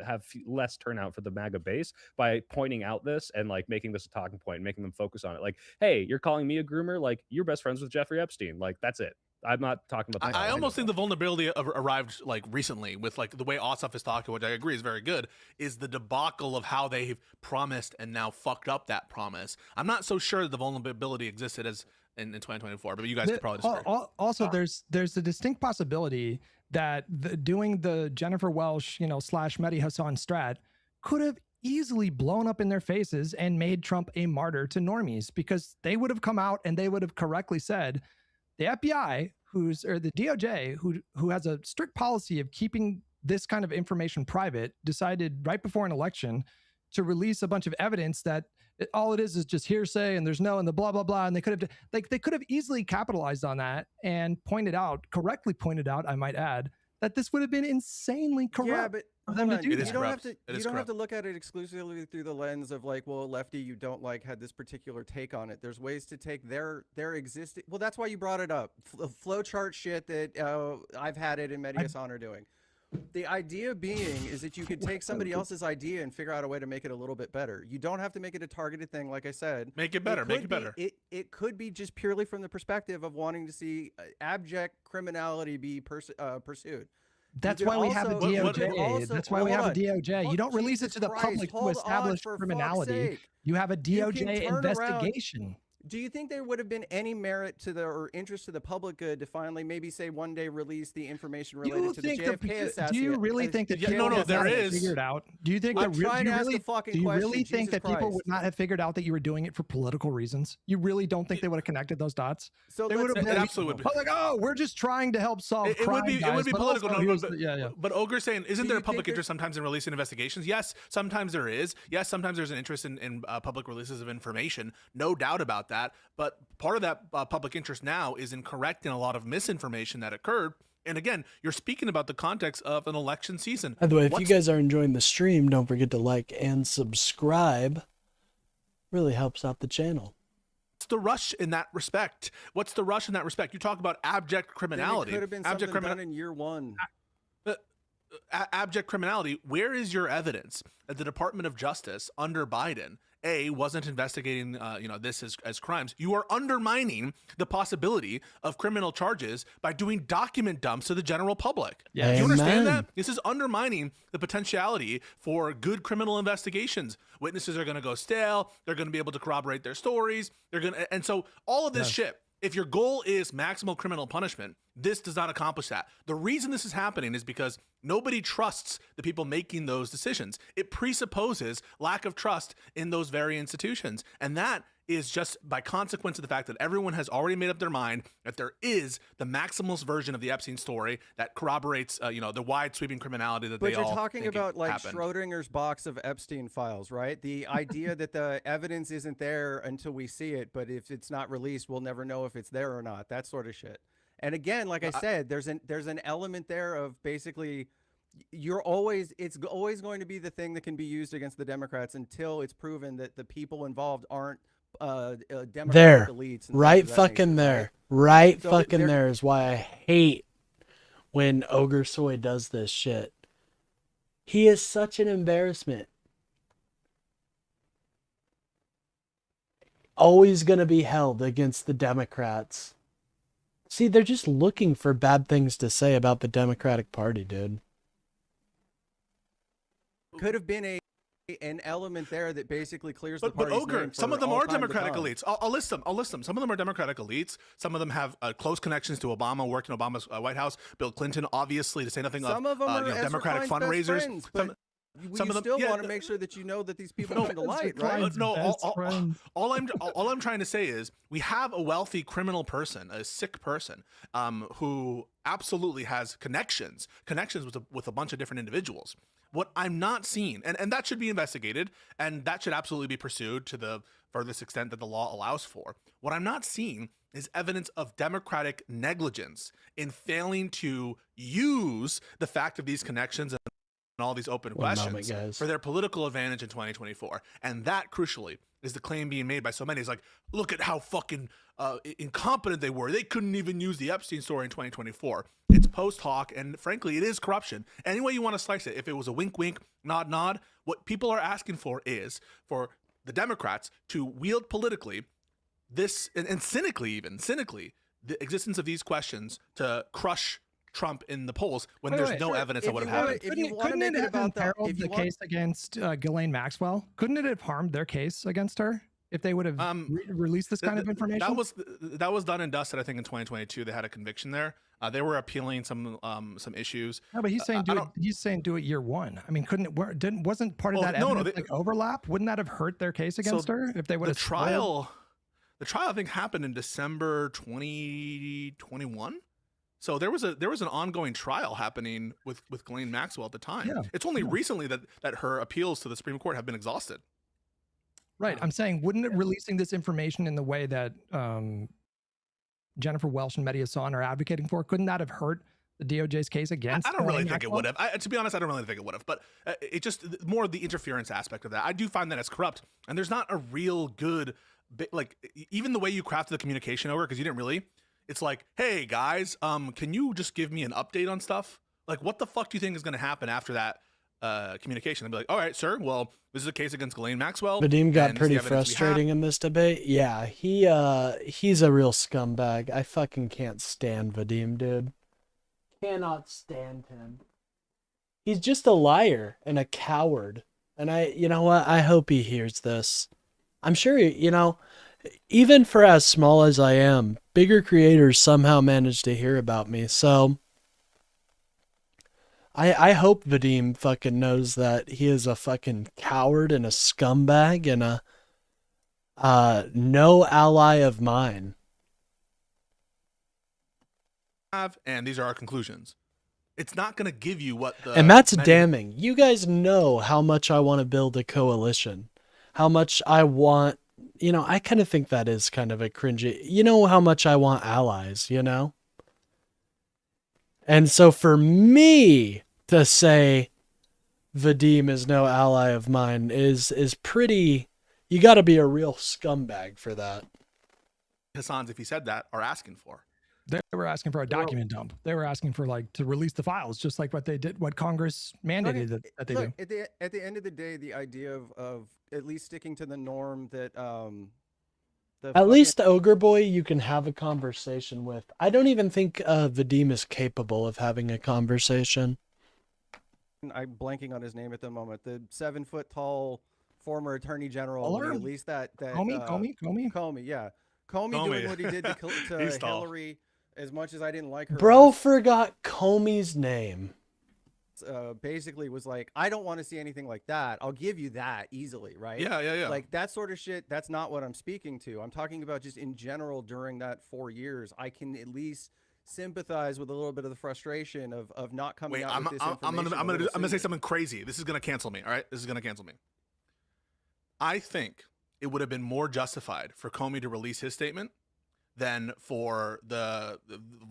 have less turnout for the MAGA base by pointing out this and like making this a talking point, and making them focus on it. Like, hey, you're calling me a groomer? Like, you're best friends with Jeffrey Epstein. Like, that's it. I'm not talking about the I almost think the vulnerability arrived like recently with like the way Ossoff is talking, which I agree is very good, is the debacle of how they've promised and now fucked up that promise. I'm not so sure the vulnerability existed as in 2024, but you guys could probably disagree. Also, there's a distinct possibility that doing the Jennifer Welsh, / Mehdi Hassan strat could have easily blown up in their faces and made Trump a martyr to normies, because they would have come out and they would have correctly said, the FBI, or the DOJ, who has a strict policy of keeping this kind of information private, decided right before an election to release a bunch of evidence that all it is just hearsay and there's no and the blah blah blah, and they could have easily capitalized on that and correctly pointed out, I might add, that this would have been insanely corrupt. Yeah, but for them to do you that. don't have to look at it exclusively through the lens of like, well, lefty, you don't like had this particular take on it. There's ways to take their existing. Well, that's why you brought it up. Flowchart shit that I've had it in Mehdi Hassan are doing. The idea being is that you could take somebody else's idea and figure out a way to make it a little bit better. You don't have to make it a targeted thing, like I said. Make it better. It could be just purely from the perspective of wanting to see abject criminality be pursued. That's why we have a DOJ. That's why we have a DOJ. You don't release it to the public to establish criminality. You have a DOJ investigation. Do you think there would have been any merit to or interest to the public good to finally maybe say one day release the information related to the JFK assassination? Do you really think that people would not have figured out? Do you think do you really think that people would not have figured out that you were doing it for political reasons? You really don't think they would have connected those dots? So it absolutely would be. Like, oh, we're just trying to help solve crime. It would be political. Yeah. But Ogre's saying, isn't there a public interest sometimes in releasing investigations? Yes, sometimes there is. Yes, sometimes there's an interest in public releases of information. No doubt about that. But part of that public interest now is in correcting a lot of misinformation that occurred. And again, you're speaking about the context of an election season. By the way, if you guys are enjoying the stream, don't forget to like and subscribe. Really helps out the channel. What's the rush in that respect? You talk about abject criminality. It could have been something done in year one. Abject criminality. Where is your evidence that the Department of Justice under Biden wasn't investigating this as crimes? You are undermining the possibility of criminal charges by doing document dumps to the general public. Yeah. Do you understand that? This is undermining the potentiality for good criminal investigations. Witnesses are going to go stale. They're going to be able to corroborate their stories. And so all of this shit, if your goal is maximal criminal punishment, this does not accomplish that. The reason this is happening is because nobody trusts the people making those decisions. It presupposes lack of trust in those very institutions. And that is just by consequence of the fact that everyone has already made up their mind that there is the maximalist version of the Epstein story that corroborates, the wide sweeping criminality that But they you're all talking think about like happened. Schrodinger's box of Epstein files, right? The idea that the evidence isn't there until we see it, but if it's not released, we'll never know if it's there or not. That sort of shit. And again, like I said, there's an element there of basically it's always going to be the thing that can be used against the Democrats until it's proven that the people involved aren't Democratic There, elites. And right things of that fucking nature, there, right So fucking there- there is why I hate when Ogre Soy does this shit. He is such an embarrassment. Always gonna be held against the Democrats. See, they're just looking for bad things to say about the Democratic Party, dude. Could have been an element there that basically clears the But party's Ogre, name some for of them all are time to Democratic come. elites. I'll list them. Some of them are Democratic elites. Some of them have close connections to Obama, worked in Obama's White House. Bill Clinton, obviously, to say nothing Some of of them are Ezra Democratic Klein's best fundraisers. friends, but Some you of them still yeah, want to make sure that you know that these people No, come to light, right? No, all I'm trying to say is we have a wealthy criminal person, a sick person, who absolutely has connections with a bunch of different individuals. What I'm not seeing, and that should be investigated, and that should absolutely be pursued to the furthest extent that the law allows for. What I'm not seeing is evidence of Democratic negligence in failing to use the fact of these connections and all these open One moment, questions guys. for their political advantage in 2024. And that, crucially, is the claim being made by so many. It's like, look at how fucking incompetent they were. They couldn't even use the Epstein story in 2024. It's post hoc, and frankly, it is corruption. Any way you want to slice it, if it was a wink, wink, nod, nod, what people are asking for is for the Democrats to wield politically this, and cynically, the existence of these questions to crush Trump in the polls when Wait, there's wait, no sure. evidence If that would have you happened. Couldn't it have imperiled the case against Ghislaine Maxwell? Couldn't it have harmed their case against her if they would have released this kind of information? That was done and dusted. I think in 2022 they had a conviction there. They were appealing some issues. No, but he's saying do it year one. I mean, wasn't part of that evidence like overlap? Wouldn't that have hurt their case against her if they would have The trial I think happened in December 2021. So there was an ongoing trial happening with Ghislaine Maxwell at the time. Yeah, It's only recently that her appeals to the Supreme Court have been exhausted. Right. I'm saying, wouldn't it releasing this information in the way that Jennifer Welsh and Mehdi Hassan are advocating for, couldn't that have hurt the DOJ's case against? I don't really Ghislaine think it Maxwell? would have. To be honest, I don't really think it would have. But it just more the interference aspect of that. I do find that it's corrupt, and there's not a real good even the way you crafted the communication over, because you didn't really. It's like, hey guys, can you just give me an update on stuff? Like, what the fuck do you think is going to happen after that communication? I'd be like, all right, sir. Well, this is a case against Ghislaine Maxwell. Vadim got and this is pretty the evidence we have. frustrating in this debate. Yeah, he's a real scumbag. I fucking can't stand Vadim, dude. Cannot stand him. He's just a liar and a coward. And you know what? I hope he hears this. I'm sure, even for as small as I am, bigger creators somehow manage to hear about me. So I hope Vadim fucking knows that he is a fucking coward and a scumbag and a no ally of mine. And these are our conclusions. It's not going to give you what the And that's damning. You guys know how much I want to build a coalition. How much I want, I kind of think that is kind of a cringy, how much I want allies, And so for me to say Vadim is no ally of mine is pretty, you got to be a real scumbag for that. Hassans, if he said that, are asking for. They were asking for a document dump. They were asking for to release the files, just like what they did, what Congress mandated that they do. At the end of the day, the idea of at least sticking to the norm that at least Ogre Boy you can have a conversation with. I don't even think Vadim is capable of having a conversation. I'm blanking on his name at the moment. The 7-foot tall former attorney general. Mueller? At least that Comey, yeah. Comey doing what he did to He's tall. Hillary. As much as I didn't like her, Bro forgot Comey's name. basically was like, I don't want to see anything like that. I'll give you that easily, right? Yeah. Like that sort of shit, that's not what I'm speaking to. I'm talking about just in general during that 4 years, I can at least sympathize with a little bit of the frustration of not coming out with this information. I'm gonna say something crazy. This is gonna cancel me. All right, this is gonna cancel me. I think it would have been more justified for Comey to release his statement than for the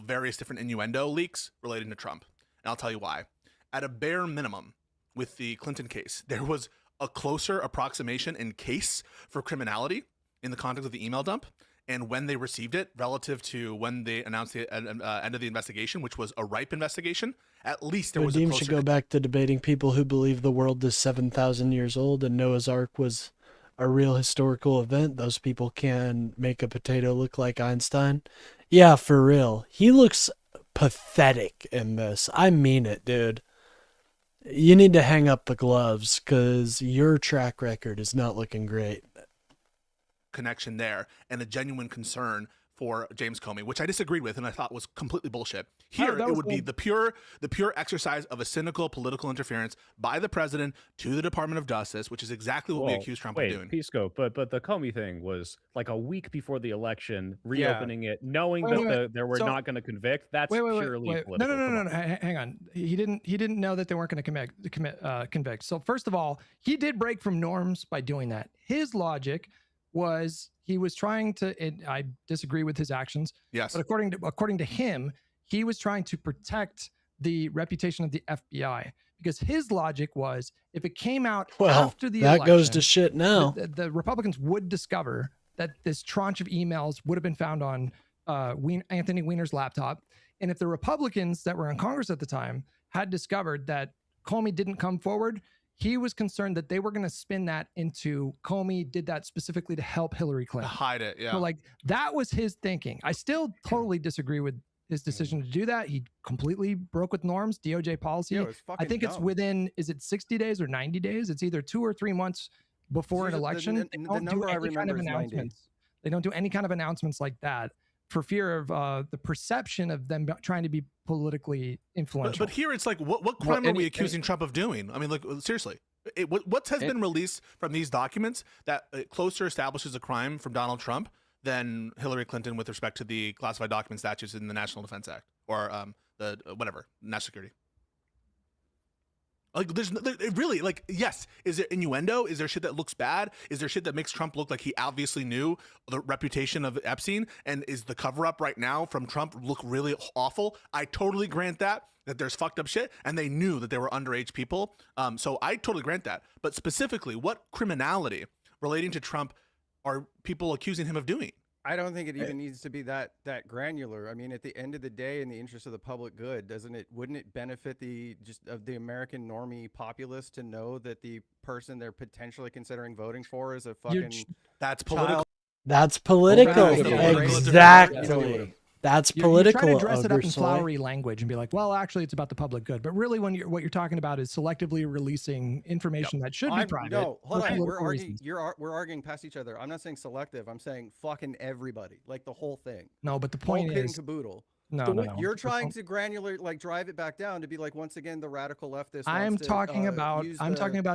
various different innuendo leaks relating to Trump. And I'll tell you why. At a bare minimum, with the Clinton case, there was a closer approximation in case for criminality in the context of the email dump and when they received it relative to when they announced the end of the investigation, which was a ripe investigation. At least there was a Vadim closer... should go back to debating people who believe the world is 7,000 years old and Noah's Ark was a real historical event. Those people can make a potato look like Einstein. Yeah, for real. He looks pathetic in this. I mean it, dude. You need to hang up the gloves because your track record is not looking great. Connection there and a genuine concern for James Comey, which I disagreed with and I thought was completely bullshit. Here, it would be the pure exercise of a cynical political interference by the president to the Department of Justice, which is exactly what we accuse Trump of doing. Pisco, but the Comey thing was like a week before the election, reopening it, knowing that they were not going to convict. That's purely political. No. Hang on. He didn't know that they weren't going to convict. So first of all, he did break from norms by doing that. His logic was he was trying to, and I disagree with his actions. Yes. But according to him, he was trying to protect the reputation of the FBI because his logic was if it came out after the election, that goes to shit now. The Republicans would discover that this tranche of emails would have been found on Anthony Weiner's laptop. And if the Republicans that were in Congress at the time had discovered that Comey didn't come forward, he was concerned that they were going to spin that into Comey did that specifically to help Hillary Clinton. Hide it, yeah. So like that was his thinking. I still totally disagree with his decision to do that. He completely broke with norms, DOJ policy. I think it's within, is it 60 days or 90 days? It's either 2 or 3 months before an election. They don't do any kind of announcements. They don't do any kind of announcements like that for fear of the perception of them trying to be politically influential. But here it's like, what crime are we accusing Trump of doing? I mean, like, seriously, what has been released from these documents that closer establishes a crime from Donald Trump than Hillary Clinton with respect to the classified document statutes in the National Defense Act or the national security? Like, really, like, yes. Is there innuendo? Is there shit that looks bad? Is there shit that makes Trump look like he obviously knew the reputation of Epstein? And is the cover up right now from Trump look really awful? I totally grant that there's fucked up shit and they knew that they were underage people. So I totally grant that. But specifically, what criminality relating to Trump are people accusing him of doing? I don't think it even needs to be that granular. I mean, at the end of the day, in the interest of the public good, wouldn't it benefit the American normie populace to know that the person they're potentially considering voting for is a fucking that's political. That's political. Exactly. That's political. You're trying to dress it up in flowery language and be like, well, actually, it's about the public good. But really, what you're talking about is selectively releasing information that should be private. No, hold on. We're arguing past each other. I'm not saying selective. I'm saying fucking everybody, like the whole thing. No, but the point is, is, caboodle. No. You're trying to granular, like drive it back down to be like, once again, the radical leftist. I'm talking about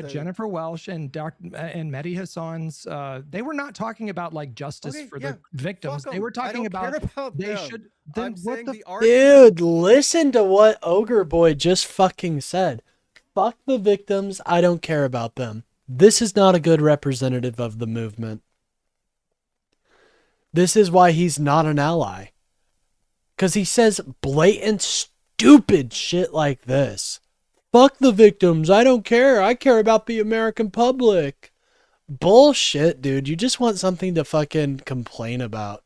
Jennifer Welsh and Mehdi Hassan's. They were not talking about like justice for the victims. They were talking about they should. Then what the dude? Listen to what Ogre Boy just fucking said. Fuck the victims. I don't care about them. This is not a good representative of the movement. This is why he's not an ally. Because he says blatant, stupid shit like this. Fuck the victims. I don't care. I care about the American public. Bullshit, dude. You just want something to fucking complain about.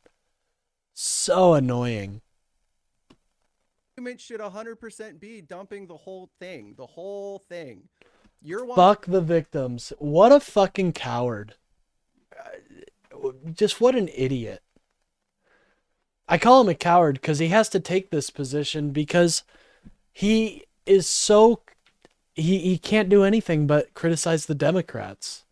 So annoying. Argument should 100% be dumping the whole thing. The whole thing. Fuck the victims. What a fucking coward. Just what an idiot. I call him a coward because he has to take this position because he is so... He can't do anything but criticize the Democrats.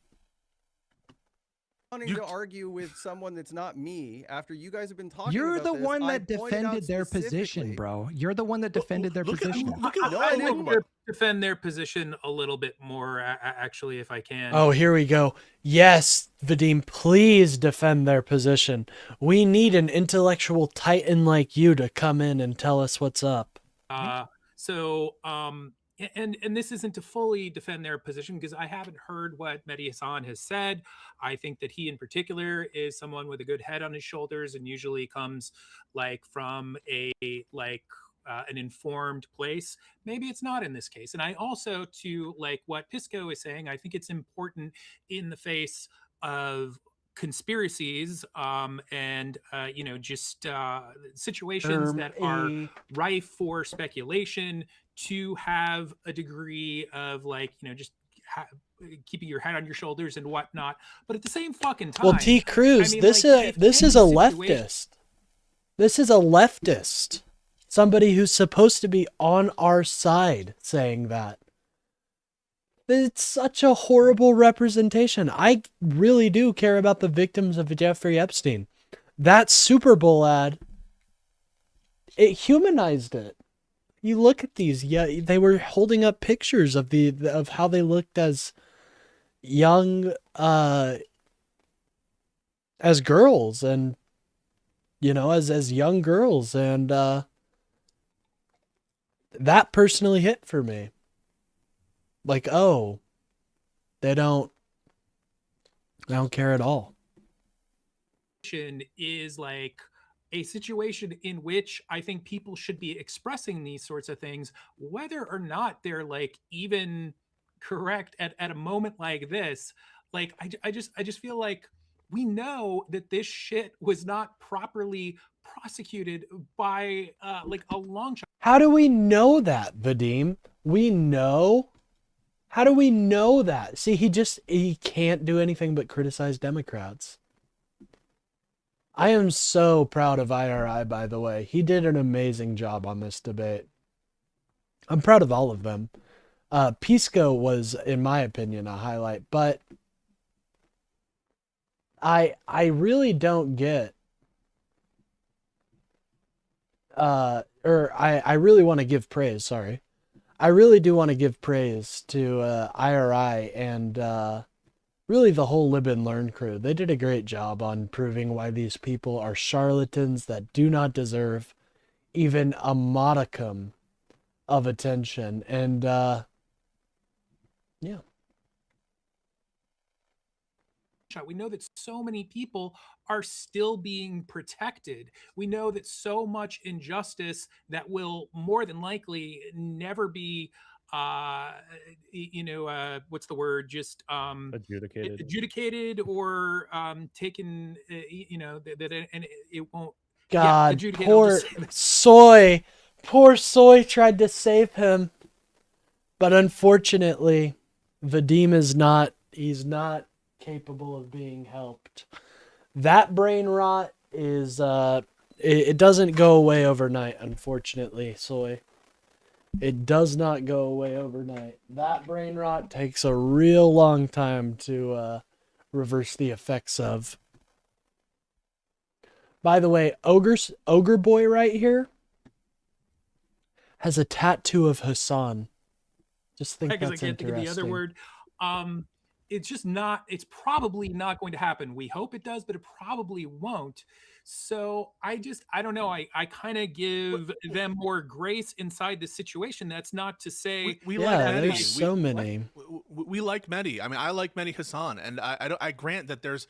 wanting to argue with someone that's not me after you guys have been talking You're about the this. one I that pointed out defended their position, specifically- bro. You're the one that defended their position. I would defend their position a little bit more, actually, if I can. Oh, here we go. Yes, Vadim, please defend their position. We need an intellectual titan like you to come in and tell us what's up. And this isn't to fully defend their position because I haven't heard what Mehdi Hassan has said. I think that he in particular is someone with a good head on his shoulders and usually comes like from an informed place. Maybe it's not in this case. And I also, to like what Pisco is saying, I think it's important in the face of conspiracies and just situations that are rife for speculation to have a degree of keeping your head on your shoulders and whatnot, but at the same fucking time, Well, T. Cruz, this is a leftist. This is a leftist. Somebody who's supposed to be on our side saying that. It's such a horrible representation. I really do care about the victims of Jeffrey Epstein. That Super Bowl ad, it humanized it. You look at these, yeah, they were holding up pictures of of how they looked as young, as girls, and as young girls, and that personally hit for me. Like, oh, they don't care at all. Is like a situation in which I think people should be expressing these sorts of things, whether or not they're like even correct at a moment like this. Like, I just feel like we know that this shit was not properly prosecuted by like a long shot. How do we know that, Vadim? We know. How do we know that? See, he can't do anything but criticize Democrats. I am so proud of IRI, by the way. He did an amazing job on this debate. I'm proud of all of them. Pisco was, in my opinion, a highlight, but I really don't get I really want to give praise, sorry. I really do want to give praise to IRI and really the whole Lib and Learn crew. They did a great job on proving why these people are charlatans that do not deserve even a modicum of attention. And yeah. We know that so many people are still being protected. We know that so much injustice that will more than likely never be what's the word, just adjudicated or taken, and it won't. God, adjudicated, poor Soy. Poor Soy tried to save him, but unfortunately Vadim is not, he's not capable of being helped. That brain rot is it doesn't go away overnight, unfortunately, Soy. It does not go away overnight. That brain rot takes a real long time to reverse the effects of. By the way, Ogre Boy right here has a tattoo of Hassan. Just think because I that's can't think of the other word. It's just not, it's probably not going to happen. We hope it does, but it probably won't. So I don't know. I kind of give them more grace inside the situation. That's not to say we like Mehdi. There's so many. We like Mehdi. I mean, I like Mehdi Hassan, and I grant that there's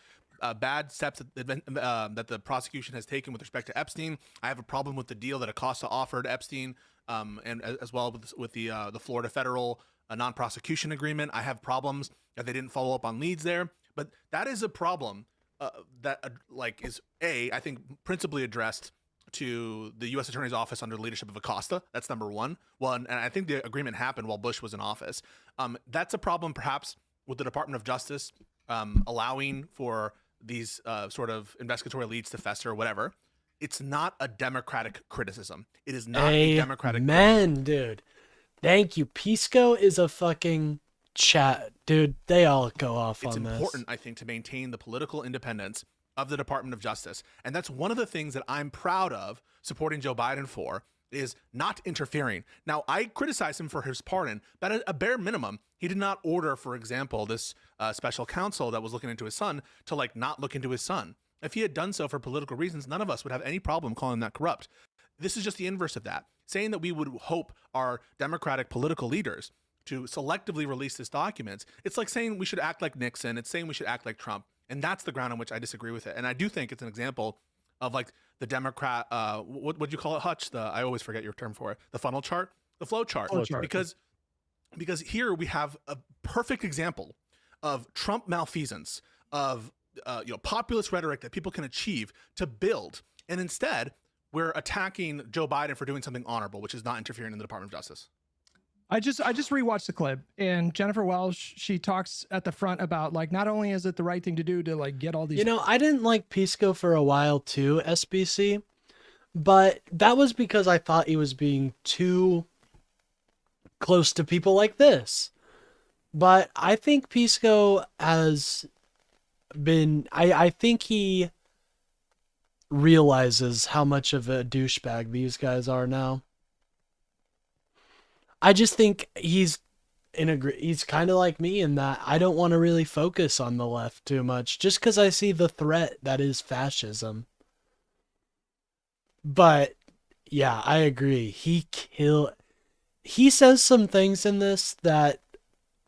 bad steps that the prosecution has taken with respect to Epstein. I have a problem with the deal that Acosta offered Epstein, and as well with the Florida federal non-prosecution agreement. I have problems that they didn't follow up on leads there, but that is a problem that is I think principally addressed to the U.S. Attorney's Office under the leadership of Acosta. That's number one. Well, and I think the agreement happened while Bush was in office. That's a problem perhaps with the Department of Justice allowing for these sort of investigatory leads to fester or whatever. It's not a democratic criticism. It is not a democratic criticism. Dude. Thank you. Pisco is a fucking chat, dude. They all go off It's on this. important, I think, to maintain the political independence of the Department of Justice. And that's one of the things that I'm proud of supporting Joe Biden for, is not interfering. Now, I criticize him for his pardon, but at a bare minimum, he did not order, for example, this special counsel that was looking into his son to like not look into his son. If he had done so for political reasons, none of us would have any problem calling that corrupt. This is just the inverse of that. Saying that we would hope our Democratic political leaders to selectively release these documents, it's like saying we should act like Nixon. It's saying we should act like Trump. And that's the ground on which I disagree with it. And I do think it's an example of like the Democrat, what do you call it, Hutch? I always forget your term for it. The funnel chart, the flow chart. Because here we have a perfect example of Trump malfeasance, of populist rhetoric that people can achieve to build. And instead, we're attacking Joe Biden for doing something honorable, which is not interfering in the Department of Justice. I just rewatched the clip, and Jennifer Welsh, she talks at the front about like, not only is it the right thing to do to like get all these, You know, I didn't like Pisco for a while too, SBC, but that was because I thought he was being too close to people like this. But I think Pisco has been, I think he realizes how much of a douchebag these guys are now. I just think he's kind of like me in that I don't want to really focus on the left too much just because I see the threat that is fascism. But yeah, I agree. He says some things in this that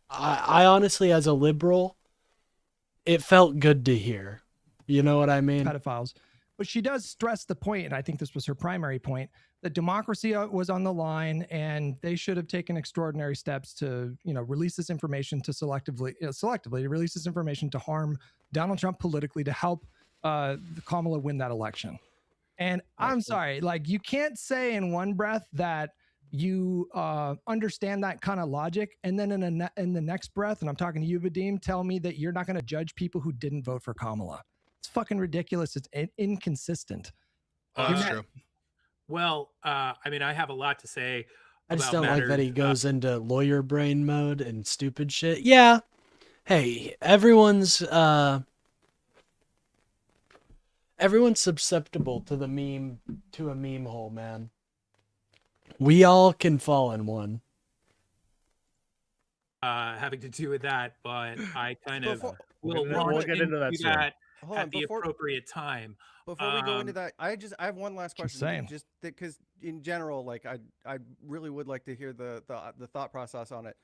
I honestly, as a liberal, it felt good to hear. You know what I mean? Pedophiles. But she does stress the point, and I think this was her primary point, that democracy was on the line, and they should have taken extraordinary steps to, release this information to selectively release this information to harm Donald Trump politically, to help Kamala win that election. And I'm sorry, like, you can't say in one breath that you understand that kind of logic, and then in the next breath, and I'm talking to you, Vadim, tell me that you're not going to judge people who didn't vote for Kamala. It's fucking ridiculous. It's inconsistent. That's true. Well, I mean, I have a lot to say. I just about don't like that matters, he goes into lawyer brain mode and stupid shit. Yeah. Hey, everyone's susceptible to a meme hole, man. We all can fall in one. having to do with that, but I kind of We'll launch get into that soon. Hold on, at the appropriate time. Before we go into that, I have one last question. saying. Just because in general, like I really would like to hear the thought process on it.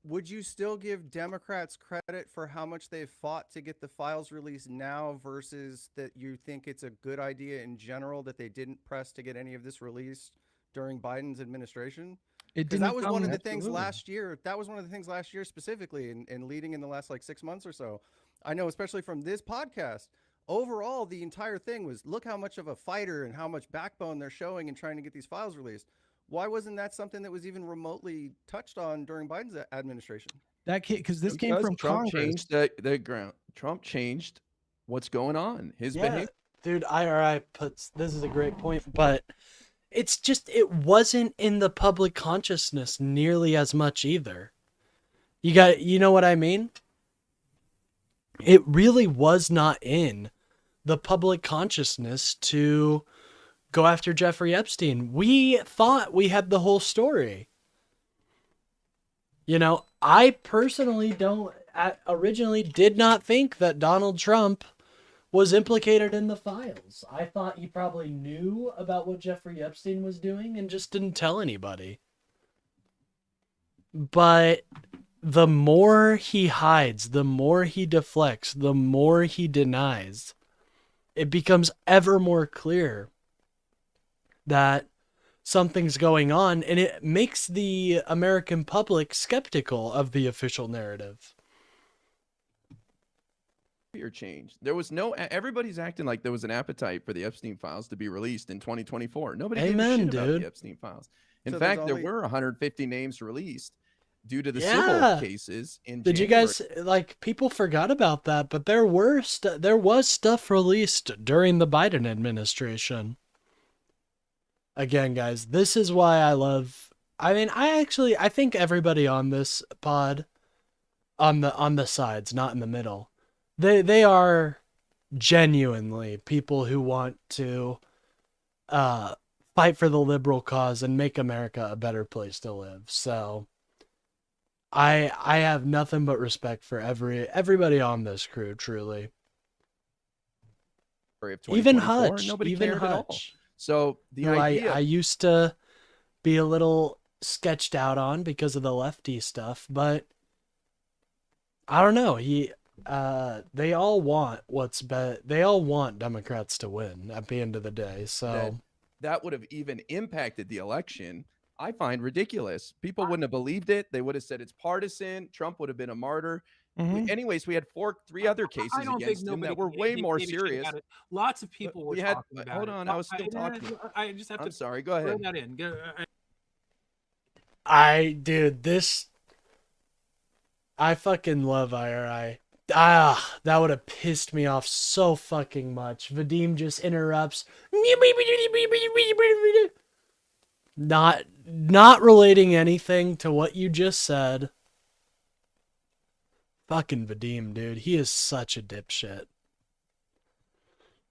Would you still give Democrats credit for how much they've fought to get the files released now versus that you think it's a good idea in general that they didn't press to get any of this released during Biden's administration? Because that was one of the things last year. That was one of the things last year specifically and leading in the last like 6 months or so. I know, especially from this podcast, overall, the entire thing was look how much of a fighter and how much backbone they're showing in trying to get these files released. Why wasn't that something that was even remotely touched on during Biden's administration? That because this came from Trump Congress. changed the ground. Trump changed what's going on. His behavior. Dude, IRI puts this is a great point, but it's just it wasn't in the public consciousness nearly as much either. You know what I mean? It really was not in the public consciousness to go after Jeffrey Epstein. We thought we had the whole story. You know, I personally originally did not think that Donald Trump was implicated in the files. I thought he probably knew about what Jeffrey Epstein was doing and just didn't tell anybody. But the more he hides, the more he deflects, the more he denies, it becomes ever more clear that something's going on, and it makes the American public skeptical of the official narrative. Change. There was no. Everybody's acting like there was an appetite for the Epstein files to be released in 2024. Nobody gave a shit about dude. the Epstein files. In So fact, there's there only- were 150 names released due to the civil cases in Did you January. guys people forgot about that, but there was stuff released during the Biden administration. Again, guys, this is why I love I mean, I think everybody on this pod, on the sides, not in the middle, they are genuinely people who want to fight for the liberal cause and make America a better place to live. So I have nothing but respect for everybody on this crew, truly. Even Hutch, nobody even cared at all. Hutch. So the who idea I used to be a little sketched out on because of the lefty stuff, but I don't know. They all want they all want Democrats to win at the end of the day. So that would have even impacted the election, I find ridiculous. People wouldn't have believed it. They would have said it's partisan. Trump would have been a martyr. Anyways, we had three other cases I don't think against him that were way more serious. Lots of people were We had, talking about hold it. on, I was still talking. I just have I'm to sorry, go throw ahead. that in. dude, I fucking love IRI. That would have pissed me off so fucking much. Vadim just interrupts. Not relating anything to what you just said. Fucking Vadim, dude. He is such a dipshit.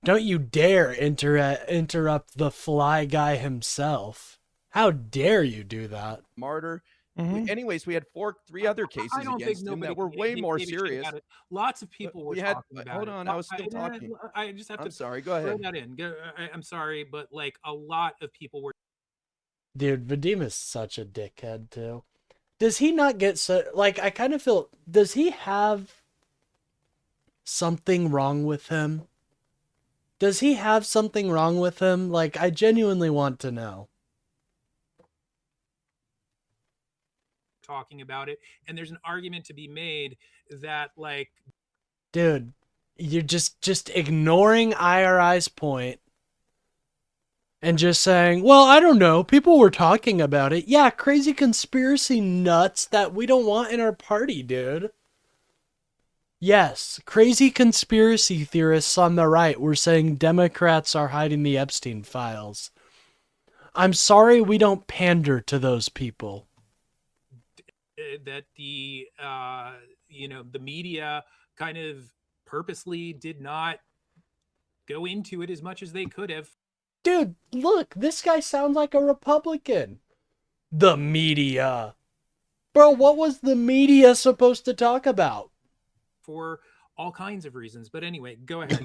Don't you dare interrupt the fly guy himself. How dare you do that? Martyr. Anyways, we had three other cases I don't against think him nobody that were way gave more a shit serious. about it. Lots of people were We had, talking about hold it. on, I was still talking. I just have I'm to sorry, go throw ahead. that in. I'm sorry, but like a lot of people were. Dude, Vadim is such a dickhead too. Does he not get so like I kind of feel does he have something wrong with him? Does he have something wrong with him? Like I genuinely want to know. Talking about it, and there's an argument to be made that like Dude, you're just ignoring IRI's point and just saying, well, I don't know, people were talking about it. Yeah, crazy conspiracy nuts that we don't want in our party, dude. Yes, crazy conspiracy theorists on the right were saying Democrats are hiding the Epstein files. I'm sorry we don't pander to those people. that the the media kind of purposely did not go into it as much as they could have. Dude, look, this guy sounds like a Republican. The media. Bro, what was the media supposed to talk about? For all kinds of reasons. But anyway, go ahead.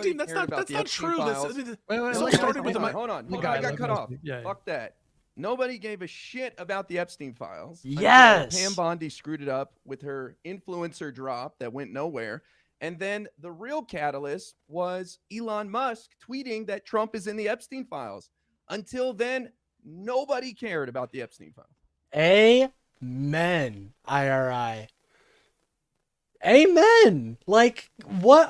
Dude, that's not true. This all started with the hold on. I got cut off. Fuck that. Nobody gave a shit about the Epstein files. Yes. Pam Bondi screwed it up with her influencer drop that went nowhere. And then the real catalyst was Elon Musk tweeting that Trump is in the Epstein files. Until then, nobody cared about the Epstein files. Amen, IRI. Amen. Like, why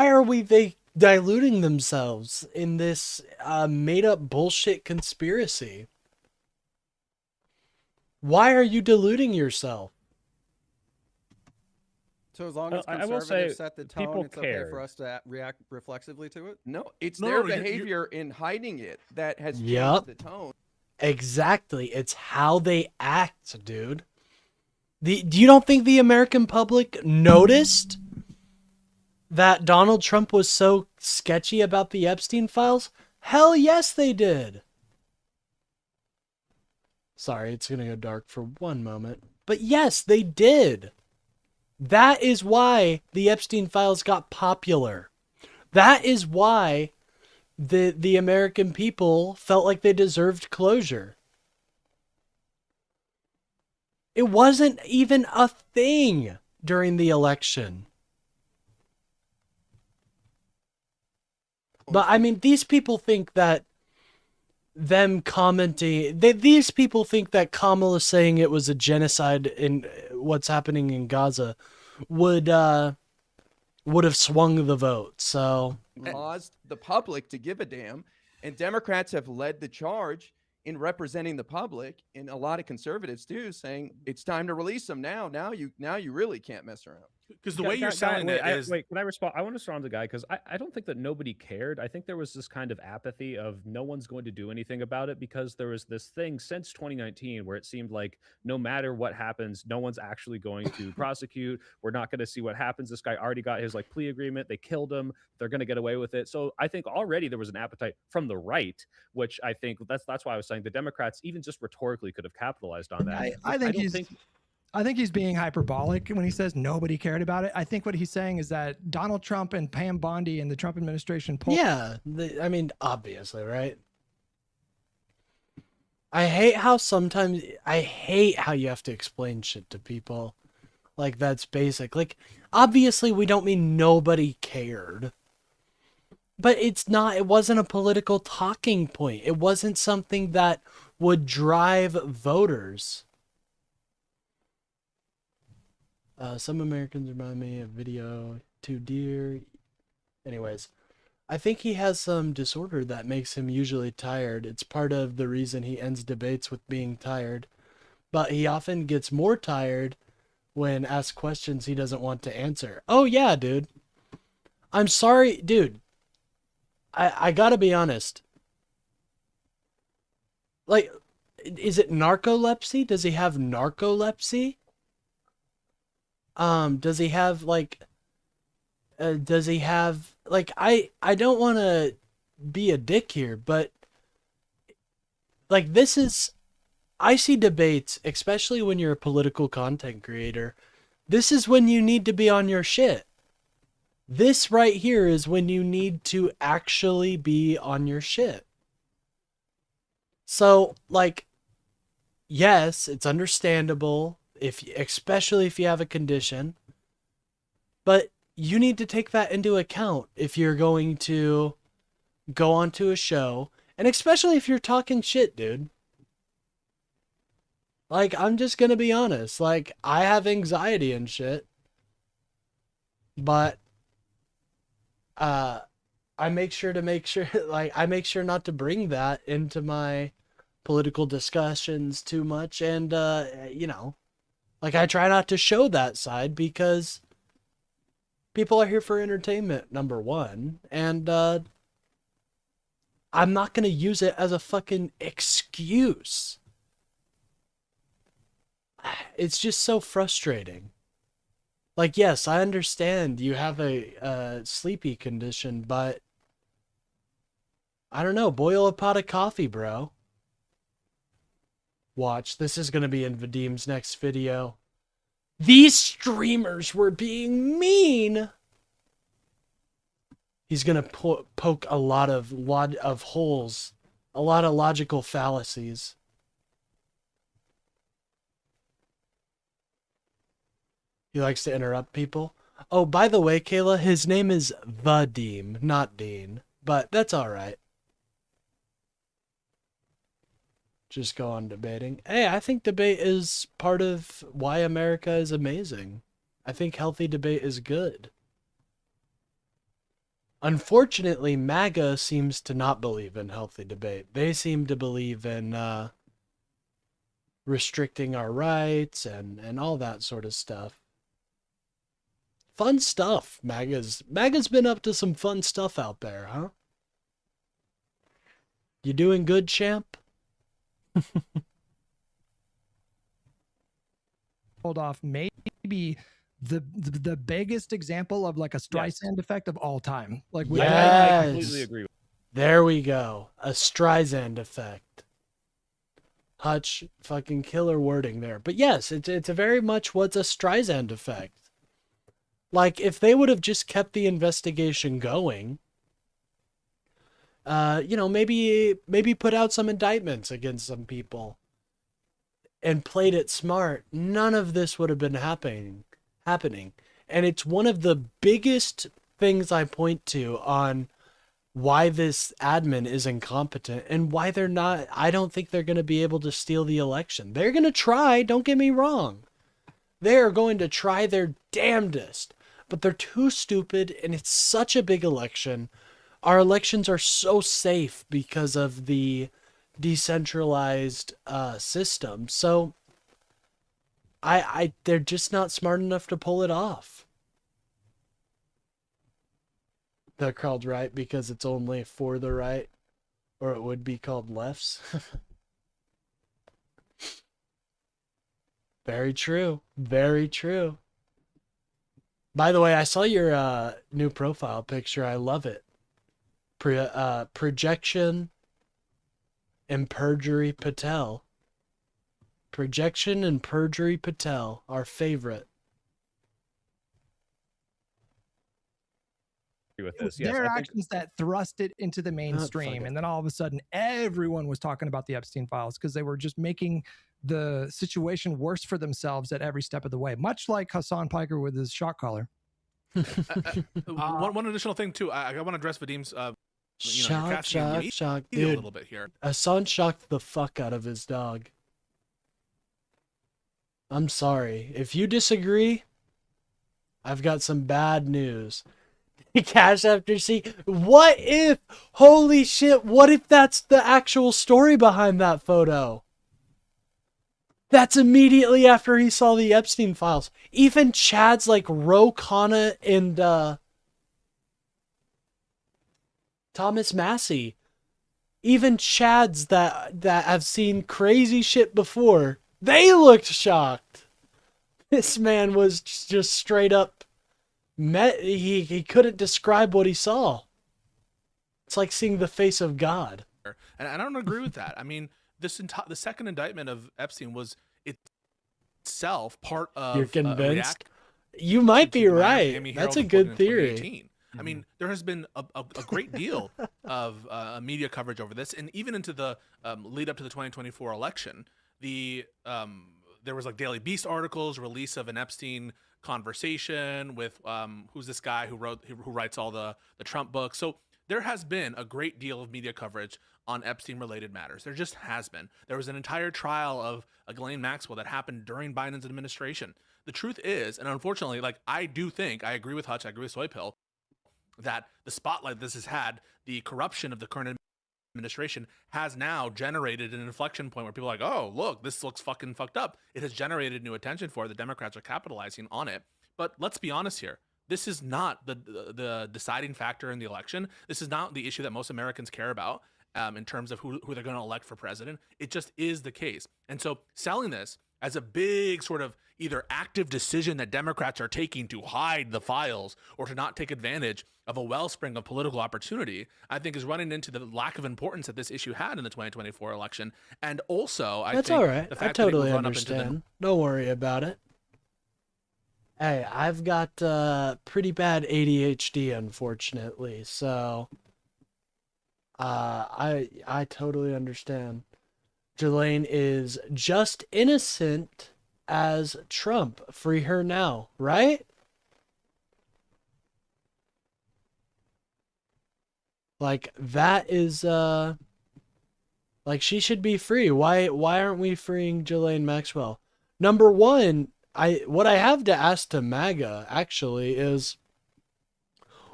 are they diluting themselves in this made up bullshit conspiracy? Why are you diluting yourself? So as long as I will conservatives say set the tone, people it's okay cared. for us to react reflexively to it? No, it's No, their no, you're- behavior in hiding it that has changed Yup. the tone. Exactly. It's how they act, dude. You don't think the American public noticed that Donald Trump was so sketchy about the Epstein files? Hell yes, they did. Sorry, it's going to go dark for one moment. But yes, they did. That is why the Epstein files got popular. That is why the American people felt like they deserved closure. It wasn't even a thing during the election. But I mean, these people think that them commenting, these people think that Kamala saying it was a genocide in what's happening in Gaza would have swung the vote. So Caused the public to give a damn, and Democrats have led the charge in representing the public, and a lot of conservatives too, saying it's time to release them now. Now you really can't mess around. Because the way you're selling it is wait, can I respond? I want to respond to the guy because I don't think that nobody cared. I think there was this kind of apathy of no one's going to do anything about it because there was this thing since 2019 where it seemed like no matter what happens, no one's actually going to prosecute. We're not going to see what happens. This guy already got his like plea agreement. They killed him. They're going to get away with it. So I think already there was an appetite from the right, which I think that's why I was saying the Democrats even just rhetorically could have capitalized on that. I think he's being hyperbolic when he says nobody cared about it. I think what he's saying is that Donald Trump and Pam Bondi and the Trump administration pulled. Yeah, I mean, obviously, right? I hate how you have to explain shit to people. Like, that's basic. Like, obviously, we don't mean nobody cared. But it wasn't a political talking point. It wasn't something that would drive voters. Some Americans remind me of video too dear. Anyways, I think he has some disorder that makes him usually tired. It's part of the reason he ends debates with being tired. But he often gets more tired when asked questions he doesn't want to answer. Oh yeah, dude. I'm sorry, dude. I gotta be honest. Like, is it narcolepsy? Does he have narcolepsy? Does he have like I don't want to be a dick here, but like I see debates, especially when you're a political content creator. This is when you need to be on your shit. This right here is when you need to actually be on your shit. So, like, yes, it's understandable especially if you have a condition, but you need to take that into account if you're going to go onto a show, and especially if you're talking shit, dude. Like, I'm just gonna be honest, like, I have anxiety and shit, but I make sure not to bring that into my political discussions too much, and like, I try not to show that side because people are here for entertainment, number one. And I'm not going to use it as a fucking excuse. It's just so frustrating. Like, yes, I understand you have a sleepy condition, but I don't know, boil a pot of coffee, bro. Watch, this is going to be in Vadim's next video. These streamers were being mean. He's going to poke a lot of holes, a lot of logical fallacies. He likes to interrupt people. Oh, by the way, Kayla, his name is Vadim, not Dean, but that's all right. Just go on debating. Hey, I think debate is part of why America is amazing. I think healthy debate is good. Unfortunately, MAGA seems to not believe in healthy debate. They seem to believe in restricting our rights and all that sort of stuff. Fun stuff. MAGA's been up to some fun stuff out there, huh? You doing good, champ? Hold off maybe the biggest example of like a Streisand effect of all time. Like, I completely agree with. There we go. A Streisand effect. Hutch, fucking killer wording there. But yes, it's a very much what's a Streisand effect. Like, if they would have just kept the investigation going, maybe put out some indictments against some people and played it smart, none of this would have been happening. And it's one of the biggest things I point to on why this admin is incompetent and why I don't think they're going to be able to steal the election. They're going to try, don't get me wrong. They are going to try their damnedest, but they're too stupid, and it's such a big election. Our elections are so safe because of the decentralized system. So they're just not smart enough to pull it off. They're called right because it's only for the right, or it would be called lefts. Very true. Very true. By the way, I saw your new profile picture. I love it. Projection and Perjury Patel. Projection and Perjury Patel, our favorite. With this, yes, There are I think- actions that thrust it into the mainstream, and then all of a sudden, everyone was talking about the Epstein files because they were just making the situation worse for themselves at every step of the way, much like Hassan Piker with his shot collar. One additional thing too, I want to address Vadim's Shock, a dude. little bit here. Hassan shocked the fuck out of his dog. I'm sorry. If you disagree, I've got some bad news. Cash after C. What if? Holy shit, what if that's the actual story behind that photo? That's immediately after he saw the Epstein files. Even Chad's like Ro Khanna and Thomas Massey. Even Chads that have seen crazy shit before, they looked shocked. This man was just straight up he couldn't describe what he saw. It's like seeing the face of God. And I don't agree with that. I mean, the second indictment of Epstein was itself part of. You're convinced? You might be right. That's a good theory. I mean, there has been a great deal of media coverage over this, and even into the lead up to the 2024 election, there was like Daily Beast articles, release of an Epstein conversation with who's this guy who writes all the Trump books. So there has been a great deal of media coverage on Epstein related matters. There just has been. There was an entire trial of Ghislaine Maxwell that happened during Biden's administration. The truth is, and unfortunately, like I agree with Hutch, I agree with Soypill, that the spotlight this has had, the corruption of the current administration has now generated an inflection point where people are like, oh, look, this looks fucking fucked up. It has generated new attention for it. The Democrats are capitalizing on it. But let's be honest here. This is not the deciding factor in the election. This is not the issue that most Americans care about in terms of who they're going to elect for president. It just is the case. And so selling this as a big sort of either active decision that Democrats are taking to hide the files or to not take advantage of a wellspring of political opportunity, I think is running into the lack of importance that this issue had in the 2024 election. And also, That's all right. I totally understand. Don't worry about it. Hey, I've got pretty bad ADHD, unfortunately, so I totally understand. Ghislaine is just innocent as Trump. Free her now, right? Like that is like she should be free. Why aren't we freeing Ghislaine Maxwell? Number one, what I have to ask to MAGA actually is,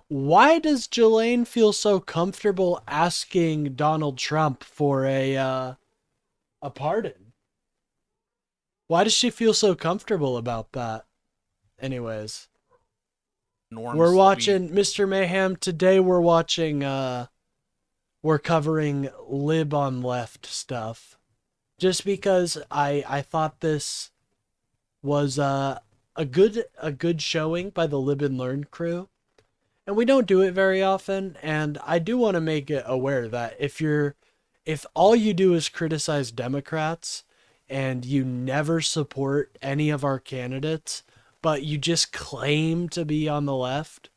why does Ghislaine feel so comfortable asking Donald Trump for a pardon? Why does she feel so comfortable about that? Anyways, we're watching Mr. Mayhem today. We're watching we're covering Lib on Left stuff, just because I thought this was a good showing by the Lib and Learn crew, and we don't do it very often. And I do want to make it aware that if all you do is criticize Democrats and you never support any of our candidates, but you just claim to be on the left,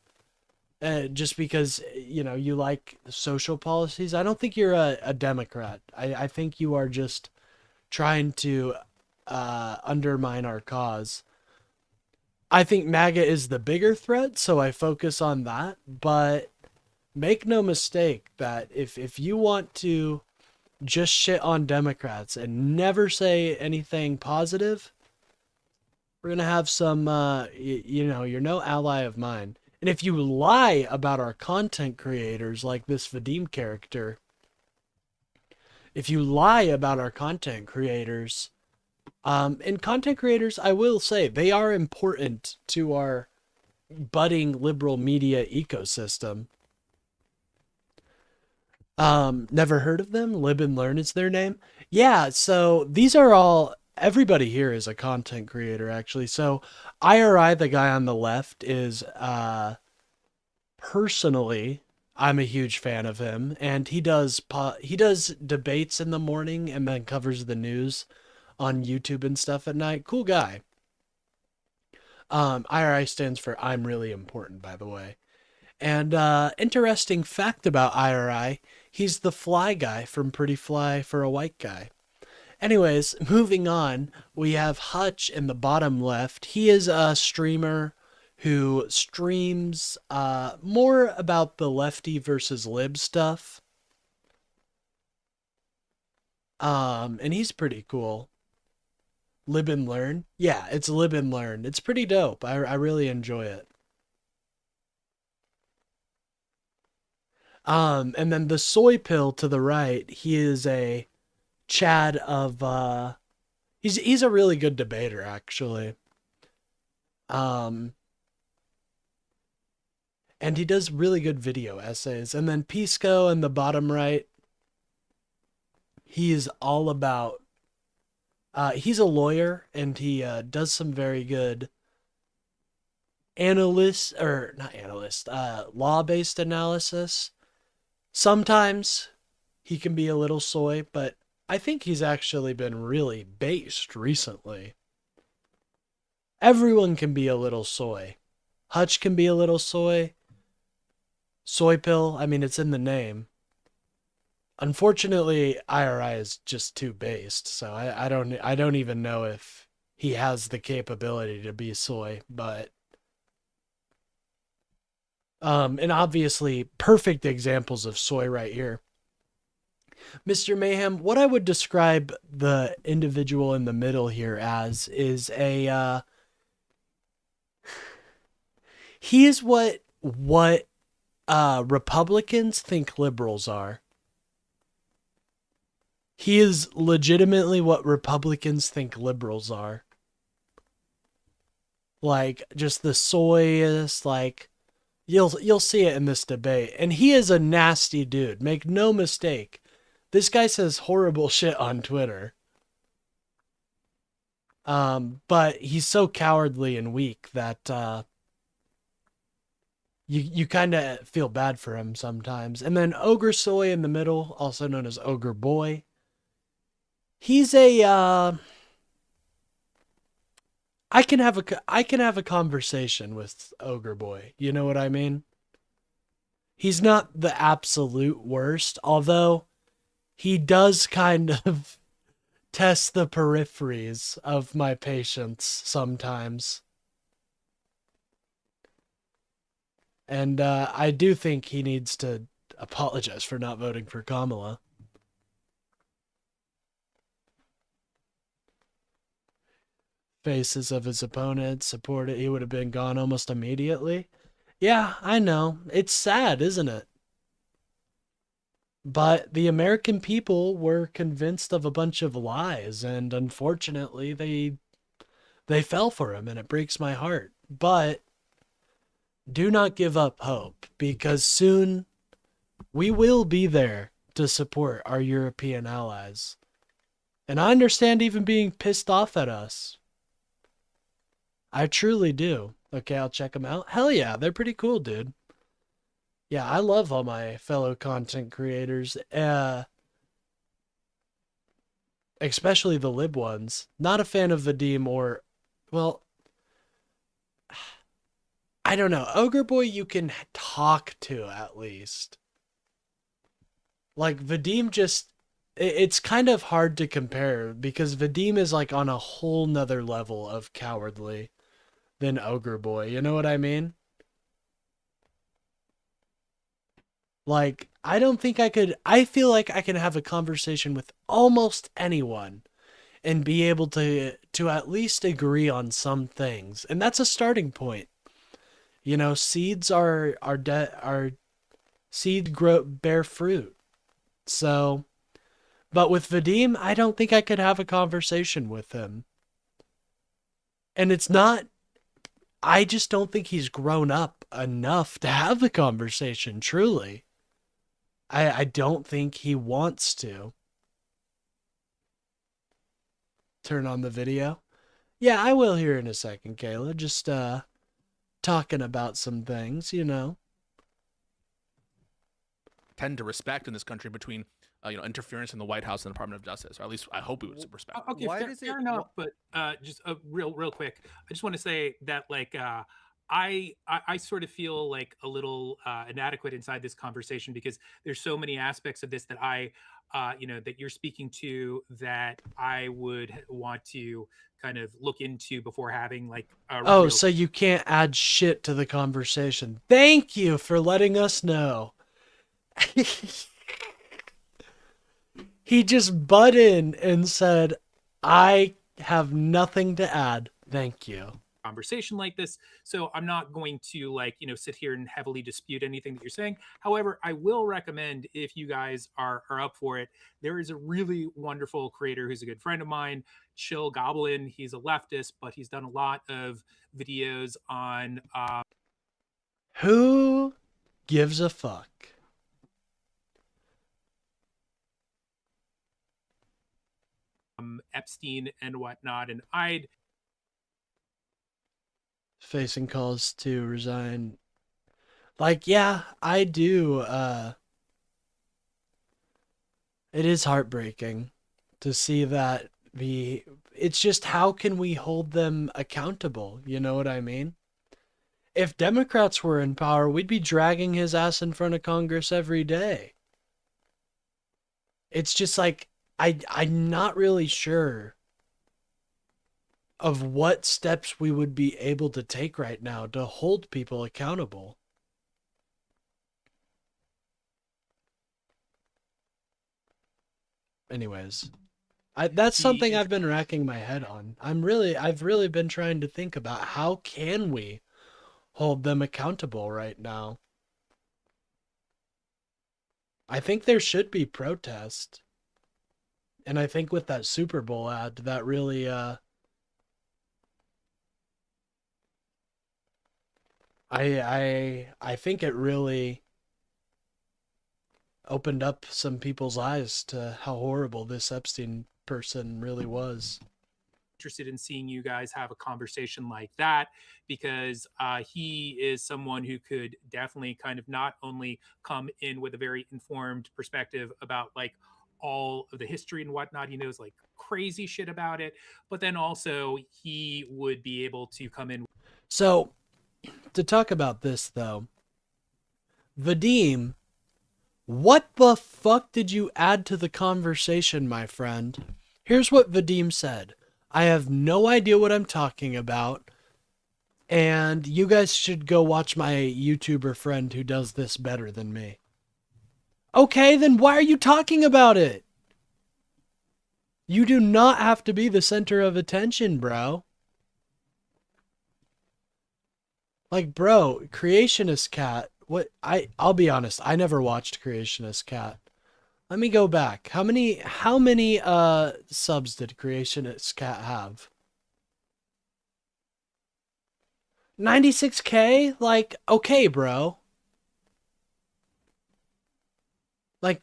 just because you like social policies, I don't think you're a Democrat. I think you are just trying to undermine our cause. I think MAGA is the bigger threat, so I focus on that. But make no mistake that if you want to just shit on Democrats and never say anything positive, we're going to have some, you're no ally of mine. And if you lie about our content creators like this Vadim character, if you lie about our content creators, and content creators, I will say, they are important to our budding liberal media ecosystem. Never heard of them. Lib and Learn is their name. Yeah, so these are all, everybody here is a content creator actually. So IRI, the guy on the left, is personally, I'm a huge fan of him, and he does debates in the morning and then covers the news on YouTube and stuff at night. Cool guy. IRI stands for I'm Really Important, by the way. And interesting fact about IRI, he's the fly guy from Pretty Fly for a White Guy. Anyways, moving on, we have Hutch in the bottom left. He is a streamer who streams more about the lefty versus lib stuff. And he's pretty cool. Lib and Learn. Yeah, it's Lib and Learn. It's pretty dope. I really enjoy it. And then the soy pill to the right, he is a Chad of he's a really good debater actually. And he does really good video essays. And then Pisco in the bottom right, he is all about he's a lawyer and he does some very good law-based analysis. Sometimes he can be a little soy, but I think he's actually been really based recently. Everyone can be a little soy. Hutch can be a little soy. Soy pill, I mean, it's in the name. Unfortunately, IRI is just too based, so I don't even know if he has the capability to be soy, but and obviously perfect examples of soy right here. Mr. Mayhem, what I would describe the individual in the middle here as is a he is what Republicans think liberals are. He is legitimately what Republicans think liberals are. Like, just the soyest, like, you'll see it in this debate. And he is a nasty dude. Make no mistake. This guy says horrible shit on Twitter. But he's so cowardly and weak that you kind of feel bad for him sometimes. And then Ogre Soy in the middle, also known as Ogre Boy. He's a I can have a conversation with Ogre Boy. You know what I mean? He's not the absolute worst, although he does kind of test the peripheries of my patience sometimes. And I do think he needs to apologize for not voting for Kamala. Faces of his opponents supported, he would have been gone almost immediately. Yeah, I know. It's sad, isn't it? But the American people were convinced of a bunch of lies, and unfortunately they fell for him, and it breaks my heart. But do not give up hope, because soon we will be there to support our European allies. And I understand even being pissed off at us. I truly do. Okay, I'll check them out. Hell yeah, they're pretty cool, dude. Yeah, I love all my fellow content creators. Especially the lib ones. Not a fan of Vadim or, well, I don't know. Ogre Boy you can talk to at least. Like Vadim just, it's kind of hard to compare because Vadim is like on a whole nother level of cowardly than Ogre Boy. You know what I mean? Like, I don't think I feel like I can have a conversation with almost anyone and be able to at least agree on some things. And that's a starting point. You know, seeds bear fruit. So, but with Vadim, I don't think I could have a conversation with him. And it's not, I just don't think he's grown up enough to have the conversation, truly. I don't think he wants to turn on the video. Yeah, I will here in a second, Kayla. Just talking about some things, you know. Tend to respect in this country between interference in the White House and the Department of Justice, or at least I hope we would respect. Okay, fair enough. But just real quick, I just want to say that like I sort of feel like a little inadequate inside this conversation because there's so many aspects of this that I that you're speaking to that I would want to kind of look into before having like Oh, so you can't add shit to the conversation. Thank you for letting us know. He just butt in and said, I have nothing to add. Thank you. Conversation like this. So I'm not going to like, sit here and heavily dispute anything that you're saying. However, I will recommend if you guys are up for it, there is a really wonderful creator who's a good friend of mine, Chill Goblin. He's a leftist, but he's done a lot of videos on who gives a fuck? Epstein and whatnot, and I'd facing calls to resign. Like, yeah, I do. It is heartbreaking to see that it's just how can we hold them accountable? You know what I mean? If Democrats were in power, we'd be dragging his ass in front of Congress every day. It's just like, I'm not really sure of what steps we would be able to take right now to hold people accountable. Anyways, that's something I've been racking my head on. I've really been trying to think about how can we hold them accountable right now. I think there should be protest. And I think with that Super Bowl ad, that really, I think it really opened up some people's eyes to how horrible this Epstein person really was. Interested in seeing you guys have a conversation like that because he is someone who could definitely kind of not only come in with a very informed perspective about like all of the history and whatnot. He knows like crazy shit about it, but then also he would be able to come in. So to talk about this though, Vadim, what the fuck did you add to the conversation, my friend? Here's what Vadim said. I have no idea what I'm talking about. And you guys should go watch my YouTuber friend who does this better than me. Okay, then why are you talking about it? You do not have to be the center of attention, bro. Like, bro, Creationist Cat, I'll be honest, I never watched Creationist Cat. Let me go back. How many subs did Creationist Cat have? 96K? Like, okay, bro. Like,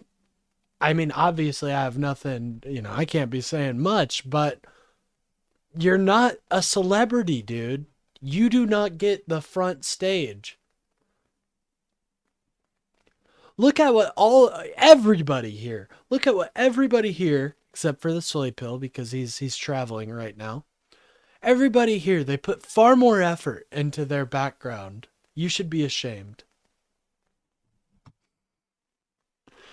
I mean, obviously I have nothing, I can't be saying much, but you're not a celebrity, dude. You do not get the front stage. Look at what everybody here, except for the soy pill because he's traveling right now. Everybody here, they put far more effort into their background. You should be ashamed.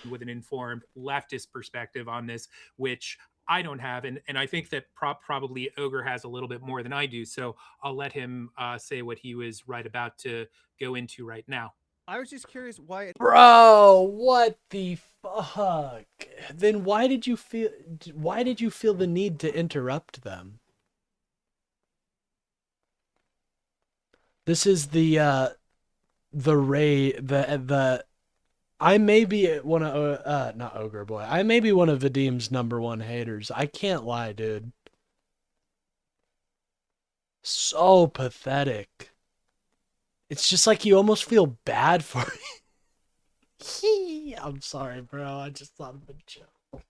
With an informed leftist perspective on this, which I don't have. And I think that probably Ogre has a little bit more than I do. So I'll let him say what he was right about to go into right now. I was just curious why. Bro, what the fuck? Then why did you feel the need to interrupt them? This is the I may be one of not Ogre Boy. I may be one of Vadim's #1 haters. I can't lie, dude. So pathetic. It's just like you almost feel bad for him. I'm sorry, bro. I just thought of a joke.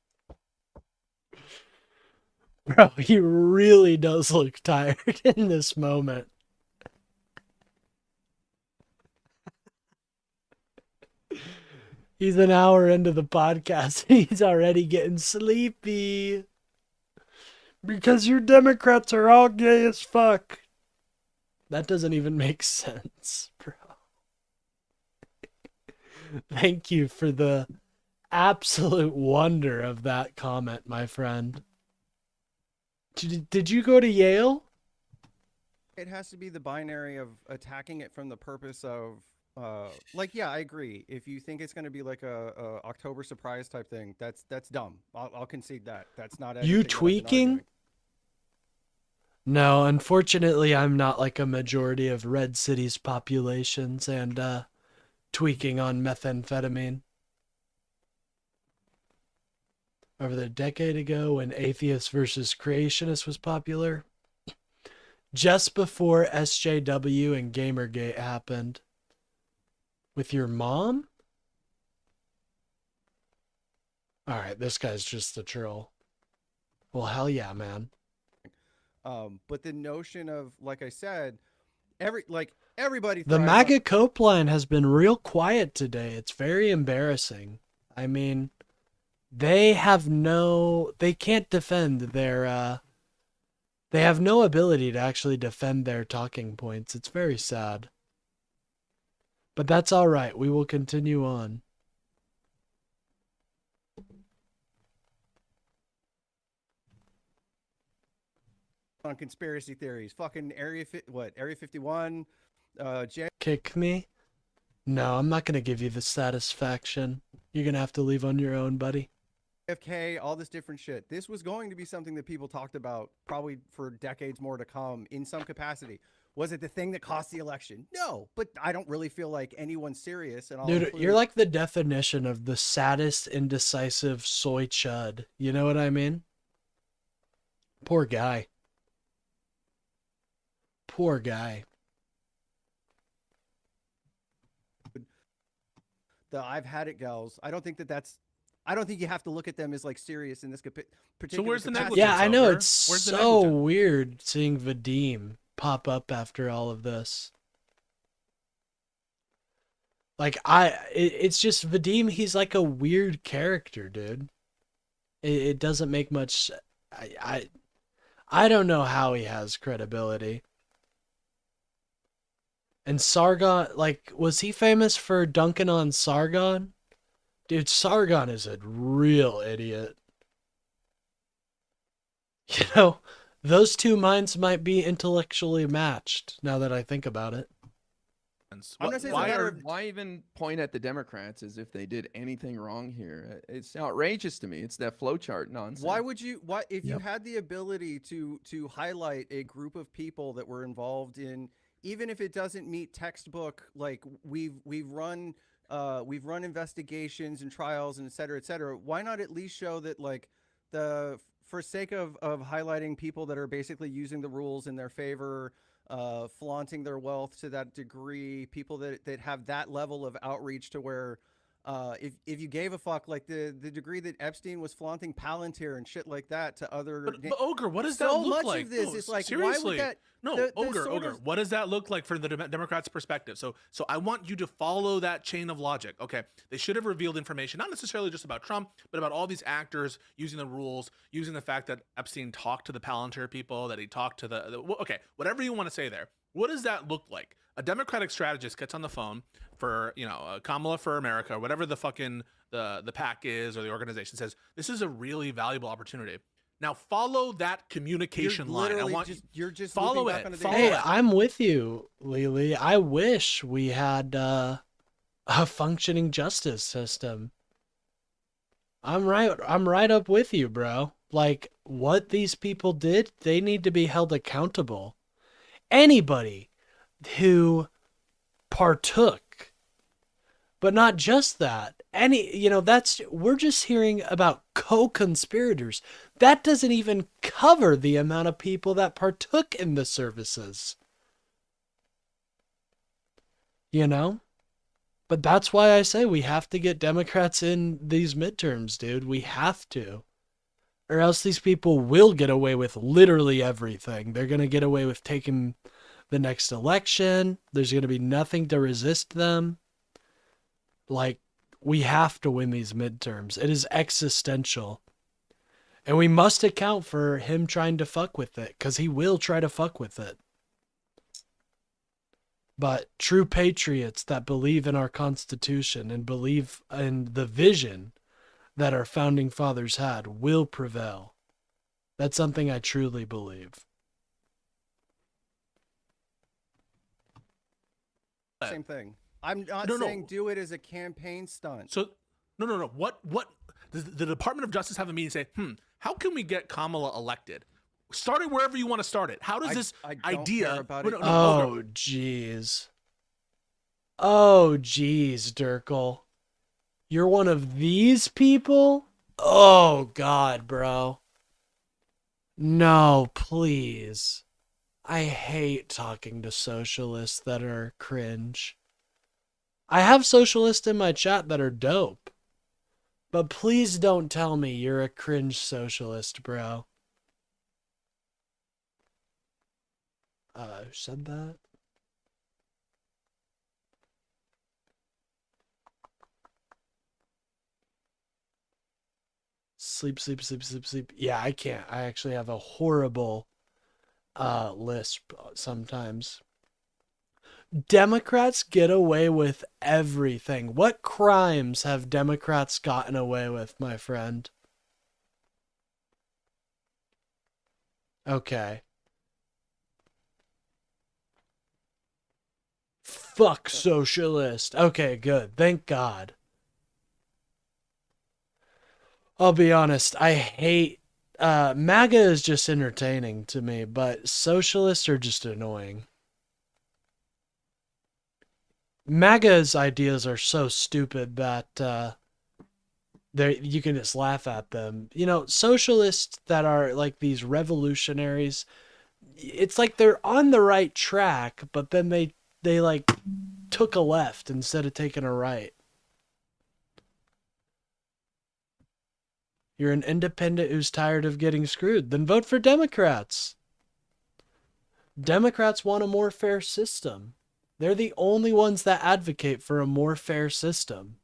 Bro, he really does look tired in this moment. He's an hour into the podcast and he's already getting sleepy. Because your Democrats are all gay as fuck. That doesn't even make sense, bro. Thank you for the absolute wonder of that comment, my friend. Did you go to Yale? It has to be the binary of attacking it from the purpose of, like, yeah, I agree. If you think it's going to be like a October surprise type thing, that's dumb. I'll concede that. That's not You tweaking? No, unfortunately, I'm not like a majority of Red City's populations and tweaking on methamphetamine. Over a decade ago, when Atheist versus Creationist was popular, just before SJW and Gamergate happened. With your mom? Alright, this guy's just a troll. Well, hell yeah, man. But the notion of, like I said, everybody. The MAGA Cope line has been real quiet today. It's very embarrassing. I mean, they can't defend their, they have no ability to actually defend their talking points. It's very sad. But that's all right. We will continue on. On conspiracy theories, fucking Area 51, Kick me? No, I'm not gonna give you the satisfaction. You're gonna have to leave on your own, buddy. JFK, all this different shit. This was going to be something that people talked about probably for decades more to come in some capacity. Was it the thing that cost the election? No, but I don't really feel like anyone's serious. And Dude, you're like the definition of the saddest, indecisive soy chud. You know what I mean? Poor guy. Poor guy. The I've had it gals. I don't think that's. I don't think you have to look at them as like serious in this particular. So where's the negligence? Yeah, I know over? it's so negligence? weird seeing Vadim pop up after all of this. Like it's just Vadim. He's like a weird character, dude. It doesn't make much. I don't know how he has credibility. And Sargon, like, was he famous for dunking on Sargon? Dude, Sargon is a real idiot. You know, those two minds might be intellectually matched, now that I think about it. Why even point at the Democrats as if they did anything wrong here? It's outrageous to me. It's that flowchart nonsense. Why would you? Why if you had the ability to highlight a group of people that were involved in, even if it doesn't meet textbook, like we've run investigations and trials and et cetera, why not at least show that, like, for sake of highlighting people that are basically using the rules in their favor, flaunting their wealth to that degree, people that have that level of outreach to where if you gave a fuck, like the degree that Epstein was flaunting Palantir and shit like that to other. But Ogre, what does that so look much like? of this No, is like, seriously. why would that? No, Ogre, what does that look like from the Democrats' perspective? So I want you to follow that chain of logic. Okay, they should have revealed information, not necessarily just about Trump, but about all these actors using the rules, using the fact that Epstein talked to the Palantir people, that he talked to okay, whatever you want to say there. What does that look like? A Democratic strategist gets on the phone for, Kamala for America, or whatever the fucking the PAC is, or the organization, says, this is a really valuable opportunity. Now follow that communication line. I want you're just follow it. Hey, I'm with you, Lily. I wish we had a functioning justice system. I'm right up with you, bro. Like, what these people did, they need to be held accountable. Anybody who partook, but not just that. We're just hearing about co-conspirators. That doesn't even cover the amount of people that partook in the services. You know? But that's why I say we have to get Democrats in these midterms, dude. We have to. Or else these people will get away with literally everything. They're going to get away with taking the next election. There's going to be nothing to resist them. Like, we have to win these midterms. It is existential. And we must account for him trying to fuck with it, because he will try to fuck with it. But true patriots that believe in our Constitution and believe in the vision that our founding fathers had will prevail. That's something I truly believe. Same thing. I'm not saying do it as a campaign stunt. So, no. What does the Department of Justice have a meeting and say, how can we get Kamala elected? Start it wherever you want to start it. How does this idea? Oh, jeez. Oh, jeez, Durkle. You're one of these people? Oh, God, bro. No, please. I hate talking to socialists that are cringe. I have socialists in my chat that are dope. But please don't tell me you're a cringe socialist, bro. Who said that? Sleep. Yeah, I can't. I actually have a horrible lisp sometimes. Democrats get away with everything. What crimes have Democrats gotten away with, my friend? Okay. Fuck socialist. Okay, good. Thank God. I'll be honest. I hate... MAGA is just entertaining to me, but socialists are just annoying. MAGA's ideas are so stupid that you can just laugh at them. You know, socialists that are like these revolutionaries, it's like they're on the right track, but then they like took a left instead of taking a right. You're an independent who's tired of getting screwed. Then vote for Democrats. Democrats want a more fair system. They're the only ones that advocate for a more fair system.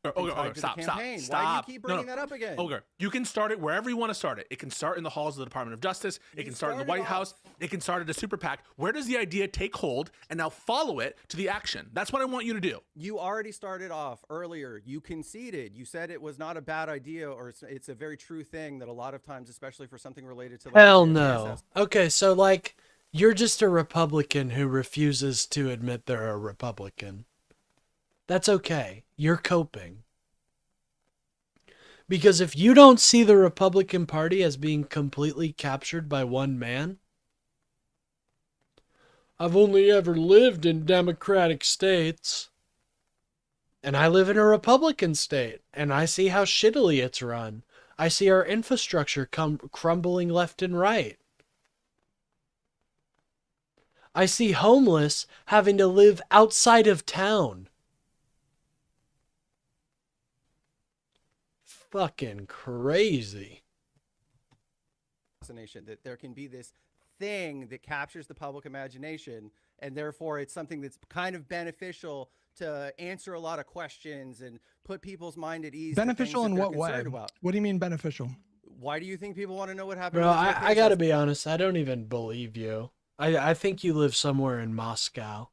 Okay, stop. Why do you keep bringing that up again? Okay, you can start it wherever you want to start it. It can start in the halls of the Department of Justice. It can start in the White House. It can start at a super PAC. Where does the idea take hold and now follow it to the action? That's what I want you to do. You already started off earlier. You conceded. You said it was not a bad idea, or it's a very true thing that a lot of times, especially for something related to... Hell no. Okay, so like, you're just a Republican who refuses to admit they're a Republican. That's okay. You're coping. Because if you don't see the Republican Party as being completely captured by one man, I've only ever lived in democratic states, and I live in a Republican state, and I see how shittily it's run. I see our infrastructure crumbling left and right. I see homeless having to live outside of town. Fucking crazy. That there can be this thing that captures the public imagination, and therefore it's something that's kind of beneficial to answer a lot of questions and put people's mind at ease. Beneficial in what way? What do you mean beneficial? Why do you think people want to know what happened? Bro, I gotta be honest. I don't even believe you. I think you live somewhere in Moscow.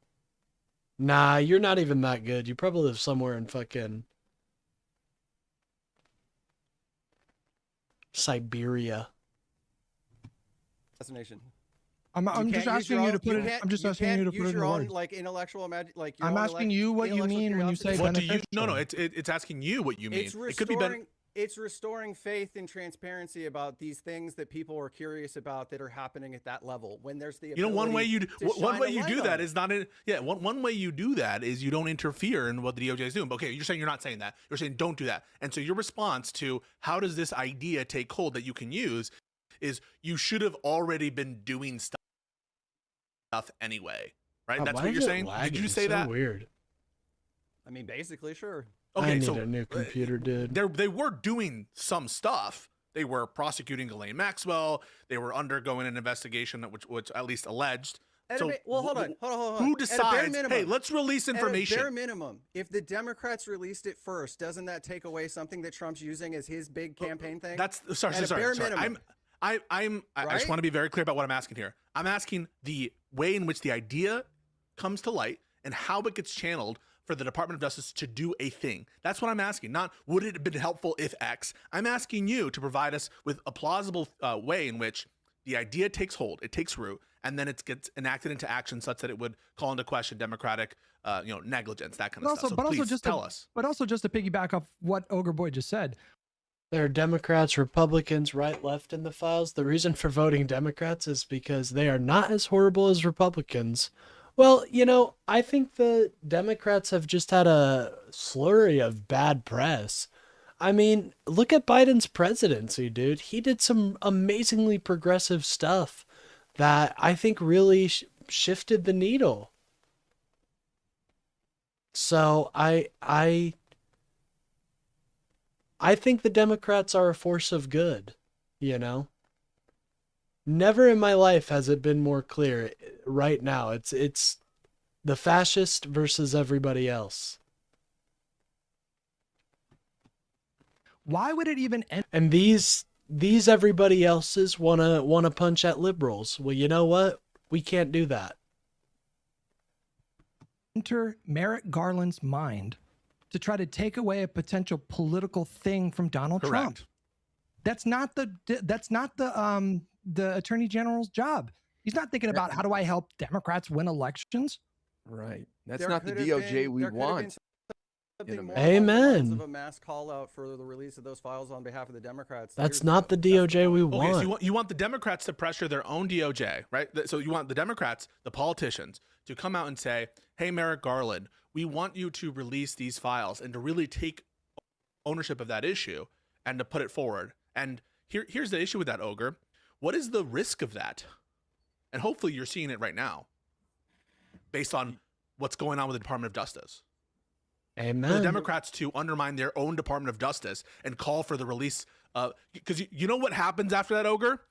Nah, you're not even that good. You probably live somewhere in fucking Siberia. Assassination. I'm just asking you to put it. I'm just asking you to put it in your own words. like intellectual like. I'm asking you what you mean when you say beneficial. No, it's asking you what you mean. It could be it's restoring faith and transparency about these things that people are curious about that are happening at that level. When there's the one way you do that is not one way you do that is you don't interfere in what the DOJ is doing. But okay, you're saying you're not saying that. You're saying don't do that. And so your response to how does this idea take hold that you can use is you should have already been doing stuff anyway, right? That's what you're saying. Did you say that? Weird. I mean, basically, sure. I need a new computer, dude. They were doing some stuff. They were prosecuting Ghislaine Maxwell. They were undergoing an investigation which at least alleged. Well, hold on. Who At a bare decides? minimum- Hey, let's release information. At a bare minimum, if the Democrats released it first, doesn't that take away something that Trump's using as his big campaign thing? That's sorry. At a bare minimum. I just want to be very clear about what I'm asking here. I'm asking the way in which the idea comes to light and how it gets channeled for the Department of Justice to do a thing. That's what I'm asking. Not would it have been helpful if X. I'm asking you to provide us with a plausible way in which the idea takes hold, it takes root, and then it gets enacted into action such that it would call into question democratic, negligence, that kind of stuff. So please tell us. But also just to piggyback off what Ogre Boy just said. There are Democrats, Republicans, right, left in the files. The reason for voting Democrats is because they are not as horrible as Republicans. Well, I think the Democrats have just had a slurry of bad press. I mean, look at Biden's presidency, dude. He did some amazingly progressive stuff that I think really shifted the needle. So I think the Democrats are a force of good, Never in my life has it been more clear. Right now, it's the fascist versus everybody else. Why would it even end? And these everybody else's wanna punch at liberals. Well, you know what? We can't do that. Enter Merrick Garland's mind to try to take away a potential political thing from Donald Trump. That's not the Attorney General's job. He's not thinking about how do I help Democrats win elections. Right. That's not the DOJ we want. Amen. Of a mass call out for the release of those files on behalf of the Democrats. That's not the DOJ we want. Okay, so you want the Democrats to pressure their own DOJ, right? So you want the Democrats, the politicians, to come out and say, hey, Merrick Garland, we want you to release these files and to really take ownership of that issue and to put it forward. And here's the issue with that, Ogre. What is the risk of that? And hopefully you're seeing it right now based on what's going on with the Department of Justice. Amen. For the Democrats to undermine their own Department of Justice and call for the release of, because you know what happens after that, Ogre?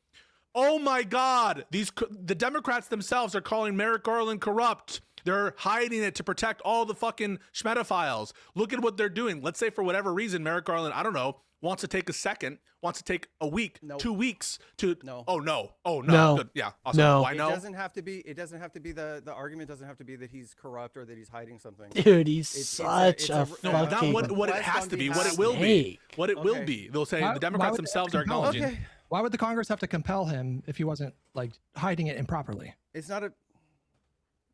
Oh my God, the Democrats themselves are calling Merrick Garland corrupt. They're hiding it to protect all the fucking Schmedophiles. Look at what they're doing. Let's say for whatever reason, Merrick Garland, I don't know, wants to take a second, wants to take a week, 2 weeks to. No. Oh no. Oh No. no. Good. Yeah. Awesome. No. Why no? It doesn't have to be the argument doesn't have to be that he's corrupt or that he's hiding something. Dude, he's such a No, not fucking what it has to be. What it will be. What it will be. They'll say the Democrats themselves are acknowledging. Okay. Why would the Congress have to compel him if he wasn't hiding it improperly? It's not a.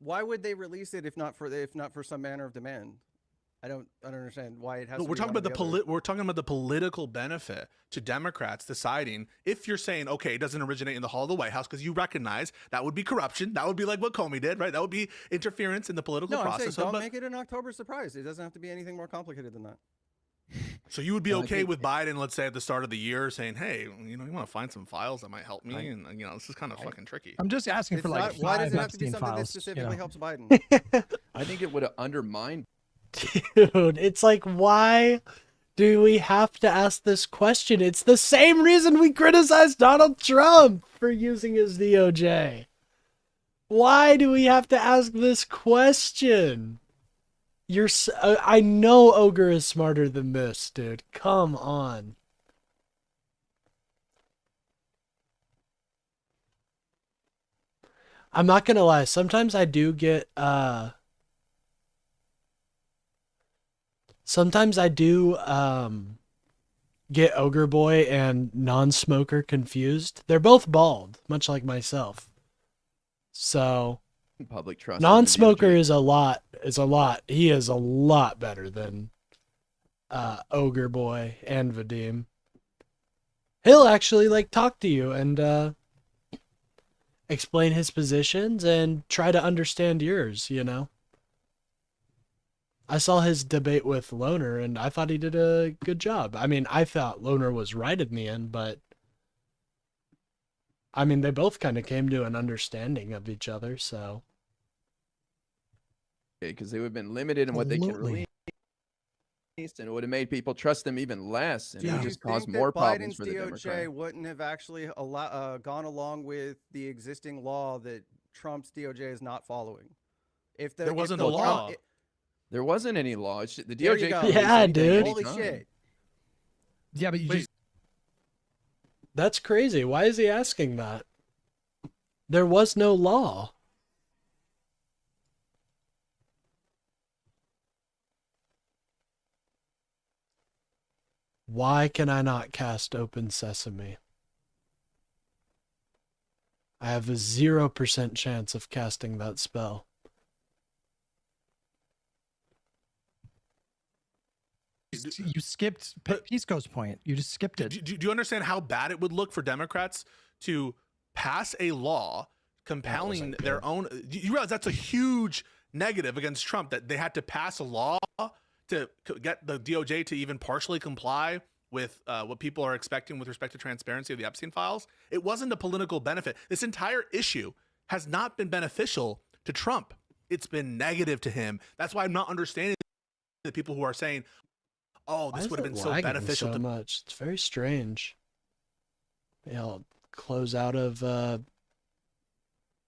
Why would they release it if not for some manner of demand? I don't understand why it has. We're talking about we're talking about the political benefit to Democrats deciding if you're saying, okay, it doesn't originate in the hall of the White House because you recognize that would be corruption. That would be like what Comey did, right? That would be interference in the political process. I'm saying don't make it an October surprise. It doesn't have to be anything more complicated than that. So you would be okay with Biden, let's say at the start of the year, saying, "Hey, you want to find some files that might help me?" And this is kind of fucking tricky. I'm just asking for why does it have to be something that specifically helps Biden? I think it would have undermined. Dude, it's like, why do we have to ask this question? It's the same reason we criticize Donald Trump for using his DOJ. Why do we have to ask this question? I know Ogre is smarter than this, dude. Come on. I'm not gonna lie. Sometimes I do get get Ogre Boy and Non-Smoker confused. They're both bald, much like myself. So public trust. Non-Smoker is a lot. He is a lot better than Ogre Boy and Vadim. He'll actually talk to you and explain his positions and try to understand yours, I saw his debate with Loner, and I thought he did a good job. I mean, I thought Loner was right in the end, but I mean, they both kind of came to an understanding of each other, so. Okay, because they would have been limited in what they can release. and it would have made people trust them even less, and Do it you would just think cause that more problems Biden's for the DOJ Democrats. wouldn't have actually gone along with the existing law that Trump's DOJ is not following? If There wasn't the a law. There wasn't any law. The There you DOJ go. can release Yeah, anything dude. Holy anytime. shit. Yeah, but you Wait. just That's crazy. Why is he asking that? There was no law. Why can I not cast Open Sesame? I have a 0% chance of casting that spell. you skipped Peace Coast Point. You just skipped it. Do you understand how bad it would look for Democrats to pass a law compelling their own? You realize that's a huge negative against Trump, that they had to pass a law to get the DOJ to even partially comply with what people are expecting with respect to transparency of the Epstein files. It wasn't a political benefit. This entire issue has not been beneficial to Trump. It's been negative to him. That's why I'm not understanding the people who are saying, oh, Why this is would have it been so lagging beneficial so to much. It's very strange. Yeah, I'll close out of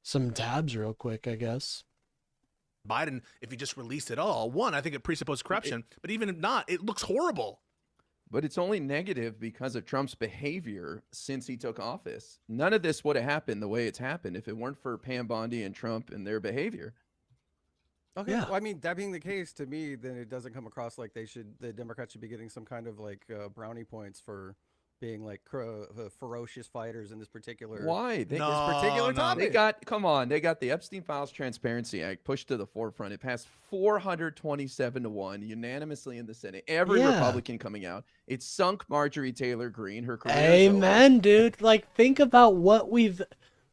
some tabs real quick, I guess. Biden if he just released it all. One, I think it presupposes corruption, but even if not, it looks horrible. But it's only negative because of Trump's behavior since he took office. None of this would have happened the way it's happened if it weren't for Pam Bondi and Trump and their behavior. Okay. Yeah. Well, I mean, that being the case, to me, then it doesn't come across like the Democrats should be getting some kind of like brownie points for being like ferocious fighters in this particular. Why? this particular topic. They got the Epstein Files Transparency Act pushed to the forefront. It passed 427-1 unanimously in the Senate. Every Yeah. Republican coming out. It sunk Marjorie Taylor Greene. Her career is over. Amen, dude. Like, think about what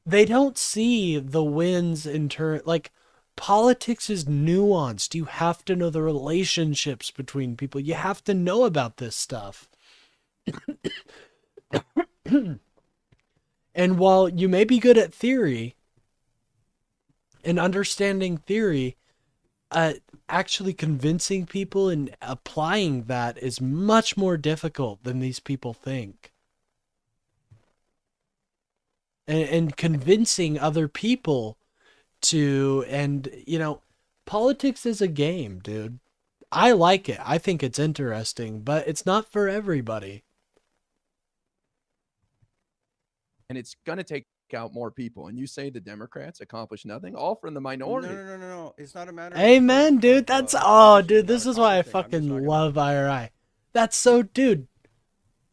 they don't see the wins in turn. Like, politics is nuanced. You have to know the relationships between people. You have to know about this stuff. And while you may be good at theory and understanding theory, actually convincing people and applying that is much more difficult than these people think. And convincing other people to, and politics is a game, dude. I like it. I think it's interesting, but it's not for everybody. And it's going to take out more people. And you say the Democrats accomplish nothing? All from the minority. No. It's not a matter. Amen, dude. That's dude. This is why I fucking love IRI. That's so, dude.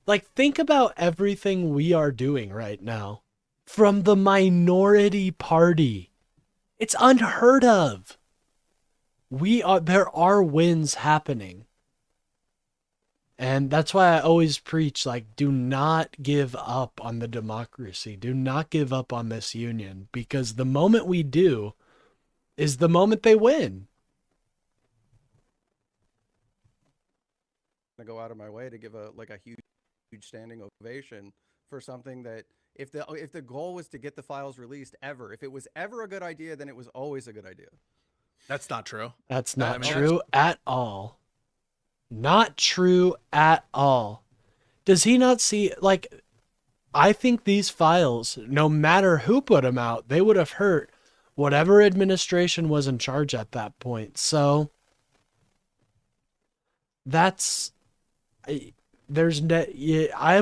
Like, think about everything we are doing right now from the minority party. It's unheard of. There are wins happening. And that's why I always preach, like, do not give up on the democracy. Do not give up on this union, because the moment we do is the moment they win. I go out of my way to give a huge standing ovation for something that if the goal was to get the files released if it was ever a good idea, then it was always a good idea. That's not true. That's not true at all. Not true at all. Does he not see, like, I think these files, no matter who put them out, they would have hurt whatever administration was in charge at that point. So I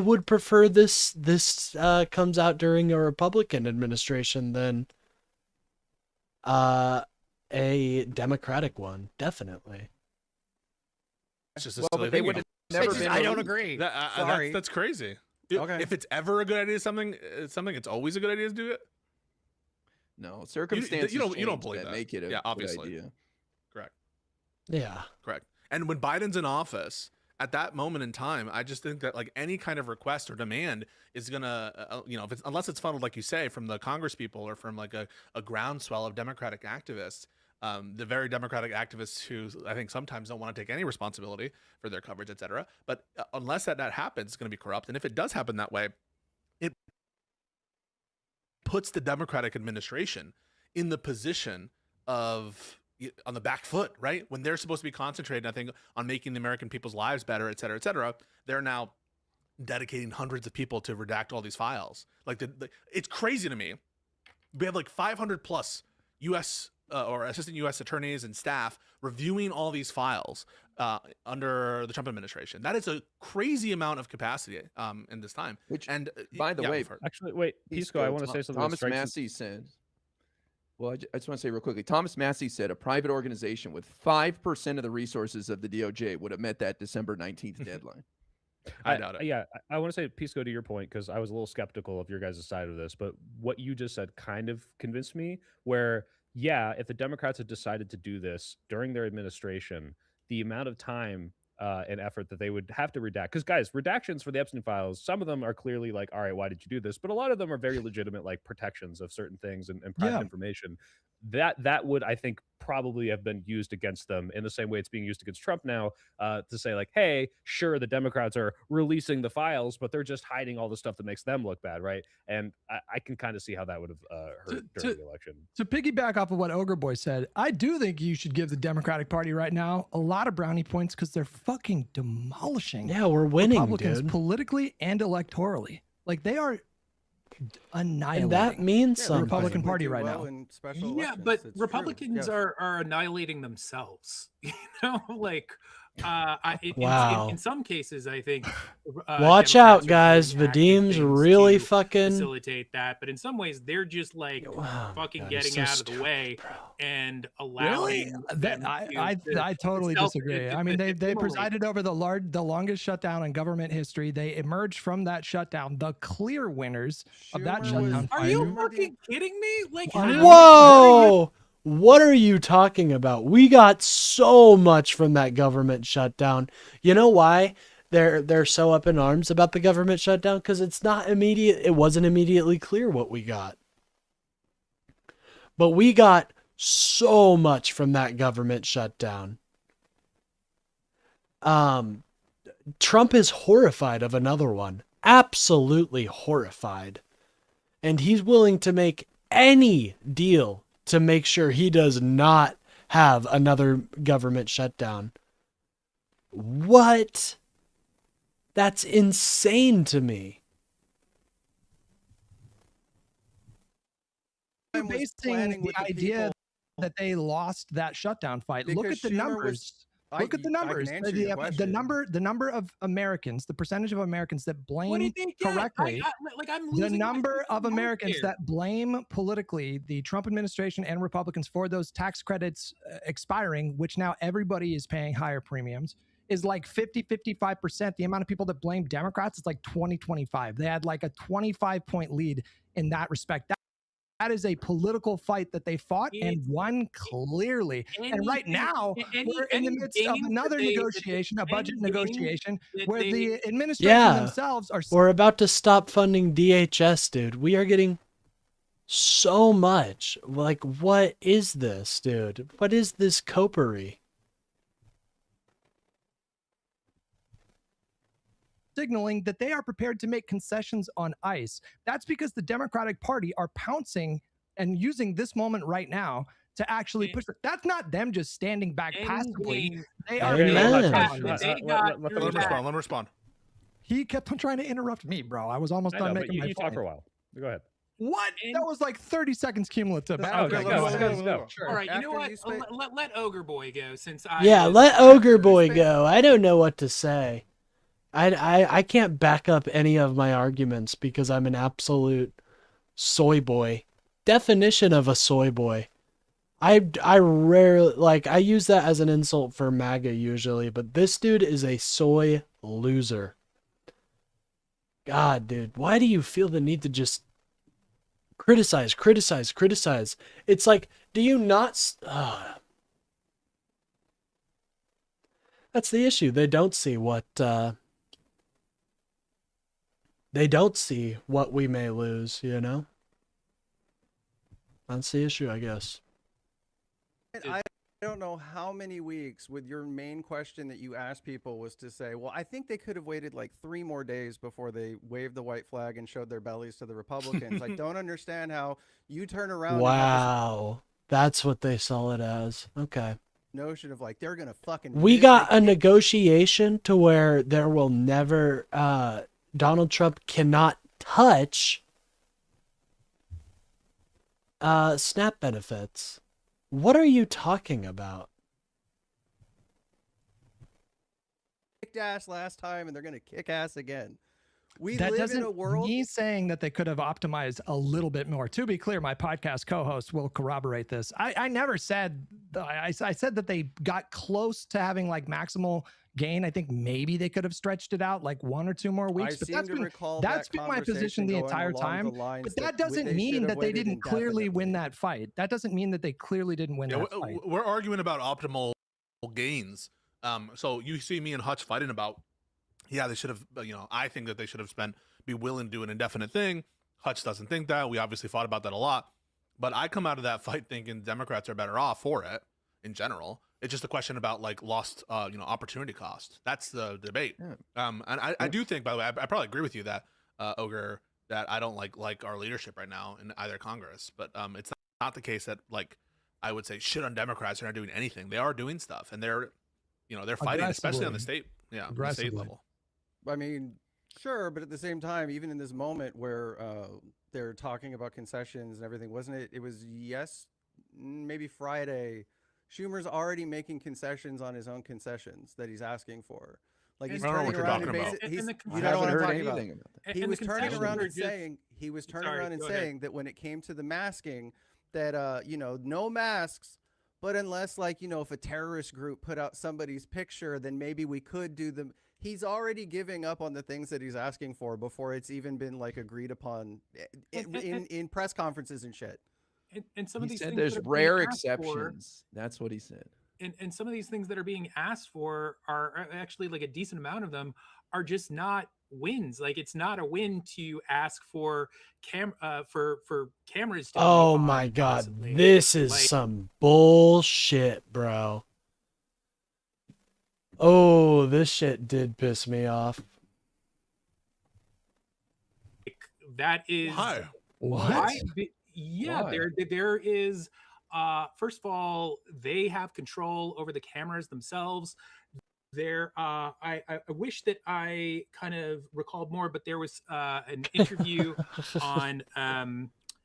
would prefer this comes out during a Republican administration than a Democratic one, definitely. It's just a Well, silly but they thing. would have never been. I don't agree. Sorry. That's crazy. Okay. If it's ever a good idea, something, it's always a good idea to do it. No, circumstances You don't change believe that. make it a Yeah, good obviously. idea. Correct. Yeah. Correct. And when Biden's in office, at that moment in time, I just think that like any kind of request or demand is gonna, unless it's funneled, like you say, from the Congress people or from like a groundswell of Democratic activists, the very Democratic activists who I think sometimes don't want to take any responsibility for their coverage, et cetera. But unless that happens, it's going to be corrupt. And if it does happen that way, it puts the Democratic administration in the position of on the back foot, right? When they're supposed to be concentrating, I think, on making the American people's lives better, et cetera, they're now dedicating hundreds of people to redact all these files. Like it's crazy to me. We have like 500 plus U.S. Or assistant U.S. attorneys and staff reviewing all these files under the Trump administration. That is a crazy amount of capacity in this time. Which, and by the way, actually, wait, Pisco, I want to say something. Thomas Massey said. Well, I just want to say real quickly. Thomas Massey said a private organization with 5% of the resources of the DOJ would have met that December 19th deadline. I doubt it. Yeah, I want to say, Pisco, to your point, because I was a little skeptical of your guys' side of this, but what you just said kind of convinced me. Where, yeah, if the Democrats had decided to do this during their administration, the amount of time and effort that they would have to redact, because guys, redactions for the Epstein files, some of them are clearly like, all right, why did you do this? But a lot of them are very legitimate, like protections of certain things and private information. That would, I think, probably have been used against them in the same way it's being used against Trump now, to say like, hey, sure, the Democrats are releasing the files, but they're just hiding all the stuff that makes them look bad, right? And I can kind of see how that would have hurt during the election. To piggyback off of what Ogre Boy said, I do think you should give the Democratic Party right now a lot of brownie points because they're fucking demolishing. Yeah, we're winning, Republicans dude. Politically and electorally. Like they are annihilating. And that means the something. Republican Party right now. Yeah, but Republicans are annihilating themselves. You know, like in some cases, I think. Watch out, guys! Vadim's really fucking facilitate that, but in some ways, they're just like fucking getting so out of the way and allowing. Them I totally disagree. I mean, they presided over the longest shutdown in government history. They emerged from that shutdown the clear winners of that shutdown. Are you fucking kidding me? Like, whoa! What are you talking about? We got so much from that government shutdown. You know why they're so up in arms about the government shutdown? Because it's not immediate. It wasn't immediately clear what we got. But we got so much from that government shutdown. Trump is horrified of another one. Absolutely horrified. And he's willing to make any deal to make sure he does not have another government shutdown. What? That's insane to me. I'm basing the idea that they lost that shutdown fight. Look at the numbers. Look at the numbers. The number of Americans, the percentage of Americans that blame correctly. The number of Americans that blame politically the Trump administration and Republicans for those tax credits expiring, which now everybody is paying higher premiums, is like 55%. The amount of people that blame Democrats is like 20-25. They had like a 25-point lead in that respect. That is a political fight that they fought and won clearly. And right now, we're in the midst of another negotiation, a budget negotiation, where the administration themselves are... We're about to stop funding DHS, dude. We are getting so much. Like, what is this, dude? What is this copery? Signaling that they are prepared to make concessions on ICE. That's because the Democratic Party are pouncing and using this moment right now to actually push it. That's not them just standing back passively. They are. Let him respond. He kept on trying to interrupt me, bro. I was almost done making my point. You talk for a while. Go ahead. What? That was like 30 seconds cumulative. Okay, go. Sure. All right, you know what? Let Ogre Boy go since I. Yeah, let Ogre Boy go. I don't know what to say. I can't back up any of my arguments because I'm an absolute soy boy. Definition of a soy boy. I rarely, like, I use that as an insult for MAGA usually, but this dude is a soy loser. God, dude, why do you feel the need to just criticize? It's like, do you not... That's the issue. They don't see what... They don't see what we may lose, you know? That's the issue, I guess. I don't know how many weeks with your main question that you asked people was to say, well, I think they could have waited like 3 more days before they waved the white flag and showed their bellies to the Republicans. I don't understand how you turn around. Wow. That's what they sell it as. Okay. Notion of like they're gonna fucking. We got a negotiation to where there will never Donald Trump cannot touch SNAP benefits. What are you talking about? Kicked ass last time, and they're gonna kick ass again. We That live doesn't in a world. me saying that they could have optimized a little bit more. To be clear, my podcast co-host will corroborate this. I never said I said that they got close to having like maximal gain. I think maybe they could have stretched it out like 1 or 2 more weeks. I But seem that's to been recall that's that been my position conversation the going entire along time. the lines But that that doesn't they mean should that have they waited didn't clearly win indefinitely. that fight. That doesn't mean that they clearly didn't win that fight. We're arguing about optimal gains. So you see me and Hutch fighting about, yeah, they should have, I think that they should have be willing to do an indefinite thing. Hutch doesn't think that. We obviously fought about that a lot. But I come out of that fight thinking Democrats are better off for it in general. It's just a question about like lost, opportunity cost. That's the debate. Yeah. And I do think, by the way, I probably agree with you that, Ogre, that I don't like our leadership right now in either Congress. But it's not the case that like I would say shit on Democrats. They're not doing anything. They are doing stuff, and they're fighting, especially on the state, the state level. I mean, sure, but at the same time, even in this moment where they're talking about concessions and everything, wasn't it? It was maybe Friday. Schumer's already making concessions on his own concessions that he's asking for. Like he's turning around and basically, you know what I'm talking about. He was turning around and saying that when it came to the masking, that no masks, but unless if a terrorist group put out somebody's picture, then maybe we could do them. He's already giving up on the things that he's asking for before it's even been like agreed upon in press conferences and shit. And some of these things there's that are being rare asked for- exceptions. That's what he said. And some of these things that are being asked for are actually like a decent amount of them are just not wins. Like it's not a win to ask for cameras. To Oh be my on, god, possibly. this is Like, some bullshit, bro. Oh, this shit did piss me off. that is Why? Yeah, Why? there is first of all, they have control over the cameras themselves. There I wish that I kind of recalled more, but there was an interview on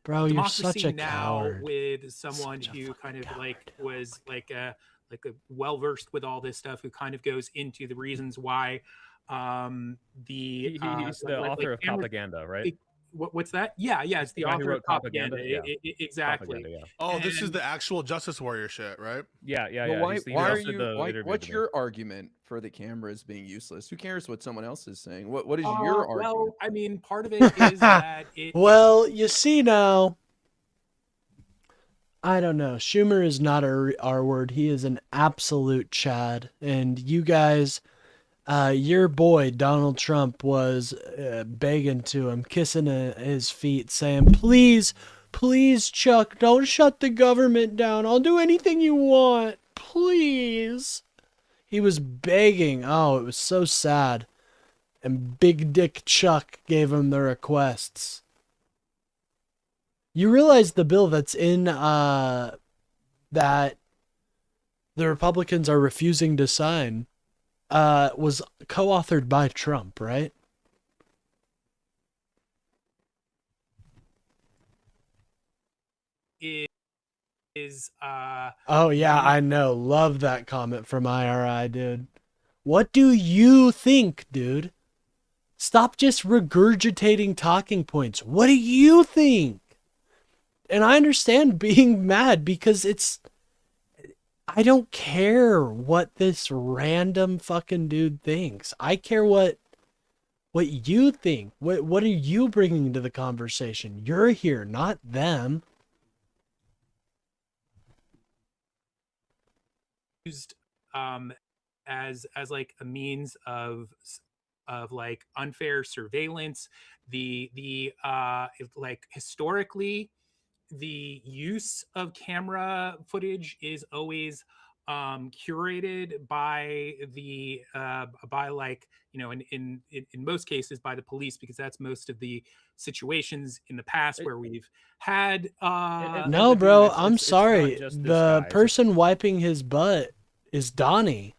Bro, you're Democracy such a Now! coward. With someone who kind of like was like a well versed with all this stuff, who kind of goes into the reasons why He's the author of camera- Propaganda, right? What's that? Yeah, it's the guy who author wrote of Propaganda. Propaganda, yeah. Exactly. Propaganda, yeah. Oh, this is And- the actual Justice Warrior shit, right? Yeah. But why, He's the- why are he hosted you? the Why, interview what's with me. your argument for the cameras being useless? Who cares what someone else is saying? What is your argument? Well, I mean, part of it is that it. Well, you see now, I don't know. Schumer is not a R word. He is an absolute Chad. And you guys, your boy Donald Trump was begging to him, kissing his feet, saying, "Please, please, Chuck, don't shut the government down. I'll do anything you want. Please." He was begging. Oh, it was so sad. And Big Dick Chuck gave him the requests. You realize the bill that's in that the Republicans are refusing to sign was co-authored by Trump, right? Is Oh yeah, I know. Love that comment from IRI, dude. What do you think, dude? Stop just regurgitating talking points. What do you think? And I understand being mad because I don't care what this random fucking dude thinks. I care what you think. What are you bringing to the conversation? You're here, not them. used as like a means of like unfair surveillance. The like historically, the use of camera footage is always curated by the by, like, you know, in most cases by the police, because that's most of the situations in the past where we've had No, bro, I'm sorry. The person wiping his butt is Donnie.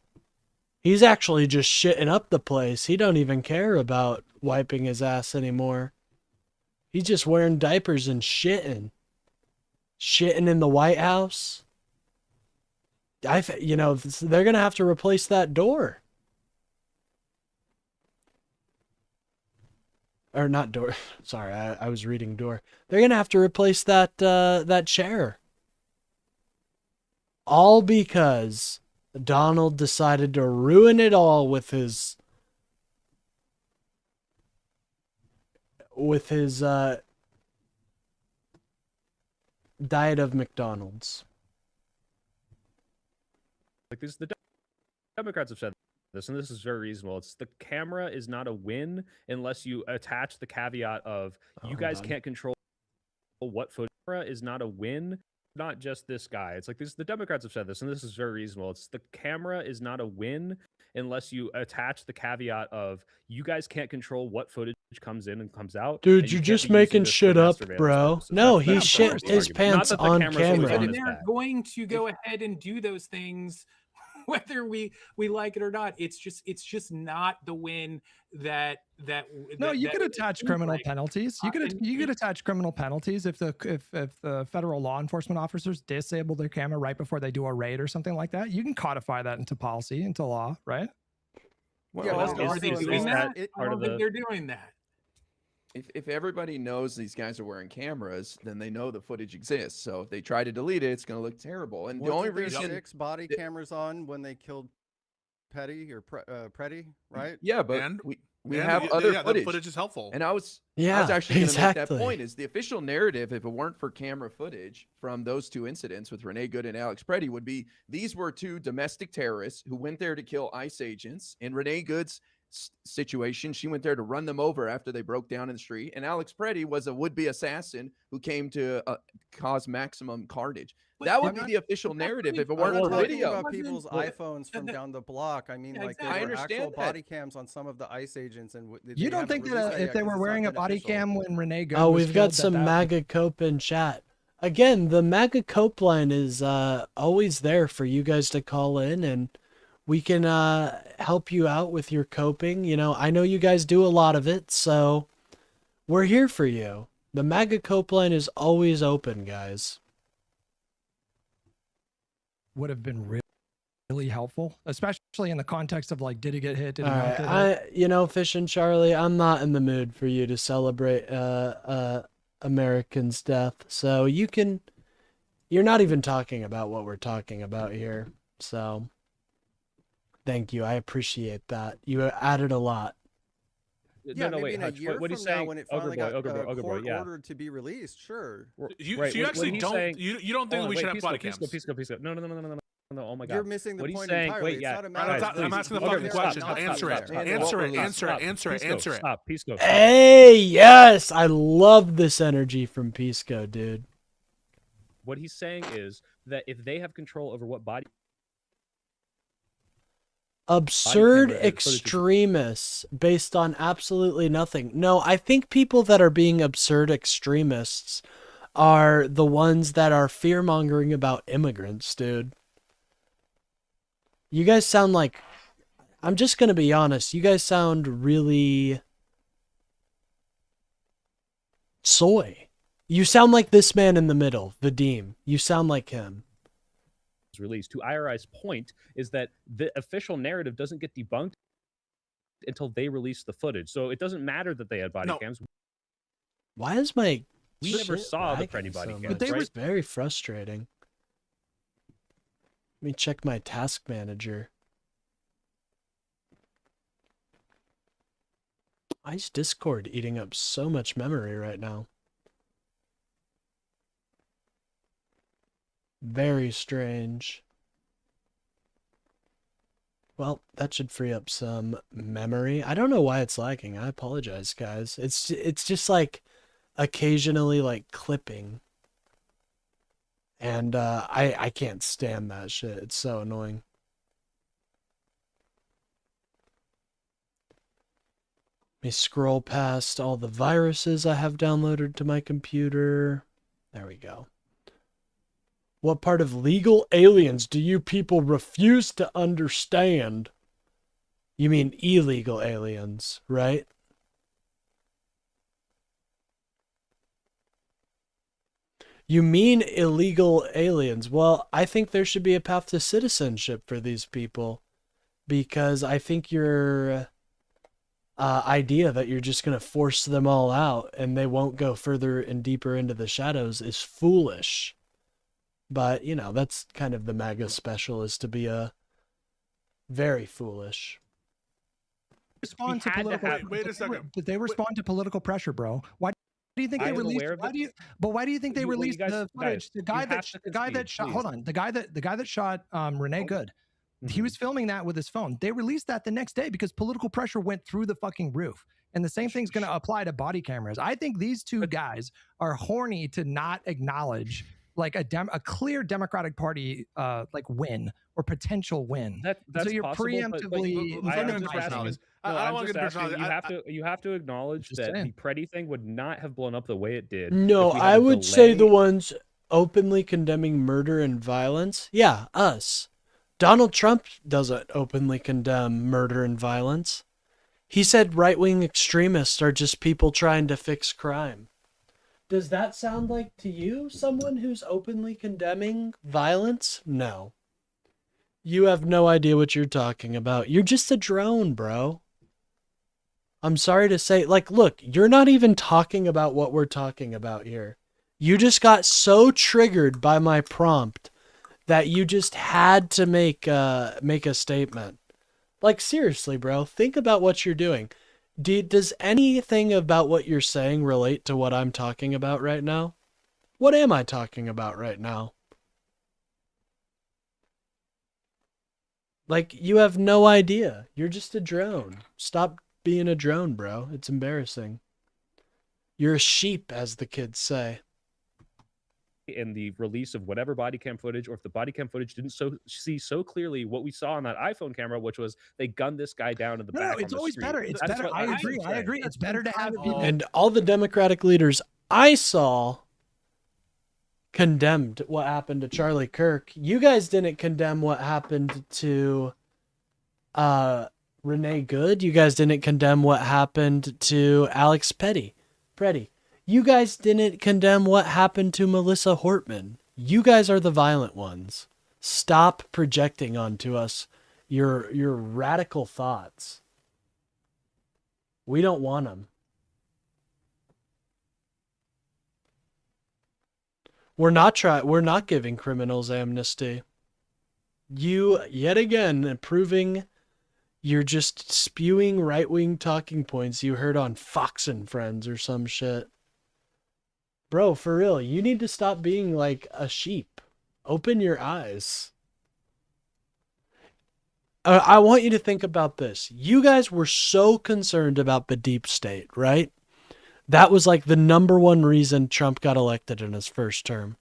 He's actually just shitting up the place. He don't even care about wiping his ass anymore. He's just wearing diapers and shitting. Shitting in the White House. You know, they're going to have to replace that door. Or not door. Sorry, I was reading door. They're going to have to replace that that chair. All because Donald decided to ruin it all with his diet of McDonald's. Like the Democrats have said this, and this is very reasonable. It's the camera is not a win unless you attach the caveat of you guys can't control what footage. Camera is not a win. Not just this guy. It's like the Democrats have said this, and this is very reasonable. It's the camera is not a win unless you attach the caveat of you guys can't control what footage comes in and comes out. Dude, you're just making shit up, bro. No, he shit his pants on camera. And they're going to go ahead and do those things whether we like it or not. It's just not the win that no, you could attach criminal penalties. You could attach criminal penalties if the federal law enforcement officers disable their camera right before they do a raid or something like that. You can codify that into policy, into law, right? Yeah, are they doing that? I don't think they're doing that. If everybody knows these guys are wearing cameras, then they know the footage exists. So if they try to delete it, it's going to look terrible. And the only reason 6 body cameras on when they killed Petty or Preddy, right? Yeah, but we have other footage. The footage is helpful. And I was actually going to make that point. Is the official narrative, if it weren't for camera footage from those 2 incidents with Renee Good and Alex Preddy, would be these were 2 domestic terrorists who went there to kill ICE agents. In Renee Good's situation, she went there to run them over after they broke down in the street, and Alex Preddy was a would-be assassin who came to cause maximum carnage. That would be the official narrative if it weren't for video. About people's iPhones from down the block. I mean, like there were actual body cams on some of the ICE agents, and you don't think that if they were wearing a body cam when Renee Good? Oh, we've got some MAGA Cope in chat. Again, the MAGA Cope line is always there for you guys to call in, and we can help you out with your coping. You know, I know you guys do a lot of it, so we're here for you. The MAGA Cope line is always open, guys. Would have been really helpful, especially in the context of like, did he get hit? Did he All not right, get hit? you know, Fish and Charlie, I'm not in the mood for you to celebrate American's death, so you're not even talking about what we're talking about here, so thank you. I appreciate that. You added a lot. Yeah, no, maybe wait, in a Hutch, year what from he's now saying, when it finally got court yeah. ordered to be released, sure. So you actually don't you don't think we should have body cams? Pisco. No. Oh my God. You're missing the what point saying? entirely. Wait, yeah. I'm asking the fucking question. Answer it. Answer it. Stop, Pisco. Hey, yes, I love this energy from Pisco, dude. What he's saying is that if they have control over what body absurd extremists based on absolutely nothing. No, I think people that are being absurd extremists are the ones that are fear-mongering about immigrants, dude. You guys sound like, I'm just going to be honest, you guys sound really soy. You sound like this man in the middle, Vadim. You sound like him. Released. To IRI's point is that the official narrative doesn't get debunked until they release the footage. So it doesn't matter that they had body cams. Why is my we never saw the Preddy body cams, but they right? were very frustrating. Let me check my task manager. Why's Discord eating up so much memory right now? Very strange. Well, that should free up some memory. I don't know why it's lagging. I apologize, guys. It's just like occasionally like clipping. And I can't stand that shit. It's so annoying. Let me scroll past all the viruses I have downloaded to my computer. There we go. What part of legal aliens do you people refuse to understand? You mean illegal aliens, right? You mean illegal aliens. Well, I think there should be a path to citizenship for these people, because I think your idea that you're just going to force them all out and they won't go further and deeper into the shadows is foolish. But, you know, that's kind of the MAGA special, is to be a very foolish. Respond to political. Wait a second. Did they respond to political pressure, bro? Why do you think they released? Why do you think they released the footage? The guy that shot. Hold on. The guy that shot Renee Good. He was filming that with his phone. They released that the next day because political pressure went through the fucking roof. And the same thing's going to apply to body cameras. I think these two guys are horny to not acknowledge like a clear Democratic Party like win or potential win. That's so you're possible, preemptively. but I don't want to get personality. You have to acknowledge that saying. the Preddy thing would not have blown up the way it did. No, if we had I a would say the delay. ones openly condemning murder and violence. Yeah, us. Donald Trump doesn't openly condemn murder and violence. He said right-wing extremists are just people trying to fix crime. Does that sound like to you someone who's openly condemning violence? No. You have no idea what you're talking about. You're just a drone, bro. I'm sorry to say, like, look, you're not even talking about what we're talking about here. You just got so triggered by my prompt that you just had to make a statement. Like, seriously, bro, think about what you're doing. Does anything about what you're saying relate to what I'm talking about right now? What am I talking about right now? Like, you have no idea. You're just a drone. Stop being a drone, bro. It's embarrassing. You're a sheep, as the kids say. In the release of whatever body cam footage, or if the body cam footage didn't see so clearly what we saw on that iPhone camera, which was they gunned this guy down in the back. No, it's on the always street. better. It's That's better. what I I'm agree. saying. I agree. It's better to have people. And all the Democratic leaders I saw condemned what happened to Charlie Kirk. You guys didn't condemn what happened to Renee Good. You guys didn't condemn what happened to Alex Petty. You guys didn't condemn what happened to Melissa Hortman. You guys are the violent ones. Stop projecting onto us your radical thoughts. We don't want them. We're not giving criminals amnesty. You yet again proving you're just spewing right-wing talking points you heard on Fox and Friends or some shit. Bro, for real, you need to stop being like a sheep. Open your eyes. I want you to think about this. You guys were so concerned about the deep state, right? That was like the number one reason Trump got elected in his first term.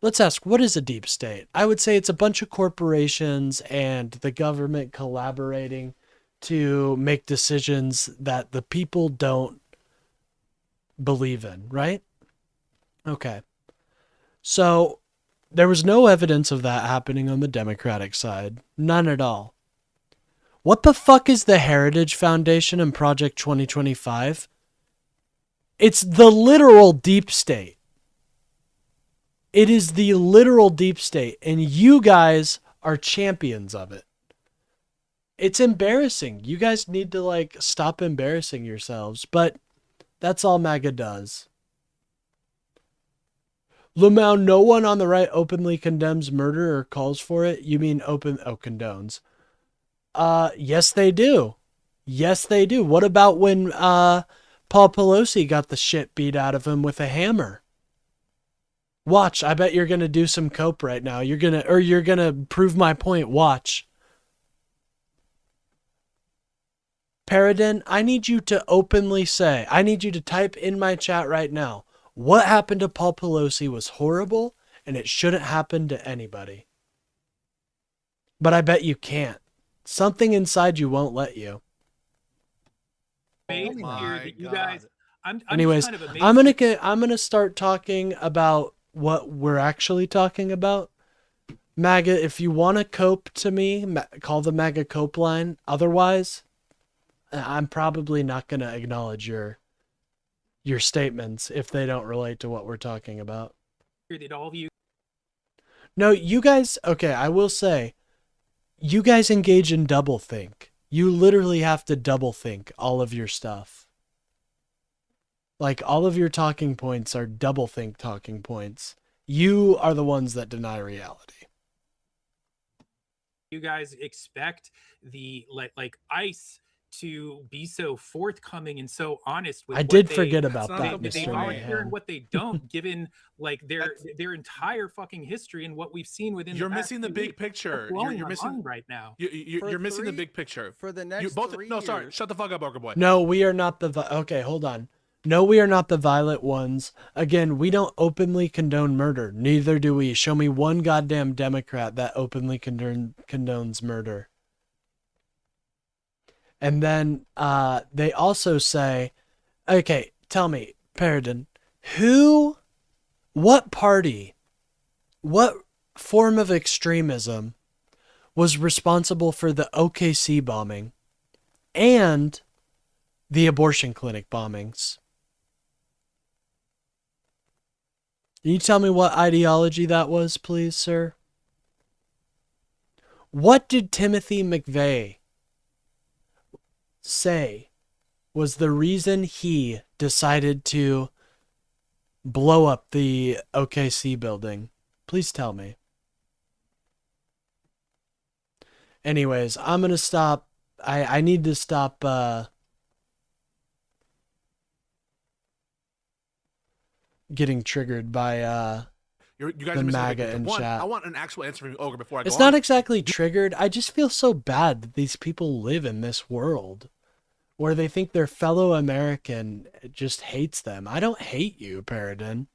Let's ask, what is a deep state? I would say it's a bunch of corporations and the government collaborating to make decisions that the people don't believe in, right? Okay. So there was no evidence of that happening on the Democratic side. None at all. What the fuck is the Heritage Foundation and Project 2025? It's the literal deep state. It is the literal deep state, and you guys are champions of it. It's embarrassing. You guys need to, like, stop embarrassing yourselves, but that's all MAGA does. Lamau, no one on the right openly condemns murder or calls for it. You mean condones. Yes, they do. Yes, they do. What about when Paul Pelosi got the shit beat out of him with a hammer? Watch, I bet you're going to do some cope right now. You're going to prove my point. Watch. Paradin, I need you to openly say, I need you to type in my chat right now, what happened to Paul Pelosi was horrible, and it shouldn't happen to anybody. But I bet you can't. Something inside you won't let you. Amazed here that you guys. I'm Anyways, just kind of amazed. I'm gonna start talking about what we're actually talking about. MAGA, if you want to cope to me, call the MAGA cope line. Otherwise, I'm probably not gonna acknowledge your statements if they don't relate to what we're talking about. That all of you. No, you guys. Okay, I will say, you guys engage in doublethink. You literally have to doublethink all of your stuff. Like, all of your talking points are doublethink talking points. You are the ones that deny reality. You guys expect the like ICE to be so forthcoming and so honest with I what did they, forget about they, that, they Mr. volunteer Mayhem. and what they don't, given like their entire fucking history and what we've seen within. You're the past missing the 2 big weeks. picture. What's blowing You're my missing mind right now. You're missing the big picture. For the You next both. 3 No, sorry. years- Shut the fuck up, Burger Boy. No, we are not the... Okay, hold on. No, we are not the violent ones. Again, we don't openly condone murder. Neither do we. Show me one goddamn Democrat that openly condones murder. And then they also say, okay, tell me, Paradin, what party, what form of extremism was responsible for the OKC bombing and the abortion clinic bombings? Can you tell me what ideology that was, please, sir? What did Timothy McVeigh say was the reason he decided to blow up the OKC building? Please tell me. Anyways, I'm going to stop. I need to stop getting triggered by You guys the are missing MAGA the big in picture. One, chat. I want an actual answer from you, Ogre, before I It's go not on. exactly triggered. I just feel so bad that these people live in this world where they think their fellow American just hates them. I don't hate you, Paradin.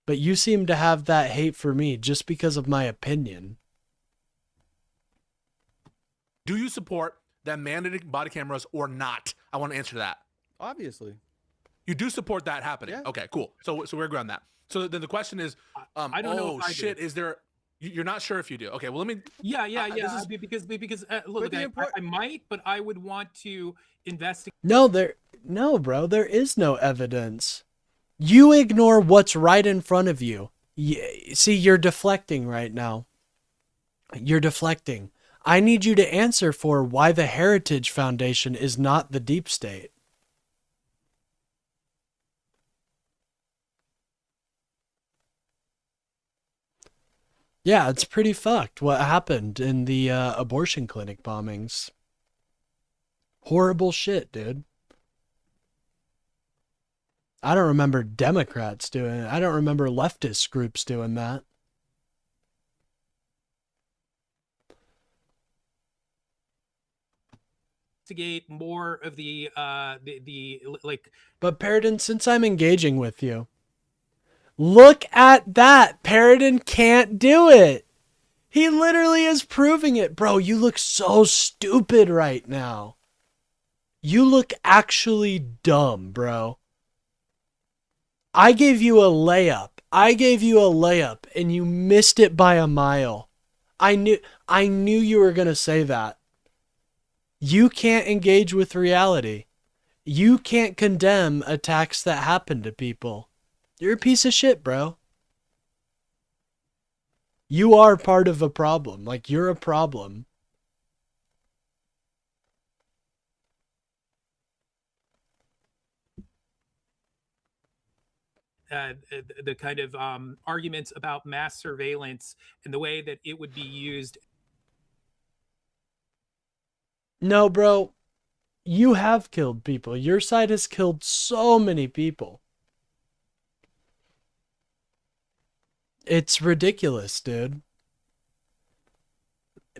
But you seem to have that hate for me just because of my opinion. Do you support them mandating body cameras or not? I want to answer that. Obviously. You do support that happening. Yeah. Okay, cool. So we're agreed on that. So then the question is, I don't know oh if I do. shit, is there? You're not sure if you do. Okay, well let me. Yeah. this is- Because look, I might, but I would want to investigate. No, bro, there is no evidence. You ignore what's right in front of you. See, you're deflecting right now. You're deflecting. I need you to answer for why the Heritage Foundation is not the deep state. Yeah, it's pretty fucked what happened in the abortion clinic bombings. Horrible shit, dude. I don't remember Democrats doing it. I don't remember leftist groups doing that. Investigate more of the like. But Paradin, since I'm engaging with you, look at that. Paradin can't do it. He literally is proving it. Bro, you look so stupid right now. You look actually dumb, bro. I gave you a layup. And you missed it by a mile. I knew you were going to say that. You can't engage with reality. You can't condemn attacks that happen to people. You're a piece of shit, bro. You are part of a problem. Like, you're a problem. The kind of arguments about mass surveillance and the way that it would be used. No, bro. You have killed people. Your side has killed so many people. It's ridiculous, dude.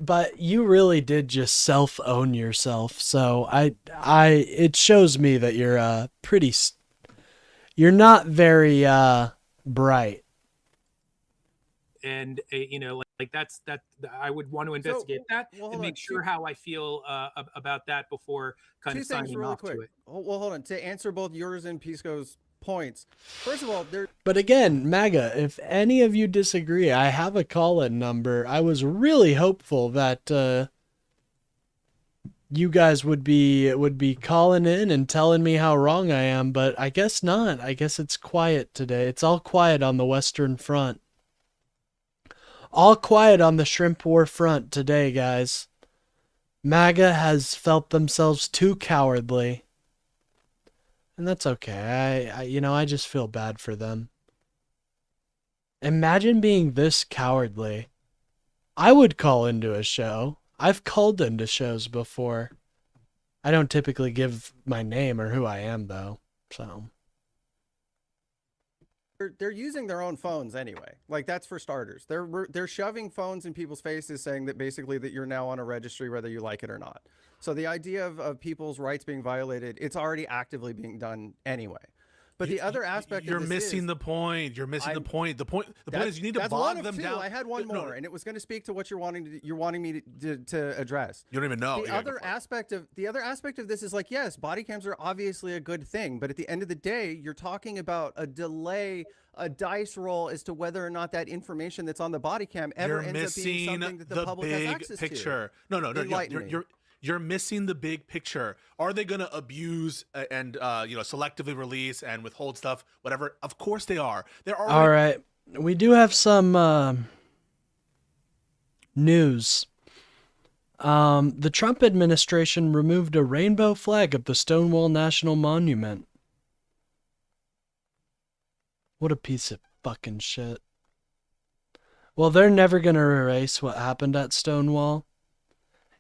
But you really did just self-own yourself. So it shows me that you're you're not very bright. and you know, like that's that. I would want to investigate that and make sure how I feel about that before kind Two of things signing really off quick. to it. Well, hold on. To answer both yours and Pisco's points, first of all, But again, MAGA, if any of you disagree, I have a call-in number. I was really hopeful that you guys would be calling in and telling me how wrong I am, but I guess not. I guess it's quiet today. It's all quiet on the Western Front. All quiet on the Shrimp War front today, guys. MAGA has felt themselves too cowardly. And that's okay. I just feel bad for them. Imagine being this cowardly. I would call into a show. I've called into shows before. I don't typically give my name or who I am, though. So they're using their own phones anyway. Like, that's for starters. They're shoving phones in people's faces, saying that basically that you're now on a registry whether you like it or not. So the idea of people's rights being violated, it's already actively being done anyway. But the other aspect you're of this missing is, the point. You're missing the point. The point is you need to that's one bog of them two. down. I had one more, and it was going to speak to what you're wanting me to address. You don't even know. The other aspect of this is like, yes, body cams are obviously a good thing, but at the end of the day, you're talking about a delay, a dice roll as to whether or not that information that's on the body cam ever ends up being something that the public has access picture. to. No. You're missing the big picture. Are they going to abuse and selectively release and withhold stuff, whatever? Of course they are. They're already. all right. We do have some news. The Trump administration removed a rainbow flag of the Stonewall National Monument. What a piece of fucking shit. Well, they're never going to erase what happened at Stonewall.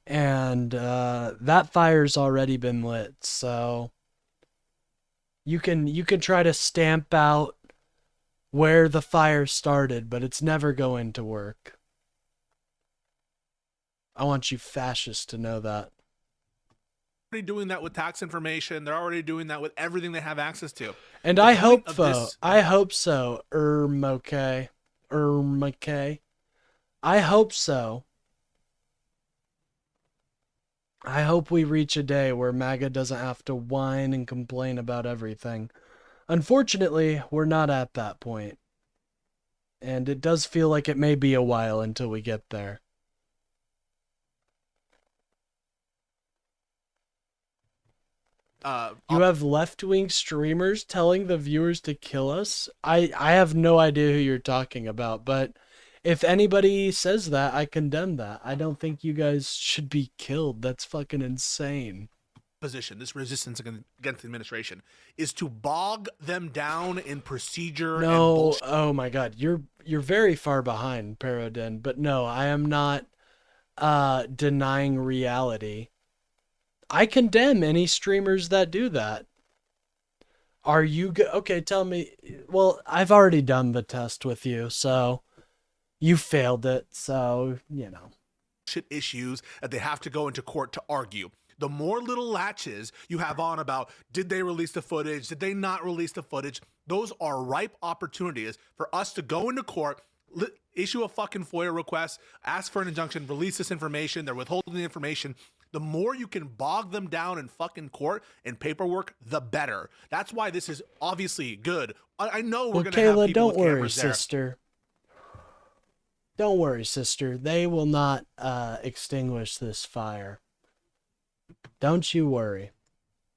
And that fire's already been lit, so you can try to stamp out where the fire started, but it's never going to work. I want you fascists to know that. Already doing that with tax information. They're already doing that with everything they have access to. And I hope so. I hope so. Ermake. I hope so. I hope we reach a day where MAGA doesn't have to whine and complain about everything. Unfortunately, we're not at that point. And it does feel like it may be a while until we get there. You have left-wing streamers telling the viewers to kill us? I have no idea who you're talking about, but if anybody says that, I condemn that. I don't think you guys should be killed. That's fucking insane. Position, this resistance against the administration, is to bog them down in procedure. No, and bullshit. Oh my God, you're very far behind, Parodin. But no, I am not denying reality. I condemn any streamers that do that. Are you okay? Tell me. Well, I've already done the test with you, so. You failed it, so, Shit issues that they have to go into court to argue. The more little latches you have on about, did they release the footage? Did they not release the footage? Those are ripe opportunities for us to go into court, issue a fucking FOIA request, ask for an injunction, release this information. They're withholding the information. The more you can bog them down in fucking court and paperwork, the better. That's why this is obviously good. I know we're going to have Kayla, people don't with worry, cameras there. sister. Don't worry, sister. They will not extinguish this fire. Don't you worry.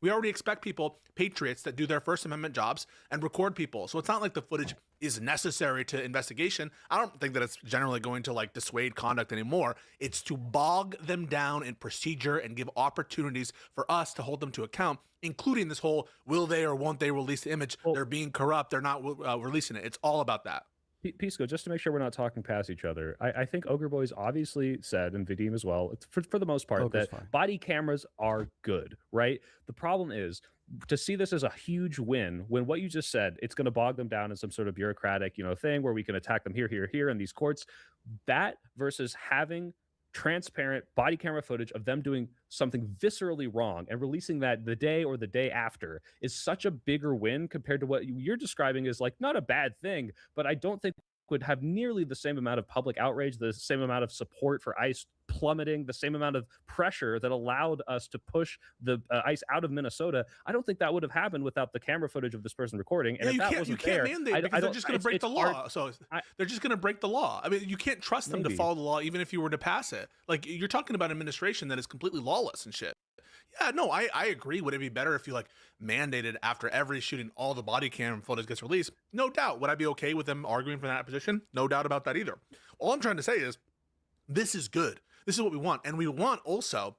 We already expect people, patriots, that do their First Amendment jobs and record people. So it's not like the footage is necessary to investigation. I don't think that it's generally going to dissuade conduct anymore. It's to bog them down in procedure and give opportunities for us to hold them to account, including this whole will they or won't they release the image? They're being corrupt. They're not releasing it. It's all about that. Pisco, just to make sure we're not talking past each other, I think Ogre Boys obviously said, and Vadim as well, for the most part, Ogre's that fine. body cameras are good, right? The problem is to see this as a huge win when what you just said, it's going to bog them down in some sort of bureaucratic, thing where we can attack them here in these courts. That versus having transparent body camera footage of them doing something viscerally wrong and releasing that the day or the day after is such a bigger win compared to what you're describing as not a bad thing, but I don't think would have nearly the same amount of public outrage, the same amount of support for ICE plummeting, the same amount of pressure that allowed us to push the ICE out of Minnesota. I don't think that would have happened without the camera footage of this person recording. And Yeah, if you that can't, wasn't you can't there, mandate because they're just going to break the law. hard- So they're just going to break the law. I mean, you can't trust them to Maybe. follow the law, even if you were to pass it. Like, you're talking about administration that is completely lawless and shit. Yeah, no, I agree. Would it be better if you like mandated after every shooting all the body cam footage gets released? No doubt. Would I be okay with them arguing for that position? No doubt about that either. All I'm trying to say is this is good. This is what we want. And we want also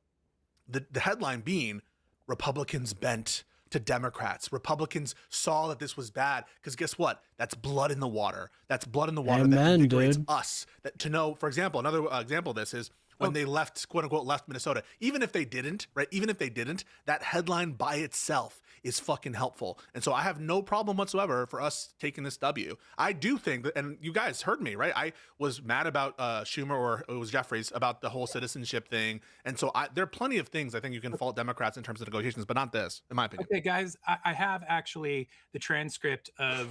the headline being Republicans bent to Democrats. Republicans saw that this was bad because guess what? That's blood in the water. That's blood in the water that Amen, invigorates dude. us. That to know, for example, another example of this is when they left, quote unquote, left Minnesota. Even if they didn't, right? Even if they didn't, that headline by itself is fucking helpful. And so I have no problem whatsoever for us taking this W. I do think that, and you guys heard me, right? I was mad about Schumer, or it was Jeffries, about the whole citizenship thing. And so there are plenty of things I think you can fault Democrats in terms of negotiations, but not this, in my opinion. Okay, guys, I have actually the transcript of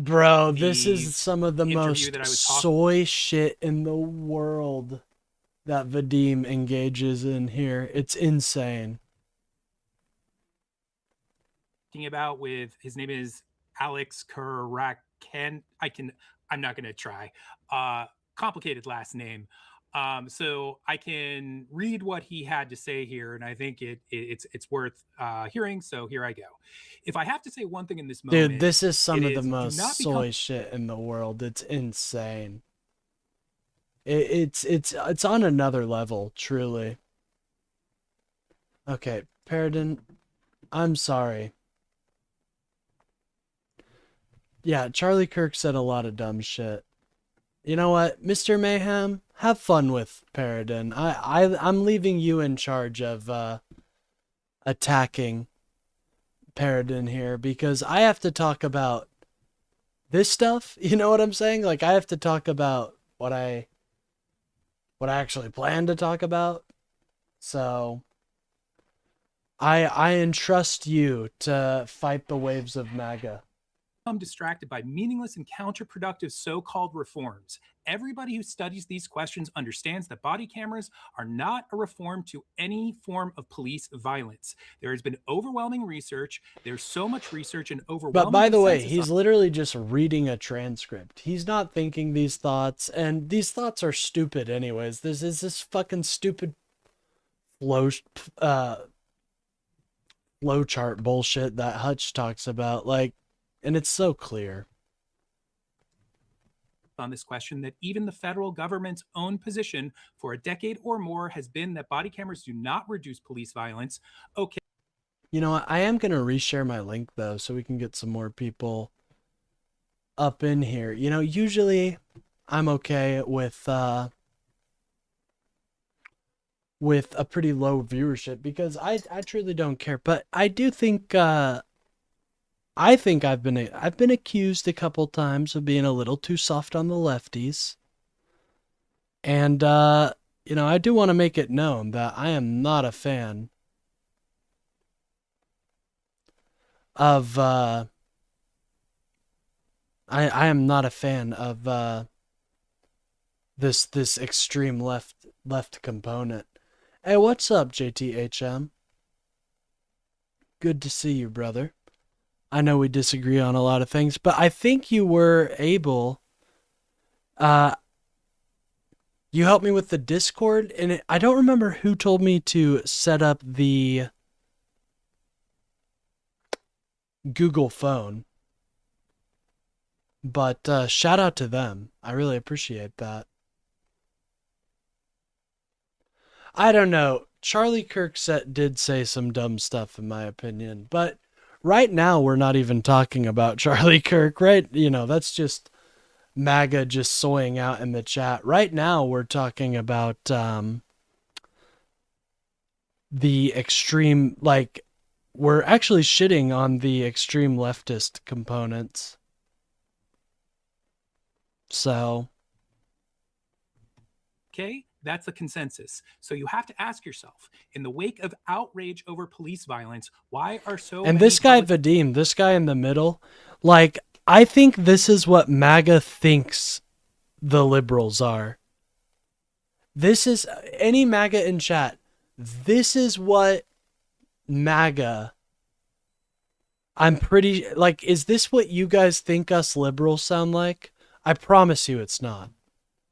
Bro, this the is some of the interview most that I was talking- soy shit in the world that Vadim engages in here. It's insane. about with his name is Alex Karakan. I'm not gonna try. Complicated last name. So I can read what he had to say here, and I think it's worth hearing. So here I go. If I have to say one thing in this moment, Dude, this is some it of the is, do most not become- soy shit in the world. It's insane. It's on another level, truly. Okay, Paradin, I'm sorry. Yeah, Charlie Kirk said a lot of dumb shit. You know what, Mr. Mayhem, have fun with Paradin. I'm leaving you in charge of attacking Paradin here, because I have to talk about this stuff. You know what I'm saying? Like, I have to talk about what I actually plan to talk about. So I entrust you to fight the waves of MAGA. become distracted by meaningless and counterproductive so-called reforms. Everybody who studies these questions understands that body cameras are not a reform to any form of police violence. There has been overwhelming research. There's so much research and overwhelming But by the way, consensus he's on- literally just reading a transcript. He's not thinking these thoughts, and these thoughts are stupid anyways. This is this fucking stupid flowchart bullshit that Hutch talks about, like, and it's so clear. on this question that even the federal government's own position for a decade or more has been that body cameras do not reduce police violence. Okay. You know what? I am going to reshare my link, though, so we can get some more people up in here. You know, usually I'm okay with a pretty low viewership because I truly don't care. But I do think I've been accused a couple times of being a little too soft on the lefties. And you know, I do want to make it known that I am not a fan of I am not a fan of this extreme left component. Hey, what's up, JTHM? Good to see you, brother. I know we disagree on a lot of things, but I think you were able you helped me with the Discord, and I don't remember who told me to set up the Google phone, but shout out to them. I really appreciate that. I don't know. Charlie Kirk did say some dumb stuff in my opinion, but right now we're not even talking about Charlie Kirk, right? You know, that's just MAGA just soying out in the chat. Right now we're talking about the extreme, like, we're actually shitting on the extreme leftist components. So. Okay, that's a consensus. So you have to ask yourself, in the wake of outrage over police violence, why are so And many this guy, public- Vadim, this guy in the middle, like, I think this is what MAGA thinks the liberals are. This is any MAGA in chat. This is what MAGA. I'm pretty like, is this what you guys think us liberals sound like? I promise you it's not.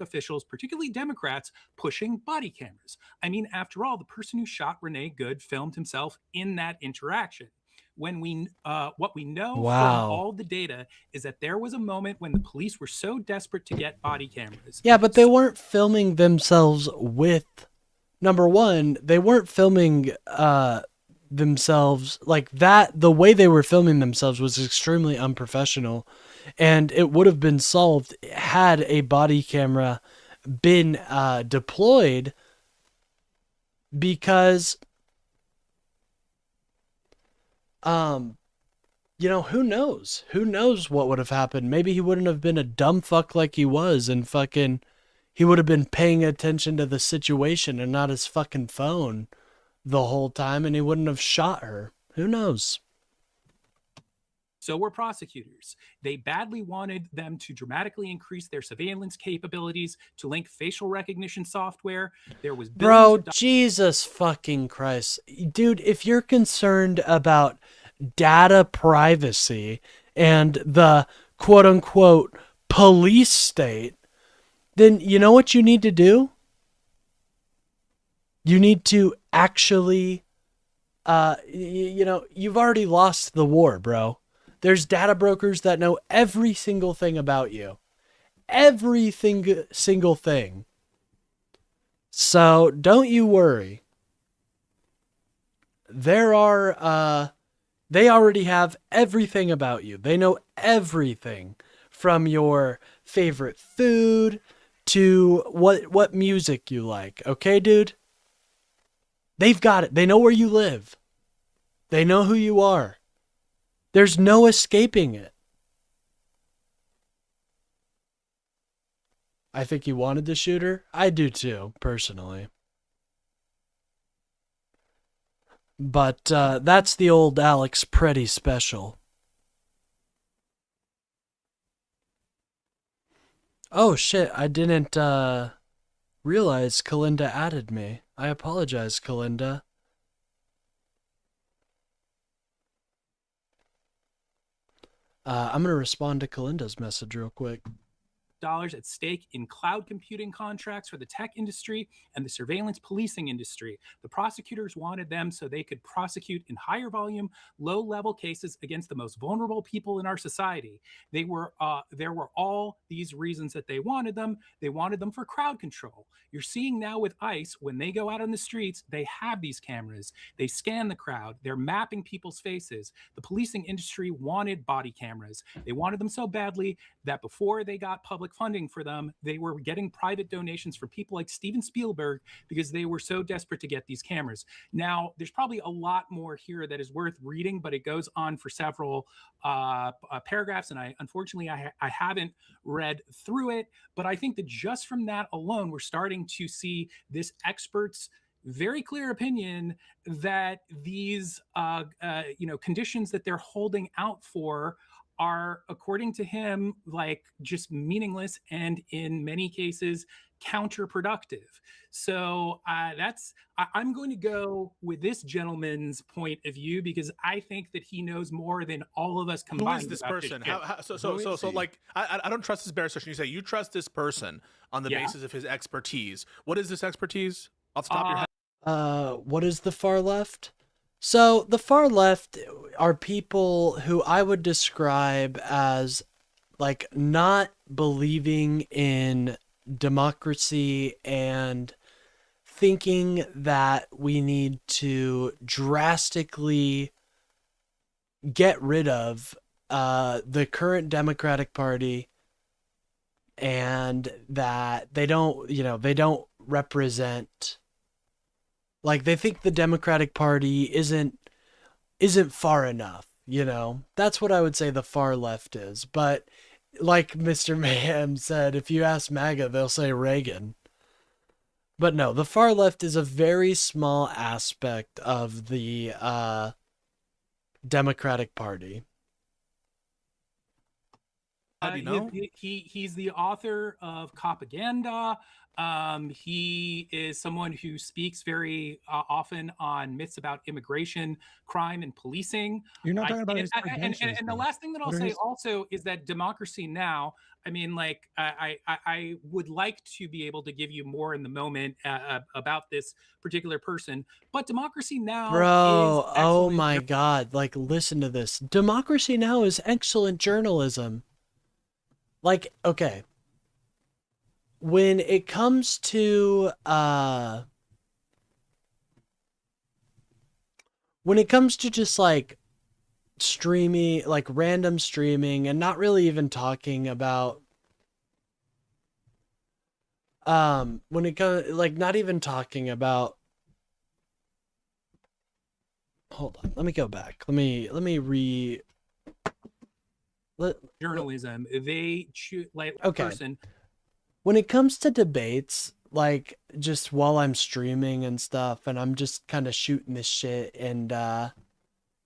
Officials, particularly Democrats, pushing body cameras. I mean, after all, the person who shot Renee Good filmed himself in that interaction. When what we know from all the data is that there was a moment when the police were so desperate to get body cameras. Yeah, but they weren't filming themselves with, number one, they weren't filming themselves like that. The way they were filming themselves was extremely unprofessional, and it would have been solved had a body camera been deployed, because you know, who knows what would have happened. Maybe he wouldn't have been a dumb fuck like he was, and fucking he would have been paying attention to the situation and not his fucking phone the whole time, and he wouldn't have shot her. Who knows? So were prosecutors. They badly wanted them to dramatically increase their surveillance capabilities, to link facial recognition software. There was Bro, Jesus fucking Christ. Dude, if you're concerned about data privacy and the quote-unquote police state, then you know what you need to do? You need to actually, you know, you've already lost the war, bro. There's data brokers that know every single thing about you. Every single thing. So don't you worry. There are, they already have everything about you. They know everything from your favorite food to what music you like. Okay, dude? They've got it. They know where you live. They know who you are. There's no escaping it. I think he wanted the shooter. I do too, personally. But that's the old Alex Pretty special. Oh shit, I didn't realize Kalinda added me. I apologize, Kalinda. I'm going to respond to Kalinda's message real quick. dollars at stake in cloud computing contracts for the tech industry and the surveillance policing industry. The prosecutors wanted them so they could prosecute in higher volume, low-level cases against the most vulnerable people in our society. There were all these reasons that they wanted them. They wanted them for crowd control. You're seeing now with ICE, when they go out on the streets, they have these cameras. They scan the crowd. They're mapping people's faces. The policing industry wanted body cameras. They wanted them so badly that before they got public funding for them, they were getting private donations from people like Steven Spielberg because they were so desperate to get these cameras. Now, there's probably a lot more here that is worth reading, but it goes on for several paragraphs, and unfortunately I haven't read through it, but I think that just from that alone, we're starting to see this expert's very clear opinion that these conditions that they're holding out for are, according to him, like just meaningless and in many cases counterproductive. So I'm going to go with this gentleman's point of view because I think that he knows more than all of us combined. Who is this about person? shit. So like I don't trust this bear session. You say you trust this person on the basis of his expertise. What is this expertise? Off the top of your head. What is the far left? So the far left are people who I would describe as like not believing in democracy and thinking that we need to drastically get rid of the current Democratic Party, and that they don't represent, like they think the Democratic Party isn't far enough, That's what I would say the far left is. But like Mr. Mayhem said, if you ask MAGA, they'll say Reagan. But no, the far left is a very small aspect of the Democratic Party. You know? He's the author of Propaganda. He is someone who speaks very often on myths about immigration, crime, and policing. You're not talking about his and credentials, the though. last thing that I'll What are say his- also is that Democracy Now! I mean, like, I would like to be able to give you more in the moment about this particular person, but Democracy Now! Bro, is oh excellent my God. Like, listen to this. Democracy Now! Is excellent journalism. Like, okay. When it comes to, just like streaming, like random streaming, and not really even talking about, when it comes, like, not even talking about, hold on, let me go back. Let me journalism. They choose like Okay. person. When it comes to debates, like just while I'm streaming and stuff, and I'm just kind of shooting this shit and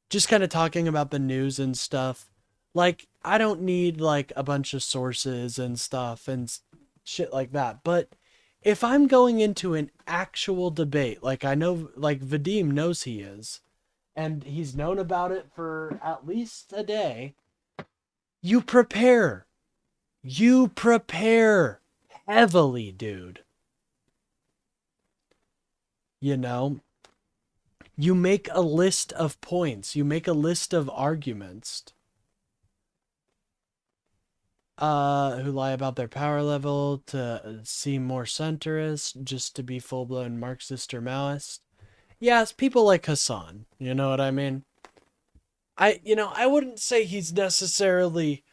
just kind of talking about the news and stuff, like I don't need like a bunch of sources and stuff and shit like that. But if I'm going into an actual debate, like I know, like Vadim knows he is, and he's known about it for at least a day, you prepare. You prepare heavily, dude. You know, you make a list of points, you make a list of arguments. Who lie about their power level to seem more centrist, just to be full-blown Marxist or Maoist. Yes, people like Hassan, you know what I mean? I wouldn't say he's necessarily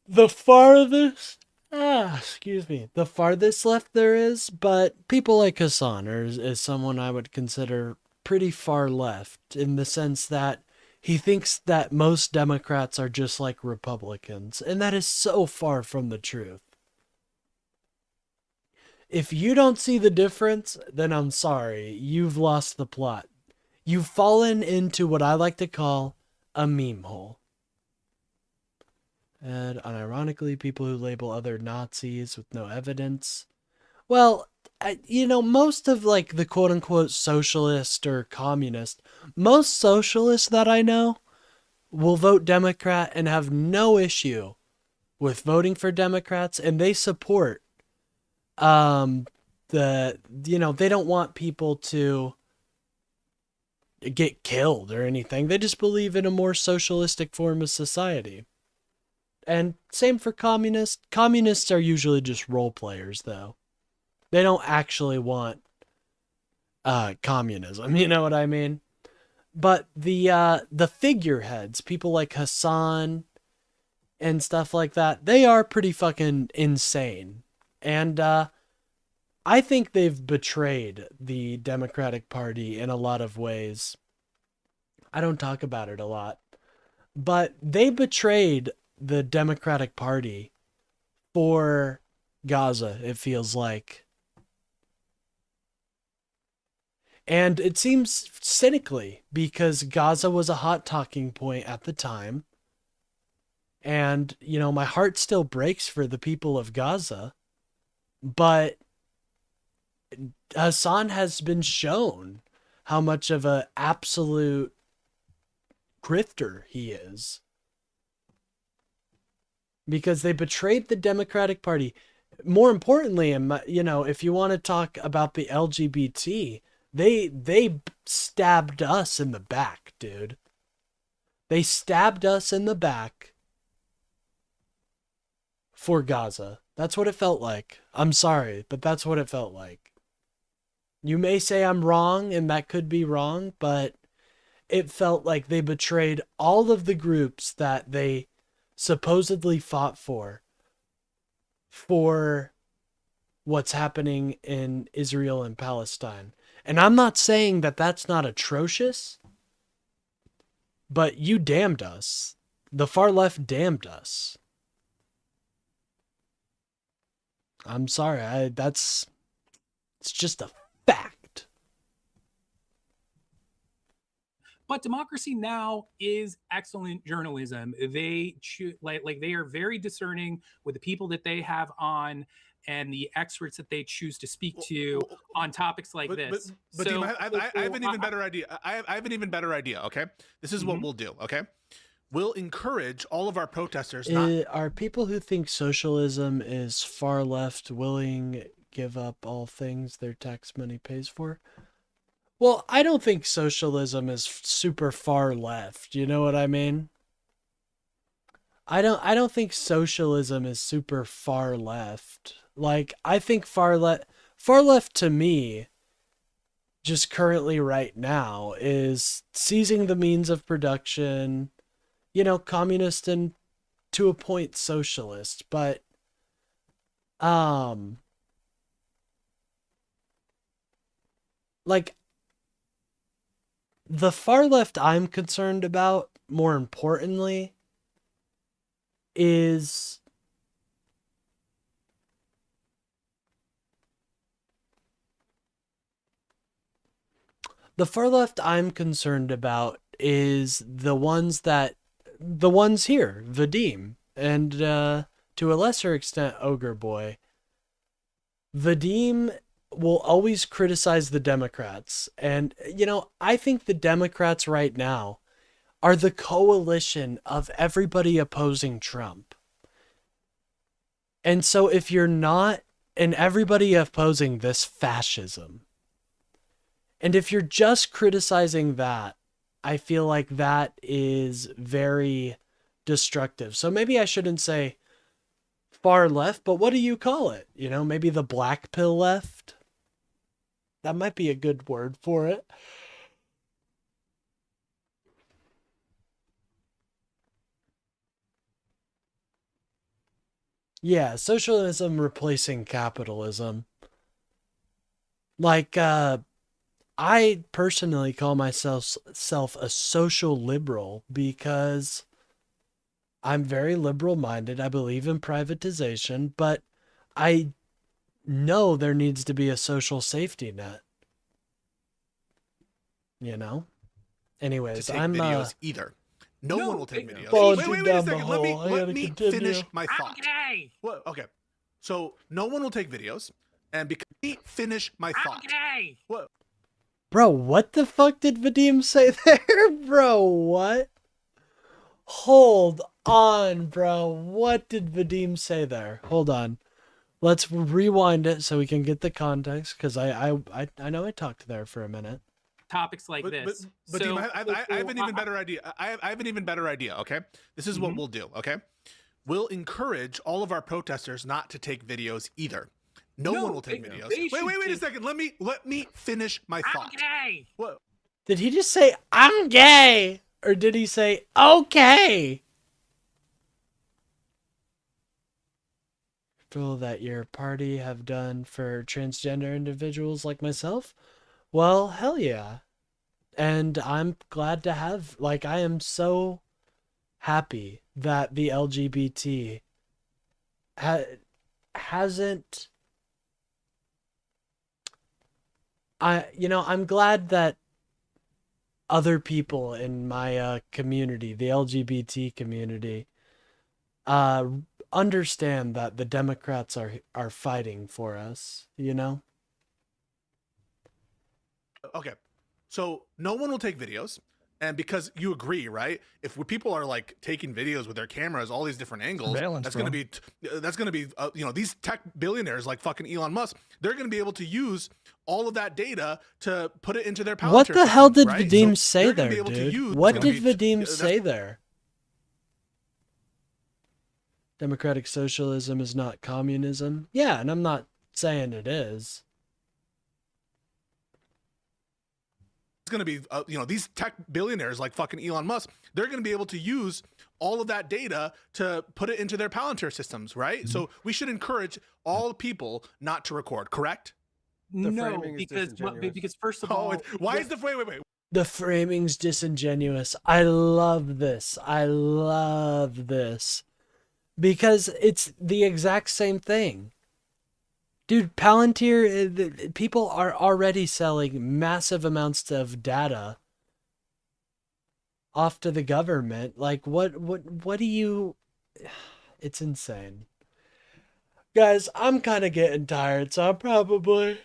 the farthest the farthest left there is, but people like Hassan is someone I would consider pretty far left, in the sense that he thinks that most Democrats are just like Republicans, and that is so far from the truth. If you don't see the difference, then I'm sorry, you've lost the plot. You've fallen into what I like to call a meme hole. And unironically, people who label other Nazis with no evidence. Well, most of like the quote unquote socialist or communist, most socialists that I know will vote Democrat and have no issue with voting for Democrats, and they support they don't want people to get killed or anything. They just believe in a more socialistic form of society. And same for communists. Communists are usually just role players, though. They don't actually want communism, you know what I mean? But the figureheads, people like Hassan and stuff like that, they are pretty fucking insane. And I think they've betrayed the Democratic Party in a lot of ways. I don't talk about it a lot, but they betrayed the Democratic Party for Gaza, it feels like. And it seems cynically, because Gaza was a hot talking point at the time. And, my heart still breaks for the people of Gaza. But Hassan has been shown how much of an absolute grifter he is. Because they betrayed the Democratic Party. More importantly, if you want to talk about the LGBT, they stabbed us in the back, dude. They stabbed us in the back for Gaza. That's what it felt like. I'm sorry, but that's what it felt like. You may say I'm wrong, and that could be wrong, but it felt like they betrayed all of the groups that they supposedly fought for what's happening in Israel and Palestine. And I'm not saying that that's not atrocious, but you damned us. The far left damned us. I'm sorry, it's just a fact. But Democracy Now! Is excellent journalism. They like they are very discerning with the people that they have on and the experts that they choose to speak to on topics like this. But So- Deem, I have an even better idea. I have an even better idea. Okay, this is what we'll do. Okay, we'll encourage all of our protesters. Not Are people who think socialism is far left willing give up all things their tax money pays for? Well, I don't think socialism is super far left. You know what I mean? I don't think socialism is super far left. Like, I think far left to me, just currently right now, is seizing the means of production, you know, communist and to a point socialist, but like the far left I'm concerned about, more importantly, is the far left I'm concerned about is the ones here, Vadim, and to a lesser extent, Ogre Boy. Vadim will always criticize the Democrats. And, you know, I think the Democrats right now are the coalition of everybody opposing Trump. And so if you're not, and everybody opposing this fascism, and if you're just criticizing that, I feel like that is very destructive. So maybe I shouldn't say far left, but what do you call it? You know, maybe the black pill left? That might be a good word for it. Yeah, socialism replacing capitalism. Like, I personally call myself a social liberal because I'm very liberal-minded. I believe in privatization, but I know there needs to be a social safety net. You know? Anyways, to take I'm videos either. No one will take videos. Falling Wait a down the second. hole. I Let gotta me continue. finish my thought. Okay. Well, okay. So no one will take videos, and because let me finish my thought. Okay. What? Bro, what the fuck did Vadim say there? Bro, what? Hold on, bro. What did Vadim say there? Hold on. Let's rewind it so we can get the context, because I know I talked there for a minute. Topics like this. But So- Deem, I have an even better idea. I have an even better idea. Okay, this is what we'll do. Okay, we'll encourage all of our protesters not to take videos either. No one will take videos. Wait a second. Let me finish my thought. Okay. What? Did he just say, I'm gay? Or did he say, okay? All that your party have done for transgender individuals like myself? Well, hell yeah. And I'm glad to have, like, I am so happy that the LGBT hasn't, I'm glad that other people in my community, the LGBT community, understand that the Democrats are fighting for us, you know? Okay, so no one will take videos, and because you agree, right? If people are like taking videos with their cameras, all these different angles, Surveillance, that's gonna be these tech billionaires like fucking Elon Musk, they're gonna be able to use all of that data to put it into their Palantir What the hell did systems, right? Vadim So say they're gonna there, be able to dude? use- What it's gonna did be- Vadim that's- say there? Democratic socialism is not communism. Yeah, and I'm not saying it is. It's going to be, these tech billionaires like fucking Elon Musk, they're going to be able to use all of that data to put it into their Palantir systems, right? So we should encourage all people not to record, correct? No, because first of all, why is the wait? The framing's disingenuous. I love this. I love this. Because it's the exact same thing. Dude, Palantir, people are already selling massive amounts of data off to the government. Like, what do you... It's insane. Guys, I'm kind of getting tired, so I'm probably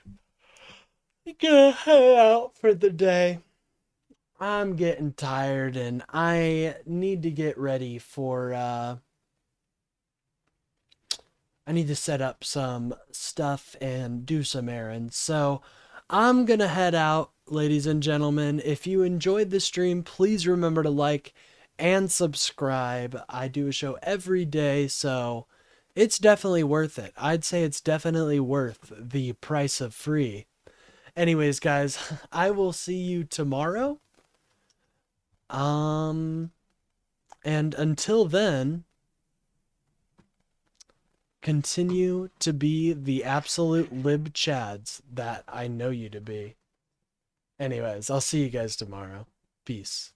gonna head out for the day. I'm getting tired, and I need to get ready for, I need to set up some stuff and do some errands. So I'm gonna head out, ladies and gentlemen. If you enjoyed the stream, please remember to like and subscribe. I do a show every day, so it's definitely worth it. I'd say it's definitely worth the price of free. Anyways, guys, I will see you tomorrow. And until then, continue to be the absolute lib chads that I know you to be. Anyways, I'll see you guys tomorrow. Peace.